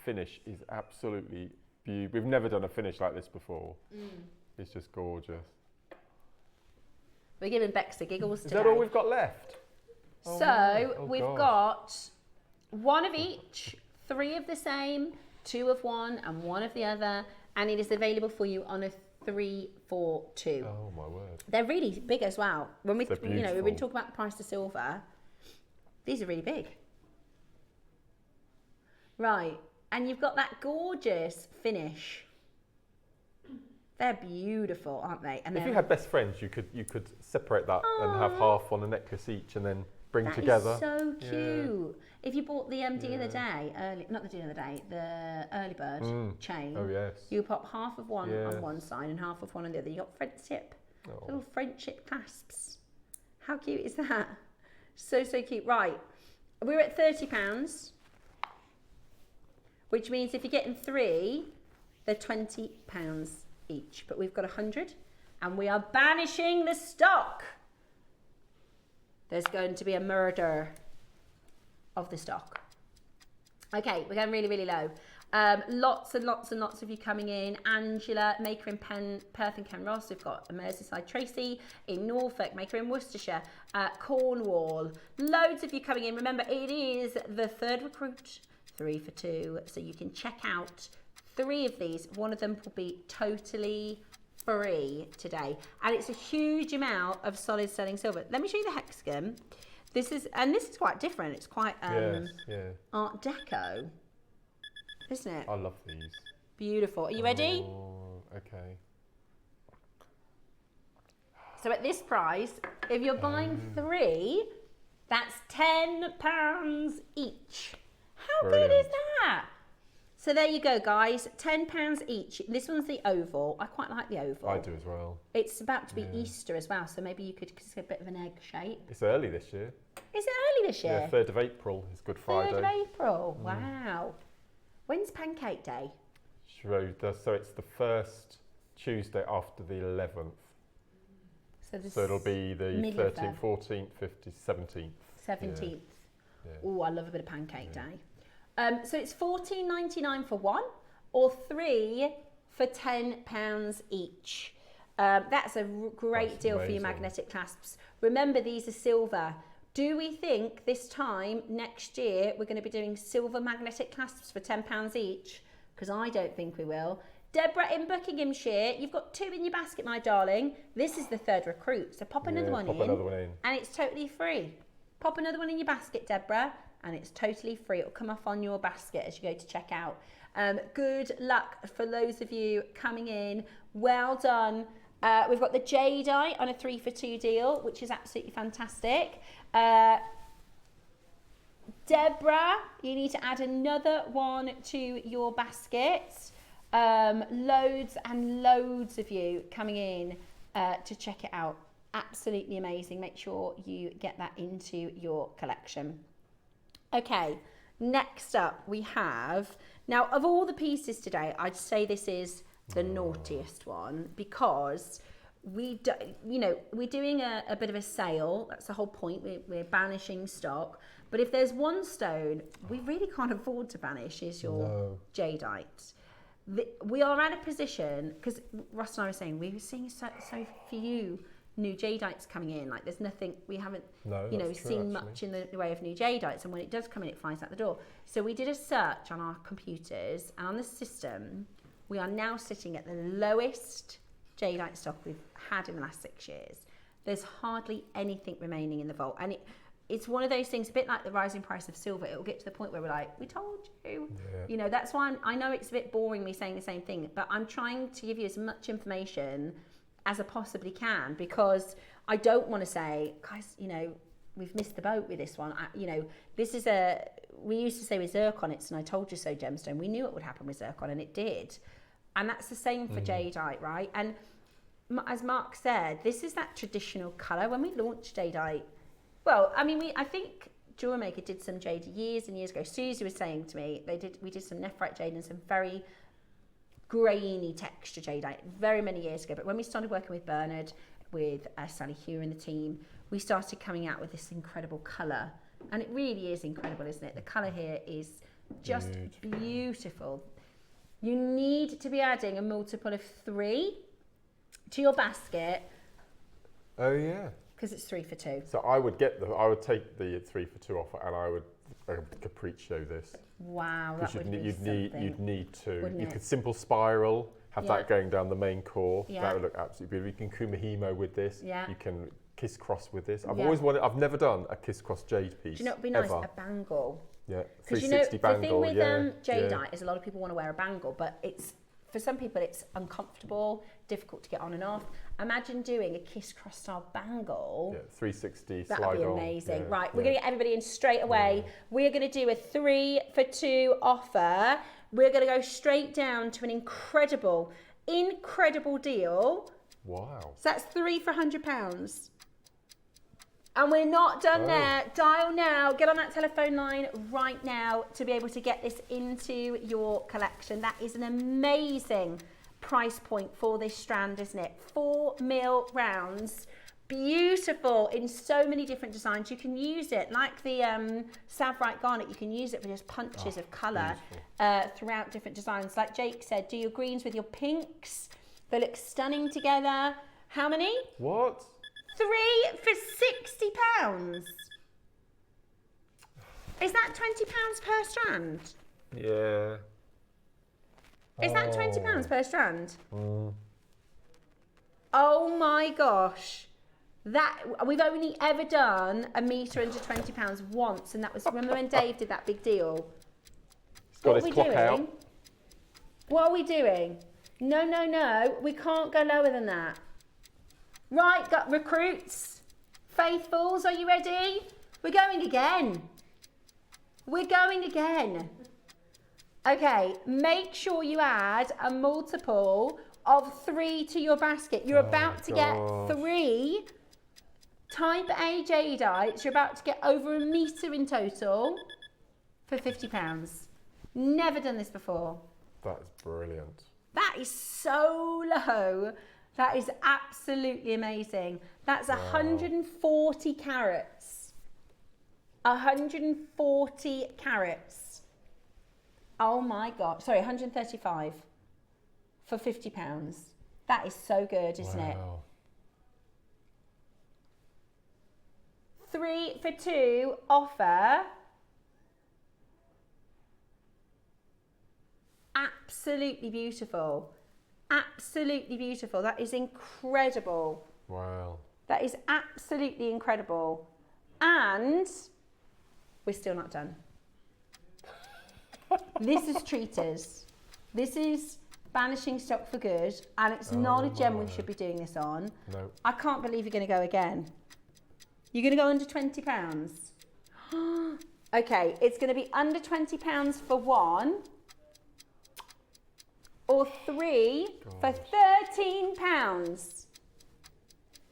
S3: finish is absolutely beautiful. We've never done a finish like this before. It's just gorgeous.
S2: We're giving Bex the giggles today.
S3: Is that all we've got left?
S2: We've got 1 of each, 3 of the same, 2 of one, and 1 of the other, and it is available for you on a 3 for 2.
S3: Oh my word!
S2: They're really big as well. When we've been
S3: beautiful.
S2: talking about the price of silver, these are really big. Right, and you've got that gorgeous finish. They're beautiful, aren't they? And
S3: if you had best friends, you could separate that and have half on a necklace each, and then bring together.
S2: That is so cute. If you bought the deal of the day, not the deal of the day, the early bird chain.
S3: Oh yes.
S2: You pop half of one on one side and half of one on the other. You got friendship, little friendship clasps. How cute is that? So cute. Right, we're at £30, which means if you're getting 3, they're £20 each. But we've got 100, and we are banishing the stock. There's going to be a murder of the stock. Okay, we're going really, really low. Lots and lots and lots of you coming in. Angela, maker in Perth and Kenross. We've got a Merseyside Tracy in Norfolk, maker in Worcestershire, Cornwall. Loads of you coming in. Remember, it is the third recruit, 3 for 2. So you can check out 3 of these. One of them will be totally free today, and it's a huge amount of solid sterling silver. Let me show you the hexagon. This is quite different. It's quite Art Deco, isn't it?
S3: I love these.
S2: Beautiful. Are you ready?
S3: Oh, okay.
S2: So at this price, if you're buying 3, that's £10 each. How good is that? So there you go, guys. £10 each. This one's the oval. I quite like the oval.
S3: I do as well.
S2: It's about to be Easter as well, so maybe you could, because it's a bit of an egg shape.
S3: It's early this year.
S2: Is it early this year?
S3: Yeah, 3rd of April is Good Friday.
S2: 3rd of April. Wow. When's Pancake Day?
S3: So it's the first Tuesday after the 11th. So it'll be the 13th, 14th, 15th, 17th.
S2: 17th. Yeah. Oh, I love a bit of Pancake Day. So it's $14.99 for 1, or 3 for £10 each. That's a great deal for your magnetic clasps. Remember, these are silver. Do we think this time next year we're going to be doing silver magnetic clasps for £10 each? Because I don't think we will. Deborah in Buckinghamshire, you've got 2 in your basket, my darling. This is the third recruit, so pop another one in, and it's totally free. Pop another one in your basket, Deborah, and it's totally free. It'll come off on your basket as you go to check out. Good luck for those of you coming in. Well done. We've got the jadeite on a 3 for 2 deal, which is absolutely fantastic. Deborah, you need to add another one to your basket. Loads and loads of you coming in to check it out. Absolutely amazing. Make sure you get that into your collection. Okay, next up we have, now of all the pieces today, I'd say this is the naughtiest one, because we're doing a bit of a sale. That's the whole point. We're banishing stock. But if there's one stone we really can't afford to banish, is your jadeite. We are at a position, because Ross and I were saying, we were seeing so few new jadeites coming in. Like, there's nothing, we haven't seen much in the way of new jadeites, and when it does come in, it flies out the door. So we did a search on our computers, and on the system we are now sitting at the lowest jadeite stock we've had in the last 6 years. There's hardly anything remaining in the vault, and it's one of those things, a bit like the rising price of silver. It'll get to the point where we're like, we told you. That's why I know it's a bit boring me saying the same thing, but I'm trying to give you as much information as I possibly can, because I don't want to say, guys, you know, we've missed the boat with this one. You know, this is we used to say with zircon, it's an I told you so gemstone. We knew it would happen with zircon, and it did. And that's the same for jadeite, right? And as Mark said, this is that traditional colour. When we launched jadeite, well, I mean, I think JewelleryMaker did some jade years and years ago. Susie was saying to me, we did some nephrite jade and some very grainy texture jadeite very many years ago. But when we started working with Bernard, with Sally Hugh and the team, we started coming out with this incredible colour. And it really is incredible, isn't it? The colour here is just beautiful. You need to be adding a multiple of 3 to your basket.
S3: Oh yeah.
S2: Because it's 3 for 2.
S3: So I would take the 3 for 2 offer, and I would capriccio this.
S2: Wow, that would be
S3: you'd need to.
S2: Wouldn't
S3: You
S2: it?
S3: could simple spiral, have that going down the main core.
S2: Yeah.
S3: That would look absolutely beautiful. You can kumahimo with this.
S2: Yeah.
S3: You can kiss cross with this.
S2: Yeah.
S3: I've never done a kiss cross jade piece.
S2: Do you know what would be nice?
S3: ever.
S2: A bangle.
S3: Yeah,
S2: Because you know,
S3: 360 bangle.
S2: the thing with jadeite
S3: yeah.
S2: is a lot of people want to wear a bangle, but for some people it's uncomfortable, difficult to get on and off. Imagine doing a kiss cross style bangle.
S3: Yeah, 360
S2: That
S3: slide
S2: would be
S3: on.
S2: amazing.
S3: Yeah,
S2: Right, we're going to get everybody in straight away.
S3: Yeah.
S2: We're going to do a 3 for 2 offer. We're going to go straight down to an incredible deal.
S3: Wow.
S2: So that's 3 for £100. And we're not done there. Dial now. Get on that telephone line right now to be able to get this into your collection. That is an amazing price point for this strand, isn't it? 4 mil rounds. Beautiful in so many different designs. You can use it like the Tsavorite Garnet. You can use it for just punches of colour throughout different designs. Like Jake said, do your greens with your pinks. They look stunning together. How many?
S3: What?
S2: 3 for £60. Is that £20 per strand?
S3: Yeah.
S2: Is that £20 per strand? Oh my gosh. That we've only ever done a metre under £20 once, and that was, remember when Dave did that big deal?
S3: Got
S2: What are
S3: his
S2: we
S3: clock
S2: doing?
S3: out.
S2: What are we doing? No, we can't go lower than that. Right, got recruits, faithfuls, are you ready? We're going again. We're going again. Okay, make sure you add a multiple of 3 to your basket. You're about to get 3 type A jadeites. You're about to get over a metre in total for £50. Never done this before.
S3: That's brilliant.
S2: That is so low. That is absolutely amazing. That's 140 carats. 140 carats. Oh my God. Sorry, 135 for £50. That is so good, isn't it? 3 for 2 offer. Absolutely beautiful. Absolutely beautiful. That is incredible.
S3: Wow.
S2: That is absolutely incredible. And we're still not done. This is treaters. This is banishing stock for good, and it's not a gem we should be doing this on.
S3: No.
S2: I can't believe you're going to go again. You're going to go under £20. Okay, it's going to be under £20 for 1. Or 3 for £13.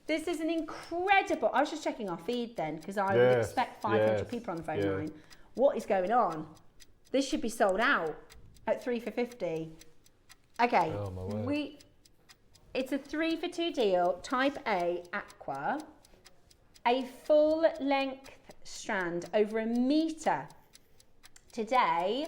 S2: This is an incredible. I was just checking our feed then, because I would expect 500 people on the phone line. What is going on? This should be sold out at 3 for £50. Okay, it's a 3 for 2 deal. Type A aqua, a full length strand over a metre. Today,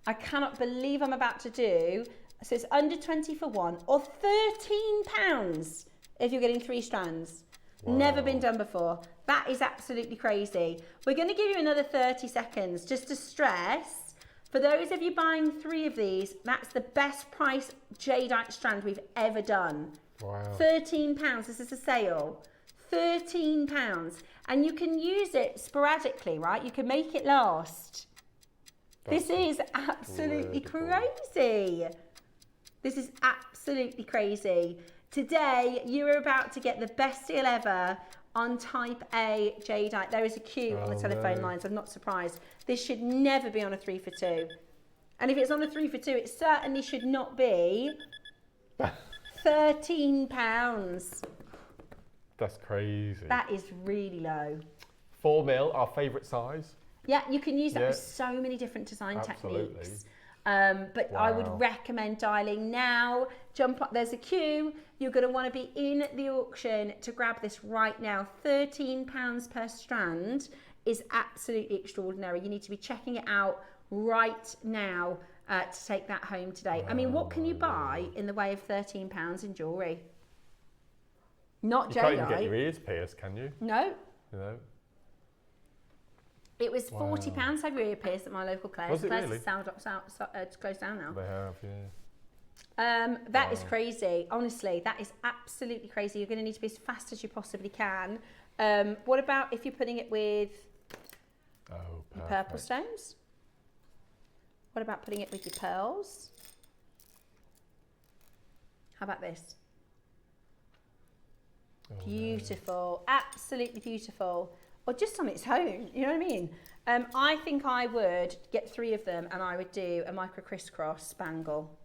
S2: I cannot believe I'm about to do. So it's under 20 for 1, or £13 if you're getting 3 strands. Wow. Never been done before. That is absolutely crazy. We're going to give you another 30 seconds just to stress. For those of you buying 3 of these, that's the best price jadeite strand we've ever done.
S3: Wow.
S2: £13. This is a sale. £13. And you can use it sporadically, right? You can make it last. This is absolutely crazy. This is absolutely crazy. Today, you are about to get the best deal ever on Type A jadeite. There is a queue on the telephone lines. I'm not surprised. This should never be on a 3 for 2. And if it's on a 3 for 2, it certainly should not be £13.
S12: That's crazy.
S2: That is really low.
S12: 4 mil, our favourite size.
S2: Yeah, you can use that with so many different design techniques. But I would recommend dialing now. Jump up, there's a queue. You're going to want to be in the auction to grab this right now. £13 per strand is absolutely extraordinary. You need to be checking it out right now to take that home today. I mean, what can you buy in the way of £13 in jewellery? Not jadeite.
S12: You can't even get your ears pierced, can you?
S2: No.
S12: You know?
S2: It was £40 to have your ear pierced at my local Claire's.
S12: Was it really?
S2: It's closed down now.
S12: They have, yeah.
S2: That is crazy. Honestly, that is absolutely crazy. You're going to need to be as fast as you possibly can. What about if you're putting it with your purple stones? What about putting it with your pearls? How about this? Beautiful, absolutely beautiful. Or just on its own, you know what I mean? I think I would get 3 of them and I would do a micro crisscross spangle.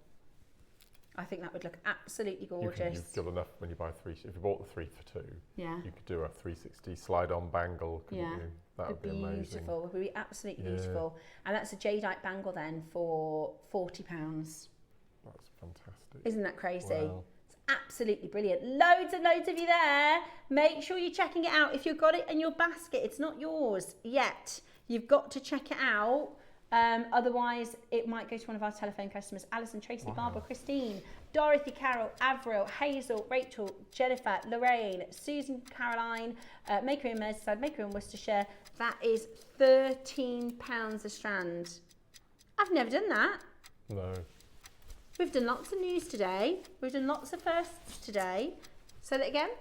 S2: I think that would look absolutely gorgeous.
S12: You've got enough when you buy 3. If you bought the 3 for 2,
S2: yeah,
S12: you could do a 360 slide-on bangle, couldn't you? That would be amazing.
S2: Beautiful. It would be absolutely beautiful. And that's a jadeite bangle then for £40.
S12: That's fantastic.
S2: Isn't that crazy?
S12: Wow.
S2: Absolutely brilliant. Loads and loads of you there. Make sure you're checking it out. If you've got it in your basket, it's not yours yet. You've got to check it out. Otherwise, it might go to one of our telephone customers. Alison, Tracy, Barbara, Christine, Dorothy, Carol, Avril, Hazel, Rachel, Jennifer, Lorraine, Susan, Caroline, Maker in Merseyside, Maker in Worcestershire. That is £13 a strand. I've never done that.
S12: No.
S2: We've done lots of news today. We've done lots of firsts today. Say that again.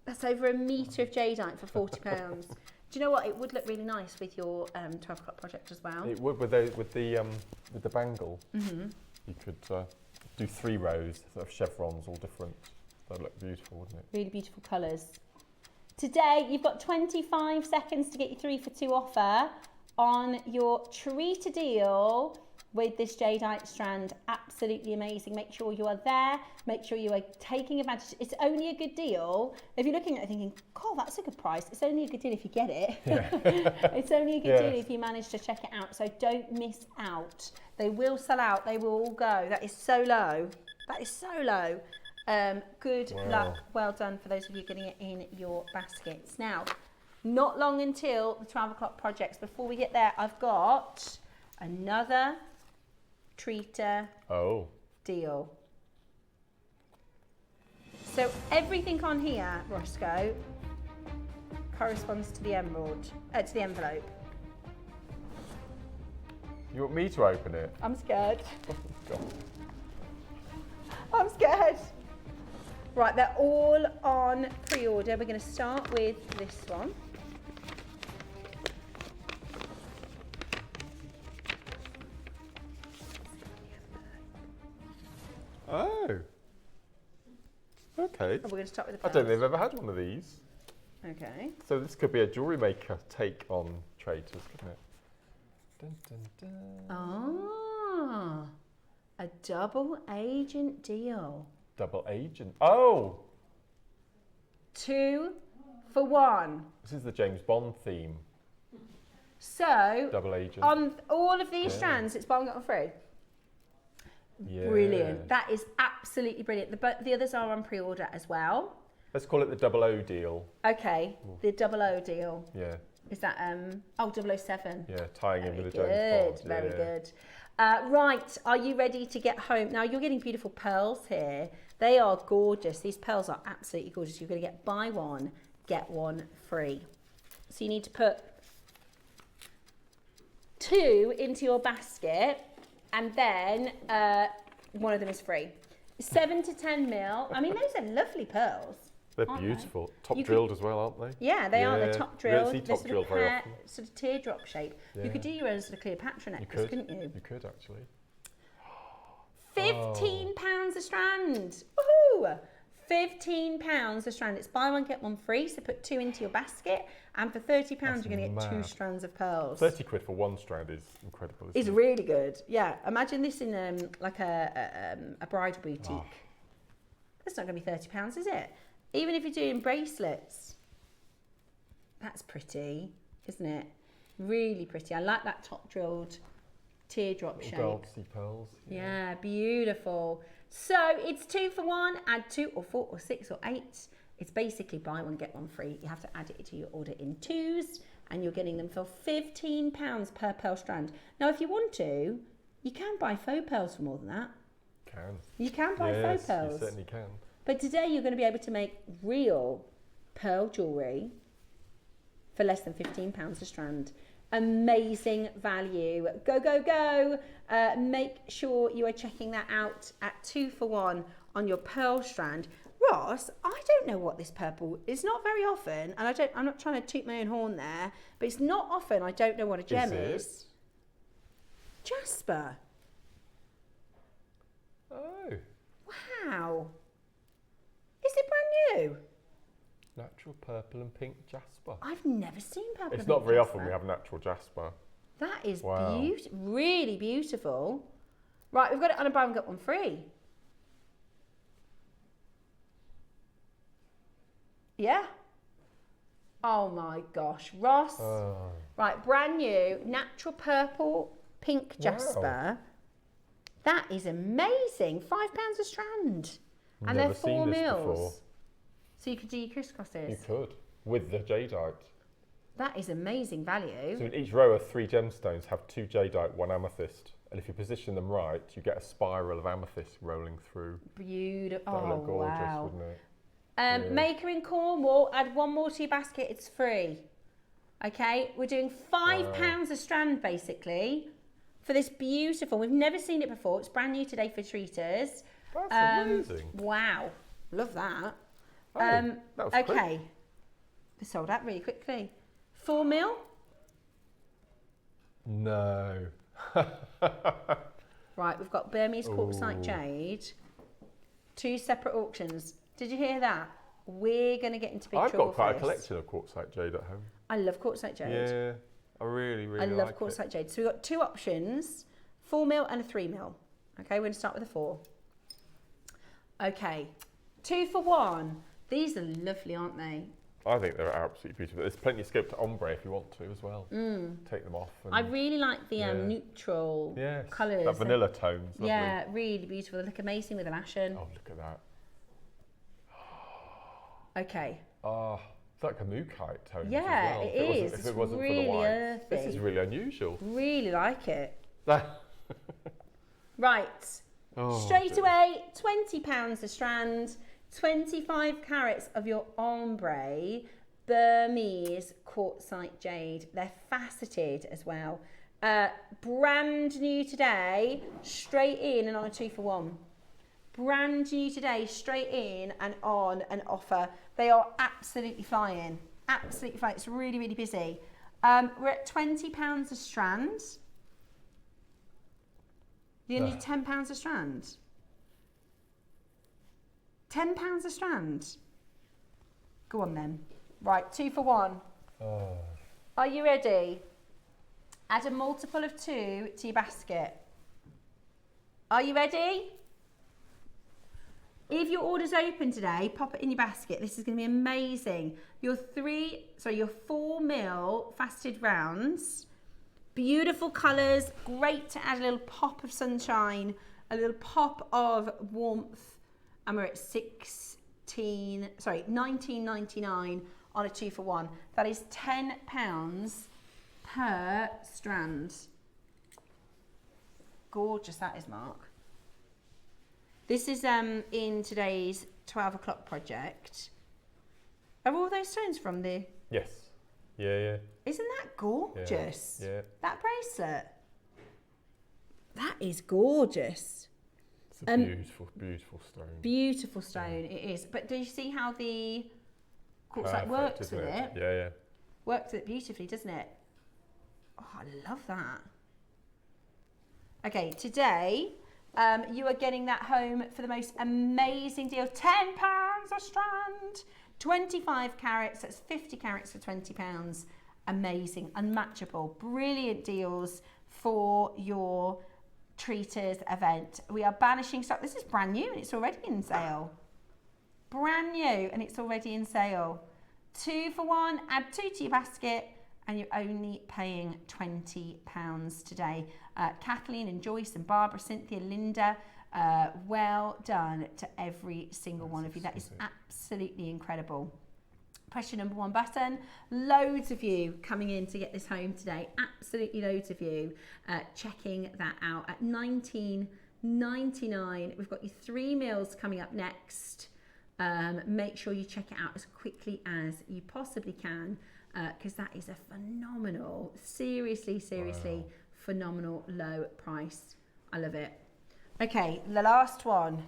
S2: That's over a metre of jadeite for £40. Do you know what? It would look really nice with your 12 o'clock project as well.
S12: It would with the bangle. You could do 3 rows of chevrons, all different. That'd look beautiful, wouldn't it?
S2: Really beautiful colours. Today, you've got 25 seconds to get your 3 for 2 offer on your treat a deal with this jadeite strand. Absolutely amazing. Make sure you are there. Make sure you are taking advantage. It's only a good deal. If you're looking at it thinking, God, that's a good price. It's only a good deal if you get it. Yeah. It's only a good deal if you manage to check it out. So don't miss out. They will sell out. They will all go. That is so low. That is so low. Good luck. Well done for those of you getting it in your baskets. Now, not long until the 12 o'clock projects. Before we get there, I've got another treater deal. So everything on here, Roscoe, corresponds to the emerald, to the envelope.
S12: You want me to open it?
S2: I'm scared.
S12: Oh, God.
S2: I'm scared. Right, they're all on pre-order. We're going to start with this one.
S12: Oh. Okay.
S2: And we're going to start with the
S12: I don't think I've ever had one of these.
S2: Okay.
S12: So this could be a jewellery maker take on traitors, couldn't it? Dun, dun, dun.
S2: Ah, a double agent deal.
S12: Double agent. Oh!
S2: 2 for 1.
S12: This is the James Bond theme.
S2: So,
S12: double agent.
S2: On all of these strands, it's buy one, get one free.
S12: Yeah.
S2: Brilliant. That is absolutely brilliant. The others are on pre-order as well.
S12: Let's call it the 00 deal.
S2: Okay, the 00 deal.
S12: Yeah.
S2: Is that 007?
S12: Yeah, tying in with the
S2: Very
S12: James
S2: good,
S12: Bond.
S2: very good. Right, are you ready to get home? Now, you're getting beautiful pearls here. They are gorgeous. These pearls are absolutely gorgeous. You're going to get buy one, get one free. So you need to put 2 into your basket, and then one of them is free. 7 to 10 mil. I mean, those are lovely pearls.
S12: They're beautiful. Top drilled as well, aren't they?
S2: Yeah, they are. They're top drilled.
S12: You don't see top drilled very often.
S2: Sort of teardrop shape. Yeah. You could do your own sort of Cleopatra necklace, couldn't you?
S12: You could actually.
S2: £15 a strand. Woohoo! Woo! £15 a strand. It's buy one, get one free, so put 2 into your basket, and for £30 you're going to get 2 strands of pearls.
S12: 30 quid for 1 strand is incredible, isn't
S2: It's
S12: it?
S2: really good. Yeah, imagine this in like a bridal boutique.
S12: Oh.
S2: That's not going to be £30, is it? Even if you're doing bracelets. That's pretty, isn't it? Really pretty. I like that top drilled teardrop shape.
S12: Galaxy pearls.
S2: Yeah, beautiful. So it's 2 for 1, add 2 or 4 or 6 or 8. It's basically buy one, get one free. You have to add it to your order in 2s, and you're getting them for £15 per pearl strand. Now, if you want to, you can buy faux pearls for more than that. You can buy faux pearls.
S12: You certainly can.
S2: But today you're going to be able to make real pearl jewellery for less than £15 a strand. Amazing value. Go, go, go. Make sure you are checking that out at 2 for 1 on your pearl strand. Ross, I don't know what this purple is. Not very often, and I'm not trying to toot my own horn there, but it's not often I don't know what a gem is. Jasper.
S12: Oh.
S2: Wow. Is it brand new?
S12: Natural purple and pink jasper.
S2: I've never seen purple.
S12: It's not very often we have natural jasper.
S2: That is
S12: Wow.
S2: really beautiful. Right, we've got it on a buy one get one free. Yeah. Oh my gosh, Ross. Right, brand new, natural purple, pink jasper. That is amazing. £5 a strand. And
S12: Never
S2: they're 4
S12: seen this
S2: mils.
S12: before.
S2: So you could do your crisscrosses.
S12: You could, with the jadeite.
S2: That is amazing value.
S12: So in each row of 3 gemstones have 2 jadeite, 1 amethyst. And if you position them right, you get a spiral of amethyst rolling through.
S2: Beautiful.
S12: That would look gorgeous,
S2: wow.
S12: wouldn't it?
S2: Maker in Cornwall, add 1 more to your basket, it's free. Okay, we're doing £5 a strand basically for this beautiful, we've never seen it before, it's brand new today for treaters.
S12: That's amazing.
S2: Wow, love that.
S12: That was
S2: okay,
S12: quick.
S2: they sold out really quickly. 4 mil?
S12: No.
S2: Right, we've got Burmese quartzite jade, 2 separate auctions. Did you hear that? We're going to get into big trouble.
S12: I've got quite a
S2: for this.
S12: collection of quartzite jade at home.
S2: I love quartzite jade.
S12: Yeah, I really
S2: I love
S12: like
S2: quartzite
S12: it.
S2: jade. So we've got 2 options, 4 mil and a 3 mil. Okay, we're going to start with a 4. Okay, 2 for 1. These are lovely, aren't they?
S12: I think they're absolutely beautiful. There's plenty of scope to ombre if you want to as well. Take them off. And
S2: I really like the neutral colours.
S12: That vanilla tone's lovely.
S2: Yeah, really beautiful. They look amazing with an ashen.
S12: Oh, look at that.
S2: Okay.
S12: It's like a mookaite tone
S2: Yeah,
S12: as well.
S2: it is.
S12: If it wasn't
S2: really
S12: for the white.
S2: earthy.
S12: This is really unusual.
S2: Really like it. Right.
S12: Oh,
S2: Straight
S12: dear.
S2: away, £20 a strand, 25 carats of your ombre Burmese quartzite jade. They're faceted as well. Brand new today, straight in and on a 2 for 1. Brand new today, straight in and on an offer. They are absolutely flying. Absolutely flying. It's really, really busy. We're at £20 a strand. You're going to do £10 a strand? £10 a strand? Go on then. Right, 2 for 1. Are you ready? Add a multiple of 2 to your basket. Are you ready? If your order's open today, pop it in your basket. This is going to be amazing. Your 4 mil faceted rounds. Beautiful colours, great to add a little pop of sunshine, a little pop of warmth, and we're at £19.99 on a 2 for 1. That is £10 per strand. Gorgeous that is, Mark. This is in today's 12 o'clock project. Are all those stones from the...
S12: Yes. Yeah.
S2: Isn't that gorgeous?
S12: Yeah.
S2: That bracelet. That is gorgeous.
S12: It's a beautiful, beautiful stone.
S2: Beautiful stone, it is. But do you see how the quartzite works with it?
S12: Yeah.
S2: Works with it beautifully, doesn't it? Oh, I love that. Okay, today, you are getting that home for the most amazing deal. £10 a strand, 25 carats, that's 50 carats for £20. Amazing, unmatchable, brilliant deals for your treaters event. We are banishing stock. This is brand new and it's already in sale. Brand new and it's already in sale. 2 for 1, add 2 to your basket and you're only paying £20 today. Kathleen and Joyce and Barbara, Cynthia, Linda, well done to every single one of you. That is absolutely incredible. Press your number 1 button. Loads of you coming in to get this home today. Absolutely loads of you checking that out at $19.99. We've got your 3 meals coming up next. Make sure you check it out as quickly as you possibly can because that is a phenomenal, seriously, phenomenal low price. I love it. Okay, the last one.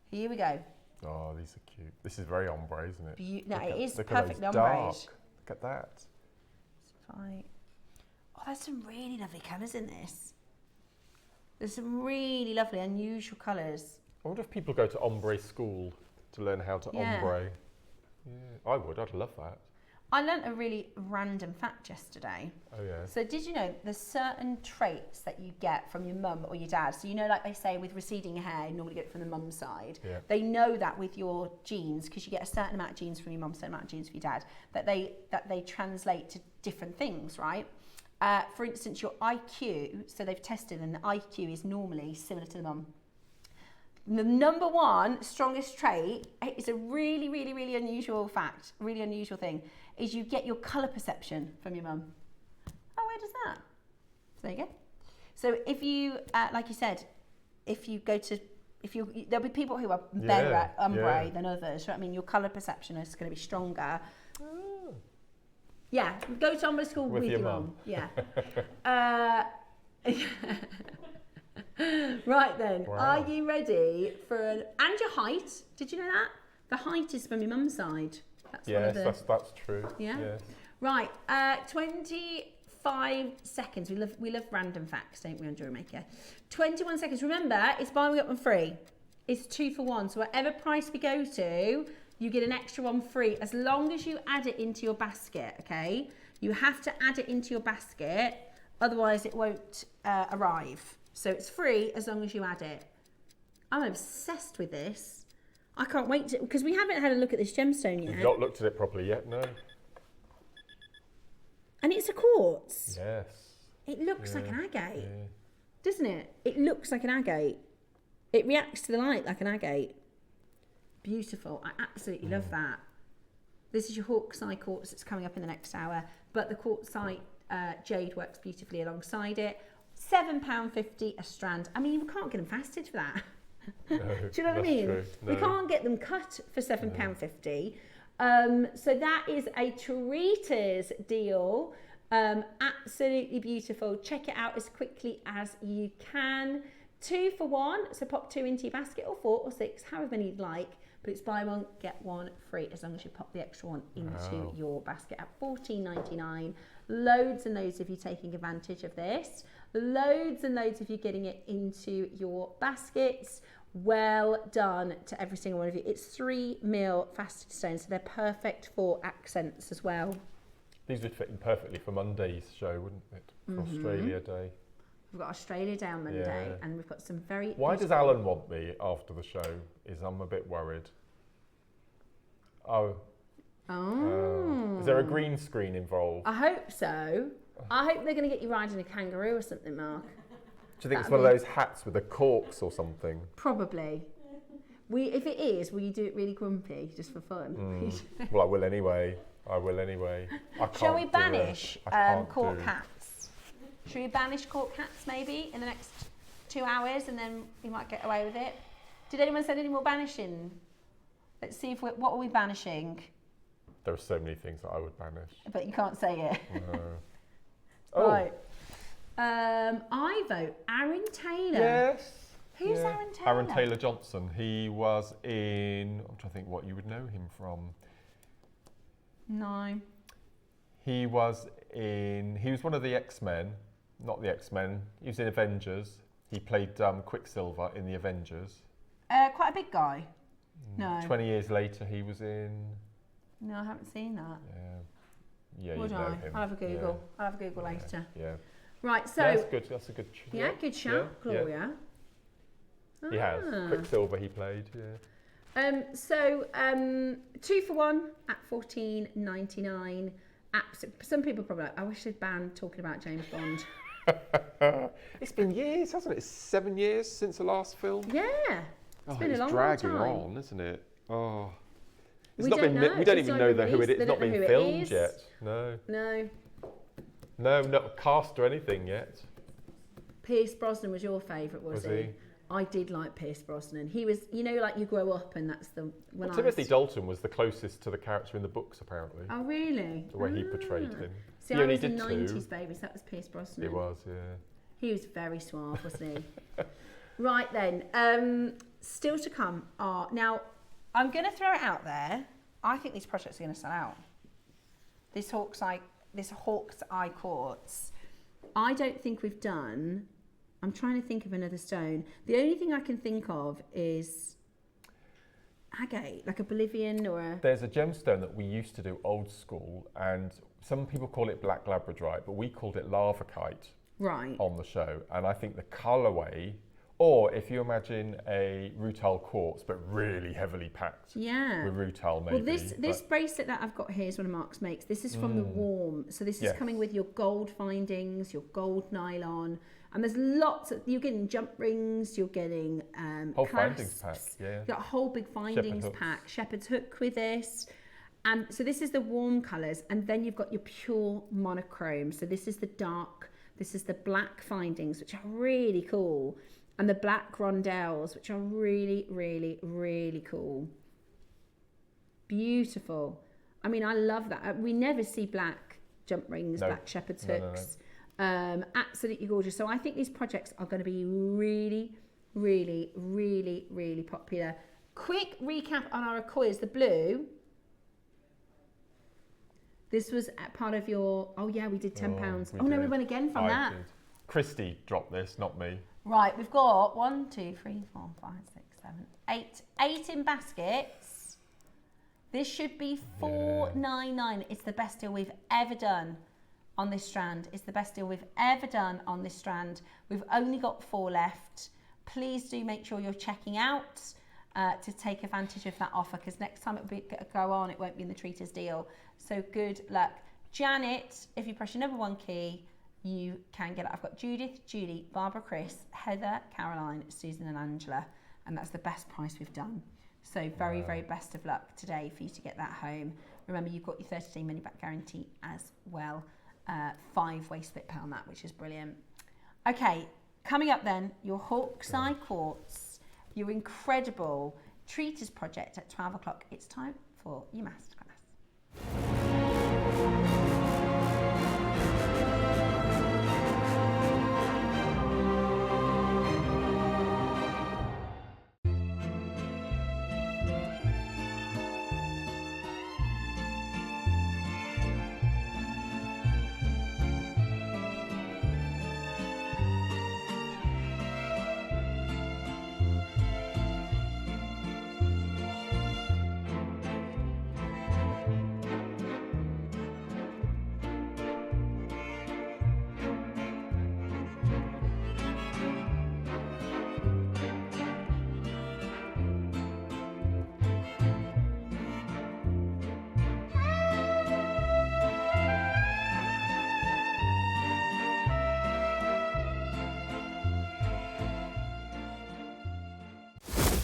S2: Here we go.
S12: Oh, these are cute. This is very ombre, isn't it?
S2: No, it is
S12: look
S2: perfect
S12: at those
S2: ombre.
S12: dark. Look at that.
S2: Right. Oh, there's some really lovely colours in this. There's some really lovely, unusual colours.
S12: I wonder if people go to ombre school to learn how to ombre. Yeah, I would. I'd love that.
S2: I learnt a really random fact yesterday.
S12: Oh, yeah.
S2: So did you know there's certain traits that you get from your mum or your dad? So you know, like they say with receding hair, you normally get it from the mum's side.
S12: Yeah.
S2: They know that with your genes, because you get a certain amount of genes from your mum, a certain amount of genes from your dad, that they translate to different things, right? For instance, your IQ, so they've tested and the IQ is normally similar to the mum. The number 1 strongest trait, it's a really, really, really unusual fact, really unusual thing, is you get your colour perception from your mum. Oh, where does that? So there you go. So if you, like you said, there'll be people who are better at ombre than others. Right? I mean, your colour perception is going to be stronger. Oh. Yeah, go to ombre school with your mum. Yeah. Right then, Are you ready for and your height? Did you know that? The height is from your mum's side. That's
S12: that's true.
S2: Yeah. Yes. Right, 25 seconds. We love random facts, don't we, on JewelleryMaker? 21 seconds. Remember, it's buy one get one free. It's 2 for 1. So whatever price we go to, you get an extra one free as long as you add it into your basket. Okay, you have to add it into your basket, otherwise it won't arrive. So it's free as long as you add it. I'm obsessed with this. I can't wait to, because we haven't had a look at this gemstone yet.
S12: You've not looked at it properly yet, no.
S2: And it's a quartz.
S12: Yes.
S2: It looks like an agate,
S12: yeah.
S2: Doesn't it? It looks like an agate. It reacts to the light like an agate. Beautiful. I absolutely love that. This is your Hawkseye quartz that's coming up in the next hour, but the quartzite jade works beautifully alongside it. £7.50 a strand. I mean, you can't get them fasted for that.
S12: No,
S2: do you know what I mean?
S12: True. No.
S2: We can't get them cut for £7.50. So that is a treaters deal. Absolutely beautiful. Check it out as quickly as you can. 2 for 1, so pop 2 into your basket, or 4 or 6, however many you'd like. But it's buy one, get one free as long as you pop the extra one into your basket at $14.99. Loads and loads of you taking advantage of this. Loads and loads of you getting it into your baskets. Well done to every single one of you. It's 3 mil faceted stones, so they're perfect for accents as well.
S12: These would fit in perfectly for Monday's show, wouldn't it? For Australia Day.
S2: We've got Australia Day on Monday, and we've got some very...
S12: Why does Alan want me after the show? I'm a bit worried. Oh. Is there a green screen involved?
S2: I hope so. I hope they're going to get you riding a kangaroo or something, Mark.
S12: Do you think it's one of those hats with the corks or something?
S2: Probably. If it is, will you do it really grumpy, just for fun?
S12: Well, I will anyway. I can't.
S2: Shall we banish cork hats? Shall we banish cork hats maybe in the next 2 hours, and then we might get away with it? Did anyone send any more banishing? Let's see what are we banishing?
S12: There are so many things that I would banish.
S2: But you can't say it.
S12: No.
S2: Right. I vote Aaron Taylor.
S12: Yes.
S2: Who's Aaron Taylor?
S12: Aaron Taylor Johnson. He was in... I'm trying to think what you would know him from.
S2: No.
S12: He was one of the X-Men. Not the X-Men. He was in Avengers. He played Quicksilver in the Avengers.
S2: Quite a big guy. No.
S12: 20 years later, he was in.
S2: No, I haven't seen that.
S12: Yeah,
S2: Would
S12: you
S2: I?
S12: know him.
S2: I'll have a Google. I'll have a Google later.
S12: Yeah.
S2: Right, so.
S12: Yeah, that's good. That's a good.
S2: Yeah, good shout, Gloria.
S12: He has. Quicksilver he played,
S2: So 2 for 1 at $14.99. Some people probably like, I wish they'd banned talking about James Bond.
S12: It's been years, hasn't it? It's 7 years since the last film.
S2: Yeah. It's been a long
S12: dragging
S2: time.
S12: on, isn't it? Oh.
S2: We don't know.
S12: We don't
S2: It's
S12: even
S2: not
S12: know
S2: even
S12: who it is.
S2: released.
S12: It's not
S2: They don't
S12: been
S2: know who it
S12: filmed
S2: is.
S12: yet. No.
S2: No.
S12: No, not cast or anything yet.
S2: Pierce Brosnan was your favourite, was he?
S12: he?
S2: I did like Pierce Brosnan. He was, you know, like you grow up and that's the...
S12: Timothy Dalton was the closest to the character in the books, apparently.
S2: Oh, really?
S12: The way he portrayed him.
S2: See,
S12: he
S2: I
S12: only
S2: was the
S12: did
S2: 90s
S12: 2.
S2: baby, so that was Pierce Brosnan.
S12: He was, yeah.
S2: He was very suave, wasn't he? Right then, still to come are... Now, I'm going to throw it out there. I think these projects are going to sell out. This Hawk's Eye Quartz. I don't think we've done... I'm trying to think of another stone. The only thing I can think of is agate, like a Bolivian or a...
S12: There's a gemstone that we used to do old school, and some people call it black labradorite, but we called it lavakite on the show. And I think the colourway, or if you imagine a rutile quartz, but really heavily packed with rutile maybe.
S2: Well, this bracelet that I've got here is one of Mark's makes. This is from the Warm. So this is coming with your gold findings, your gold nylon. And there's lots of, you're getting jump rings, you're getting
S12: whole
S2: clasps,
S12: findings pack, yeah.
S2: You've got a whole big findings pack, shepherd's hook with this. And so this is the warm colours, and then you've got your pure monochrome. So this is the dark, this is the black findings, which are really cool. And the black rondelles, which are really, really, really cool. Beautiful. I mean, I love that. We never see black jump rings, black shepherd's hooks. Absolutely gorgeous. So I think these projects are going to be really, really, really, really popular. Quick recap on our quiz. The blue. This was part of your... Oh, yeah, we did £10. Oh, no, we went again from that.
S12: Did. Christy dropped this, not me.
S2: Right, we've got 1, 2, 3, 4, 5, 6, 7, 8. 8 in baskets. This should be $4.99. It's the best deal we've ever done on this strand. It's the best deal we've ever done on this strand. We've only got 4 left. Please do make sure you're checking out to take advantage of that offer, because next time it'll go on, it won't be in the treaters deal. So good luck. Janet, if you press your number 1 key, you can get it. I've got Judith, Julie, Barbara, Chris, Heather, Caroline, Susan and Angela, and that's the best price we've done. So very, very best of luck today for you to get that home. Remember, you've got your 30-day money-back guarantee as well. 5-way split pay on that, which is brilliant. Okay, coming up then, your Hawk's Eye Quartz, your incredible treaters project at 12 o'clock. It's time for your masterclass.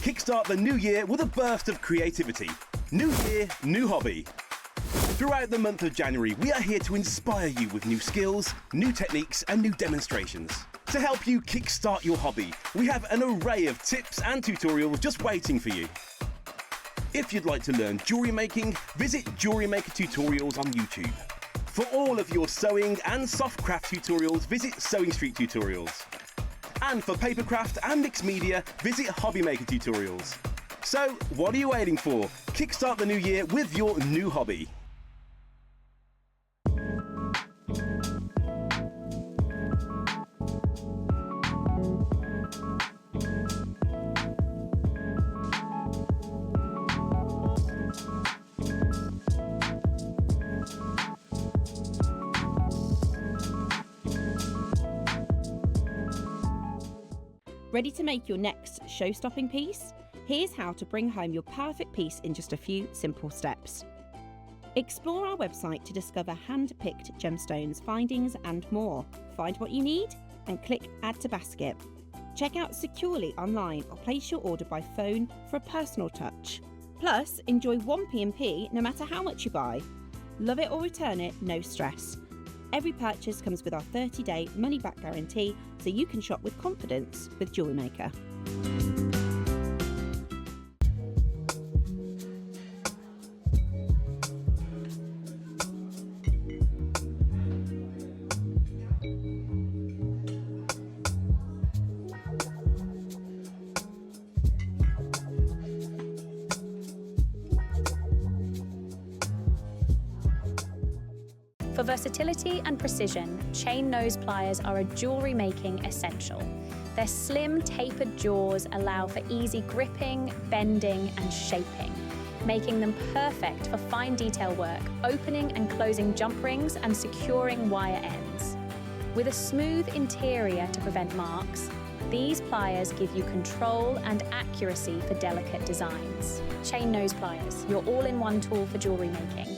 S5: Kickstart the new year with a burst of creativity. New year, new hobby. Throughout the month of January, we are here to inspire you with new skills, new techniques and new demonstrations. To help you kickstart your hobby, we have an array of tips and tutorials just waiting for you. If you'd like to learn jewellery making, visit JewelleryMaker tutorials on YouTube. For all of your sewing and soft craft tutorials, visit Sewing Street Tutorials. And for papercraft and mixed media, visit Hobbymaker Tutorials. So, what are you waiting for? Kickstart the new year with your new hobby.
S6: Ready to make your next show-stopping piece? Here's how to bring home your perfect piece in just a few simple steps. Explore our website to discover hand-picked gemstones, findings and more. Find what you need and click Add to Basket. Check out securely online or place your order by phone for a personal touch. Plus, enjoy 1 P&P no matter how much you buy. Love it or return it, no stress. Every purchase comes with our 30-day money-back guarantee, so you can shop with confidence with JewelleryMaker.
S7: For versatility and precision, chain nose pliers are a jewellery making essential. Their slim, tapered jaws allow for easy gripping, bending and shaping, making them perfect for fine detail work, opening and closing jump rings and securing wire ends. With a smooth interior to prevent marks, these pliers give you control and accuracy for delicate designs. Chain nose pliers, your all-in-one tool for jewellery making.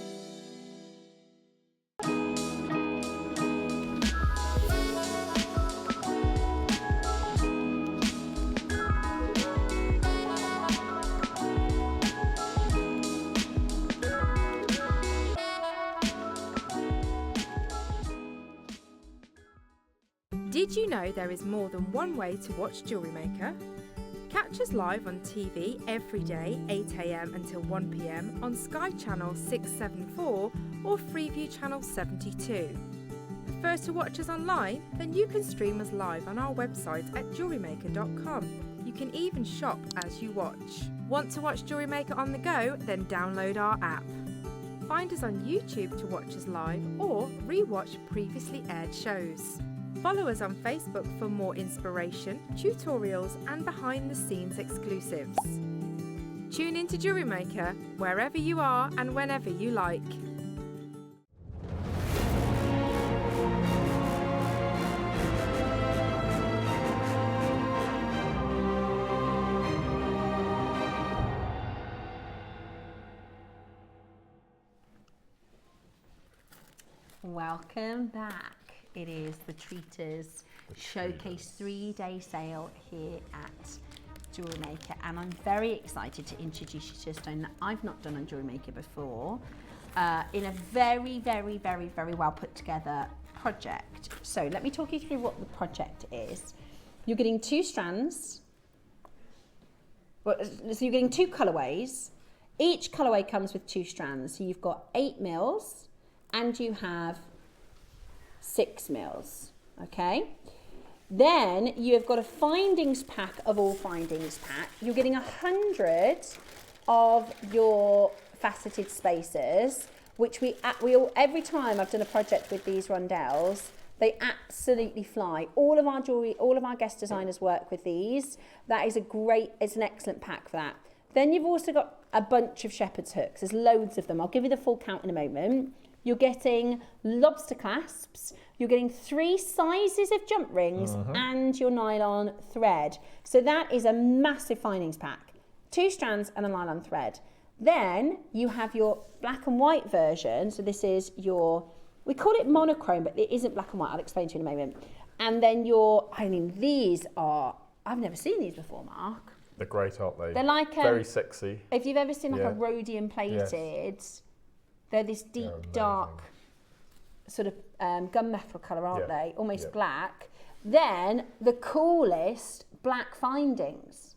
S8: Did you know there is more than one way to watch JewelleryMaker? Catch us live on TV every day, 8 AM until 1 PM on Sky Channel 674 or Freeview Channel 72. Prefer to watch us online? Then you can stream us live on our website at jewellerymaker.com. You can even shop as you watch. Want to watch JewelleryMaker on the go? Then download our app. Find us on YouTube to watch us live or re-watch previously aired shows. Follow us on Facebook for more inspiration, tutorials and behind-the-scenes exclusives. Tune in to JewelleryMaker wherever you are and whenever you like.
S2: Welcome back. It is the Treaters Showcase 3-day sale here at JewelleryMaker, and I'm very excited to introduce you to a stone that I've not done on JewelleryMaker before in a very, very, very, very well put together project. So let me talk you through what the project is. You're getting 2 strands, so you're getting 2 colorways. Each colorway comes with 2 strands, so you've got 8 mils and you have 6 mils, okay? Then you've got a findings pack of all findings pack. You're getting 100 of your faceted spacers, which we all, every time I've done a project with these Rondelles, they absolutely fly. All of our jewelry, all of our guest designers work with these. That is it's an excellent pack for that. Then you've also got a bunch of shepherd's hooks. There's loads of them. I'll give you the full count in a moment. You're getting lobster clasps, you're getting 3 sizes of jump rings and your nylon thread. So that is a massive findings pack. 2 strands and a nylon thread. Then you have your black and white version. So this is your, we call it monochrome, but it isn't black and white. I'll explain to you in a moment. And then these are, I've never seen these before, Mark.
S12: They're great, aren't they?
S2: They're like
S12: very sexy.
S2: If you've ever seen like a rhodium plated, they're this deep, dark, sort of gunmetal colour, aren't they? Almost black. Then the coolest black findings.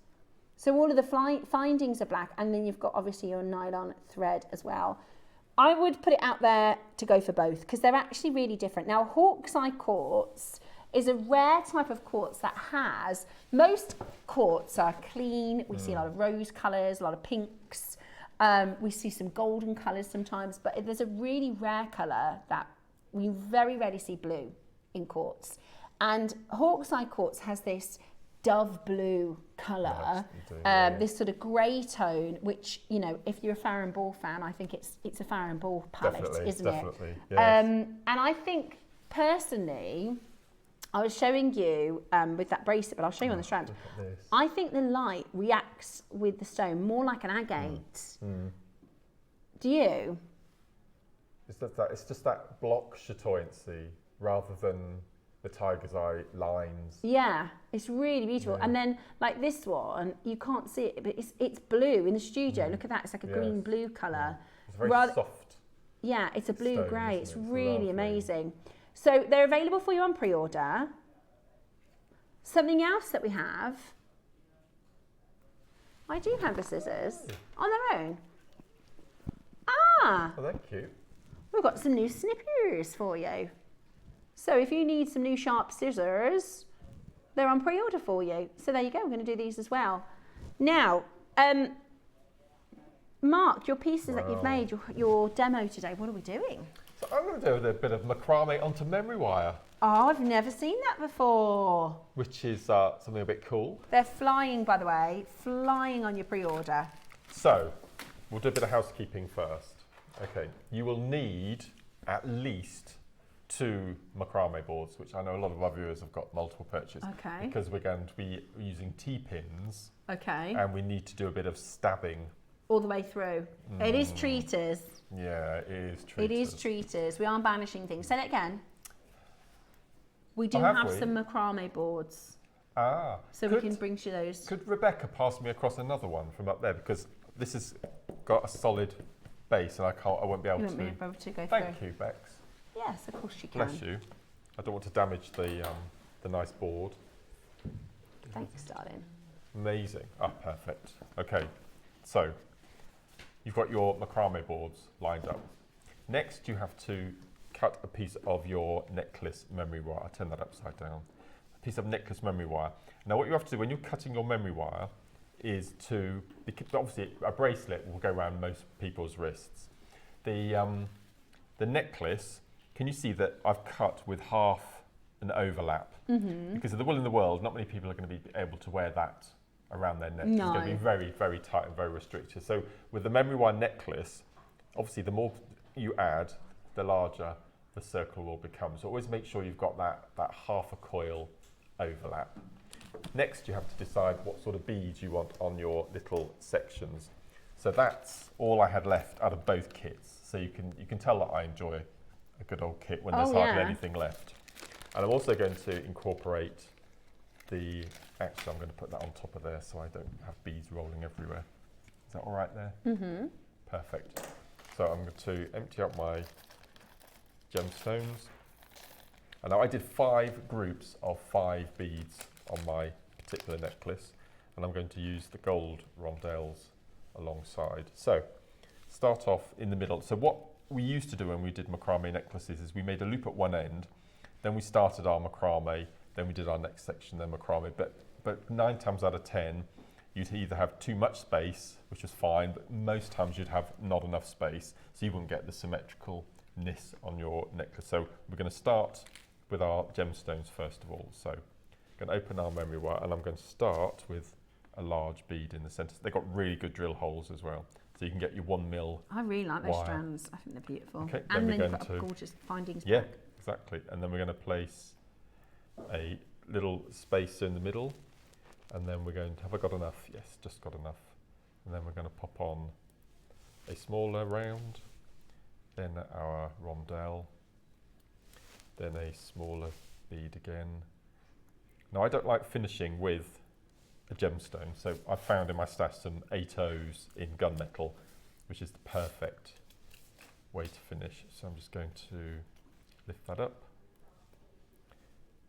S2: So all of the findings are black, and then you've got obviously your nylon thread as well. I would put it out there to go for both because they're actually really different. Now, hawk's eye quartz is a rare type of quartz that has, most quartz are clean. We see a lot of rose colours, a lot of pinks. We see some golden colours sometimes, but there's a really rare colour that we very rarely see blue in quartz. And hawk's eye quartz has this dove blue colour, this sort of grey tone, which, you know, if you're a Farrow & Ball fan, I think it's a Farrow & Ball palette, isn't it?
S12: Yes.
S2: And I think, personally, I was showing you with that bracelet, but I'll show you on the strand. I think the light reacts with the stone more like an agate. Do you?
S12: It's just that block chatoyancy rather than the tiger's eye lines.
S2: Yeah, it's really beautiful.
S12: Yeah.
S2: And then like this one, you can't see it, but it's blue in the studio. Look at that, it's like a green blue colour.
S12: It's very soft.
S2: Yeah, it's a blue
S12: stone,
S2: grey. It's
S12: isn't it?
S2: really
S12: Lovely.
S2: amazing. So they're available for you on pre-order. Something else that we have, I do have the scissors on their own. Ah,
S12: Oh, they're cute.
S2: we've got some new snippers for you. So if you need some new sharp scissors, they're on pre-order for you. So there you go, we're going to do these as well. Now, Mark, your pieces that you've made, your demo today, what are we doing?
S12: So I'm going to do a bit of macrame onto memory wire,
S2: Oh, I've never seen that before.
S12: which is something a bit cool.
S2: They're flying, by the way, flying on your pre-order.
S12: So we'll do a bit of housekeeping first. Okay, you will need at least 2 macrame boards, which I know a lot of our viewers have got multiple purchases.
S2: Okay.
S12: Because we're going to be using T-pins.
S2: Okay.
S12: And we need to do a bit of stabbing.
S2: All the way through. It is treaters.
S12: Yeah, it is treaters.
S2: It is treaters. We aren't banishing things. Say that again. We do
S12: Oh, have
S2: have
S12: we?
S2: some macrame boards.
S12: Ah.
S2: So we can bring you those.
S12: Could Rebecca pass me across another one from up there? Because this has got a solid base and I won't be able
S2: You
S12: to.
S2: won't be able to go
S12: Thank
S2: through.
S12: you, Bex.
S2: Yes, of course you can.
S12: Bless you. I don't want to damage the nice board.
S2: Thanks, darling.
S12: Amazing. Ah, perfect. Okay, so you've got your macrame boards lined up. Next, you have to cut a piece of your necklace memory wire. I'll turn that upside down. A piece of necklace memory wire. Now, what you have to do when you're cutting your memory wire is to, obviously a bracelet will go around most people's wrists. The necklace, can you see that I've cut with half an overlap? Because of the will in the world, not many people are going to be able to wear that around their neck.
S2: No.
S12: It's going to be very, very tight and very restricted. So with the memory wire necklace, obviously the more you add, the larger the circle will become. So always make sure you've got that half a coil overlap. Next, you have to decide what sort of beads you want on your little sections. So that's all I had left out of both kits. So you can tell that I enjoy a good old kit when there's hardly anything left. And I'm also going to incorporate actually I'm going to put that on top of there so I don't have beads rolling everywhere. Is that all right there? Mm-hmm. Perfect. So I'm going to empty out my gemstones. And now I did 5 groups of 5 beads on my particular necklace, and I'm going to use the gold rondelles alongside. So start off in the middle. So what we used to do when we did macrame necklaces is we made a loop at one end, then we started our macrame, then we did our next section, then macrame. But 9 times out of 10, you'd either have too much space, which was fine, but most times you'd have not enough space, so you wouldn't get the symmetricalness on your necklace. So we're going to start with our gemstones first of all. So I'm going to open our memory wire, and I'm going to start with a large bead in the centre. They've got really good drill holes as well, so you can get your 1 mil.
S2: I really like those
S12: wire.
S2: strands. I think they're beautiful.
S12: Okay,
S2: and
S12: then
S2: then
S12: we're
S2: you've got
S12: going
S2: a
S12: to
S2: gorgeous findings
S12: Yeah,
S2: pack.
S12: exactly. And then we're going to place a little spacer in the middle, and then we're going to, have I got enough? Yes, just got enough. And then we're going to pop on a smaller round, then our rondelle, then a smaller bead again. Now I don't like finishing with a gemstone, so I found in my stash some 8/0s in gunmetal, which is the perfect way to finish. So I'm just going to lift that up.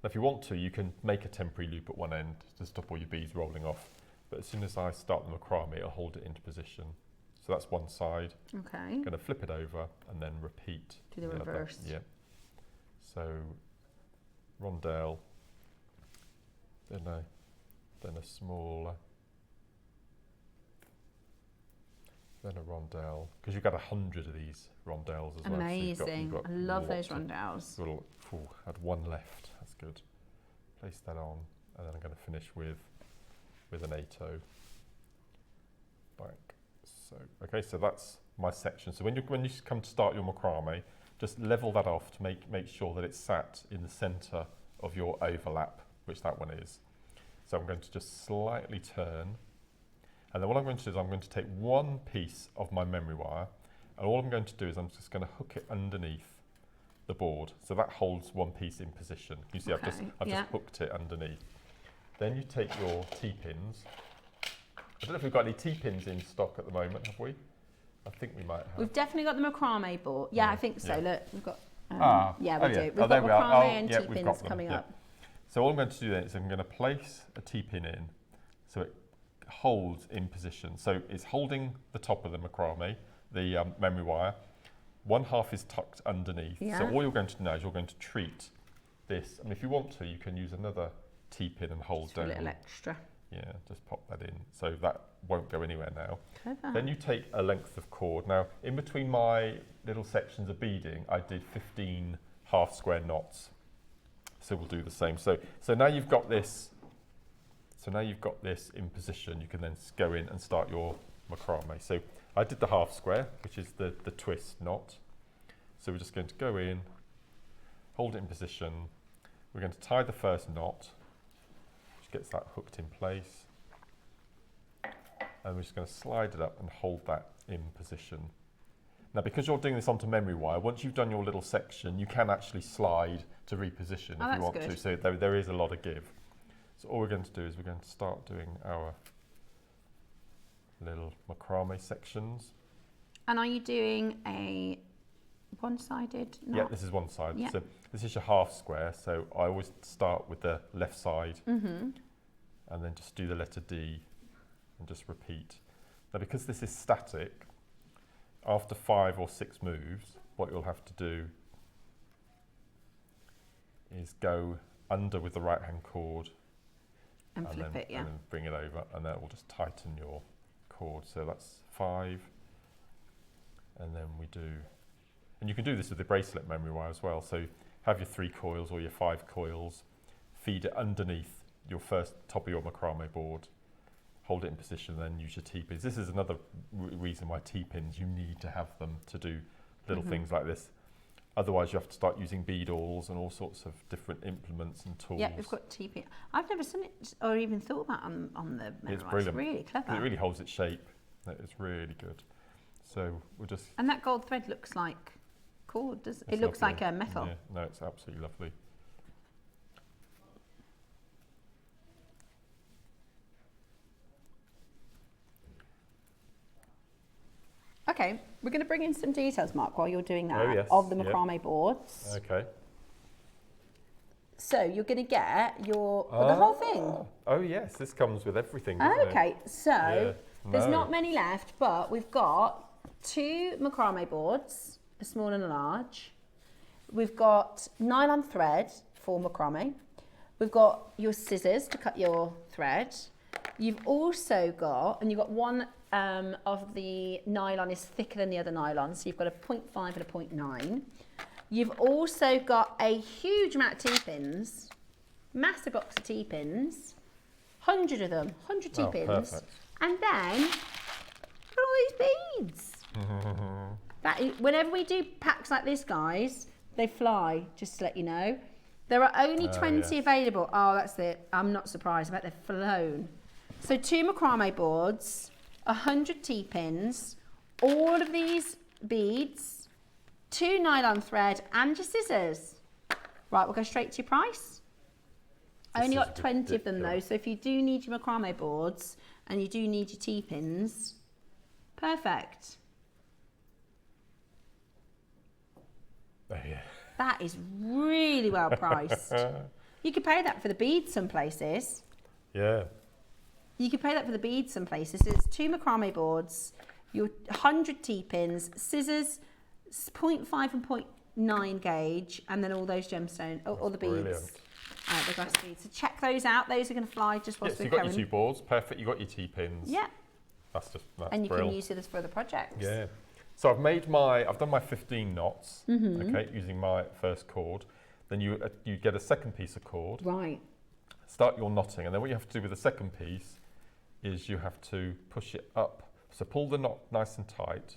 S12: Now if you want to, you can make a temporary loop at one end to stop all your beads rolling off, but as soon as I start the macrame, it'll hold it into position. So that's one side.
S2: Okay.
S12: I'm going to flip it over and then repeat.
S2: Do the reverse.
S12: Yeah. So rondelle, then a smaller, then a rondelle, because you've got 100 of these rondelles as well.
S2: Amazing.
S12: So
S2: I love those rondelles.
S12: Had 1 left. That's good. Place that on, and then I'm going to finish with an 8/0 back. So okay, so that's my section. So when you come to start your macrame, just level that off to make sure that it's sat in the centre of your overlap, which that one is. So I'm going to just slightly turn, and then what I'm going to do is I'm going to take one piece of my memory wire, and all I'm going to do is I'm just going to hook it underneath the board. So that holds one piece in position. You see,
S2: Okay,
S12: I've just hooked it underneath. Then you take your T-pins. I don't know if we've got any T-pins in stock at the moment, have we? I think we might have.
S2: We've definitely got the macrame board. Yeah, I think so.
S12: Yeah.
S2: Look, we've got.
S12: Yeah,
S2: we do. We've got macrame and T-pins coming up.
S12: So all I'm going to do then is I'm going to place a T-pin in so it holds in position. So it's holding the top of the macrame, the memory wire. One half is tucked underneath.
S2: Yeah.
S12: So all you're going to do now is you're going to treat this. I mean, if you want to, you can use another T-pin and hold down.
S2: A little extra.
S12: Yeah, just pop that in. So that won't go anywhere now.
S2: Clever.
S12: Then you take a length of cord. Now, in between my little sections of beading, I did 15 half square knots. So we'll do the same. So now you've got this. So now you've got this in position. You can then go in and start your macrame. So I did the half square, which is the twist knot. So we're just going to go in, hold it in position. We're going to tie the first knot, which gets that hooked in place. And we're just going to slide it up and hold that in position. Now, because you're doing this onto memory wire, once you've done your little section, you can actually slide to reposition if you want to. So there is a lot of give. So all we're going to do is we're going to start doing our little macrame sections.
S2: And are you doing a one-sided knot?
S12: Yeah, this is one side.
S2: Yeah.
S12: So this is your half square. So I always start with the left side and then just do the letter D and just repeat. Now, because this is static, after 5 or 6 moves, what you'll have to do is go under with the right-hand cord
S2: and flip it,
S12: and then bring it over, and then it will just tighten your cord. So that's 5, and then we do, and you can do this with the bracelet memory wire as well. So have your 3 coils or your 5 coils, feed it underneath your first top of your macrame board, hold it in position, then use your T-pins. This is another reason why T-pins, you need to have them to do little things like this. Otherwise, you have to start using bead awls and all sorts of different implements and tools.
S2: Yeah, we've got T-pin. I've never seen it or even thought about on the memory.
S12: It's brilliant.
S2: It's really clever.
S12: It really holds its shape. It's really good. So we'll just...
S2: And that gold thread looks like cord, does it? It looks like a metal.
S12: Yeah, no, it's absolutely lovely.
S2: Okay, we're going to bring in some details, Mark, while you're doing that,
S12: yes,
S2: of the macrame boards.
S12: Okay.
S2: So you're going to get your the whole thing.
S12: Oh yes, this comes with everything.
S2: Okay, so there's not many left, but we've got 2 macrame boards, a small and a large. We've got nylon thread for macrame. We've got your scissors to cut your thread. You've also got, and you've got one of the nylon is thicker than the other nylon, so you've got a 0.5 and a 0.9. You've also got a huge amount of T-pins, massive box of T-pins, 100 of them, 100 T-pins.
S12: Perfect.
S2: And then, look at all these beads. Whenever we do packs like this, guys, they fly, just to let you know. There are only 20 available. Oh, that's it. I'm not surprised. I bet they've flown. So 2 macrame boards, 100 T-pins, all of these beads, 2 nylon thread and your scissors. Right, we'll go straight to your price. I only got 20 of them though, so if you do need your macrame boards and you do need your T-pins, perfect.
S12: Oh, yeah.
S2: That is really well priced. You could pay that for the beads some places.
S12: Yeah.
S2: You could pay that for the beads some places. It's 2 macrame boards, your 100 T-pins, scissors, 0.5 and 0.9 gauge, and then all those gemstones, all the beads.
S12: Brilliant.
S2: The glass beads. So check those out. Those are going to fly just whilst
S12: So
S2: we're
S12: you've got
S2: going.
S12: your 2 boards, perfect. You've got your T-pins.
S2: Yeah.
S12: That's
S2: and you
S12: brilliant.
S2: can use it for other projects.
S12: Yeah. So I've done my 15 knots, okay, using my first cord. Then you get a second piece of cord.
S2: Right.
S12: Start your knotting, and then what you have to do with the second piece is you have to push it up. So pull the knot nice and tight,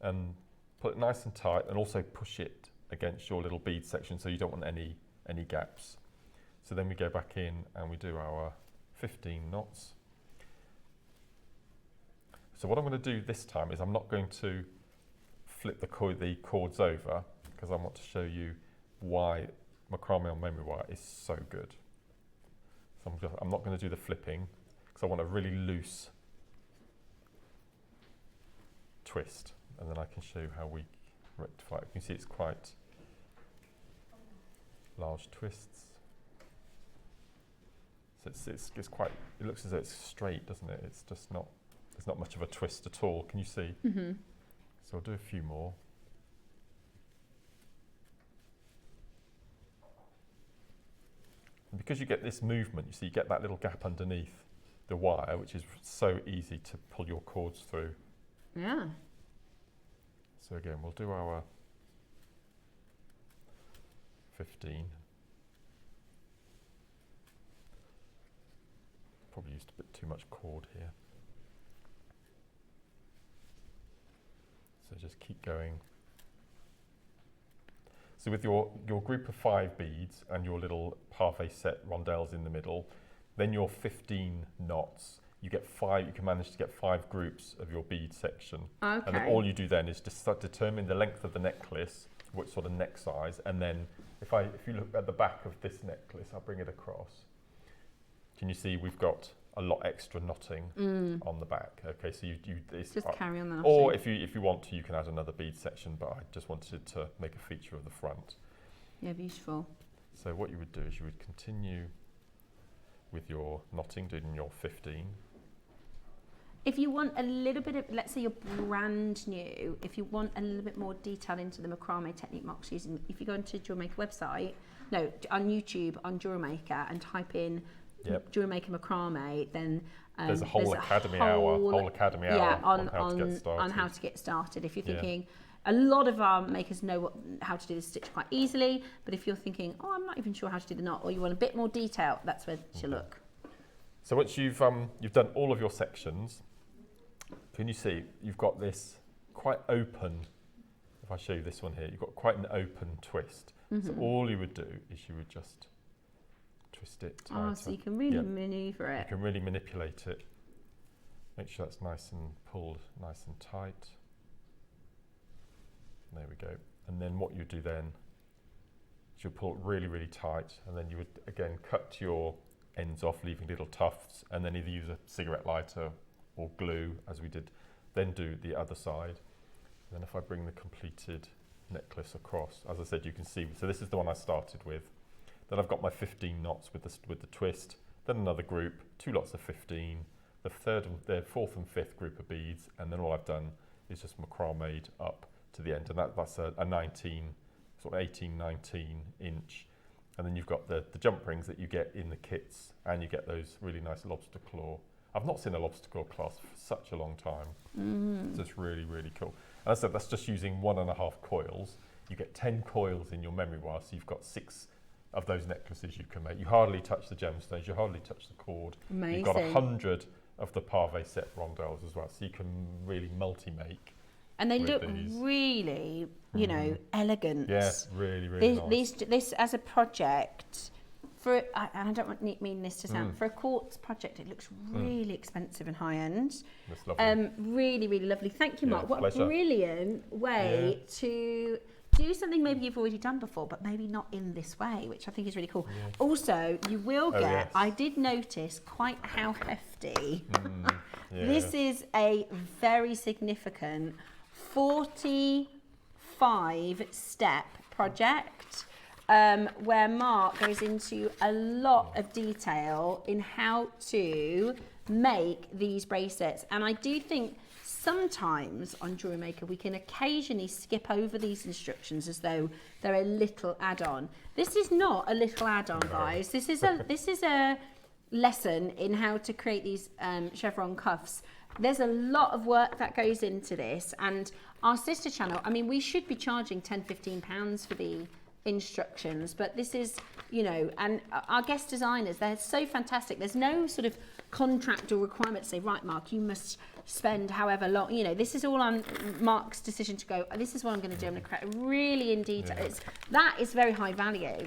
S12: and put it nice and tight, and also push it against your little bead section, so you don't want any any gaps. So then we go back in and we do our 15 knots. So what I'm going to do this time is I'm not going to flip the cords over, because I want to show you why macrame on memory wire is so good. So I'm not going to do the flipping, because I want a really loose twist, and then I can show you how we rectify it. You can see it's quite large twists. So it's quite, it looks as though it's straight, doesn't it? It's just not, there's not much of a twist at all. Can you see?
S2: Mm-hmm.
S12: So I'll do a few more. And because you get this movement, you see, you get that little gap underneath the wire, which is so easy to pull your cords through.
S2: Yeah.
S12: So again, we'll do our 15. Probably used a bit too much cord here. So just keep going. So with your group of 5 beads and your little parfait set rondelles in the middle, then your 15 knots, you get 5, you can manage to get 5 groups of your bead section.
S2: Okay.
S12: And then all you do then is just determine the length of the necklace, what sort of neck size, and then if you look at the back of this necklace, I'll bring it across. Can you see we've got a lot extra knotting on the back? Okay, so you
S2: just carry on the knotting.
S12: Or if you want to, you can add another bead section, but I just wanted to make a feature of the front.
S2: Yeah, beautiful.
S12: So what you would do is you would continue with your knotting, doing your 15.
S2: If you want a little bit of, let's say you're brand new, if you want a little bit more detail into the macrame technique Mark's using, if you go onto JewelleryMaker website, no, on YouTube, on JewelleryMaker, and type in JewelleryMaker macrame, then
S12: there's a whole academy hour on how to get started.
S2: On how to get started. If you're thinking, a lot of our makers know how to do the stitch quite easily, but if you're thinking, oh, I'm not even sure how to do the knot, or you want a bit more detail, that's where you look.
S12: So once you've done all of your sections, can you see you've got this quite open, if I show you this one here, you've got quite an open twist. Mm-hmm. So all you would do is you would just twist it tighter.
S2: Oh, so you can really manoeuvre it.
S12: You can really manipulate it. Make sure that's nice and pulled, nice and tight. There we go. And then what you do then is you pull it really, really tight, and then you would again cut your ends off, leaving little tufts, and then either use a cigarette lighter or glue, as we did, then do the other side. And then if I bring the completed necklace across, as I said, you can see, so this is the one I started with. Then I've got my 15 knots with the twist, then another group, 2 lots of 15, the fourth and fifth group of beads, and then all I've done is just macrame'd up to the end, and that's a 19, sort of 18, 19 inch. And then you've got the jump rings that you get in the kits, and you get those really nice lobster claw. I've not seen a lobster claw clasp for such a long time. So it's really, really cool. And as I said, that's just using 1.5 coils. You get 10 coils in your memory wire, so you've got 6 of those necklaces you can make. You hardly touch the gemstones, you hardly touch the cord.
S2: Amazing.
S12: You've got 100 of the parfait set rondelles as well, so you can really multi-make.
S2: And they look really, you know, elegant.
S12: Yeah, really, really nice.
S2: This as a project, and I don't mean this to sound, for a quartz project, it looks really expensive and high-end.
S12: That's lovely.
S2: Really, really lovely. Thank you, Mark. What
S12: pleasure.
S2: a brilliant way to do something maybe you've already done before, but maybe not in this way, which I think is really cool. Yeah. Also, you will get, I did notice quite how hefty. This is a very significant 45-step project where Mark goes into a lot of detail in how to make these bracelets. And I do think sometimes on JewelleryMaker we can occasionally skip over these instructions as though they're a little add-on. This is not a little add-on, guys. This is a lesson in how to create these chevron cuffs. There's a lot of work that goes into this, and our sister channel, I mean, we should be charging £10-15 for the instructions, but this is, you know, and our guest designers, they're so fantastic. There's no sort of contract or requirement to say, right, Mark, you must spend however long, you know, this is all on Mark's decision to go, this is what I'm going to do. I'm going to create really in detail. That is very high value.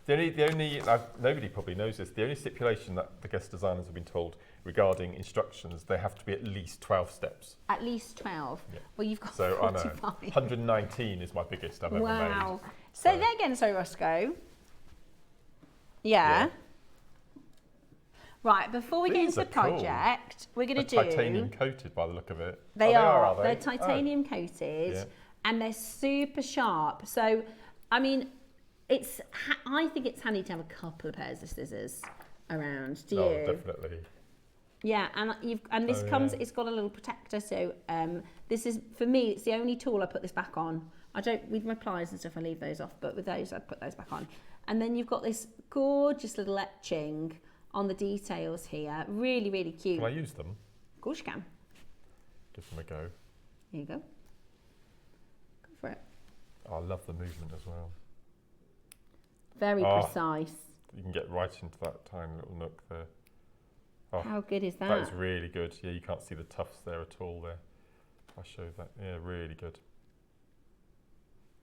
S12: The only nobody probably knows this. The only stipulation that the guest designers have been told regarding instructions, they have to be at least 12 steps.
S2: At least 12. Yeah. Well, you've got
S12: so
S2: 45.
S12: I know 119 is my biggest I've ever made.
S2: Wow. Say that again, sorry, Roscoe. Yeah. Right, before we get into the project, we're going to do...
S12: titanium coated by the look of it.
S2: They are. They're titanium coated and they're super sharp. So, I mean, I think it's handy to have a couple of pairs of scissors around. Do you?
S12: Oh, definitely.
S2: Yeah, and this comes. It's got a little protector. So this is, for me, it's the only tool I put this back on. I don't, with my pliers and stuff, I leave those off, but with those, I put those back on. And then you've got this gorgeous little etching on the details here. Really, really cute.
S12: Can I use them?
S2: Of course you can.
S12: Give them a go.
S2: Here you go. Go for it.
S12: Oh, I love the movement as well.
S2: Very precise.
S12: You can get right into that tiny little nook there. Oh,
S2: how good is that?
S12: That is really good. Yeah, you can't see the tufts there at all there. I'll show that. Yeah, really good.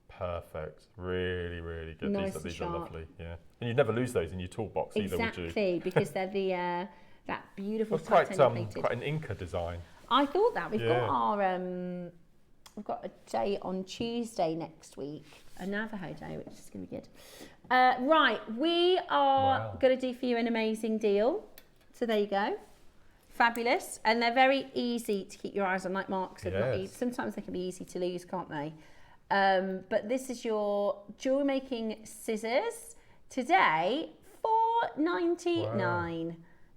S12: Perfect. Really, really good.
S2: Nice
S12: these are lovely. Yeah. And you'd never lose those in your toolbox either, would you?
S2: Exactly, because they're the that beautiful
S12: titanium plated. Quite an Inca design.
S2: I thought that. We've got our we've got a day on Tuesday next week, a Navajo day, which is going to be good. Right, we are going to do for you an amazing deal. So there you go. Fabulous. And they're very easy to keep your eyes on, like Mark said. Sometimes they can be easy to lose, can't they? But this is your jewelry making scissors. Today, $4.99. Wow.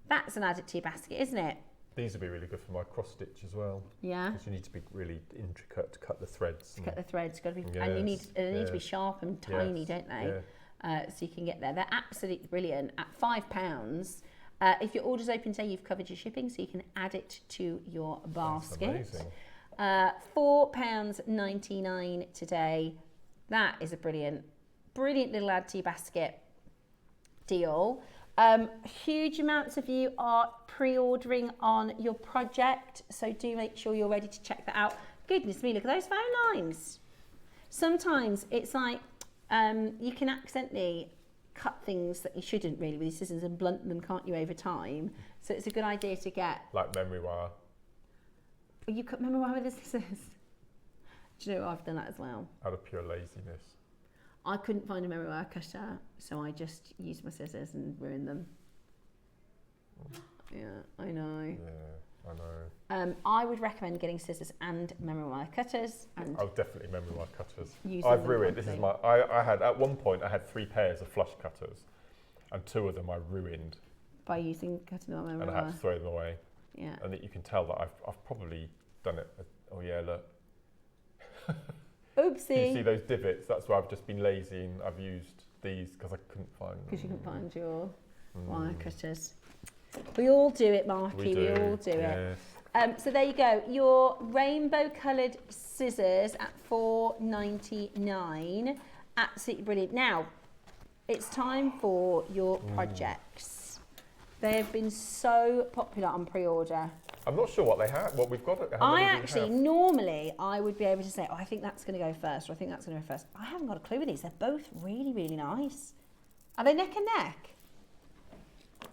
S2: That's an added to your basket, isn't it?
S12: These would be really good for my cross stitch as well.
S2: Yeah.
S12: Because you need to be really intricate to cut the threads.
S2: To cut the threads, got to be, and you need to be sharp and tiny, don't they? Yeah. So you can get there. They're absolutely brilliant at £5. If your order's open today, you've covered your shipping, so you can add it to your basket. That's amazing. £4.99 today. That is a brilliant little add to your basket deal. Huge amounts of you are pre-ordering on your project, so do make sure you're ready to check that out. Goodness me, look at those phone lines. Sometimes it's like you can accidentally cut things that you shouldn't really with your scissors and blunt them, can't you, over time? So it's a good idea to get...
S12: Like memory wire.
S2: You cut memory wire with the scissors? Do you know I've done that as well?
S12: Out of pure laziness.
S2: I couldn't find a memory wire cutter, so I just used my scissors and ruined them. Yeah, I know.
S12: Yeah, I know.
S2: I would recommend getting scissors and memory wire cutters. And
S12: definitely memory wire cutters. I've ruined. This is my. I had at one point I had 3 pairs of flush cutters, and 2 of them I ruined
S2: by cutting them on memory wire.
S12: And I had to throw them away.
S2: Yeah.
S12: And you can tell that I've probably done it. Oh yeah, look.
S2: Oopsie.
S12: You see those divots? That's where I've just been lazy and I've used these because I couldn't find them.
S2: Because you couldn't find your wire cutters. We all do it, Marky. We all do it. So there you go. Your rainbow coloured scissors at $4.99. Absolutely brilliant. Now, it's time for your projects. They have been so popular on pre-order.
S12: I'm not sure what they have. What we've got.
S2: Normally, I would be able to say, oh, I think that's going to go first, or I think that's going to go first. I haven't got a clue with these. They're both really, really nice. Are they neck and neck?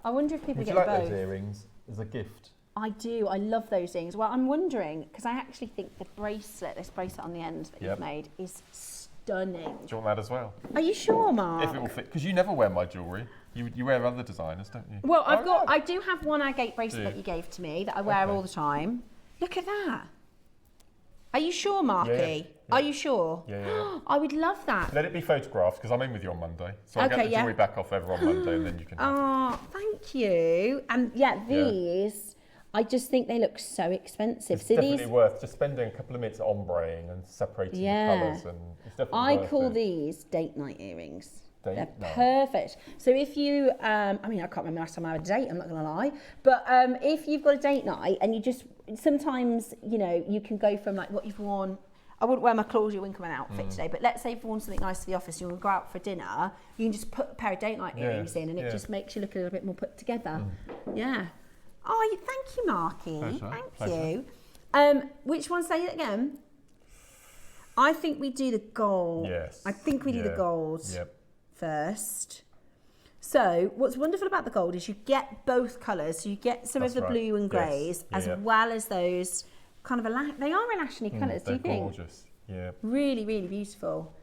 S2: I wonder if people get both.
S12: Would you like those earrings as a gift?
S2: I do. I love those earrings. Well, I'm wondering, because I actually think the bracelet, this bracelet on the end that you've made, is stunning.
S12: Do you want that as well?
S2: Are you sure, Mark?
S12: If it will fit, because you never wear my jewellery. You wear other designers, don't you?
S2: Well, I do have one agate bracelet that you gave to me that I wear all the time. Look at that. Are you sure, Marky?
S12: Yeah.
S2: Are you sure?
S12: Yeah.
S2: I would love that.
S12: Let it be photographed because I'm in with you on Monday. So I'll get the jewellery back off over on Monday and then you can have
S2: it. Thank you. And these, I just think they look so expensive.
S12: It's definitely worth just spending a couple of minutes ombraying and separating the colours. And it's definitely worth
S2: call these date night earrings. They're
S12: night.
S2: Perfect. So if you, I can't remember last time I had a date, I'm not going to lie. But if you've got a date night and you just, sometimes, you can go from like what you've worn. I wouldn't wear my Claudia Winkleman outfit today, but let's say you've worn something nice to the office, you want to go out for dinner, you can just put a pair of date night earrings in and it just makes you look a little bit more put together. Yeah. Oh, thank you, Marky. Thank you. Which one, say it again? I think we do the gold.
S12: Yes.
S2: I think we do the gold.
S12: Yep.
S2: First. So what's wonderful about the gold is you get both colours. So you get some of the blue and greys as well as those kind of they are elashony colours, do you think?
S12: Gorgeous, yeah.
S2: Really, really beautiful.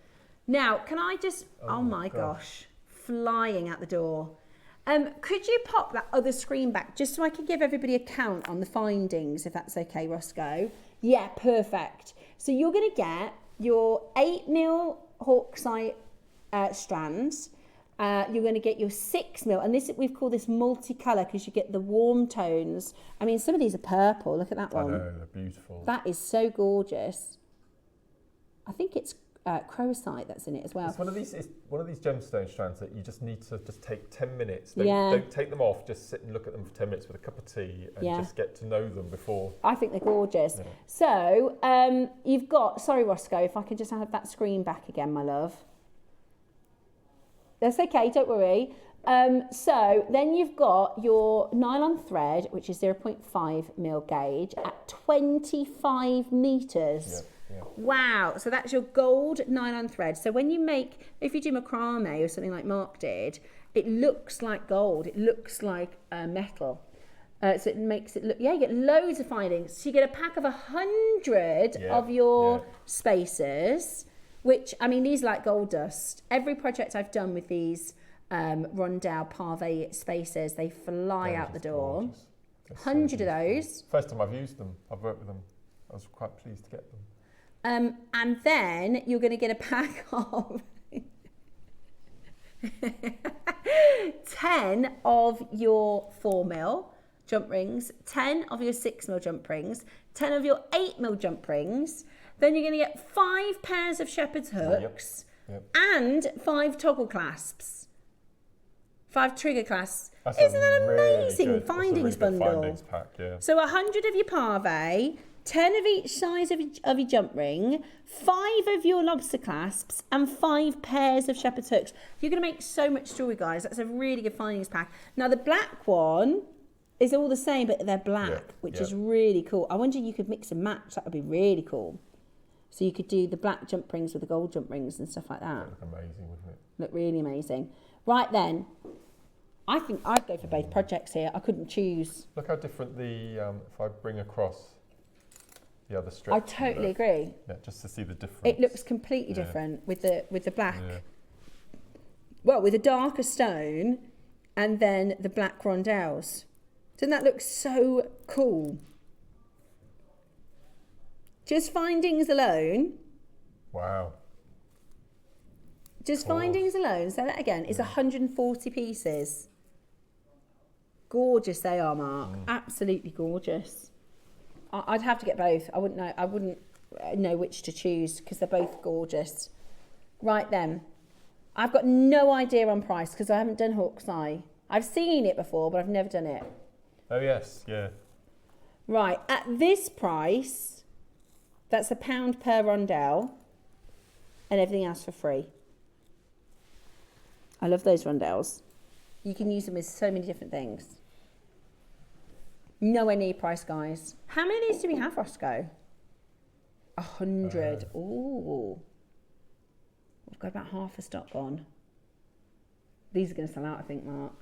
S2: Now, can I just, oh my gosh, flying out the door. Could you pop that other screen back just so I can give everybody a count on the findings, if that's okay, Roscoe? Yeah, perfect. So you're going to get your 8mm Hawkseye strands. You're going to get your 6mm, and this we've called this multicolour because you get the warm tones. I mean, some of these are purple. Look at that one.
S12: I know, they're beautiful.
S2: That is so gorgeous. I think it's crowsite that's in it as well.
S12: It's one of these gemstone strands that you just need to just take 10 minutes. Don't take them off, just sit and look at them for 10 minutes with a cup of tea and just get to know them before.
S2: I think they're gorgeous. Yeah. So you've got, sorry Roscoe, if I could just have that screen back again, my love. That's okay, don't worry. So then you've got your nylon thread, which is 0.5mm gauge at 25 metres. Yeah. Wow, so that's your gold nylon thread. So when you if you do macrame or something like Mark did, it looks like gold, it looks like metal. So it makes it look, you get loads of findings. So you get a pack of 100 of your spacers, which, I mean, these are like gold dust. Every project I've done with these Rondelle Parve spacers, they fly out the door. 100 of those.
S12: First time I've used them, I've worked with them. I was quite pleased to get them.
S2: And then you're going to get a pack of 10 of your 4mm jump rings, 10 of your 6mm jump rings, 10 of your 8mm jump rings. Then you're going to get 5 pairs of shepherd's hooks and 5 toggle clasps, 5 trigger clasps. Isn't that amazing?
S12: Really
S2: findings bundle.
S12: Findings pack,
S2: So 100 of your parve, 10 of each size of your jump ring, 5 of your lobster clasps, and 5 pairs of shepherd's hooks. You're going to make so much jewellery, guys. That's a really good findings pack. Now, the black one is all the same, but they're black, which is really cool. I wonder if you could mix and match. That would be really cool. So you could do the black jump rings with the gold jump rings and stuff like that.
S12: Look amazing, wouldn't it?
S2: Look really amazing. Right then, I think I'd go for both projects here. I couldn't choose.
S12: Look how different if I bring across the other strip.
S2: I totally agree.
S12: Yeah, just to see the difference.
S2: It looks completely different with the black. Yeah. Well, with a darker stone and then the black rondelles. Doesn't that look so cool? Just findings alone.
S12: Wow.
S2: Just findings alone, say that again, is 140 pieces. Gorgeous they are, Mark. Absolutely gorgeous. I'd have to get both. I wouldn't know which to choose because they're both gorgeous. Right then, I've got no idea on price because I haven't done Hawkseye. I've seen it before, but I've never done it.
S12: Oh yes, yeah.
S2: Right, at this price, that's £1 per rondelle and everything else for free. I love those rondelles. You can use them with so many different things. Nowhere near price, guys. How many of these do we have, Roscoe? 100. Ooh. We've got about half a stock on. These are going to sell out, I think, Mark.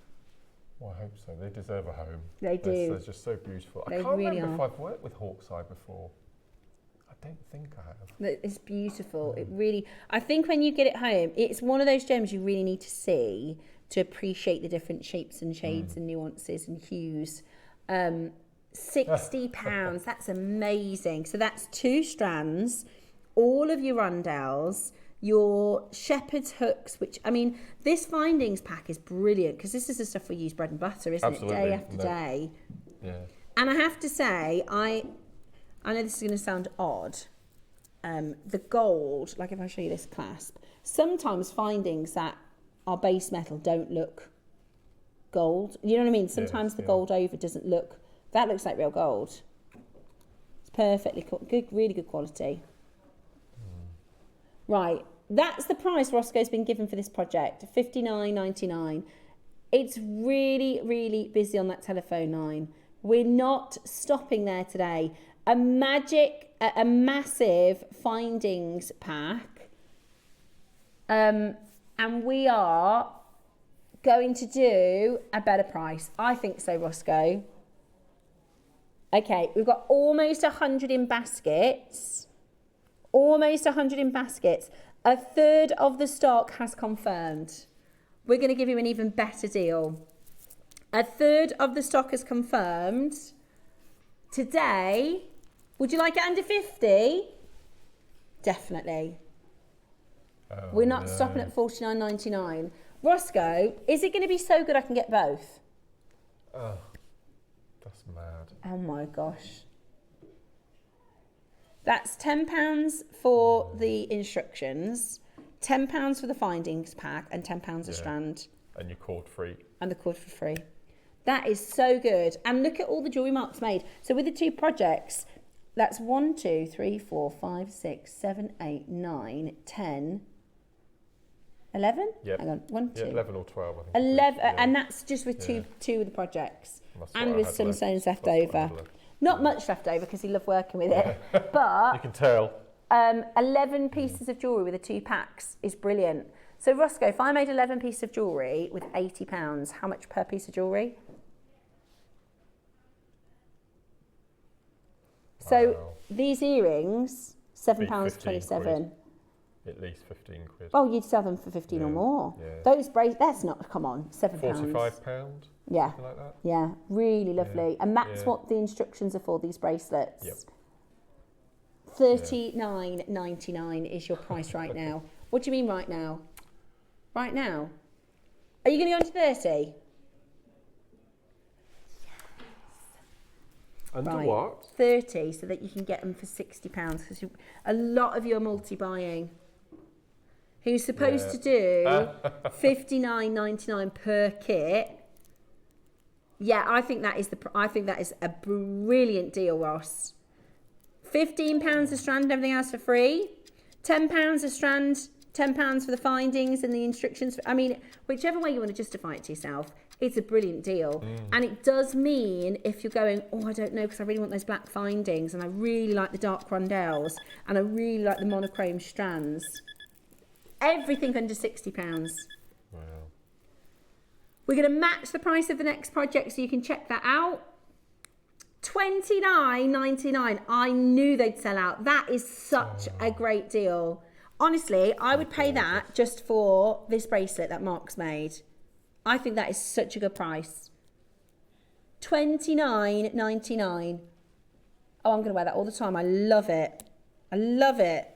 S12: Well, I hope so. They deserve a home.
S2: They do.
S12: They're just so beautiful.
S2: They
S12: I can't
S2: really
S12: remember
S2: are.
S12: if I've worked with Hawkseye before. I don't think I have.
S2: It's beautiful. It really, I think when you get it home, it's one of those gems you really need to see to appreciate the different shapes and shades and nuances and hues. £60, that's amazing. So that's 2 strands, all of your rondelles, your shepherd's hooks, which, I mean, this findings pack is brilliant because this is the stuff we use bread and butter, isn't it? Day after day.
S12: Yeah.
S2: And I have to say, I know this is going to sound odd. The gold, like if I show you this clasp, sometimes findings that are base metal don't look gold. You know what I mean? Sometimes the gold over doesn't look, that looks like real gold. It's perfectly good, really good quality. Right, that's the price Roscoe's been given for this project, $59.99. It's really, really busy on that telephone line. We're not stopping there today. A massive findings pack. And we are going to do a better price? I think so, Roscoe. Okay, we've got almost 100 in baskets. Almost 100 in baskets. A third of the stock has confirmed. We're going to give you an even better deal. A third of the stock has confirmed. Today, would you like it under 50? Definitely.
S12: Oh,
S2: we're not stopping at $49.99. Roscoe, is it going to be so good I can get both?
S12: Oh, that's mad.
S2: Oh my gosh. That's £10 for the instructions, £10 for the findings pack, and £10 a strand.
S12: And your cord free.
S2: And the cord for free. That is so good. And look at all the jewellery marks made. So with the 2 projects, that's 1, 2, 3, 4, 5, 6, 7, 8, 9, 10, 11?
S12: Yep.
S2: Hang on, 1, 2.
S12: 11 or 12, I think.
S2: 11, and that's just with two of the projects. And with some stones left over. Not much left over because he loved working with it. But
S12: you can tell.
S2: 11 pieces of jewellery with the 2 packs is brilliant. So Roscoe, if I made 11 pieces of jewellery with £80, how much per piece of jewellery? So these earrings, £7.27.
S12: At least 15 quid.
S2: Oh, you'd sell them for 15 or more.
S12: Yeah.
S2: Those bracelets, that's not, come on, £7.
S12: £45?
S2: Yeah.
S12: Something like that?
S2: Yeah, really lovely.
S12: Yeah.
S2: And that's what the instructions are for, these bracelets.
S12: Yep.
S2: $39.99 is your price right now. What do you mean right now? Right now? Are you going to go on to 30?
S12: Under what?
S2: 30, so that you can get them for £60, because a lot of you are multi-buying. Who's supposed to do $59.99 per kit? Yeah, I think that is a brilliant deal, Ross. £15 a strand, everything else for free. £10 a strand, £10 for the findings and the instructions. I mean, whichever way you want to justify it to yourself, it's a brilliant deal. And it does mean if you're going, oh, I don't know, because I really want those black findings and I really like the dark Rondelles and I really like the monochrome strands. Everything under £60.
S12: Wow.
S2: We're going to match the price of the next project so you can check that out. $29.99. I knew they'd sell out. That is such a great deal. Honestly, I would pay that just for this bracelet that Mark's made. I think that is such a good price. $29.99. Oh, I'm going to wear that all the time. I love it. I love it.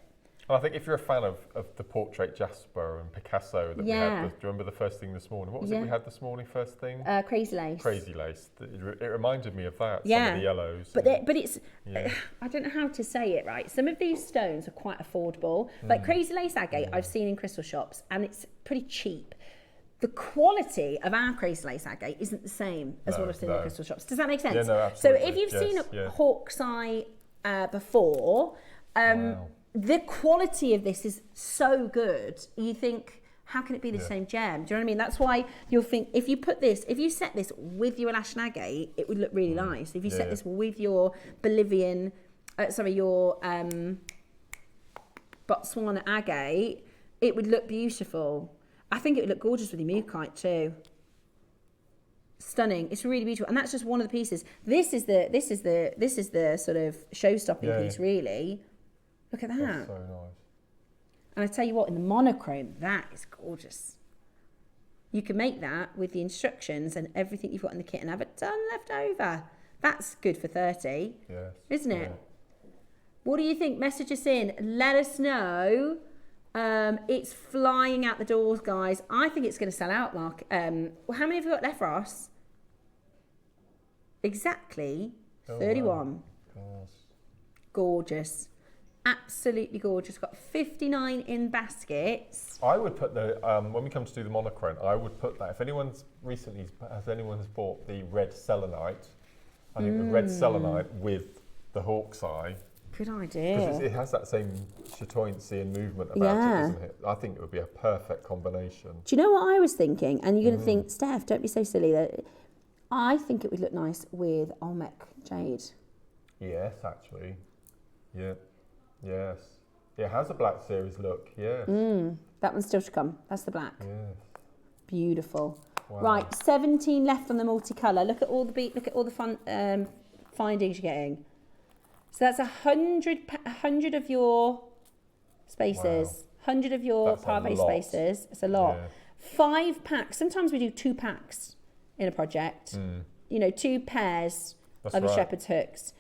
S12: And I think if you're a fan of the portrait Jasper and Picasso that we had, do you remember the first thing this morning? What was it we had this morning, first thing?
S2: Crazy Lace.
S12: Crazy Lace. It reminded me of that,
S2: Yeah.
S12: some of the yellows.
S2: But it's, I don't know how to say it right. Some of these stones are quite affordable. Like Crazy Lace agate, I've seen in crystal shops, and it's pretty cheap. The quality of our Crazy Lace agate isn't the same as what I've seen in crystal shops. Does that make sense?
S12: Yeah, no, absolutely.
S2: So if you've seen Hawk's Eye before, the quality of this is so good. You think, how can it be the same gem? Do you know what I mean? That's why you'll think, if you set this with your Alaskan agate, it would look really nice. If you set this with your Bolivian, your Botswana agate, it would look beautiful. I think it would look gorgeous with your Mukite too. Stunning. It's really beautiful, and that's just one of the pieces. This is the sort of show-stopping piece, really. Look at that.
S12: That's so nice.
S2: And I tell you what, in the monochrome, that is gorgeous. You can make that with the instructions and everything you've got in the kit and have a ton left over. That's good for 30, isn't it? What do you think? Message us in. Let us know. It's flying out the doors, guys. I think it's going to sell out, Mark. Well, how many have we got left, Ross? Exactly 31.
S12: Wow.
S2: Gorgeous. Absolutely gorgeous. Got 59 in baskets.
S12: I would put when we come to do the monochrome, I would put that, if anyone's bought the red selenite, I think the red selenite with the Hawk's Eye.
S2: Good idea.
S12: Because it has that same chatoyancy and movement about it, doesn't it? I think it would be a perfect combination.
S2: Do you know what I was thinking? And you're going to think, Steph, don't be so silly. I think it would look nice with Olmec jade.
S12: Yes, actually. Yeah. Yes. It has a Black Series look, yes.
S2: That one's still to come. That's the black.
S12: Yes.
S2: Beautiful.
S12: Wow.
S2: Right, 17 left on the multicolour. Look at all the fun findings you're getting. So that's 100 of your spaces,
S12: Wow.
S2: 100 of your
S12: That's a
S2: pavé
S12: lot.
S2: spaces. It's a lot.
S12: Yeah.
S2: 5 packs. Sometimes we do 2 packs in a project. You know, 2 pairs
S12: That's
S2: of your
S12: right.
S2: shepherd's hooks.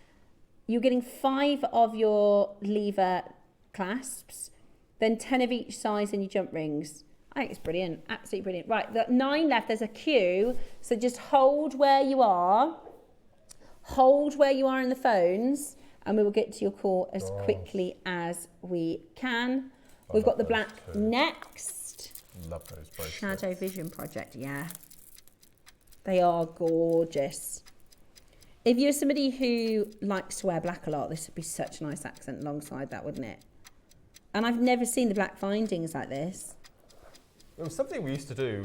S2: You're getting 5 of your lever clasps, then 10 of each size in your jump rings. I think it's brilliant, absolutely brilliant. Right, the 9 left, there's a queue, so just hold where you are. Hold where you are in the phones, and we will get to your call as quickly as we can. We've got the black next.
S12: Love those bracelets.
S2: Shadow Vision project, yeah. They are gorgeous. If you're somebody who likes to wear black a lot, this would be such a nice accent alongside that, wouldn't it? And I've never seen the black findings like this.
S12: It was something we used to do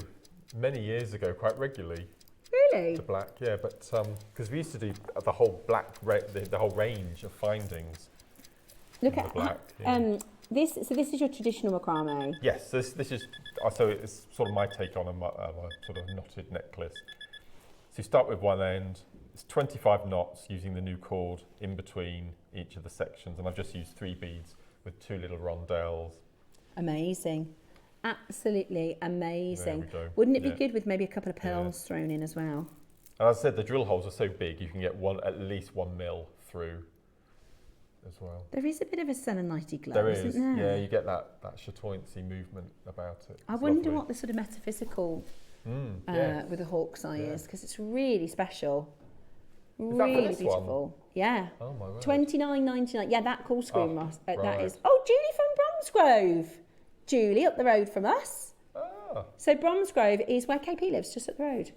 S12: many years ago quite regularly.
S2: Really?
S12: The black, yeah, but because we used to do the whole black, the whole range of findings.
S2: Look
S12: in
S2: at
S12: the black. Yeah.
S2: this. So this is your traditional macrame.
S12: Yes, this is so it's sort of my take on a sort of knotted necklace. So you start with one end. It's 25 knots using the new cord in between each of the sections, and I've just used 3 beads with 2 little rondelles.
S2: Amazing. Absolutely amazing.
S12: There we go.
S2: Wouldn't it be good with maybe a couple of pearls thrown in as well?
S12: And as I said, the drill holes are so big you can get at least 1 mil through as well.
S2: There is a bit of a selenite glow,
S12: There
S2: isn't
S12: is,
S2: there?
S12: yeah, you get that chatoyancy movement about it.
S2: I
S12: It's
S2: wonder
S12: lovely.
S2: what the sort of metaphysical
S12: yes.
S2: with the hawk's eye is, because it's really special.
S12: Is that for
S2: Really
S12: this
S2: beautiful.
S12: one?
S2: Yeah.
S12: Oh my word.
S2: $29.99. Yeah, that call screen, Ross. That
S12: right.
S2: is. Oh, Julie from Bromsgrove. Julie up the road from us.
S12: Ah.
S2: So Bromsgrove is where KP lives, just up the road.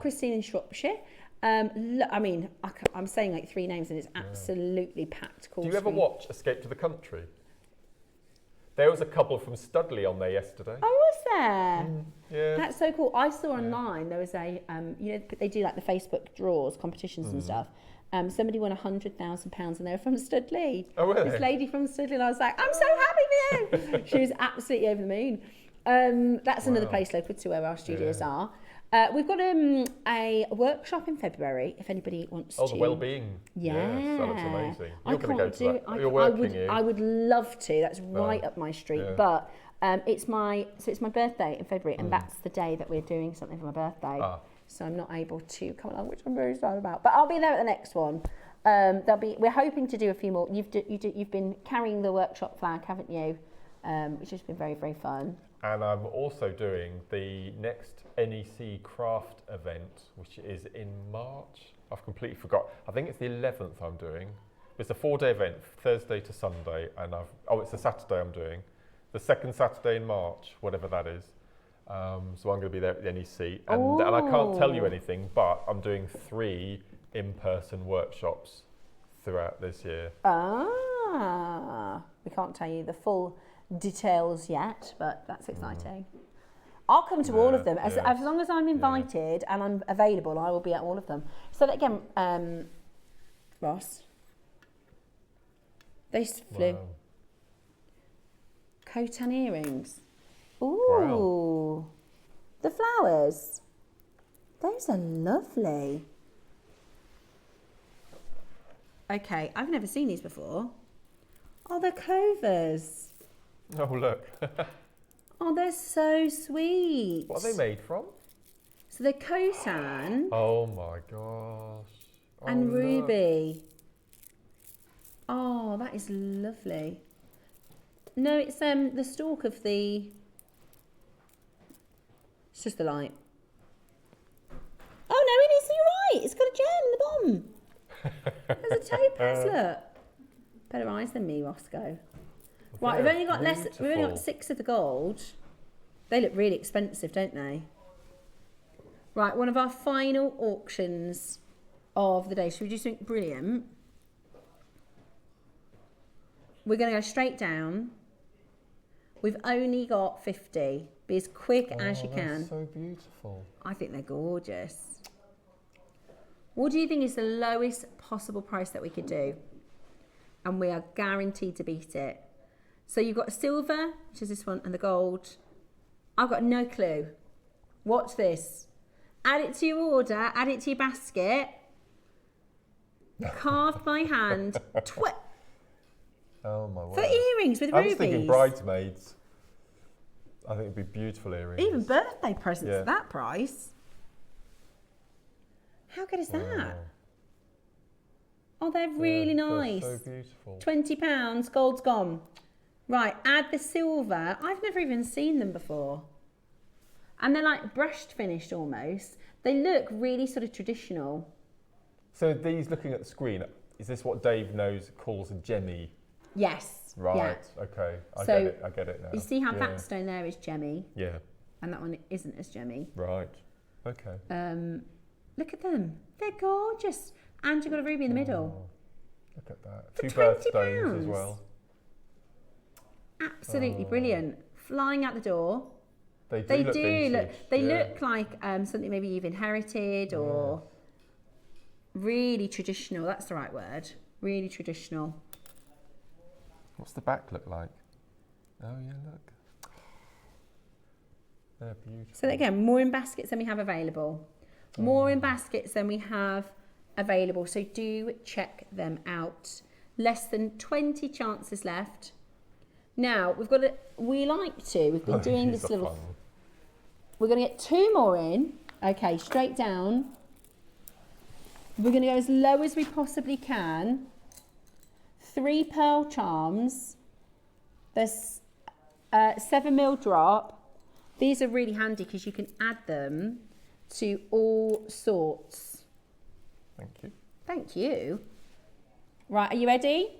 S2: Christine in Shropshire. I mean, I'm saying like 3 names and it's absolutely packed. Call
S12: Do you ever
S2: screen.
S12: watch Escape to the Country? There was a couple from Studley on there yesterday.
S2: Oh, was there?
S12: Yeah.
S2: That's so cool. I saw online there was a, you know, they do like the Facebook draws, competitions and stuff. Somebody won £100,000 and they were from Studley.
S12: Oh, really?
S2: This lady from Studley, and I was like, I'm so happy for you. She was absolutely over the moon. That's another place local to where our studios are. We've got a workshop in February, if anybody wants to.
S12: Oh, the well-being.
S2: Yeah.
S12: Yes, that looks amazing.
S2: I
S12: You're going to go
S2: can't
S12: to
S2: do
S12: that.
S2: it.
S12: You're working,
S2: I would love to. That's right up my street.
S12: Yeah.
S2: But it's my birthday in February, and that's the day that we're doing something for my birthday. So I'm not able to come along, which I'm very sad about. But I'll be there at the next one. We're hoping to do a few more. You've been carrying the workshop flag, haven't you? Which has been very, very fun.
S12: And I'm also doing the next NEC craft event, which is in March. I've completely forgot. I think it's the 11th I'm doing. It's a 4-day event, Thursday to Sunday, and it's a Saturday I'm doing. The 2nd Saturday in March, whatever that is. So I'm going to be there at the NEC, and I can't tell you anything, but I'm doing 3 in-person workshops throughout this year.
S2: We can't tell you the full details yet, but that's exciting. I'll come to all of them. As long as I'm invited and I'm available, I will be at all of them. So that again, Ross, they flew.
S12: Wow.
S2: Khotan earrings. Ooh, the flowers. Those are lovely. Okay, I've never seen these before. Oh, they're covers.
S12: Oh, look.
S2: Oh, they're so sweet.
S12: What are they made from?
S2: So they're Khotan
S12: Oh my gosh.
S2: and
S12: look.
S2: ruby. Oh, that is lovely. No, it's the stalk of the. It's just the light. Oh no, it is. You're right. It's got a gem in the bottom. There's a topaz. Look. Better eyes than me, Roscoe. Right, we've only got 6 of the gold. They look really expensive, don't they? Right, one of our final auctions of the day. Should we do something brilliant? We're going to go straight down. We've only got 50. Be as quick as you can.
S12: So beautiful.
S2: I think they're gorgeous. What do you think is the lowest possible price that we could do? And we are guaranteed to beat it. So you've got silver, which is this one, and the gold. I've got no clue. Watch this. Add it to your order, add it to your basket. Carved by hand.
S12: Oh my word.
S2: For earrings with rubies.
S12: I was thinking bridesmaids. I think it'd be beautiful earrings.
S2: Even birthday presents at that price. How good is that? Oh, they're really nice.
S12: They're so beautiful.
S2: £20, gold's gone. Right, add the silver. I've never even seen them before. And they're like brushed finished almost. They look really sort of traditional.
S12: So these, looking at the screen, is this what Dave calls a gemmy?
S2: Yes.
S12: Right,
S2: yeah.
S12: okay. I get it now.
S2: You see how that stone there is gemmy?
S12: Yeah.
S2: And that one isn't as gemmy.
S12: Right, okay.
S2: Look at them. They're gorgeous. And you've got a ruby in the middle.
S12: Look at that.
S2: For
S12: 2
S2: £20.
S12: birthstones as well.
S2: Absolutely brilliant. Flying out the door.
S12: They
S2: They
S12: look
S2: do
S12: vintage.
S2: look. They look like something maybe you've inherited or really traditional. That's the right word. Really traditional.
S12: What's the back look like? Oh yeah, look. They're beautiful.
S2: So again, more in baskets than we have available. More in baskets than we have available. So do check them out. Less than 20 chances left. Now we've got we've been doing this little.
S12: Fun.
S2: We're going to get 2 more in. Okay, straight down. We're going to go as low as we possibly can. 3 pearl charms. There's 7mm drop. These are really handy because you can add them to all sorts.
S12: Thank you.
S2: Thank you. Right, are you ready?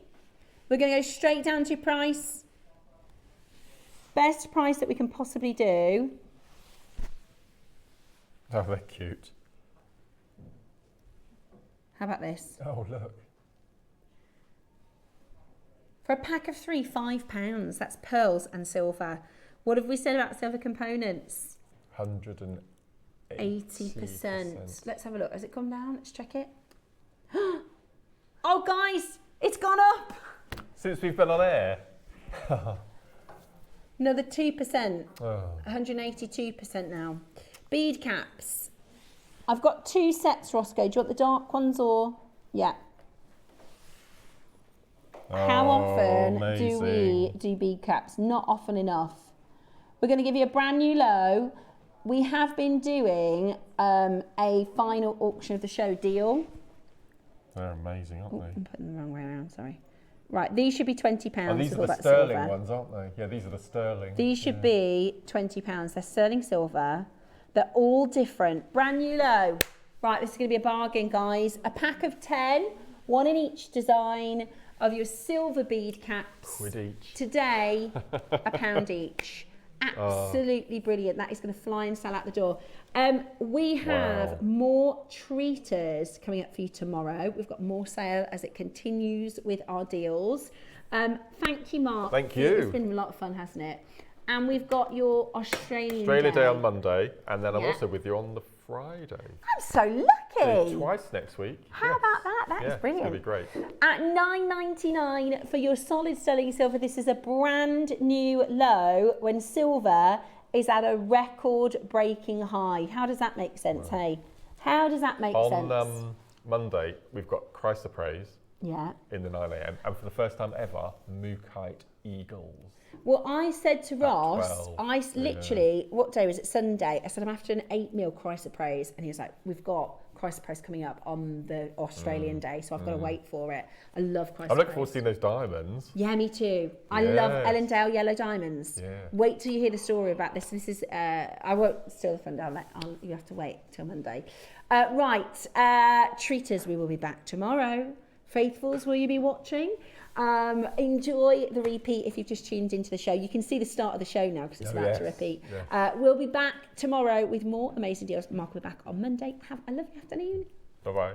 S2: We're going to go straight down to price. Best price that we can possibly do.
S12: Oh, they're cute.
S2: How about this?
S12: Oh, look.
S2: For a pack of 3, £5. That's pearls and silver. What have we said about silver components?
S12: 180%.
S2: 80%. Let's have a look. Has it gone down? Let's check it. Oh, guys, it's gone up.
S12: Since we've been on air.
S2: Another 2%.
S12: Oh.
S2: 182% now. Bead caps. I've got 2 sets, Roscoe. Do you want the dark ones or? Yeah. How often do we do bead caps? Not often enough. We're going to give you a brand new low. We have been doing a final auction of the show deal.
S12: They're amazing, aren't they?
S2: I'm putting them the wrong way around, sorry. Right, these should be £20.
S12: Oh, these are the sterling ones, aren't they? Yeah, these are the sterling.
S2: These should be £20. They're sterling silver. They're all different. Brand new low. Right, this is going to be a bargain, guys. A pack of 10, 1 in each design of your silver bead caps.
S12: £1 each.
S2: Today, £1 each. Absolutely brilliant. That is going to fly and sell out the door. We have more treaters coming up for you tomorrow. We've got more sale as it continues with our deals. Thank you, Mark.
S12: Thank you.
S2: It's been a lot of fun, hasn't it? And we've got your Australia
S12: Day on Monday, and then I'm also with you on the Friday.
S2: I'm so lucky.
S12: So twice next week.
S2: How about that? That is brilliant.
S12: It's going to be great.
S2: At $9.99 for your solid sterling silver, this is a brand new low when silver is at a record-breaking high. How does that make sense, hey? How does that make sense?
S12: On Monday, we've got Chrysler Praise in the 9 a.m. and for the first time ever, Mookite Eagles.
S2: Well, I said to Ross, literally, what day was it? Sunday. I said, I'm after an 8mm Chrysler Praise. And he was like, we've got Chrysler Praise coming up on the Australian day, so I've got to wait for it. I love Chrysler Praise.
S12: I'm looking forward to seeing those diamonds.
S2: Yeah, me too. I love Ellendale yellow diamonds.
S12: Yeah.
S2: Wait till you hear the story about this. This is, I won't steal the fun down. You have to wait till Monday. Treaters, we will be back tomorrow. Faithfuls, will you be watching? Enjoy the repeat if you've just tuned into the show. You can see the start of the show now because it's about to repeat. Yes. We'll be back tomorrow with more amazing deals. Mark will be back on Monday. Have a lovely afternoon.
S12: Bye-bye.